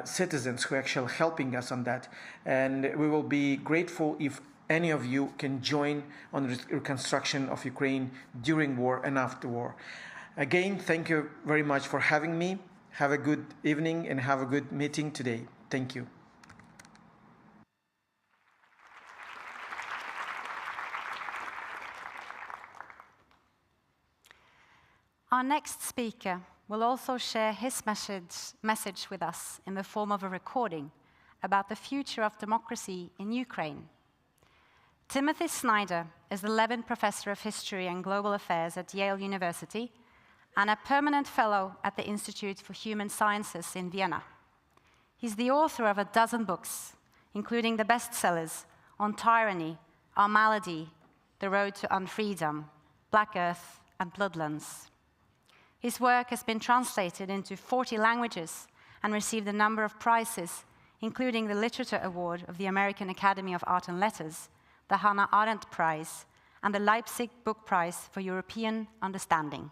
citizens who are actually helping us on that. And we will be grateful if any of you can join on the reconstruction of Ukraine during war and after war. Again, thank you very much for having me. Have a good evening and have a good meeting today. Thank you. Our next speaker will also share his message with us in the form of a recording about the future of democracy in Ukraine. Timothy Snyder is the Levin Professor of History and Global Affairs at Yale University and a permanent fellow at the Institute for Human Sciences in Vienna. He's the author of a dozen books, including the bestsellers On Tyranny, Our Malady, The Road to Unfreedom, Black Earth, and Bloodlands. His work has been translated into 40 languages and received a number of prizes, including the Literature Award of the American Academy of Art and Letters, the Hannah Arendt Prize, and the Leipzig Book Prize for European Understanding.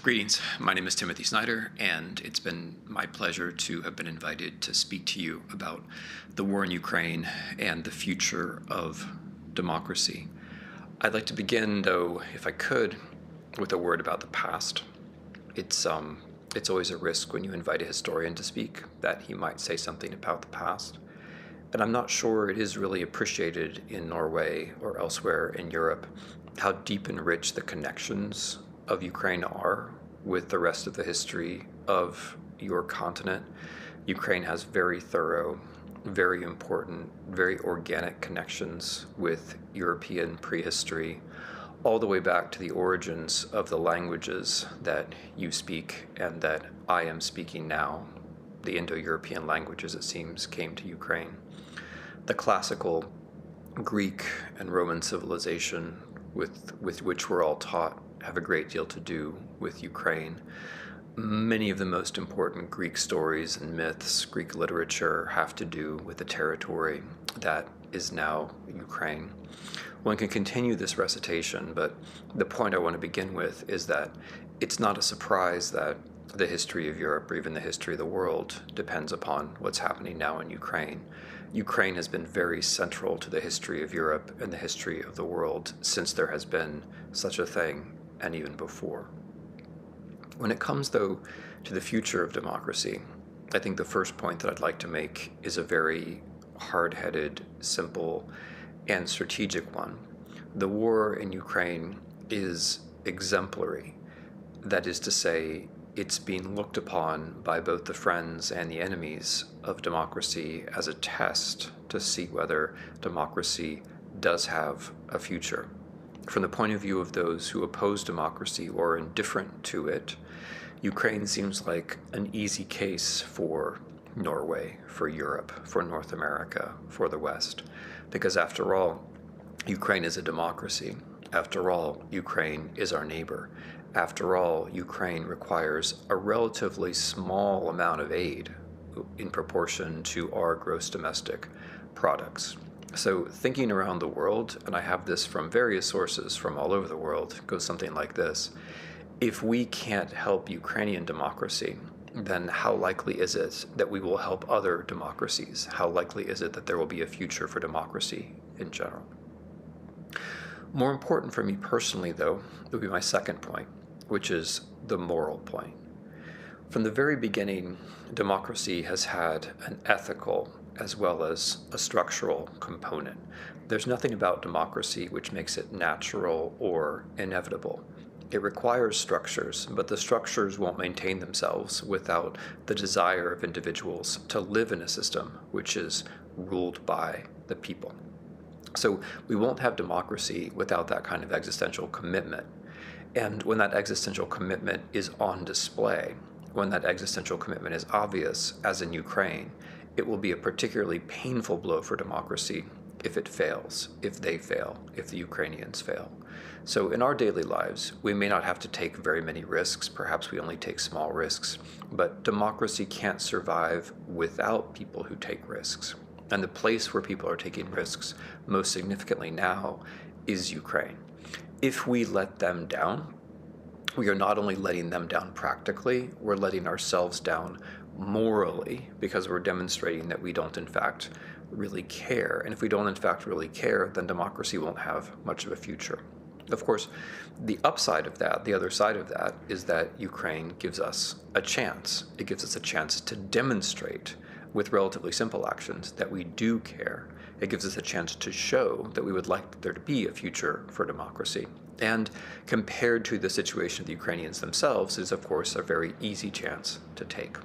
Greetings, my name is Timothy Snyder, and it's been my pleasure to have been invited to speak to you about the war in Ukraine and the future of democracy. I'd like to begin, though, if I could, with a word about the past. It's always a risk when you invite a historian to speak that he might say something about the past. And I'm not sure it is really appreciated in Norway or elsewhere in Europe how deep and rich the connections of Ukraine are with the rest of the history of your continent. Ukraine has very thorough, very important, very organic connections with European prehistory, all the way back to the origins of the languages that you speak and that I am speaking now. The Indo-European languages, it seems, came to Ukraine. The classical Greek and Roman civilization with which we're all taught have a great deal to do with Ukraine. Many of the most important Greek stories and myths, Greek literature, have to do with the territory that is now Ukraine. One can continue this recitation, but the point I want to begin with is that it's not a surprise that the history of Europe, or even the history of the world, depends upon what's happening now in Ukraine. Ukraine has been very central to the history of Europe and the history of the world since there has been such a thing, and even before. When it comes, though, to the future of democracy, I think the first point that I'd like to make is a very hard-headed, simple, and strategic one. The war in Ukraine is exemplary. That is to say, it's being looked upon by both the friends and the enemies of democracy as a test to see whether democracy does have a future. From the point of view of those who oppose democracy or are indifferent to it, Ukraine seems like an easy case for Norway, for Europe, for North America, for the West. Because after all, Ukraine is a democracy. After all, Ukraine is our neighbor. After all, Ukraine requires a relatively small amount of aid in proportion to our gross domestic products. So thinking around the world, and I have this from various sources from all over the world, goes something like this. If we can't help Ukrainian democracy, then how likely is it that we will help other democracies? How likely is it that there will be a future for democracy in general? More important for me personally, though, would be my second point, which is the moral point. From the very beginning, democracy has had an ethical as well as a structural component. There's nothing about democracy which makes it natural or inevitable. It requires structures, but the structures won't maintain themselves without the desire of individuals to live in a system which is ruled by the people. So we won't have democracy without that kind of existential commitment. And when that existential commitment is on display, when that existential commitment is obvious, as in Ukraine, it will be a particularly painful blow for democracy if it fails, if they fail, if the Ukrainians fail. So in our daily lives, we may not have to take very many risks, perhaps we only take small risks, but democracy can't survive without people who take risks. And the place where people are taking risks most significantly now is Ukraine. If we let them down, we are not only letting them down practically, we're letting ourselves down morally, because we're demonstrating that we don't in fact really care. And if we don't in fact really care, then democracy won't have much of a future. Of course, the upside of that, the other side of that, is that Ukraine gives us a chance. It gives us a chance to demonstrate with relatively simple actions that we do care. It gives us a chance to show that we would like there to be a future for democracy. And compared to the situation of the Ukrainians themselves, is of course a very easy chance to take.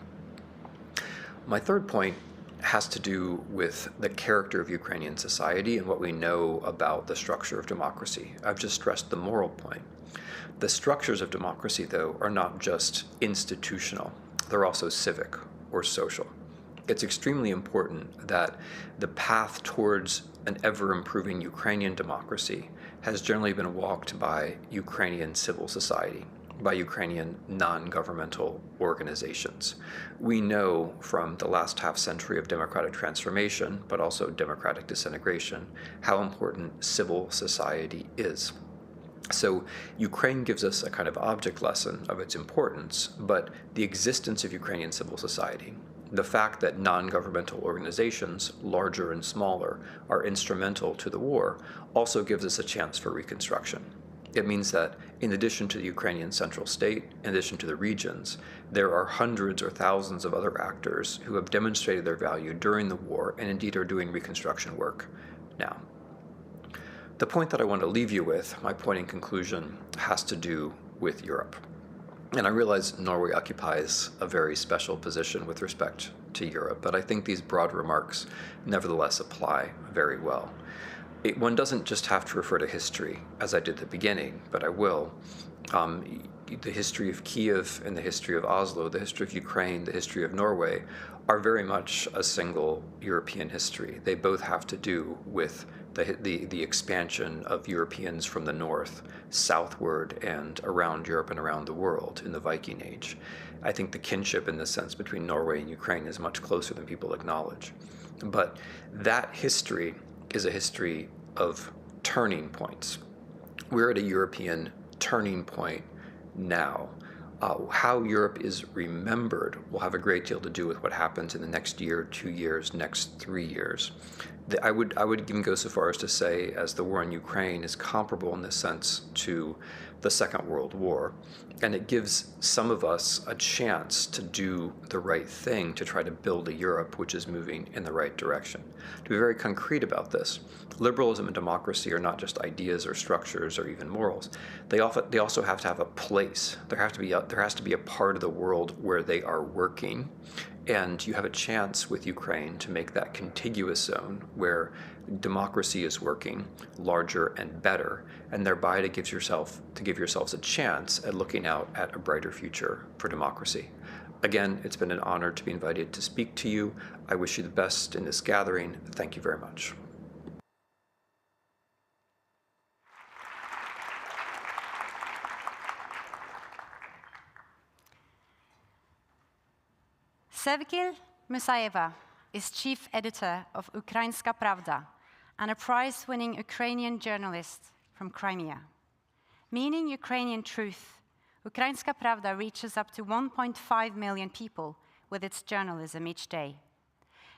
My third point has to do with the character of Ukrainian society and what we know about the structure of democracy. I've just stressed the moral point. The structures of democracy, though, are not just institutional. They're also civic or social. It's extremely important that the path towards an ever-improving Ukrainian democracy has generally been walked by Ukrainian civil society, by Ukrainian non-governmental organizations. We know from the last half century of democratic transformation, but also democratic disintegration, how important civil society is. So Ukraine gives us a kind of object lesson of its importance, but the existence of Ukrainian civil society, the fact that non-governmental organizations, larger and smaller, are instrumental to the war, also gives us a chance for reconstruction. It means that in addition to the Ukrainian central state, in addition to the regions, there are hundreds or thousands of other actors who have demonstrated their value during the war and indeed are doing reconstruction work now. The point that I want to leave you with, my point in conclusion, has to do with Europe. And I realize Norway occupies a very special position with respect to Europe, but I think these broad remarks nevertheless apply very well. One doesn't just have to refer to history, as I did at the beginning, but I will. The history of Kiev and the history of Oslo, the history of Ukraine, the history of Norway are very much a single European history. They both have to do with the expansion of Europeans from the north, southward, and around Europe and around the world in the Viking Age. I think the kinship in this sense between Norway and Ukraine is much closer than people acknowledge. But that history is a history of turning points. We're at a European turning point now. How Europe is remembered will have a great deal to do with what happens in the next year, 2 years, next 3 years. I would even go so far as to say, as the war in Ukraine is comparable in this sense to the Second World War, and it gives some of us a chance to do the right thing to try to build a Europe which is moving in the right direction. To be very concrete about this, liberalism and democracy are not just ideas or structures or even morals. They also have to have a place. There has to be a part of the world where they are working, and you have a chance with Ukraine to make that contiguous zone where democracy is working larger and better, and thereby to give yourselves a chance at looking out at a brighter future for democracy. Again, it's been an honor to be invited to speak to you. I wish you the best in this gathering. Thank you very much. Sevgil Musaeva is chief editor of Ukrainska Pravda and a prize-winning Ukrainian journalist from Crimea. Meaning Ukrainian truth, Ukrainska Pravda reaches up to 1.5 million people with its journalism each day,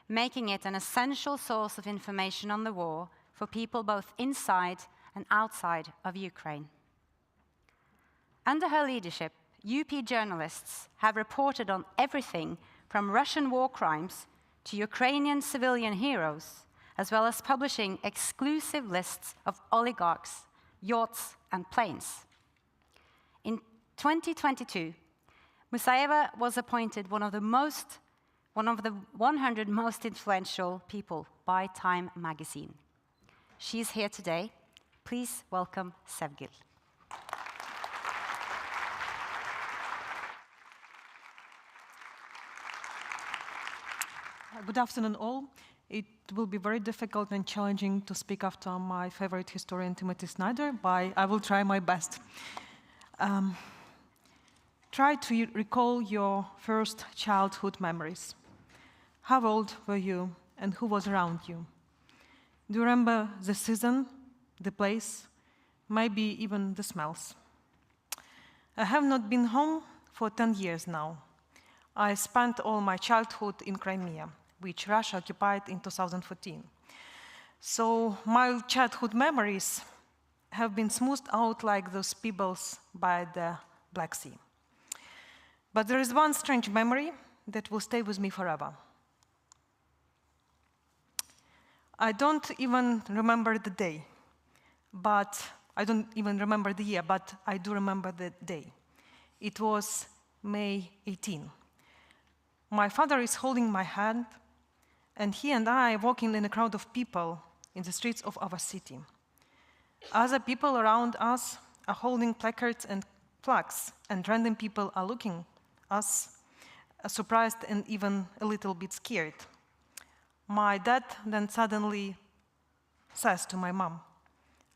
making it an essential source of information on the war for people both inside and outside of Ukraine. Under her leadership, UP journalists have reported on everything from Russian war crimes to Ukrainian civilian heroes, as well as publishing exclusive lists of oligarchs, yachts, and planes. 2022, Musaeva was appointed one of the 100 most influential people by Time magazine. She's here today. Please welcome Sevgil. Good afternoon, all. It will be very difficult and challenging to speak after my favorite historian, Timothy Snyder, but I will try my best. Try to recall your first childhood memories. How old were you, and who was around you? Do you remember the season, the place, maybe even the smells? I have not been home for 10 years now. I spent all my childhood in Crimea, which Russia occupied in 2014. So my childhood memories have been smoothed out like those pebbles by the Black Sea. But there is one strange memory that will stay with me forever. I don't even remember the day, but I don't even remember the year, but I do remember the day. It was May 18. My father is holding my hand, and he and I are walking in a crowd of people in the streets of our city. Other people around us are holding placards and flags, and random people are looking at us, surprised and even a little bit scared. My dad then suddenly says to my mom,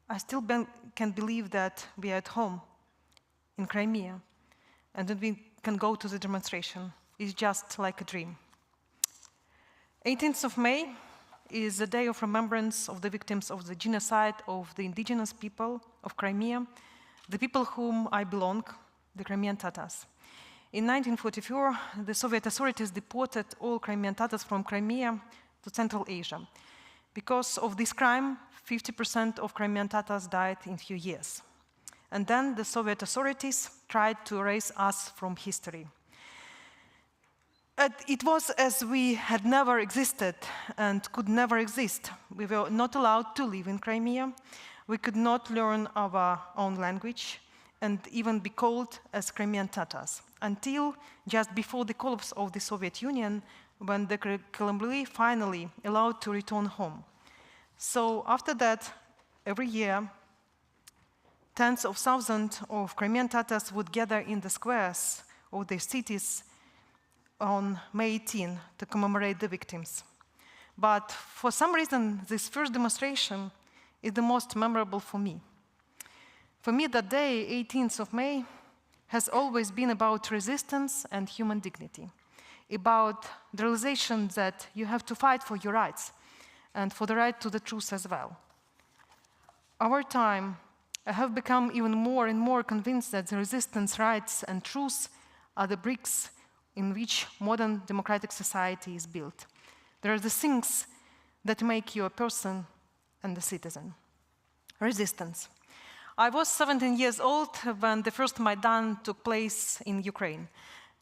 I still can't believe that we are at home in Crimea and that we can go to the demonstration. It's just like a dream. 18th of May is a day of remembrance of the victims of the genocide of the indigenous people of Crimea, the people whom I belong, the Crimean Tatars. In 1944, the Soviet authorities deported all Crimean Tatars from Crimea to Central Asia. Because of this crime, 50% of Crimean Tatars died in a few years. And then the Soviet authorities tried to erase us from history. It was as we had never existed and could never exist. We were not allowed to live in Crimea. We could not learn our own language and even be called as Crimean Tatars, until just before the collapse of the Soviet Union, when the Kremlin finally allowed to return home. So after that, every year, tens of thousands of Crimean Tatars would gather in the squares of their cities on May 18 to commemorate the victims. But for some reason, this first demonstration is the most memorable for me. For me, that day, 18th of May, has always been about resistance and human dignity, about the realization that you have to fight for your rights and for the right to the truth as well. Over time, I have become even more and more convinced that the resistance, rights, and truth are the bricks in which modern democratic society is built. They are the things that make you a person and a citizen. Resistance. I was 17 years old when the first Maidan took place in Ukraine.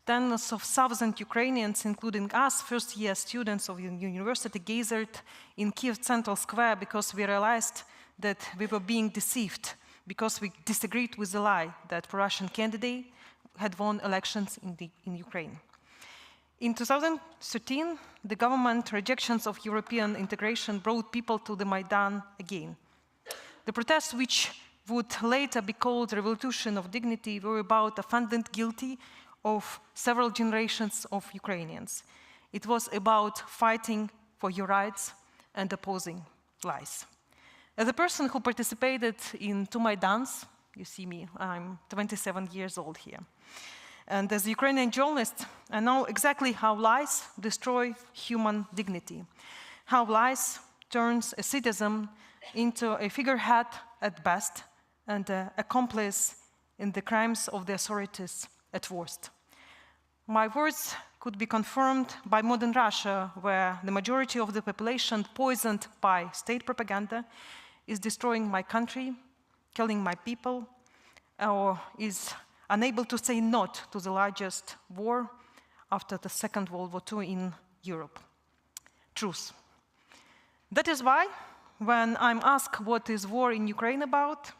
Tens of thousands Ukrainians, including us, first-year students of the university, gathered in Kyiv Central Square because we realized that we were being deceived, because we disagreed with the lie that a Russian candidate had won elections in Ukraine. In 2013, the government rejections of European integration brought people to the Maidan again. The protests, which would later be called Revolution of Dignity, were about offending guilty of several generations of Ukrainians. It was about fighting for your rights and opposing lies. As a person who participated in two Maidans, you see me, I'm 27 years old here. And as a Ukrainian journalist, I know exactly how lies destroy human dignity, how lies turns a citizen into a figurehead at best and an accomplice in the crimes of the authorities at worst. My words could be confirmed by modern Russia, where the majority of the population, poisoned by state propaganda, is destroying my country, killing my people, or is unable to say not to the largest war after the Second World War II in Europe. Truth. That is why, when I'm asked what is war in Ukraine about,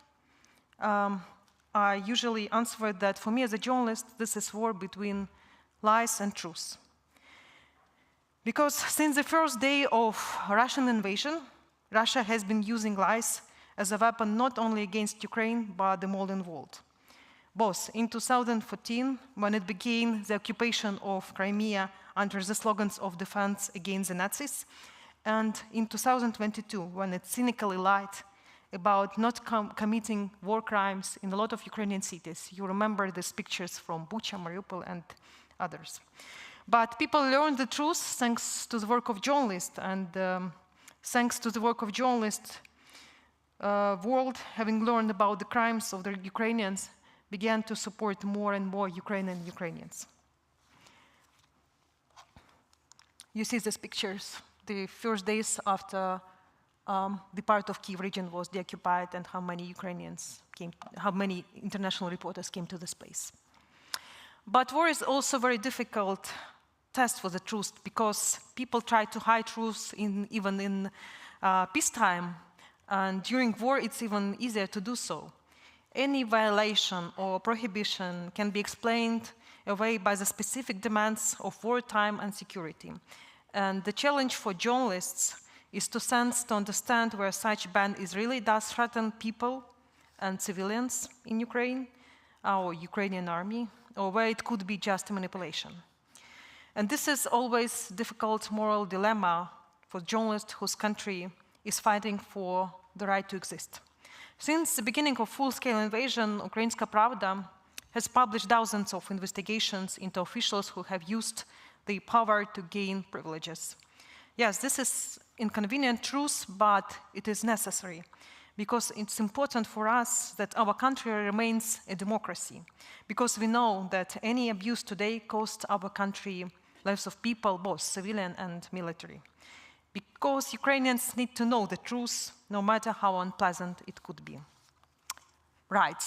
I usually answer that for me as a journalist, this is war between lies and truth. Because since the first day of Russian invasion, Russia has been using lies as a weapon not only against Ukraine, but the modern world. Both in 2014, when it began the occupation of Crimea under the slogans of defense against the Nazis, and in 2022, when it cynically lied about not committing war crimes in a lot of Ukrainian cities. You remember these pictures from Bucha, Mariupol, and others. But people learned the truth thanks to the work of journalists, and thanks to the work of journalists, world, having learned about the crimes of the Ukrainians, began to support more and more Ukrainians. You see these pictures, the first days after the part of Kyiv region was deoccupied, and how many Ukrainians came, how many international reporters came to this place. But war is also a very difficult test for the truth, because people try to hide truth even in peacetime, and during war it's even easier to do so. Any violation or prohibition can be explained away by the specific demands of wartime and security. And the challenge for journalists is to sense, to understand where such ban really does threaten people and civilians in Ukraine, our Ukrainian army, or where it could be just a manipulation. And this is always a difficult moral dilemma for journalists whose country is fighting for the right to exist. Since the beginning of full-scale invasion, Ukrainska Pravda has published thousands of investigations into officials who have used their power to gain privileges. Yes, this is inconvenient truth, but it is necessary, because it's important for us that our country remains a democracy, because we know that any abuse today costs our country lives of people, both civilian and military. Because Ukrainians need to know the truth, no matter how unpleasant it could be. Right.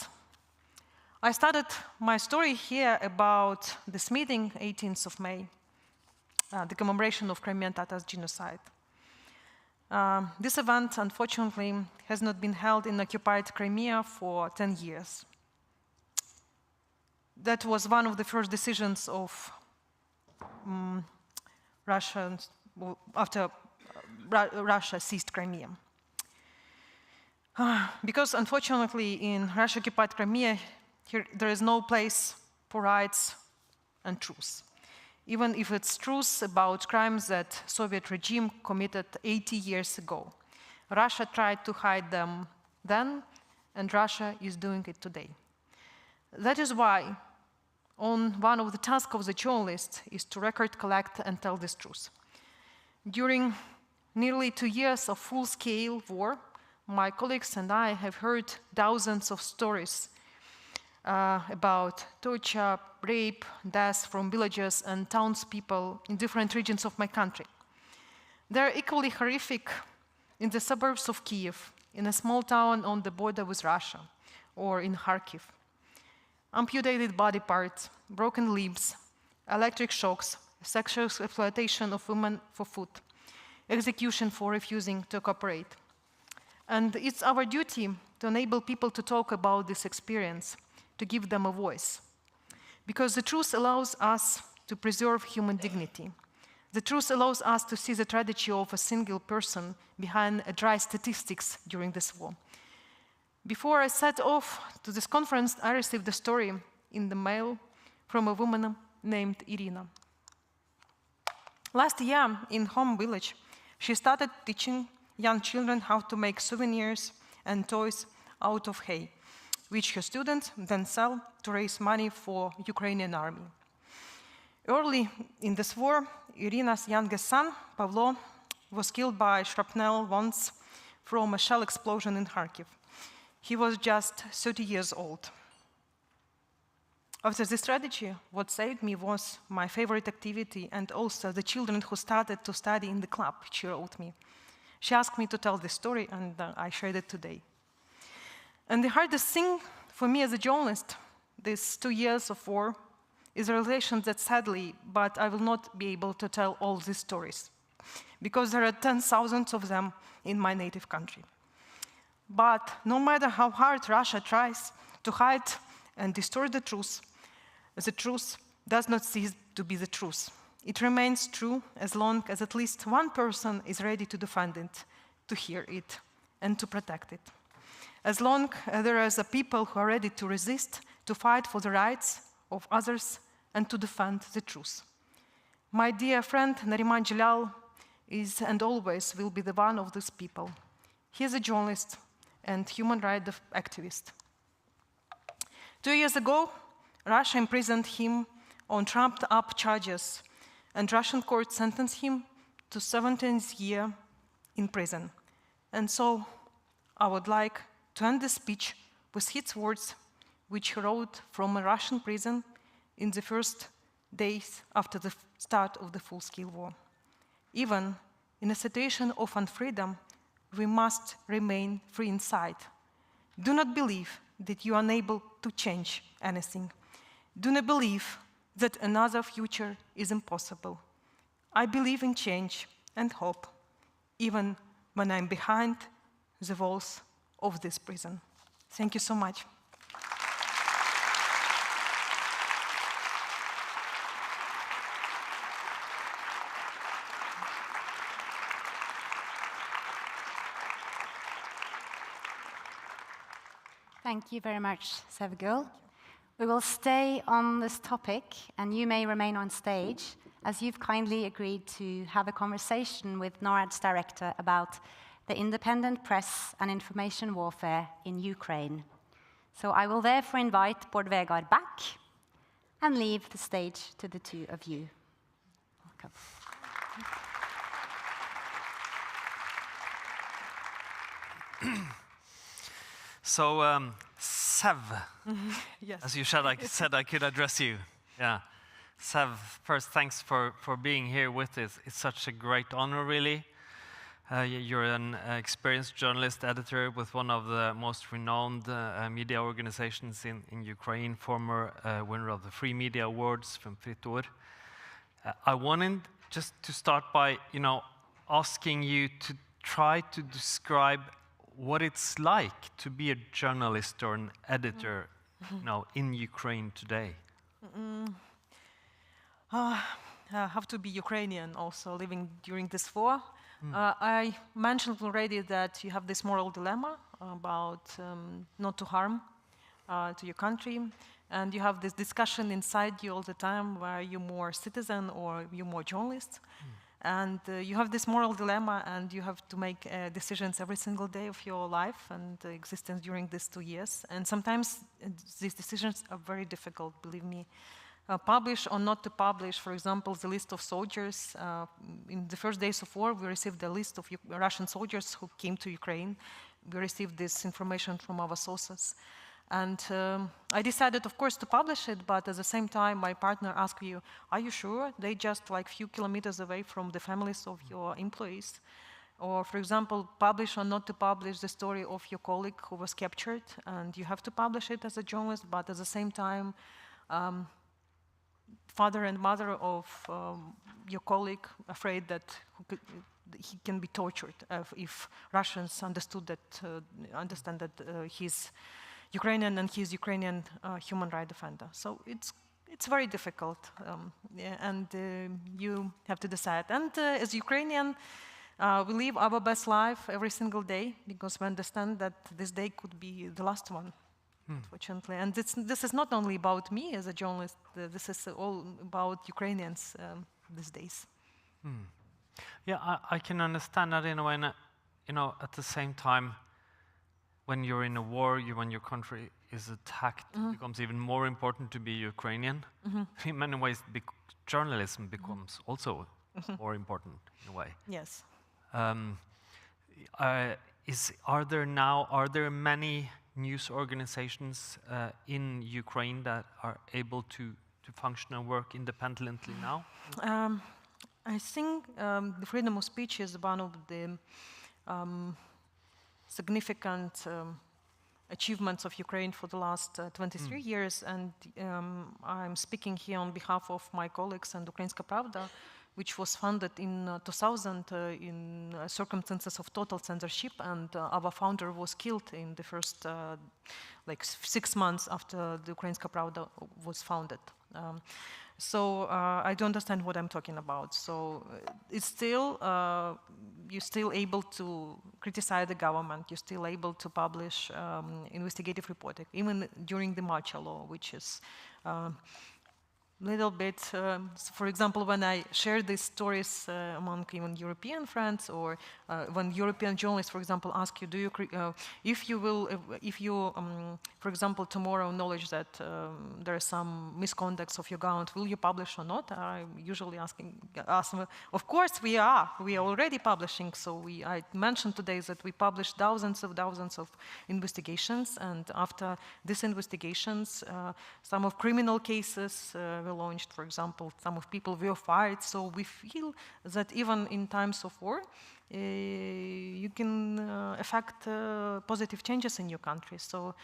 I started my story here about this meeting, 18th of May, the commemoration of Crimean Tatars genocide. This event, unfortunately, has not been held in occupied Crimea for 10 years. That was one of the first decisions of Russia after Russia seized Crimea. Because unfortunately in Russia-occupied Crimea, there is no place for rights and truth. Even if it's truth about crimes that Soviet regime committed 80 years ago. Russia tried to hide them then, and Russia is doing it today. That is why one of the tasks of the journalist is to record, collect, and tell this truth. During nearly 2 years of full-scale war, my colleagues and I have heard thousands of stories about torture, rape, death from villagers and townspeople in different regions of my country. They are equally horrific in the suburbs of Kyiv, in a small town on the border with Russia, or in Kharkiv. Amputated body parts, broken limbs, electric shocks, sexual exploitation of women for food, execution for refusing to cooperate. And it's our duty to enable people to talk about this experience, to give them a voice. Because the truth allows us to preserve human dignity. The truth allows us to see the tragedy of a single person behind dry statistics during this war. Before I set off to this conference, I received a story in the mail from a woman named Irina. Last year, in home village, she started teaching young children how to make souvenirs and toys out of hay, which her students then sell to raise money for Ukrainian army. Early in this war, Irina's youngest son, Pavlo, was killed by shrapnel wounds from a shell explosion in Kharkiv. He was just 30 years old. After this tragedy, what saved me was my favorite activity, and also the children who started to study in the club, she wrote me. She asked me to tell this story, and I shared it today. And the hardest thing for me as a journalist, these 2 years of war, is a realization that sadly, but I will not be able to tell all these stories, because there are 10,000 of them in my native country. But no matter how hard Russia tries, to hide and distort the truth does not cease to be the truth. It remains true as long as at least one person is ready to defend it, to hear it, and to protect it. As long as there are people who are ready to resist, to fight for the rights of others, and to defend the truth. My dear friend Nariman Jalal is and always will be the one of these people. He is a journalist and human rights activist. 2 years ago, Russia imprisoned him on trumped-up charges, and Russian court sentenced him to 17 years in prison. And so I would like to end this speech with his words, which he wrote from a Russian prison in the first days after the start of the full-scale war. Even in a situation of unfreedom, we must remain free inside. Do not believe that you are unable to change anything. Do not believe that another future is impossible. I believe in change and hope, even when I'm behind the walls of this prison. Thank you so much. Thank you very much, Sevgil. We will stay on this topic, and you may remain on stage, as you've kindly agreed to have a conversation with NORAD's director about the independent press and information warfare in Ukraine. So I will therefore invite Bård Vegar back and leave the stage to the two of you. Welcome. So, Sev, Yes. as you said, I could address you. Yeah. Sev, first, thanks for being here with us. It's such a great honor, really. You're an experienced journalist, editor with one of the most renowned media organizations in Ukraine, former winner of the Free Media Awards from Fritt Ord. I wanted just to start by, asking you to try to describe what it's like to be a journalist or an editor, in Ukraine today. I have to be Ukrainian also, living during this war. I mentioned already that you have this moral dilemma about not to harm to your country, and you have this discussion inside you all the time where you're more citizen or you're more journalist. And you have this moral dilemma, and you have to make decisions every single day of your life and existence during these 2 years. And sometimes these decisions are very difficult, believe me. Publish or not to publish, for example, the list of soldiers. In the first days of war, we received a list of Russian soldiers who came to Ukraine. We received this information from our sources. And I decided, of course, to publish it, but at the same time, my partner asked me, are you sure? They just like a few kilometers away from the families of your employees. Or, for example, publish or not to publish the story of your colleague who was captured, and you have to publish it as a journalist, but at the same time, father and mother of your colleague afraid that he can be tortured if Russians understand that he's Ukrainian and he's Ukrainian human rights defender. So it's very difficult, and you have to decide. And as Ukrainian, we live our best life every single day because we understand that this day could be the last one, unfortunately. And this is not only about me as a journalist. This is all about Ukrainians these days. Yeah, I can understand that in a way. At the same time, when you're in a war, when your country is attacked, it becomes even more important to be Ukrainian. In many ways, journalism becomes also more important in a way. Yes. Are there many news organizations in Ukraine that are able to function and work independently now? I think the freedom of speech is one of the significant achievements of Ukraine for the last 23 years, and I'm speaking here on behalf of my colleagues and Ukrainska Pravda. which was founded in 2000 in circumstances of total censorship, and our founder was killed in the first like 6 months after the Ukrainska Pravda was founded. So I do understand what I'm talking about. So it's still, you're still able to criticize the government, you're still able to publish investigative reporting, even during the martial law, which is little bit, for example, when I share these stories among even European friends, or when European journalists, for example, ask you, do you, if you, for example, tomorrow knowledge that there are some misconducts of your government, will you publish or not? I'm usually ask them, of course we are already publishing. So I mentioned today that we published thousands of investigations, and after these investigations, some of criminal cases were launched, for example, some of people were fired. So we feel that even in times of war, you can affect positive changes in your country. So,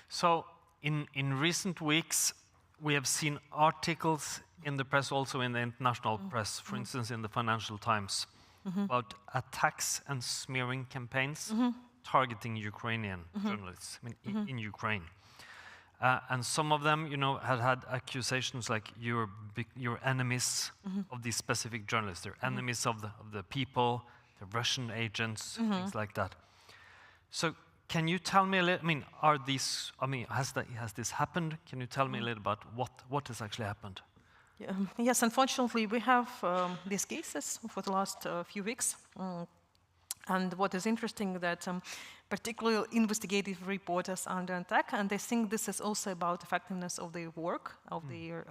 So in recent weeks, we have seen articles in the press, also in the international press, for instance, in the Financial Times, about attacks and smearing campaigns targeting Ukrainian journalists in Ukraine. And some of them, you know, had accusations like you're enemies of these specific journalists. They're enemies of the people, the Russian agents, things like that. So can you tell me a little? I mean, has this happened? Can you tell me a little about what has actually happened? Yes, unfortunately, we have these cases for the last few weeks. And what is interesting that particularly investigative reporters are under attack, and I think this is also about effectiveness of their work, of their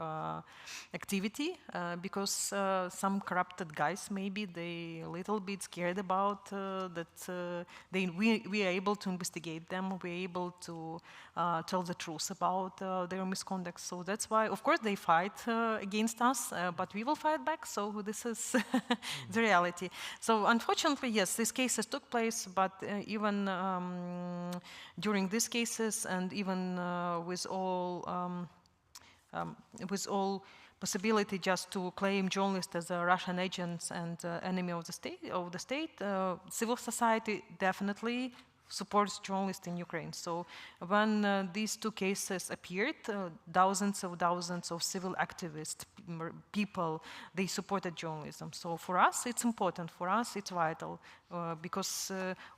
activity, because some corrupted guys, maybe they a little bit scared about that we are able to investigate them, we're able to tell the truth about their misconduct. So that's why, of course, they fight against us, but we will fight back. So this is the reality. So unfortunately, yes, these cases took place, but even during these cases, and even with all possibility just to claim journalists as Russian agents and enemy of the state, civil society definitely supports journalists in Ukraine. So when these two cases appeared, thousands of civil activists, people, they supported journalism. So for us, it's important. For us, it's vital because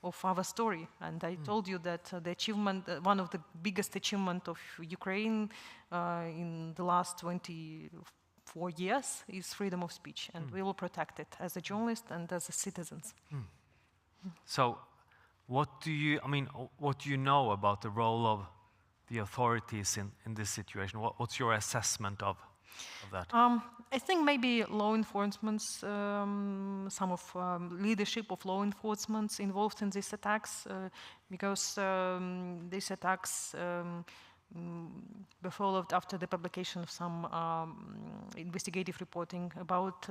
of our story. And I told you that the achievement, one of the biggest achievements of Ukraine in the last 24 years is freedom of speech. And we will protect it as a journalist and as a citizens. So what do you know about the role of the authorities in this situation? What's your assessment of that? I think maybe law enforcement, some of leadership of law enforcement involved in these attacks, because these attacks were followed after the publication of some investigative reporting about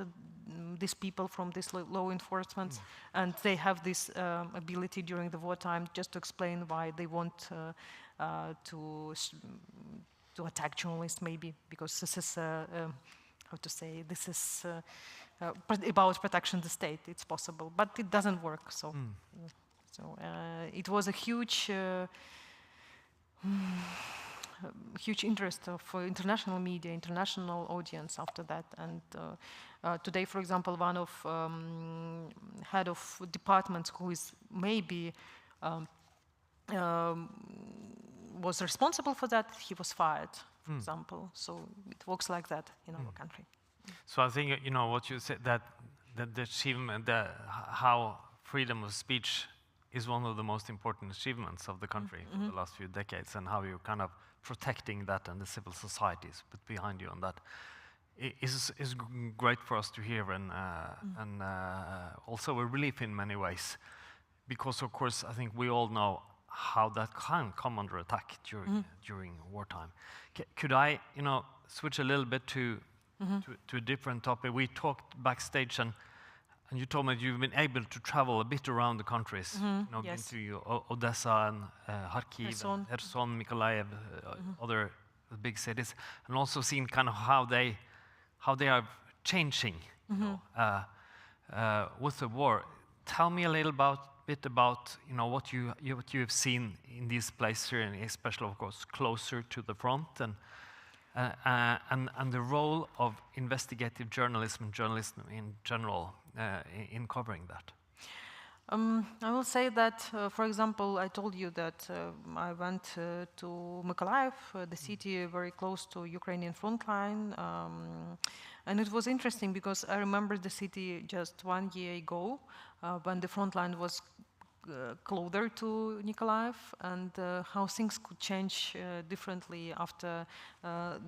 these people from this law enforcement, and they have this ability during the wartime just to explain why they want to attack journalists, maybe because this is how to say, this is about protection of the state. It's possible, but it doesn't work. So, it was a huge interest of international media, international audience after that. And today, for example, one of head of departments who is maybe was responsible for that, he was fired, for example. So it works like that in our country. So I think, you know, what you said, that the achievement, how freedom of speech is one of the most important achievements of the country for the last few decades, and how you're kind of protecting that, and the civil societies put behind you on that is great for us to hear, and also a relief in many ways, because of course I think we all know how that can come under attack during wartime. Could I, you know, switch a little bit to a different topic? We talked backstage, and you told me you've been able to travel a bit around the countries, you know, yes. been to Odessa and Kharkiv, and Kherson, Mykolaiv, other big cities, and also seen kind of how they how they are changing with the war. Tell me a little bit about what you have seen in these places here, and especially, of course, closer to the front, and the role of investigative journalism in general in covering that. I will say that, for example, I told you that I went to Mykolaiv, the city very close to Ukrainian front line, and it was interesting because I remember the city just 1 year ago when the front line was closer to Mykolaiv, and how things could change differently after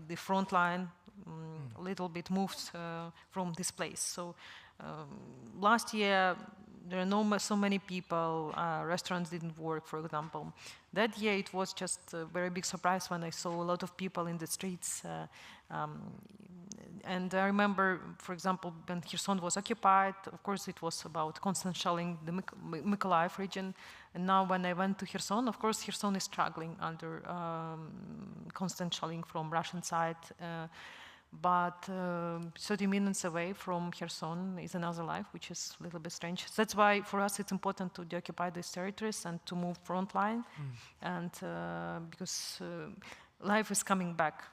the front line a little bit moved from this place. So last year, there are so many people, restaurants didn't work, for example. That year it was just a very big surprise when I saw a lot of people in the streets. And I remember, for example, when Kherson was occupied, of course it was about constant shelling the Mykolaiv region. And now when I went to Kherson, of course Kherson is struggling under constant shelling from Russian side. But 30 minutes away from Kherson is another life, which is a little bit strange. That's why for us it's important to deoccupy these territories and to move front line, and because life is coming back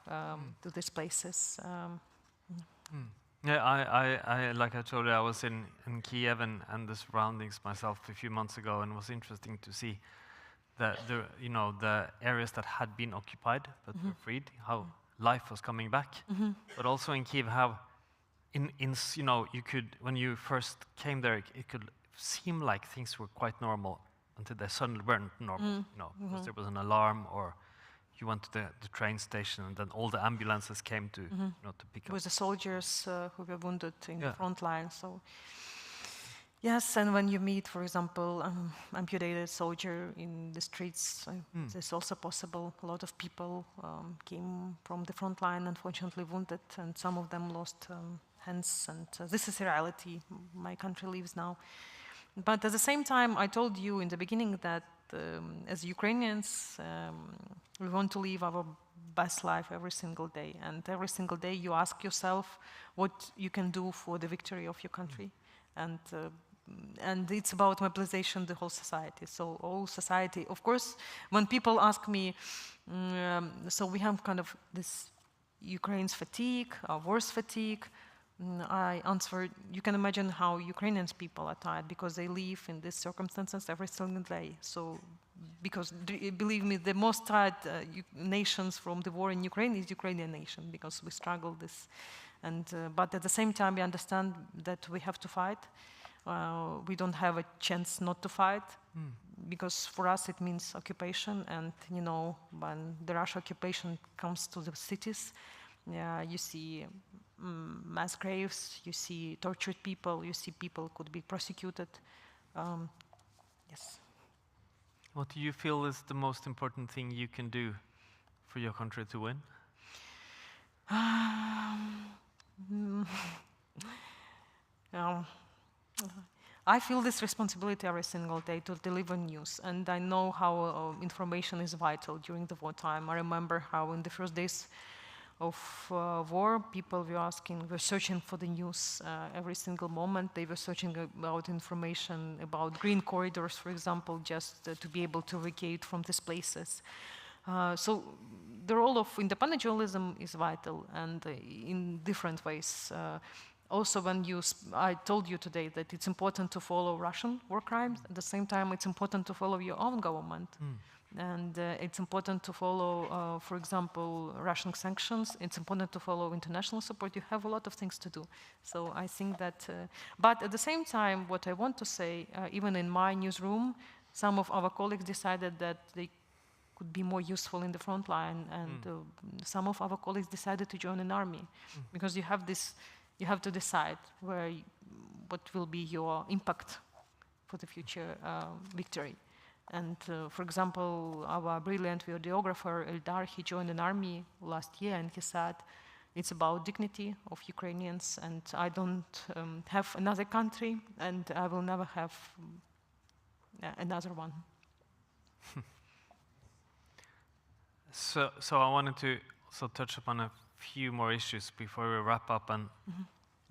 to these places. Yeah, I like I told you, I was in Kiev and the surroundings myself a few months ago, and it was interesting to see the areas that had been occupied but were freed, how life was coming back, but also in Kiev, how you could, when you first came there, it could seem like things were quite normal until they suddenly weren't normal. Because there was an alarm, or you went to the train station, and then all the ambulances came to to pick up. It was the soldiers who were wounded in the front line. So. Yes, and when you meet, for example, amputated soldier in the streets, it's also possible. A lot of people came from the front line, unfortunately wounded, and some of them lost hands. And this is a reality my country lives now. But at the same time, I told you in the beginning that as Ukrainians, we want to live our best life every single day. And every single day you ask yourself what you can do for the victory of your country. And it's about mobilization, the whole society. So all society, of course, when people ask me, so we have kind of this Ukraine's fatigue, war's fatigue, I answer, you can imagine how Ukrainian people are tired because they live in these circumstances every single day. So, because believe me, the most tired nations from the war in Ukraine is Ukrainian nation, because we struggle this. And, but at the same time, we understand that we have to fight. We don't have a chance not to fight, because for us it means occupation. And when the Russian occupation comes to the cities, you see mass graves, you see tortured people, you see people could be prosecuted. Yes. What do you feel is the most important thing you can do for your country to win? I feel this responsibility every single day to deliver news, and I know how information is vital during the wartime. I remember how in the first days of war, people were searching for the news every single moment. They were searching about information about green corridors, for example, just to be able to evacuate from these places. So the role of independent journalism is vital, and in different ways. Also, I told you today that it's important to follow Russian war crimes. At the same time, it's important to follow your own government. And it's important to follow, for example, Russian sanctions. It's important to follow international support. You have a lot of things to do. So I think that, but at the same time, what I want to say, even in my newsroom, some of our colleagues decided that they could be more useful in the front line. And some of our colleagues decided to join an army. Because you have to decide what will be your impact for the future victory. And for example, our brilliant videographer Eldar, he joined an army last year, and he said, it's about dignity of Ukrainians, and I don't have another country, and I will never have another one. So I wanted to also touch upon a few more issues before we wrap up and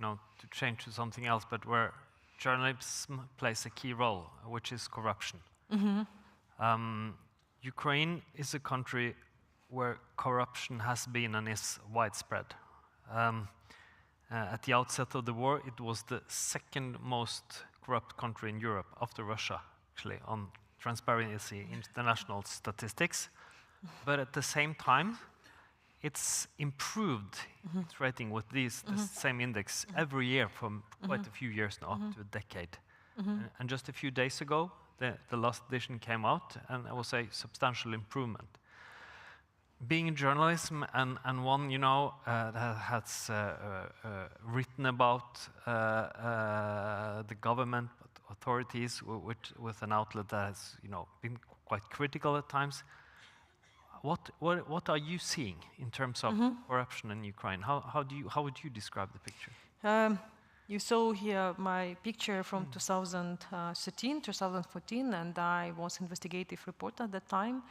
to change to something else, but where journalism plays a key role, which is corruption. Ukraine is a country where corruption has been and is widespread. At the outset of the war, it was the second most corrupt country in Europe after Russia, actually, on Transparency International statistics. But at the same time, it's improved its rating with the same index every year from quite a few years now, up to a decade. And just a few days ago, the last edition came out, and it was a substantial improvement. Being in journalism and one, that has written about the government authorities with an outlet that has, been quite critical at times. What are you seeing in terms of corruption in Ukraine? How would you describe the picture? You saw here my picture from 2013, 2014, and I was investigative reporter at that time.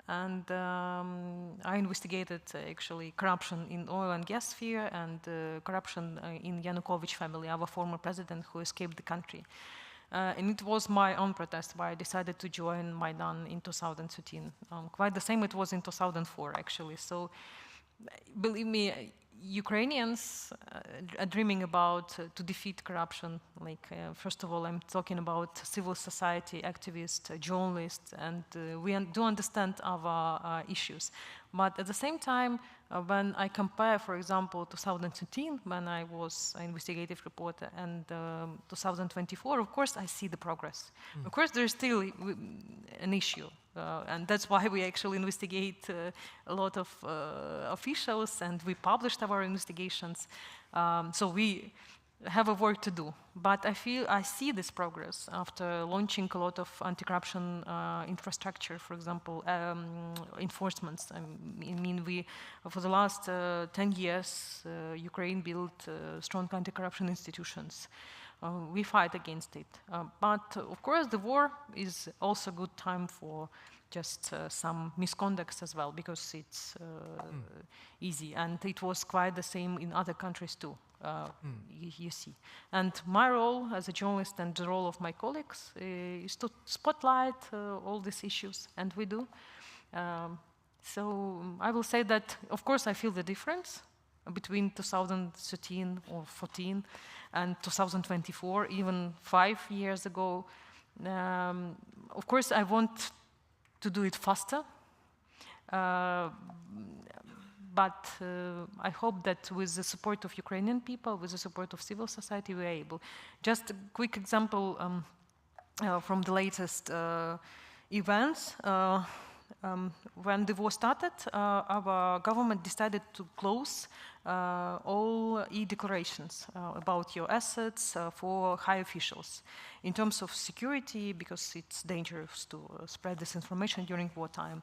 And I investigated actually corruption in oil and gas sphere and corruption in Yanukovych family, our former president who escaped the country. And it was my own protest why I decided to join Maidan in 2013. Quite the same it was in 2004 actually. So believe me, Ukrainians are dreaming about to defeat corruption. Like first of all, I'm talking about civil society activists, journalists, and we do understand our issues. But at the same time, when I compare, for example, 2013, when I was an investigative reporter, and 2024, of course, I see the progress. Of course, there's still an issue. And that's why we actually investigate a lot of officials, and we published our investigations. So we have a work to do. But I see this progress after launching a lot of anti-corruption infrastructure, for example, enforcements. I mean, we, for the last 10 years, Ukraine built strong anti-corruption institutions. We fight against it. But of course, the war is also a good time for just some misconducts as well, because it's easy. And it was quite the same in other countries too, you see. And my role as a journalist and the role of my colleagues is to spotlight all these issues, and we do. So I will say that, of course, I feel the difference between 2013 or 14 and 2024, even 5 years ago. Of course, I want to do it faster, but I hope that with the support of Ukrainian people, with the support of civil society, we are able. Just a quick example from the latest events. When the war started, our government decided to close all e-declarations about your assets for high officials in terms of security, because it's dangerous to spread this information during wartime.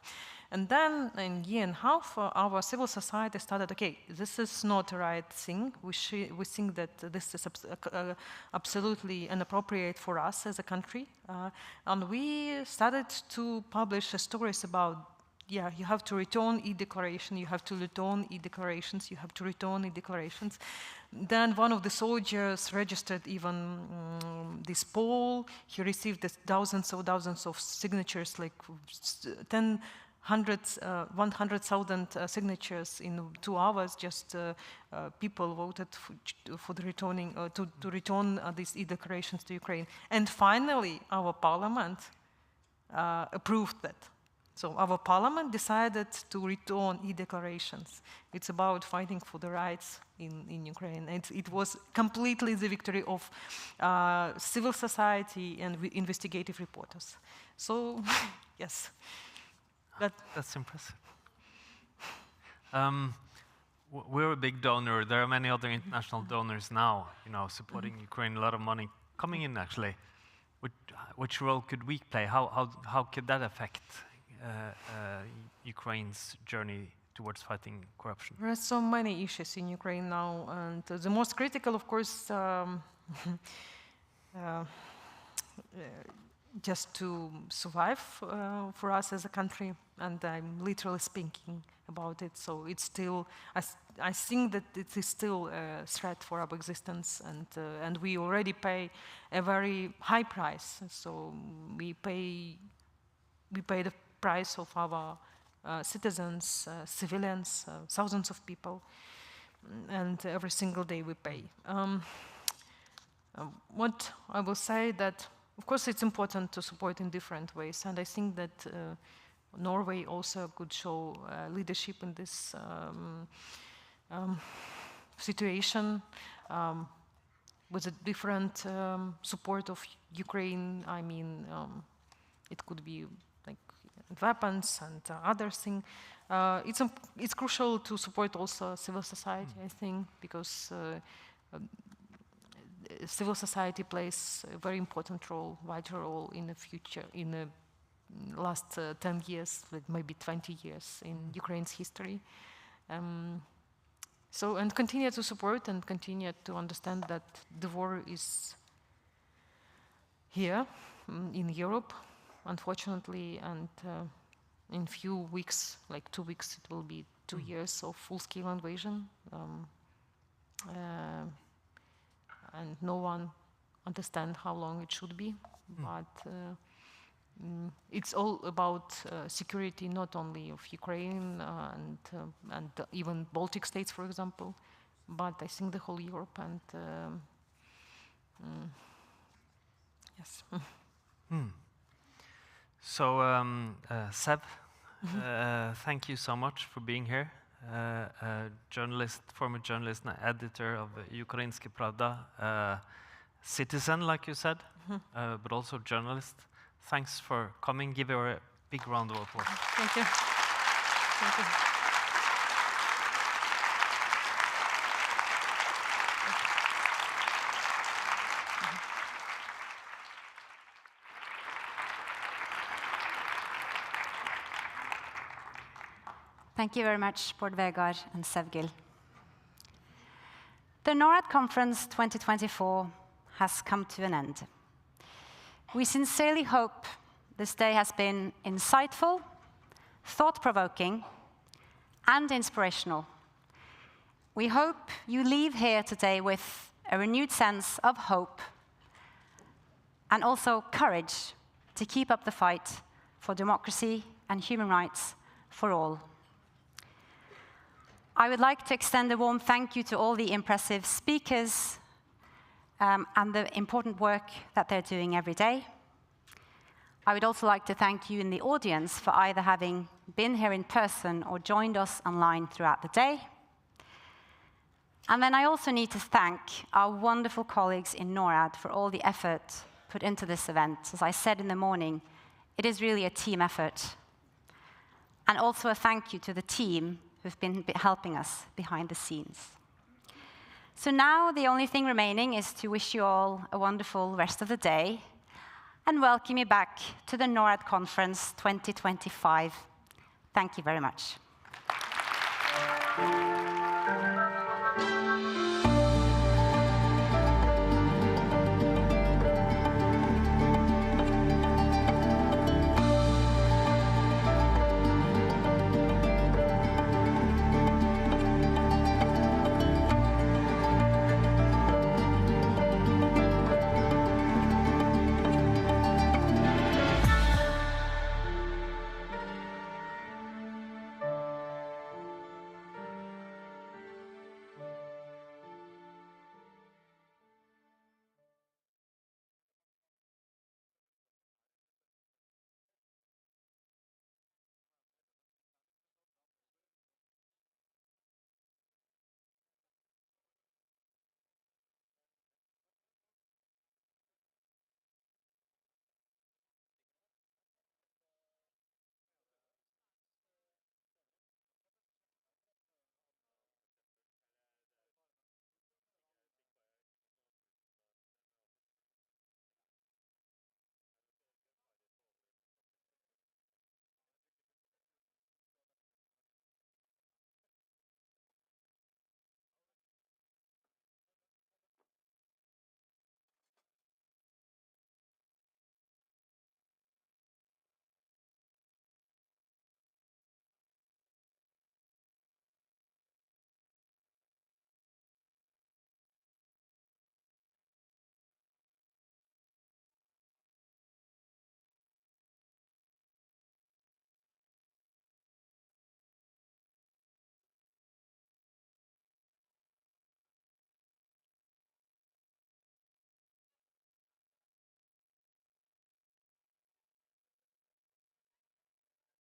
And then in a year and a half, our civil society started, okay, this is not the right thing. We think that this is absolutely inappropriate for us as a country. And we started to publish stories about, yeah, you have to return e-declaration, you have to return e-declarations, you have to return e-declarations. Then one of the soldiers registered even this poll. He received thousands of signatures, like 100,000 signatures in 2 hours. Just people voted for the returning to return these e-declarations to Ukraine. And finally, our parliament approved that. So our parliament decided to return e-declarations. It's about fighting for the rights in Ukraine. It was completely the victory of civil society and investigative reporters. So, yes. That's impressive. We're a big donor. There are many other international donors now, supporting Ukraine. A lot of money coming in, actually. Which role could we play? How could that affect Ukraine's journey towards fighting corruption? There are so many issues in Ukraine now, and the most critical, of course, just to survive for us as a country, and I'm literally about it. So it's still, I think that it is still a threat for our existence, and we already pay a very high price. So we pay the price of our citizens, civilians, thousands of people, and every single day we pay. What I will say that, of course, it's important to support in different ways, and I think that Norway also could show leadership in this situation with a different support of Ukraine. I mean, it could be like weapons and other things. It's crucial to support also civil society, I think, because civil society plays a very important role, vital role in the future, in the last 10 years, like maybe 20 years in Ukraine's history. So, and continue to support and continue to understand that the war is here in Europe, unfortunately, and in few weeks, like 2 weeks, it will be 2 years of full-scale invasion. And no one understands how long it should be, but it's all about security, not only of Ukraine and even Baltic states, for example, but I think the whole Europe, and yes. So, Seb, thank you so much for being here. Journalist, former journalist and editor of Ukrainska Pravda, citizen, like you said, but also journalist. Thanks for coming. Give her a big round of applause. Thank you. Thank you. Thank you very much, Bård Vegar and Sevgil. The NORAD Conference 2024 has come to an end. We sincerely hope this day has been insightful, thought-provoking, and inspirational. We hope you leave here today with a renewed sense of hope and also courage to keep up the fight for democracy and human rights for all. I would like to extend a warm thank you to all the impressive speakers and the important work that they're doing every day. I would also like to thank you in the audience for either having been here in person or joined us online throughout the day. And then I also need to thank our wonderful colleagues in NORAD for all the effort put into this event. As I said in the morning, it is really a team effort. And also a thank you to the team who've been helping us behind the scenes. So now the only thing remaining is to wish you all a wonderful rest of the day and welcome you back to the NORAD Conference 2025. Thank you very much.